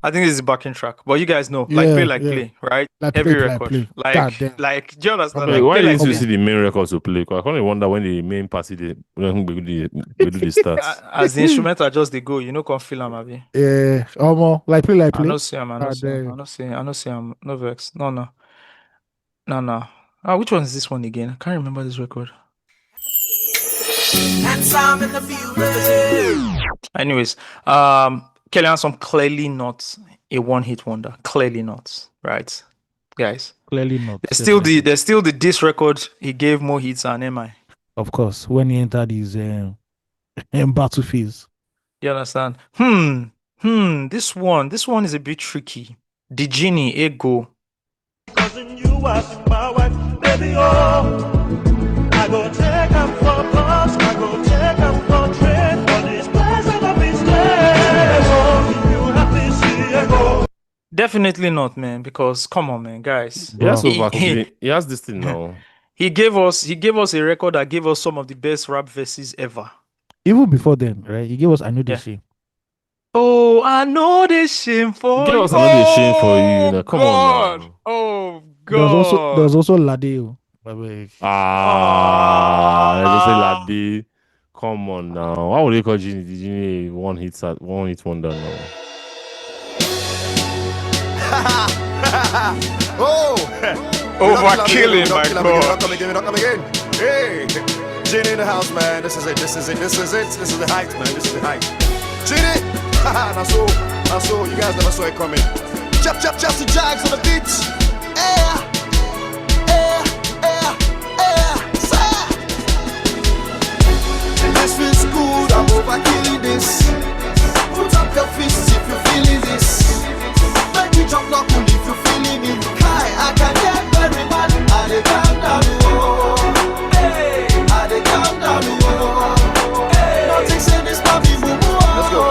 I think this is the backing track, but you guys know, play, right? Like Every play, record, play. like, do you understand? Wait, why play didn't you see the main records to play? I kind of wonder when the main party they do the stats. As the instrumental just they go, you know, can feel them, abi. Yeah, almost like play. I know see him, no vex, no. Which one is this one again? I can't remember this record. Anyways, Kelly Handsome clearly not a one-hit wonder. Clearly not, right, guys? Clearly not. There's still the diss record. He gave more hits than MI. Of course, when he entered his battle phase. You understand? This one is a bit tricky. The Genie, Ego. You was my wife, baby, oh. I go take him for bus, I go take him for train. For this place I don't be staying. Oh, you have to see a go. Definitely not, man, because come on, man, guys. He has this thing now. He gave us a record that gave us some of the best rap verses ever. Even before then, right? He gave us I Know This Shame. Oh, I know this shame for you. Give us another shame for you. Now. Come on now. Oh God. There was also Ladeo. Let's just say Lade. Come on now. Why would they call Genie one hit wonder now? Overkilling, my God. Come again. Hey, Genie in the house, man. This is it. This is the height, man. This is the height. Genie! I saw. You guys never saw it coming. Chop, the jags on the beat. This feels good, I'm overkilling this. Put up your fists if you're feeling this. Make me jump like if you're feeling me. Hi, I can get very mad. I dey calm down, oh. Hey, I dey calm down, oh. Hey, nothing say this not be boo boo. Let's go.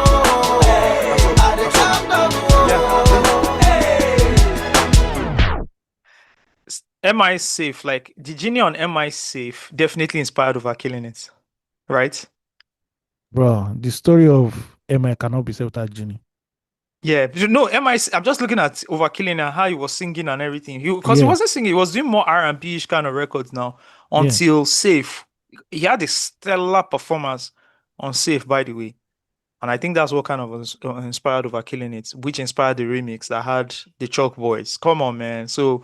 I dey calm down, oh. MI Safe, like the Genie on MI Safe, definitely inspired Overkilling it, right? Bro, the story of MI cannot be said without Genie. Yeah, MI. I'm just looking at Overkilling and how he was singing and everything. Because he wasn't singing, he was doing more R&B-ish kind of records now. Until Safe, he had a stellar performance on Safe, by the way. And I think that's what kind of inspired Overkilling it, which inspired the remix that had the Chalk Boys. Come on, man. So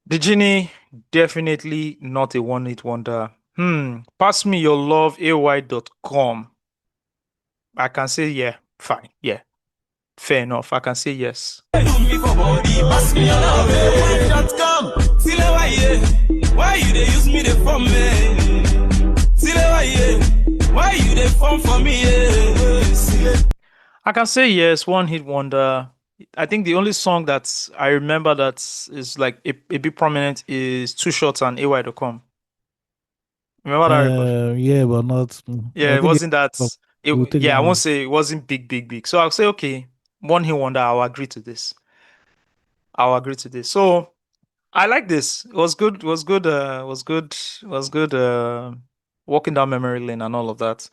the Genie, definitely not a one-hit wonder. Pass me your love, ay.com. I can say, yeah, fine, yeah. Fair enough. I can say yes. Why you they use me the form why you they form for me? I can say yes, one hit wonder. I think the only song that I remember that is like a bit prominent is Two Shots and ay.com. Remember that record? Yeah, but not. Yeah, it wasn't that. I won't say it wasn't big. So I'll say okay, one hit wonder. I'll agree to this. So I like this. It was good. walking down memory lane and all of that.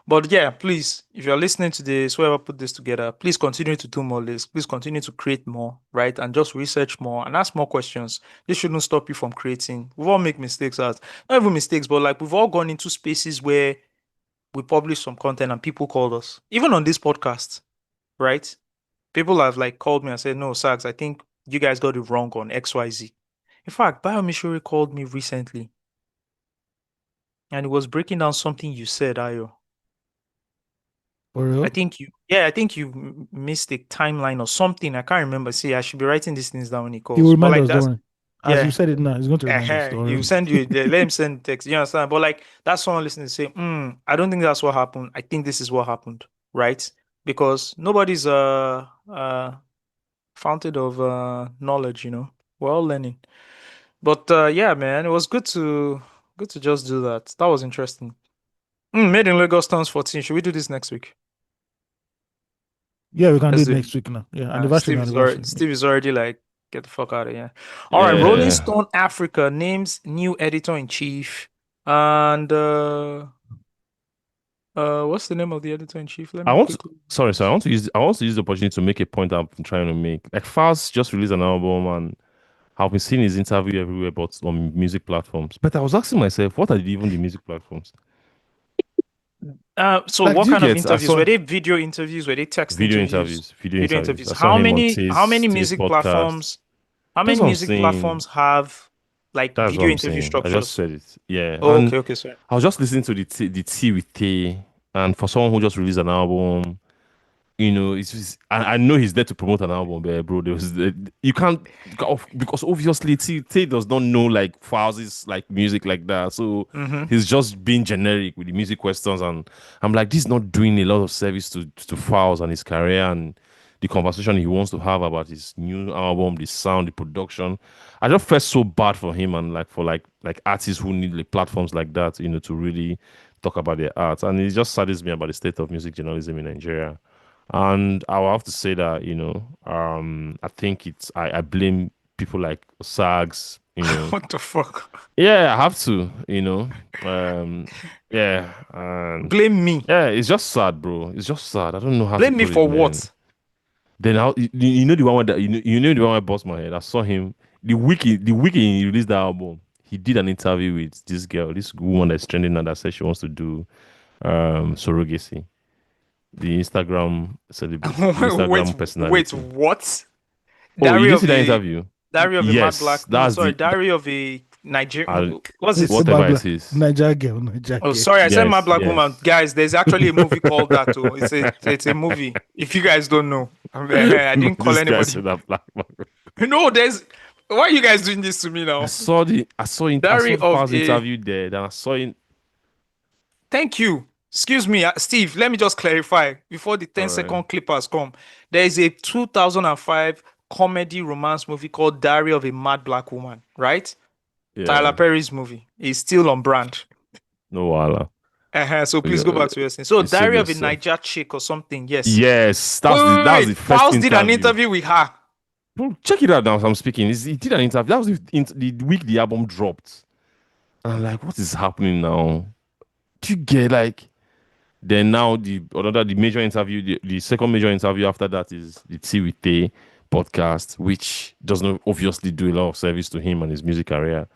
But yeah, please, if you're listening to this, whoever put this together, please continue to do more lists. Please continue to create more, right? And just research more and ask more questions. This shouldn't stop you from creating. We've all made mistakes, not even mistakes, but like we've all gone into spaces where we publish some content and people called us. Even on this podcast, right? People have like called me and said, no, Sax, I think you guys got it wrong on XYZ. In fact, Biomishori called me recently and he was breaking down something you said, Ayo. For real? I think you missed a timeline or something. I can't remember. See, I should be writing these things down when he calls. He will But remind like us, don't that's worry. As you said it now, he's going to remind us. Don't He worry. will send you. Let him send text. You understand? But like that's someone listening to say, I don't think that's what happened. I think this is what happened, right? Because nobody's fountain of knowledge. We're all learning. But yeah, man, it was good to just do that. That was interesting. Made in Lagos turns 14. Should we do this next week? Yeah, we can do Let's it do next it. week now. Yeah, anniversary. Steve is already like, get the fuck out of here. All right, Rolling Stone Africa names new editor in chief, and what's the name of the editor in chief? I want to use the opportunity to make a point I'm trying to make. Like Faz just released an album and I've been seeing his interview everywhere, but on music platforms. But I was asking myself, what are even the music platforms? So Like, what kind of I interviews? saw- Were they video interviews? Were they text Video interviews? interviews. I saw How him on many Tay's music podcast. platforms? How That's many what I'm music saying. platforms have like That's video what I'm interview saying. structures? I just said it. Yeah. Oh, And okay, sorry. I was just listening to the Tea with Tay, and for someone who just released an album, I know he's there to promote an album, but bro. You can't, because obviously Tay does not know like Fawz's like music like that, so he's just being generic with the music questions, and I'm like, this is not doing a lot of service to Fawz and his career and the conversation he wants to have about his new album, the sound, the production. I just felt so bad for him and like for like artists who need like platforms like that, to really talk about their art, and it just saddens me about the state of music journalism in Nigeria. And I will have to say that, I think I blame people like Sags, What the fuck? Yeah, I have to, yeah. And Blame me. Yeah, it's just sad, bro. It's just sad. I don't know how Blame to me put for it, man. what? Then the one that you know the one that bust my head. I saw him the week he released the album. He did an interview with this woman that's trending now that says she wants to do surrogacy. The Instagram celebrity, personality. Wait, what? Oh, you Diary didn't of see that a interview? Diary of a Mad Black. No, That's sorry, Diary of a Nigerian. What's it? Whatever it is. Niger girl. Oh, sorry, I said Mad Black yes. Woman. Guys, there's actually a movie called that too. It's a movie. If you guys don't know, I didn't call This guy anybody. said that Black man. No, there's. Why are you guys doing this to me now? I saw Diary of Faz a- interview there. Then I saw him. Thank you. Excuse me, Steve. Let me just clarify before the 10-second clippers come. There is a 2005 comedy romance movie called Diary of a Mad Black Woman, right? Yeah. Tyler Perry's movie is still on brand. No wala. So please go back to your thing. So You Diary save of a yourself. Niger chick or something. Yes. Yes, that was the first Faust interview. did an interview with her. Bro, check it out now as I'm speaking. He did an interview. That was the week the album dropped. And I'm like, what is happening now? Do you get like? Then now the major interview, the second major interview after that is the Tea with Tay podcast, which does not obviously do a lot of service to him and his music career.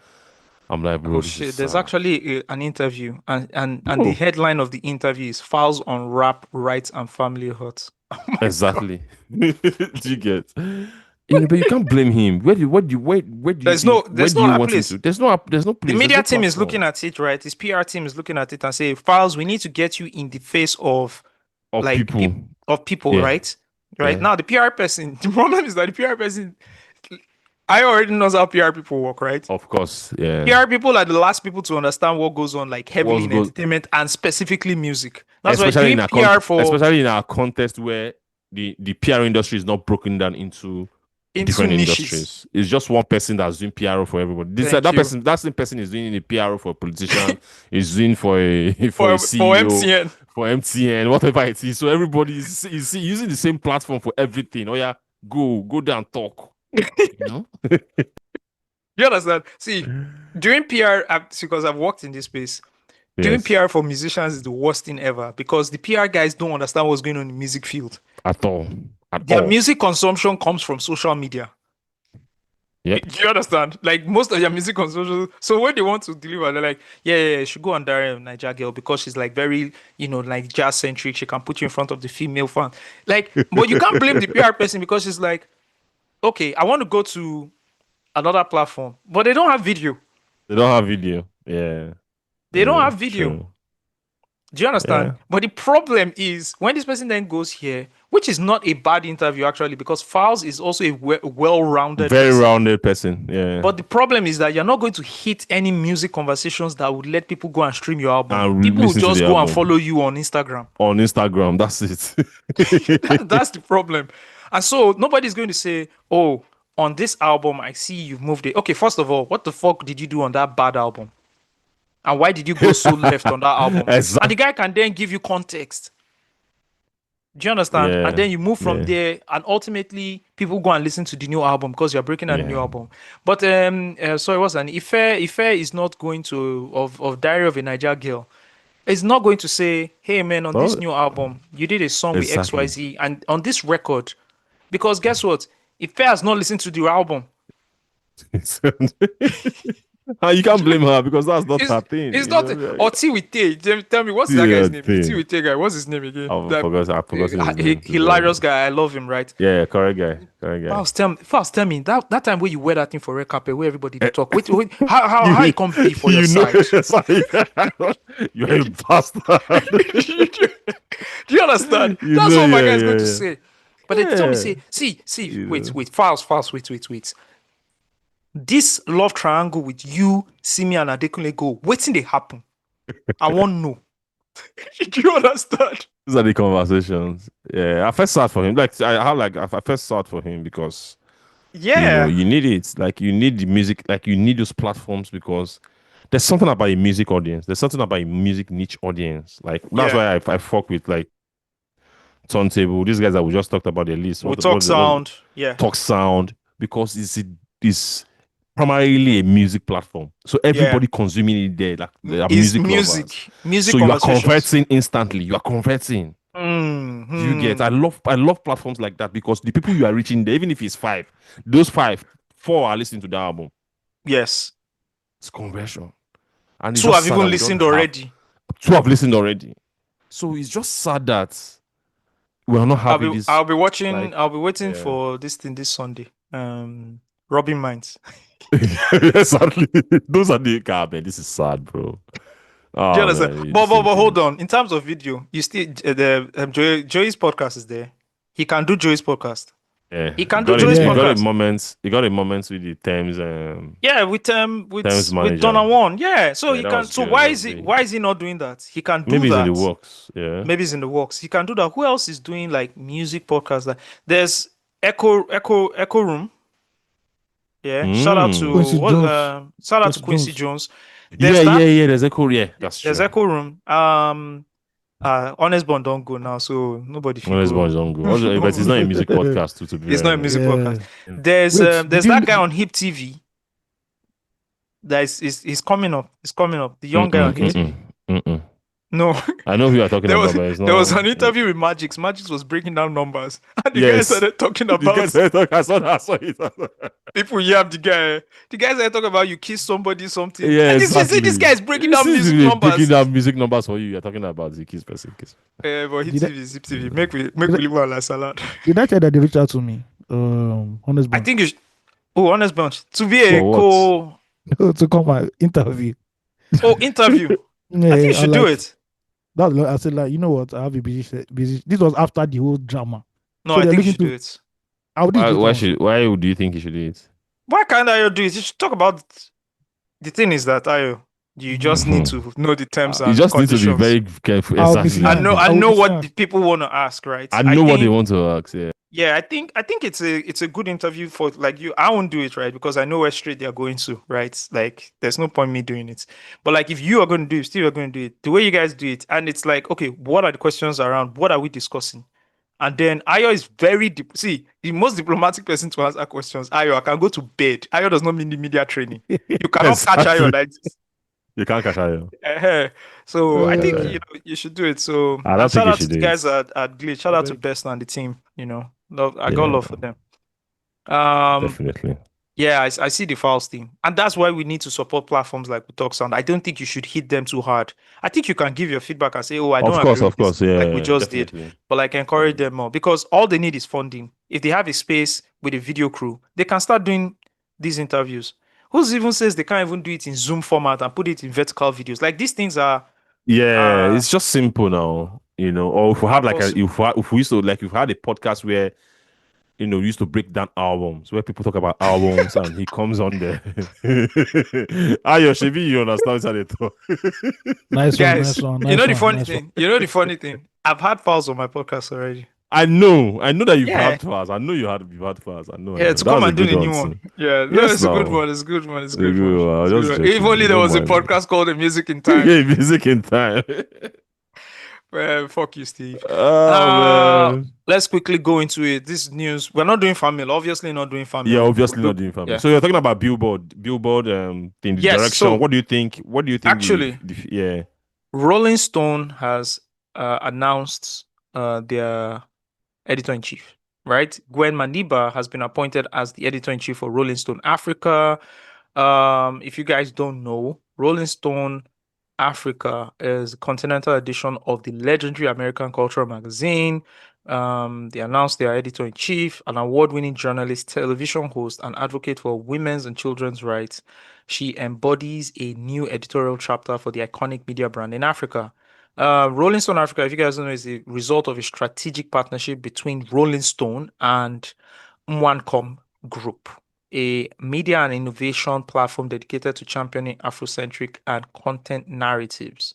I'm like, bro, Oh this shit! is There's sad. actually an interview, and Bro. the headline of the interview is "Files on Rap Rights and Family Hurt." Exactly. Do you get? But you can't blame him. Where do you There's no want place. him to? There's no place. The media There's no team is platform. looking at it, right? His PR team is looking at it and say, "Files, we need to get you in the face of like people, Yeah. right? Right Yeah. now, the PR person. The problem is that the PR person, I already knows how PR people work, right? Of course, yeah. PR people are the last people to understand what goes on, like heavily What in goes- entertainment and specifically music. That's why especially doing in our PR for especially in our context where the PR industry is not broken down into different niches. industries. It's just one person that's doing PRO for everybody. Thank you. That same person is doing a PRO for a politician, is doing for a For CEO, MTN. for MTN, whatever it is. So everybody is using the same platform for everything. Oh yeah, go there and talk. You know? You understand? See, during PR, because I've worked in this space, Doing Yes. PR for musicians is the worst thing ever because the PR guys don't understand what's going on in the music field. At all. At Their all. music consumption comes from social media. Yep. Do you understand? Like most of their music consumption. So when they want to deliver, they're like, yeah, you should go and direct Niger girl because she's like very, like jazz centric. She can put you in front of the female fan. Like, but you can't blame the PR person because she's like, okay, I want to go to another platform, but they don't have video. They don't have video. Yeah. They don't have video. True. Do you understand? Yeah. But the problem is when this person then goes here, which is not a bad interview actually, because Files is also a well-rounded Very person. rounded person. Yeah. But the problem is that you're not going to hit any music conversations that would let people go and stream your album. And People will listen to just the go and album. follow you on Instagram. On Instagram, that's it. That's the problem. And so nobody's going to say, oh, on this album, I see you've moved it. Okay, first of all, what the fuck did you do on that bad album? And why did you go so left on that album? Exactly. And the guy can then give you context. Do you understand? Yeah, And then you move from yeah. there, and ultimately people go and listen to the new album because you're breaking out the new album. But sorry, what's that? Ife is not going to of Diary of a Niger Girl. It's not going to say, hey man, on this Oh. new album, you did a song Exactly. with XYZ, and on this record, because guess what? Ife has not listened to the album. And you can't blame her because that's not her thing. It's you not know? or T with T. Tell me what's that Yeah, guy's name? T. T with T guy. What's his name again? I forgot his name. Hilarious guy. I love him. Right? Yeah, correct guy. Correct guy. First, tell me that time where you wear that thing for red carpet, where everybody dey talk. Wait, how you come pay for your side? You're a bastard. Do you understand? You That's know, what my yeah, guy's going to yeah. say. But they tell me, Yeah. see, You wait, know. wait, fast, wait. This love triangle with you, Simi and Adekunle go, waiting they happen. I want to know. Do you understand? These are the conversations. Yeah, I felt sad for him. I felt sad for him because Yeah. you need it. Like you need the music. Like you need those platforms because there's something about a music audience. There's something about a music niche audience. Like that's Yeah. why I fuck with like Turntable. These guys that we just talked about their list. WeTalkSound. Yeah. Talk Sound because it's primarily a music platform. So everybody consuming it there, like they are It's music music. lovers. Music So you are conversations. converting instantly. You are converting. Mhm. You get? I love platforms like that because the people you are reaching there, even if it's 5, those 4 are listening to the album. Yes. It's conversion. And it's 2 just have sad even that we listened don't have- already. 2 have listened already. So it's just sad that we are not having this. I'll be watching. like- I'll be waiting yeah. for this thing this Sunday. Robin Minds. Sadly, those are the man. This is sad, bro. Oh, Do you understand? man, But this is- hold on. In terms of video, you still Joey's podcast is there. He can do Joey's podcast. Yeah. He can do got Joey's He got a podcast. moment. He got a moment with the Thames. Yeah, with Thames with manager. Donna One. Yeah. So Yeah, he that can. was So good, why that is was he good. why is he not doing that? He can do Maybe that. it's in the works. Yeah. Maybe it's in the works. He can do that. Who else is doing like music podcasts? Like there's Echo Room. Yeah. Shout out to Quincy what? Jones. Shout out to Quincy Quincy Jones. Yeah. There's that. There's Echo. Yeah, that's true. There's Echo Room. Honest Bond don't go now, so nobody. fit Honest go. Boys don't go. Also, but it's not a music podcast. To be It's not a very music honest. podcast. Yeah. There's Wait, there's did that you- guy on Hip TV. That is coming up. It's coming up. The young guy on Hip TV. No. I know who you are talking There about, was, but it's not. there was an interview with Magix. Magix was breaking down numbers. And the guy Yes. started talking The about guy said, I saw it. people yab the guy. The guy started talking about you kiss somebody something. Yeah, And exactly. this guy is breaking down This is music really numbers. Breaking down music numbers for you. You're talking about the kiss person. But Hip Did I- TV is Hip TV. Make we live on like salad. Did I tell that they reached out to me? Honest I Bond. think you should, honest bunch. To be a For what? To come my interview. interview. Yeah, I think you should do it. That I said like, you know what? I have a busy. This was after the whole drama. No, So I they're think you looking should do to- it. I would do it. Why do you think he should do it? Why can't I do it? You should talk about the thing is that you just need to know the terms and You just need to conditions. be very careful. I'll be Exactly. fine. I I will know be what fine. the people want to ask, right? I know what think- they want to ask. Yeah. Yeah, I think it's a good interview for like you. I won't do it, right? Because I know where straight they're going to, right? Like there's no point me doing it. But like if you are going to do it, still are going to do it the way you guys do it, and it's like, okay, what are the questions around? What are we discussing? And then Ayo is very see the most diplomatic person to answer questions. Ayo, I can go to bed. Ayo does not need the media training. You cannot catch Ayo Exactly. like this. You can't cash out. So I Cash think out. you should do it. So I and don't think shout you out to should the do guys it. at Glitch. Shout out to Best and the team. I got Yeah, love for them. Um, definitely. yeah, I see the Files team, and that's why we need to support platforms like WeTalkSound. I don't think you should hit them too hard. I think you can give your feedback and say, "Oh, I don't agree with Of this," course, like we yeah, just did, definitely. but like encourage them more because all they need is funding. If they have a space with a video crew, they can start doing these interviews. Who's even says they can't even do it in Zoom format and put it in vertical videos? Like these things are Yeah, it's just simple now, Or if we had like possible. if we used to like if we had a podcast where we used to break down albums, where people talk about albums, and he comes on there. Ayo, Shebi, you understand how they talk. Nice one, Guys, nice one, nice one, nice one. You know the funny thing. I've had Files on my podcast already. I know that you've Yeah. had files. I know you've had files. I know. Yeah, to That come was a and do good the one new one. too. Yeah, no, Yes, it's a good now. one. It's a good one. It's a A good good one. one. I It's was a just good one. If joking. only there Don't was a mind. podcast called The Music in Time. Yeah, music in time. Fuck you, Steve. Oh man. Let's quickly go into it. This news. We're not doing family. Obviously not doing family. Yeah, obviously not doing family. Yeah. So you're talking about Billboard, in the Yes, direction. so What do you think? actually, Yeah. Rolling Stone has announced their editor-in-chief, right? Gwen Maniba has been appointed as the editor-in-chief for Rolling Stone Africa. If you guys don't know, Rolling Stone Africa is a continental edition of the legendary American cultural magazine. They announced their editor-in-chief, an award-winning journalist, television host, and advocate for women's and children's rights. She embodies a new editorial chapter for the iconic media brand in Africa. Rolling Stone Africa, if you guys don't know, is a result of a strategic partnership between Rolling Stone and Mwancom Group, a media and innovation platform dedicated to championing Afrocentric and content narratives.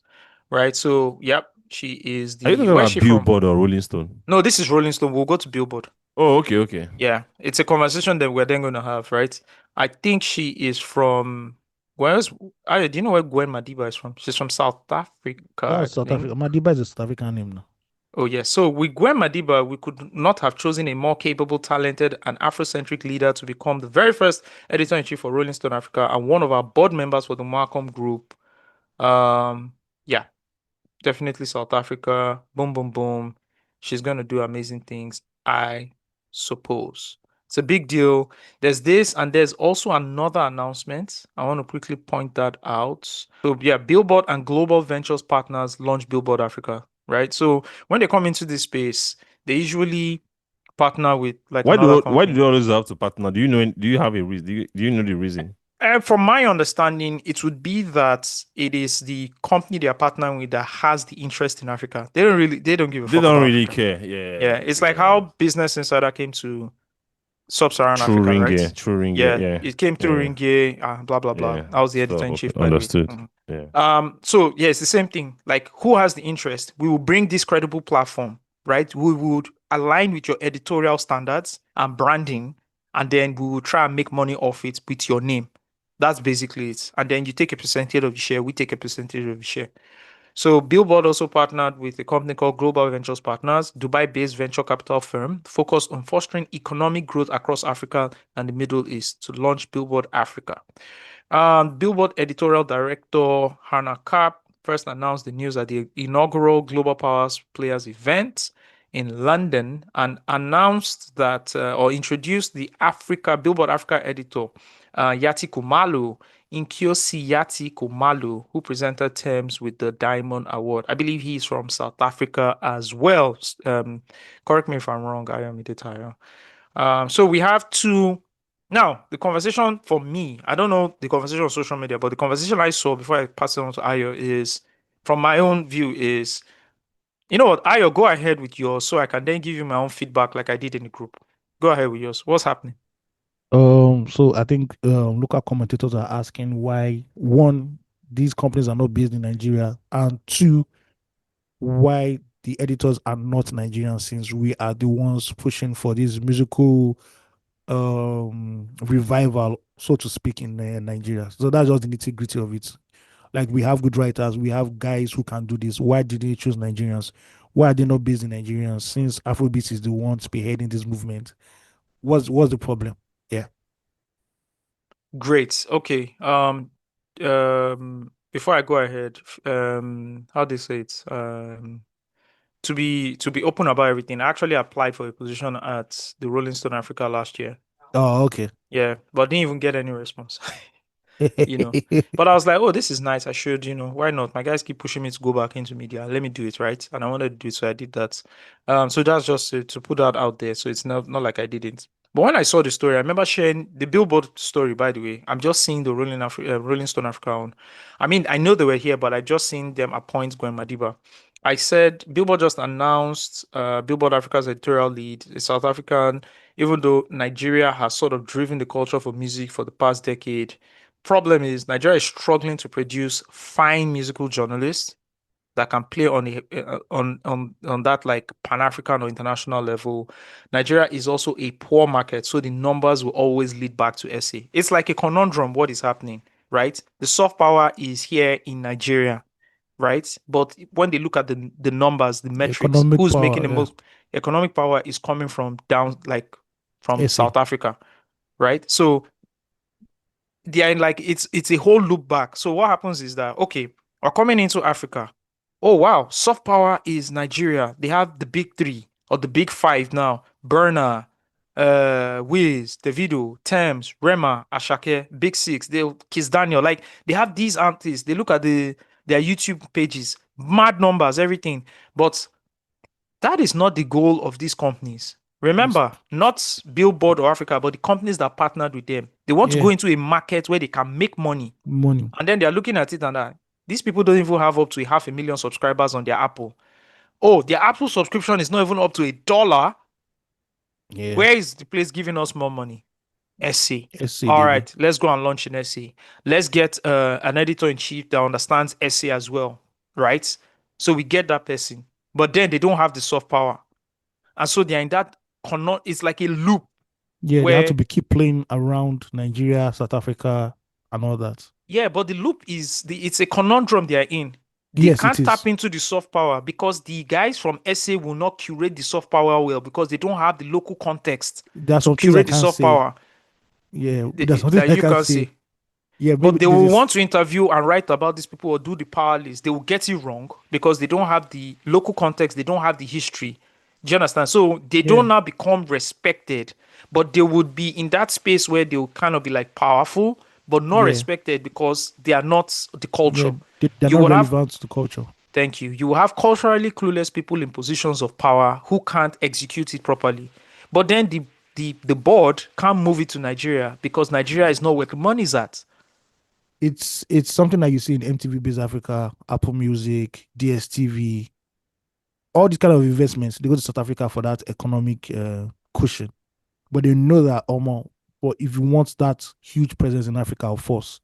Right? So, yep, she is Are you the. talking Where's about she from? Billboard or Rolling Stone? No, this is Rolling Stone. We'll go to Billboard. Oh, okay. Yeah, it's a conversation that we're then going to have, right? I think she is from. Do you know where Gwen Madiba is from? She's from South Africa. That's South Africa. Madiba is a South African name now. Oh, yes. So with Gwen Madiba, we could not have chosen a more capable, talented, and Afrocentric leader to become the very first editor-in-chief for Rolling Stone Africa and one of our board members for the Malcolm Group. Yeah, definitely South Africa. Boom, boom, boom. She's going to do amazing things, I suppose. It's a big deal. There's this, and there's also another announcement. I want to quickly point that out. So, yeah, Billboard and Global Ventures Partners launch Billboard Africa, right? So, when they come into this space, they usually partner with another company. Why do you always have to partner? Do you have a reason? Do you know the reason? From my understanding, it would be that it is the company they are partnering with that has the interest in Africa. They don't give a fuck. They don't about really Africa. care. Yeah. Yeah. It's like how Business Insider came to Sub-Saharan Africa, right? True Ringe, yeah. yeah. It came through Ringe, blah, blah, blah. Yeah. I was the editor-in-chief, by understood. the way. Yeah. So, yeah, it's the same thing. Like, who has the interest? We will bring this credible platform, right? We would align with your editorial standards and branding, and then we will try and make money off it with your name. That's basically it. And then you take a percentage of the share, we take a percentage of the share. So Billboard also partnered with a company called Global Ventures Partners, Dubai-based venture capital firm focused on fostering economic growth across Africa and the Middle East to launch Billboard Africa. Billboard editorial director Hannah Kapp first announced the news at the inaugural Global Powers Players event in London and announced that or introduced the Billboard Africa editor Yati Kumalu, Inkiosi Yati Kumalu, who presented terms with the Diamond Award. I believe he's from South Africa as well. Correct me if I'm wrong, I am Idetayo. So we have two. Now, the conversation for me, I don't know the conversation on social media, but the conversation I saw before I pass it on to Ayo is, from my own view, is, you know what, Ayo, go ahead with yours so I can then give you my own feedback like I did in the group. Go ahead with yours. What's happening? So I think local commentators are asking why, one, these companies are not based in Nigeria, and two, why the editors are not Nigerian, since we are the ones pushing for this musical revival, so to speak, in Nigeria. So that's just the nitty-gritty of it. Like, we have good writers, we have guys who can do this. Why did they choose Nigerians? Why are they not based in Nigeria, since Afrobeat is the one spearheading this movement? What's the problem? Yeah. Great. Okay. before I go ahead, how do you say it? To be open about everything, I actually applied for a position at the Rolling Stone Africa last year. Oh, okay. Yeah, but didn't even get any response. you know. But I was like, oh, this is nice. I should, why not? My guys keep pushing me to go back into media. Let me do it, right? And I wanted to do it, so I did that. So that's just to put that out there. So it's not like I didn't. But when I saw the story, I remember sharing the Billboard story, by the way. I'm just seeing the Rolling Stone Africa on. I mean, I know they were here, but I just seen them appoint Gwen Madiba. I said Billboard just announced Billboard Africa's editorial lead, a South African, even though Nigeria has sort of driven the culture for music for the past decade. Problem is Nigeria is struggling to produce fine musical journalists that can play on that like Pan-African or international level. Nigeria is also a poor market, so the numbers will always lead back to SA. It's like a conundrum what is happening, right? The soft power is here in Nigeria, right? But when they look at the numbers, the metrics, Economic who's power, making the yeah. most economic power is coming from down, like from SA. South Africa, right? So they are in like it's a whole loop back. So what happens is that okay, we're coming into Africa. Oh wow, soft power is Nigeria. They have the big three or the big five now: Burna, Wiz, Davido, Tems, Rema, Ashake, Big Six, they Kiss Daniel. Like they have these artists. They look at their YouTube pages, mad numbers, everything. But that is not the goal of these companies. Remember, not Billboard or Africa, but the companies that partnered with them. They want to Yeah. go into a market where they can make money. Money. And then they're looking at it and that these people don't even have up to 500,000 subscribers on their Apple. Oh, their Apple subscription is not even up to $1. Yeah. Where is the place giving us more money? SC. SC, All baby. right, let's go and launch in SC. Let's get an editor in chief that understands SC as well, right? So we get that person, but then they don't have the soft power, and so they're in that. It's like a loop. Yeah, they where, have to keep playing around Nigeria, South Africa, and all that. Yeah, but the loop is it's a conundrum they are in. They Yes, can't it is. tap into the soft power because the guys from SA will not curate the soft power well because they don't have the local context There's to some things I curate the can't soft say. power. Yeah, there's something that I you can't can say. say. Yeah, But they maybe will this is- want to interview and write about these people or do the power list. They will get it wrong because they don't have the local context. They don't have the history. Do you understand? So they don't now become respected, but they would be in that space where they will kind of be like powerful, but not Yeah. respected because they are not the culture. Yeah, they're You not would have- relevant to culture. Thank you. You will have culturally clueless people in positions of power who can't execute it properly. But then the board can't move it to Nigeria because Nigeria is not where the money is at. It's something that you see in MTV Base Africa, Apple Music, DSTV, all these kind of investments. They go to South Africa for that economic cushion, but they know that but if you want that huge presence in Africa or force,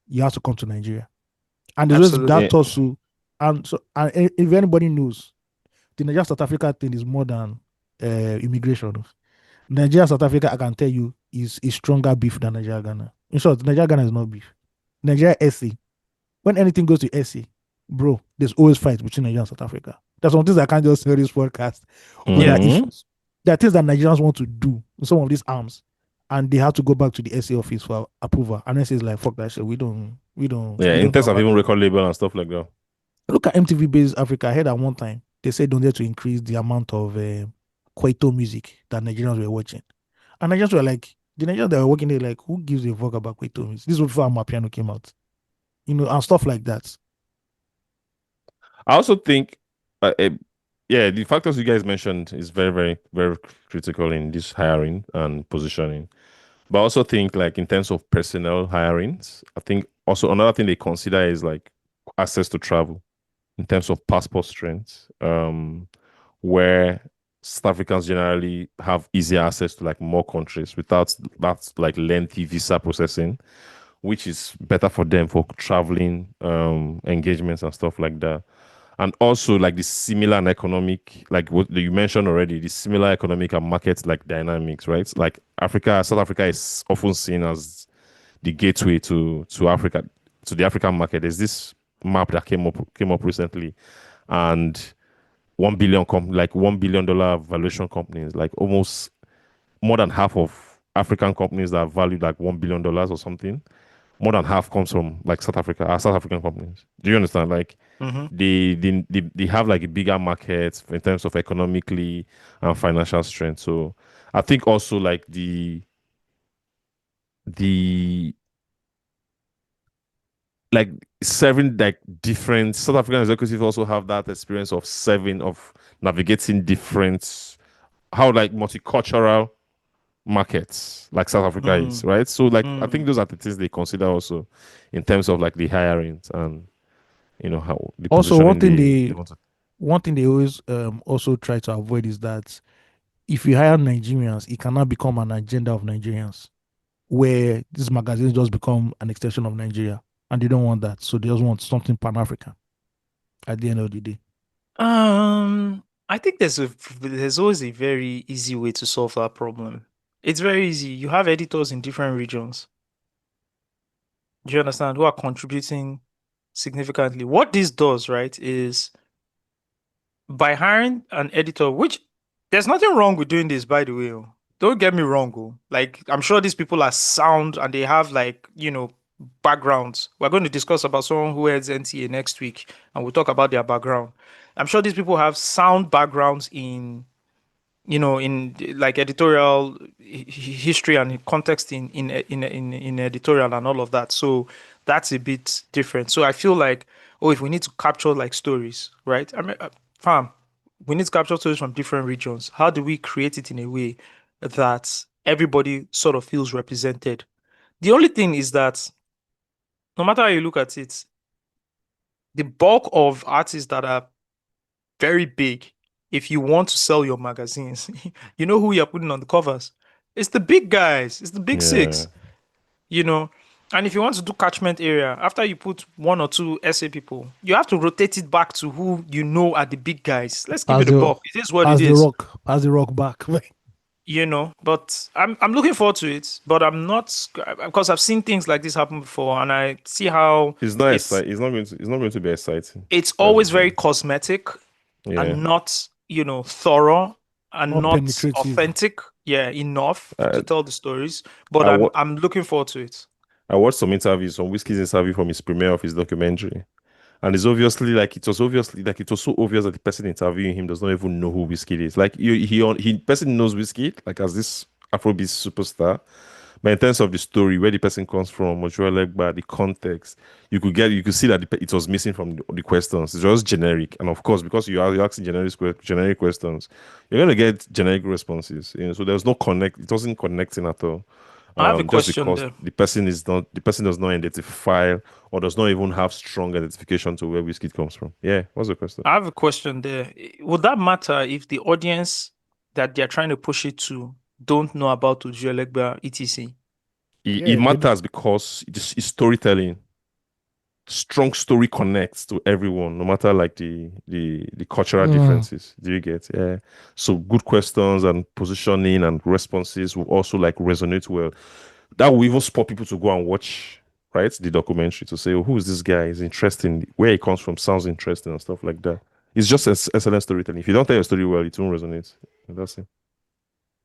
you have to come to Nigeria. And there's always Absolutely. that also, and if anybody knows, the Nigeria South Africa thing is more than immigration. Nigeria South Africa, I can tell you, is a stronger beef than Nigeria Ghana. In short, Nigeria Ghana is not beef. Nigeria SC. When anything goes to SC, bro, there's always fights between Nigeria and South Africa. There's some things I can't just say on this podcast. But there are issues. There are things that Nigerians want to do with some of these arms, and they have to go back to the SC office for approval. And SC is like, fuck that shit. We don't. Yeah, we in don't terms know of about even record label and stuff like that. Look at MTV Base Africa. I heard at one time they said don't dare to increase the amount of Kwaito music that Nigerians were watching. And Nigerians were like, the Nigerians that were working there, like, who gives a fuck about Kwaito music? This was before Amapiano came out. And stuff like that. I also think, the factors you guys mentioned is very, very, very critical in this hiring and positioning. But I also think, like, in terms of personnel hirings, I think also another thing they consider is like access to travel in terms of passport strength, where South Africans generally have easier access to like more countries without that like lengthy visa processing, which is better for them for traveling engagements and stuff like that. And also like the similar and economic, like what you mentioned already, the similar economic and market like dynamics, right? Like South Africa is often seen as the gateway to Africa, to the African market. There's this map that came up recently, and $1 billion valuation companies, like almost more than half of African companies that are valued like $1 billion or something, more than half comes from like South Africa, South African companies. Do you understand? Like Mhm. they have like a bigger market in terms of economically and financial strength. So I think also like the like serving like different South African executives also have that experience of serving of navigating different how like multicultural markets like South Africa is, right? So like I think those are the things they consider also in terms of like the hirings and how the Also, positioning they want to. one thing they always also try to avoid is that if you hire Nigerians, it cannot become an agenda of Nigerians, where these magazines just become an extension of Nigeria, and they don't want that. So they just want something Pan African. At the end of the day, I think there's always a very easy way to solve that problem. It's very easy. You have editors in different regions. Do you understand? Who are contributing significantly. What this does, right, is by hiring an editor, which there's nothing wrong with doing this, by the way. Oh. Don't get me wrong. Oh. Like, I'm sure these people are sound and they have, like, backgrounds. We're going to discuss about someone who heads NTA next week and we'll talk about their background. I'm sure these people have sound backgrounds in in like editorial history and context in editorial and all of that. So that's a bit different. So I feel like, oh, if we need to capture like stories, right? I mean, fam, we need to capture stories from different regions. How do we create it in a way that everybody sort of feels represented? The only thing is that no matter how you look at it, the bulk of artists that are very big, if you want to sell your magazines, you know who you're putting on the covers. It's the big guys. It's the big six. And if you want to do catchment area, after you put one or two essay people, you have to rotate it back to who you know are the big guys. Let's give it a buck. It is what it is. Pass the rock back. But I'm looking forward to it. But I'm not, because I've seen things like this happen before, and I see how it's not going to be exciting. It's always very cosmetic and not thorough and not authentic enough to tell the stories. But I'm looking forward to it. I watched some interviews, some Whiskey's interview from his premiere of his documentary, and it was so obvious that the person interviewing him does not even know who Whiskey is. Like he person knows Whiskey like as this Afrobeat superstar, but in terms of the story, where the person comes from, Ekpa, the context, you could see that it was missing from the questions. It's just generic, and of course, because you're asking generic questions, you're gonna get generic responses. So there's no connect. It wasn't connecting at all. I have a question just because there. the person does not identify or does not even have strong identification to where Whiskey comes from. Yeah, what's the question? I have a question there. Would that matter if the audience that they're trying to push it to don't know about Ekpa, etc.? It matters because it's storytelling. Strong story connects to everyone, no matter like the cultural differences. Do you get? Yeah. So good questions and positioning and responses will also like resonate well. That will even spur people to go and watch, right, the documentary to say, oh, who is this guy? Is interesting. Where he comes from sounds interesting and stuff like that. It's just excellent storytelling. If you don't tell your story well, it won't resonate. That's it.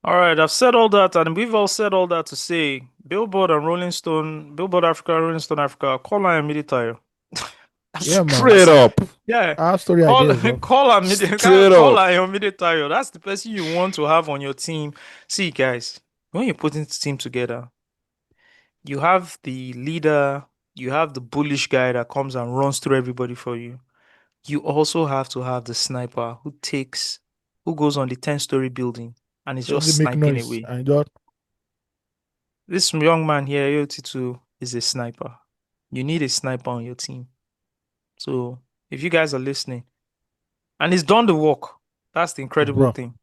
All right, I've said all that, and we've all said all that to say Billboard and Rolling Stone, Billboard Africa, Rolling Stone Africa, call her immediately. Yeah, man. Straight up. Yeah. Our story Call her immediately. That's the person you want to have on your team. See, guys, when you're putting the team together, you have the leader, you have the bullish guy that comes and runs through everybody for you. You also have to have the sniper who goes on the 10-story building and is just sniping away. This young man here, AOT2, is a sniper. You need a sniper on your team. So if you guys are listening, and he's done the work, that's the incredible thing.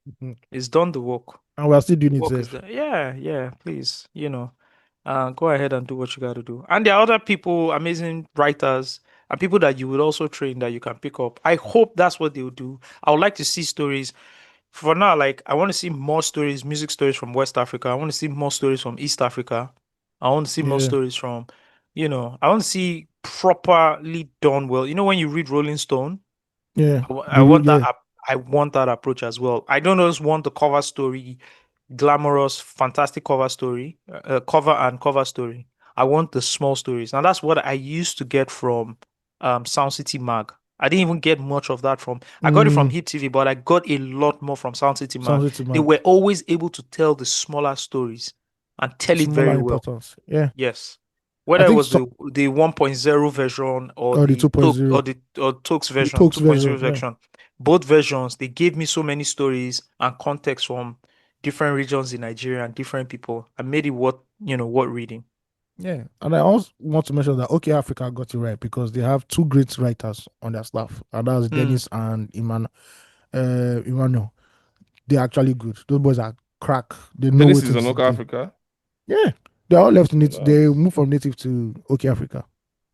He's done the work. And we're still doing it. Yeah, please, go ahead and do what you got to do. And there are other people, amazing writers, and people that you would also train that you can pick up. I hope that's what they'll do. I would like to see stories. For now, like, I want to see more stories, music stories from West Africa. I want to see more stories from East Africa. I want to see more stories from, I want to see properly done well. When you read Rolling Stone, I want that approach as well. I don't just want the cover story, glamorous, fantastic cover story, cover story. I want the small stories. And that's what I used to get from Sound City Mag. I didn't even get much of that from, I got it from Hip TV, but I got a lot more from Sound City Mag. Sound City They Mag. were always able to tell the smaller stories and tell it very well. Importance. Yeah. Yes. Whether it think was the 1.0 version or the 2.0 or Tokes version, Tokes 2.0 version, version, both versions, they gave me so many stories and context from different regions in Nigeria and different people, and made it worth reading. Yeah, and I also want to mention that OK Africa got it right because they have two great writers on their staff, and that's Dennis and Emmanuel. They're actually good. Those boys are crack. They know Dennis what is to on do. OK Africa. Yeah, they all left native. They moved from native to OK Africa.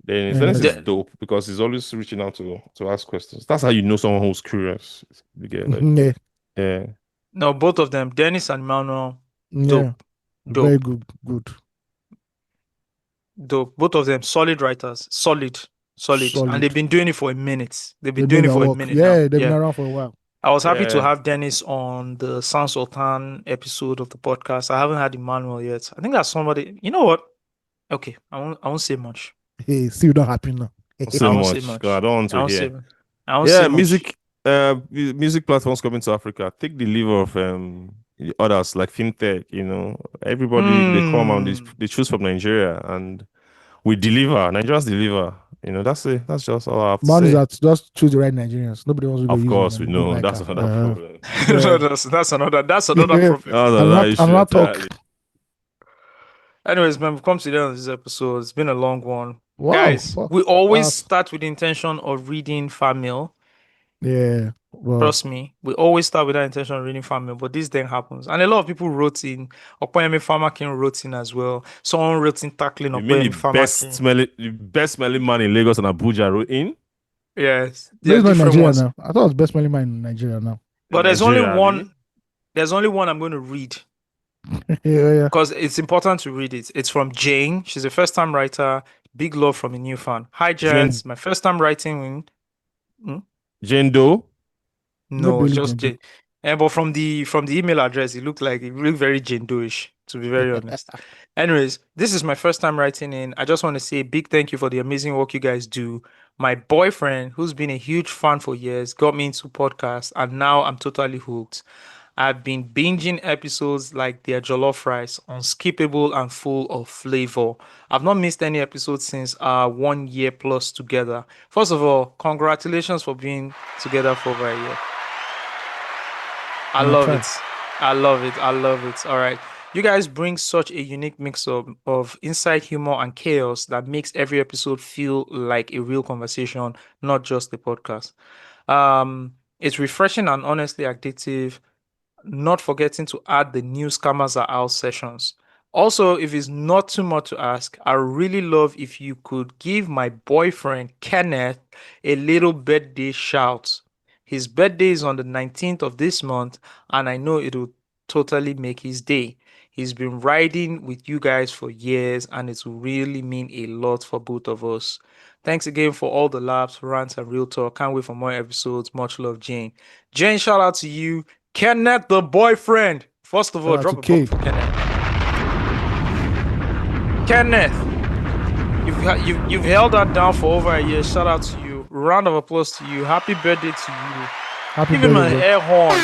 Dennis is dope because he's always reaching out to ask questions. That's how you know someone who's curious. You get, like, yeah. No, both of them, Dennis and Emmanuel, dope. Very good. Dope. Both of them solid writers, solid, and they've been doing it for a minute. They've been doing it for a minute. Yeah, now. they've been around for a while. I was happy to have Dennis on the San Sultan episode of the podcast. I haven't had Emmanuel yet. I think that's somebody. You know what? Okay, I won't say much. Hey, see, you don't happy now. I won't say much. I don't want to hear. I won't say much. Music platforms coming to Africa. Take the lever of others like fintech. Everybody they come and they choose from Nigeria, and we deliver. Nigerians deliver. That's it. That's just all I have to say. That just choose the right Nigerians. Nobody wants to go. Of course, we know that's another problem. That's another problem. I'm not talking. Anyways, man, we've come to the end of this episode. It's been a long one. Wow, guys. We always start with the intention of reading fan mail. Yeah. Well, trust me, we always start with that intention of reading fan mail, but this then happens. And a lot of people wrote in. Okoyemi Farmakin wrote in as well. Someone wrote in tackling Okoyemi Farmakin. The best smelling man in Lagos and Abuja wrote in. Yes. There's no Nigeria now. I thought it was best smelling man in Nigeria now. But there's only one I'm going to read. Yeah. Because it's important to read it. It's from Jane. She's a first-time writer. Big love from a new fan. Hi, Jane. My first time writing. Jane Doe? No, just Jane. But from the email address, it looked very Jane Doe-ish, to be very honest. Anyways, this is my first time writing in. I just want to say a big thank you for the amazing work you guys do. My boyfriend, who's been a huge fan for years, got me into podcasts, and now I'm totally hooked. I've been binging episodes like their jollof rice, unskippable and full of flavor. I've not missed any episodes since our 1 year plus together. First of all, congratulations for being together for over a year. I love it. All right. You guys bring such a unique mix of inside humor and chaos that makes every episode feel like a real conversation, not just a podcast. It's refreshing and honestly addictive. Not forgetting to add the new Scammers Are Out sessions. Also, if it's not too much to ask, I really love if you could give my boyfriend Kenneth a little birthday shout. His birthday is on the 19th of this month, and I know it will totally make his day. He's been riding with you guys for years, and it will really mean a lot for both of us. Thanks again for all the laughs, rants, and real talk. Can't wait for more episodes. Much love, Jane. Jane, shout out to you. Kenneth, the boyfriend. First of all, drop a bomb for Kenneth. Kenneth, you've held that down for over a year. Shout out to you. Round of applause to you. Happy birthday to you. Give him an air horn.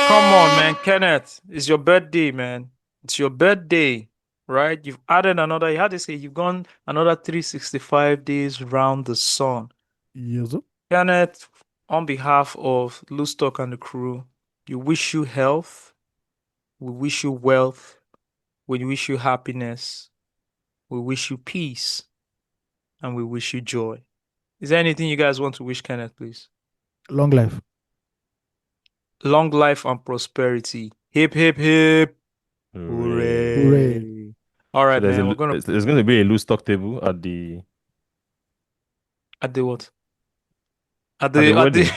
Come on, man. Kenneth, it's your birthday, man. It's your birthday, right? You've added another. You had to say you've gone another 365 days round the sun. Yes, sir. Kenneth, on behalf of Loose Talk and the crew, we wish you health, we wish you wealth, we wish you happiness, we wish you peace, and we wish you joy. Is there anything you guys want to wish Kenneth, please? Long life. Long life and prosperity. Hip, hip, hip. Hooray. Hooray. All right, So man. there's going to be a loose talk table at the... At the what? At the wedding.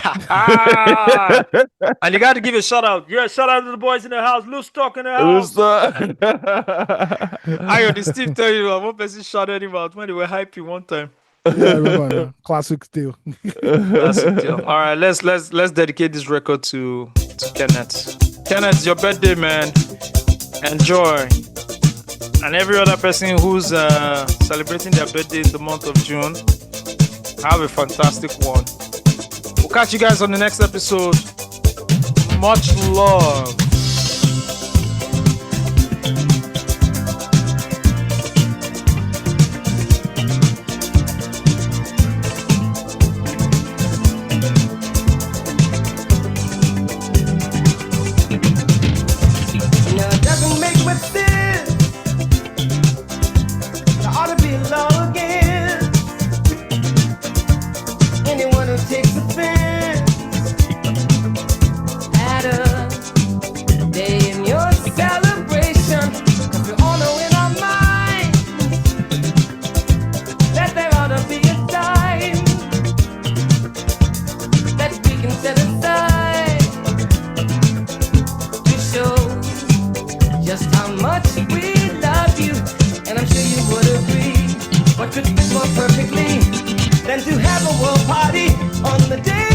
And you got to give a shout out. Yeah, shout out to the boys in the house. Loose Talk in the Loose house. talk. I heard Steve tell you one person shouted him out when they were hyping one time. Yeah, I remember. Classic still. Classic deal. All right, let's dedicate this record to Kenneth. Kenneth, it's your birthday, man. Enjoy. And every other person who's celebrating their birthday in the month of June, have a fantastic one. We'll catch you guys on the next episode. Much love. Perfectly than to have a world party on the day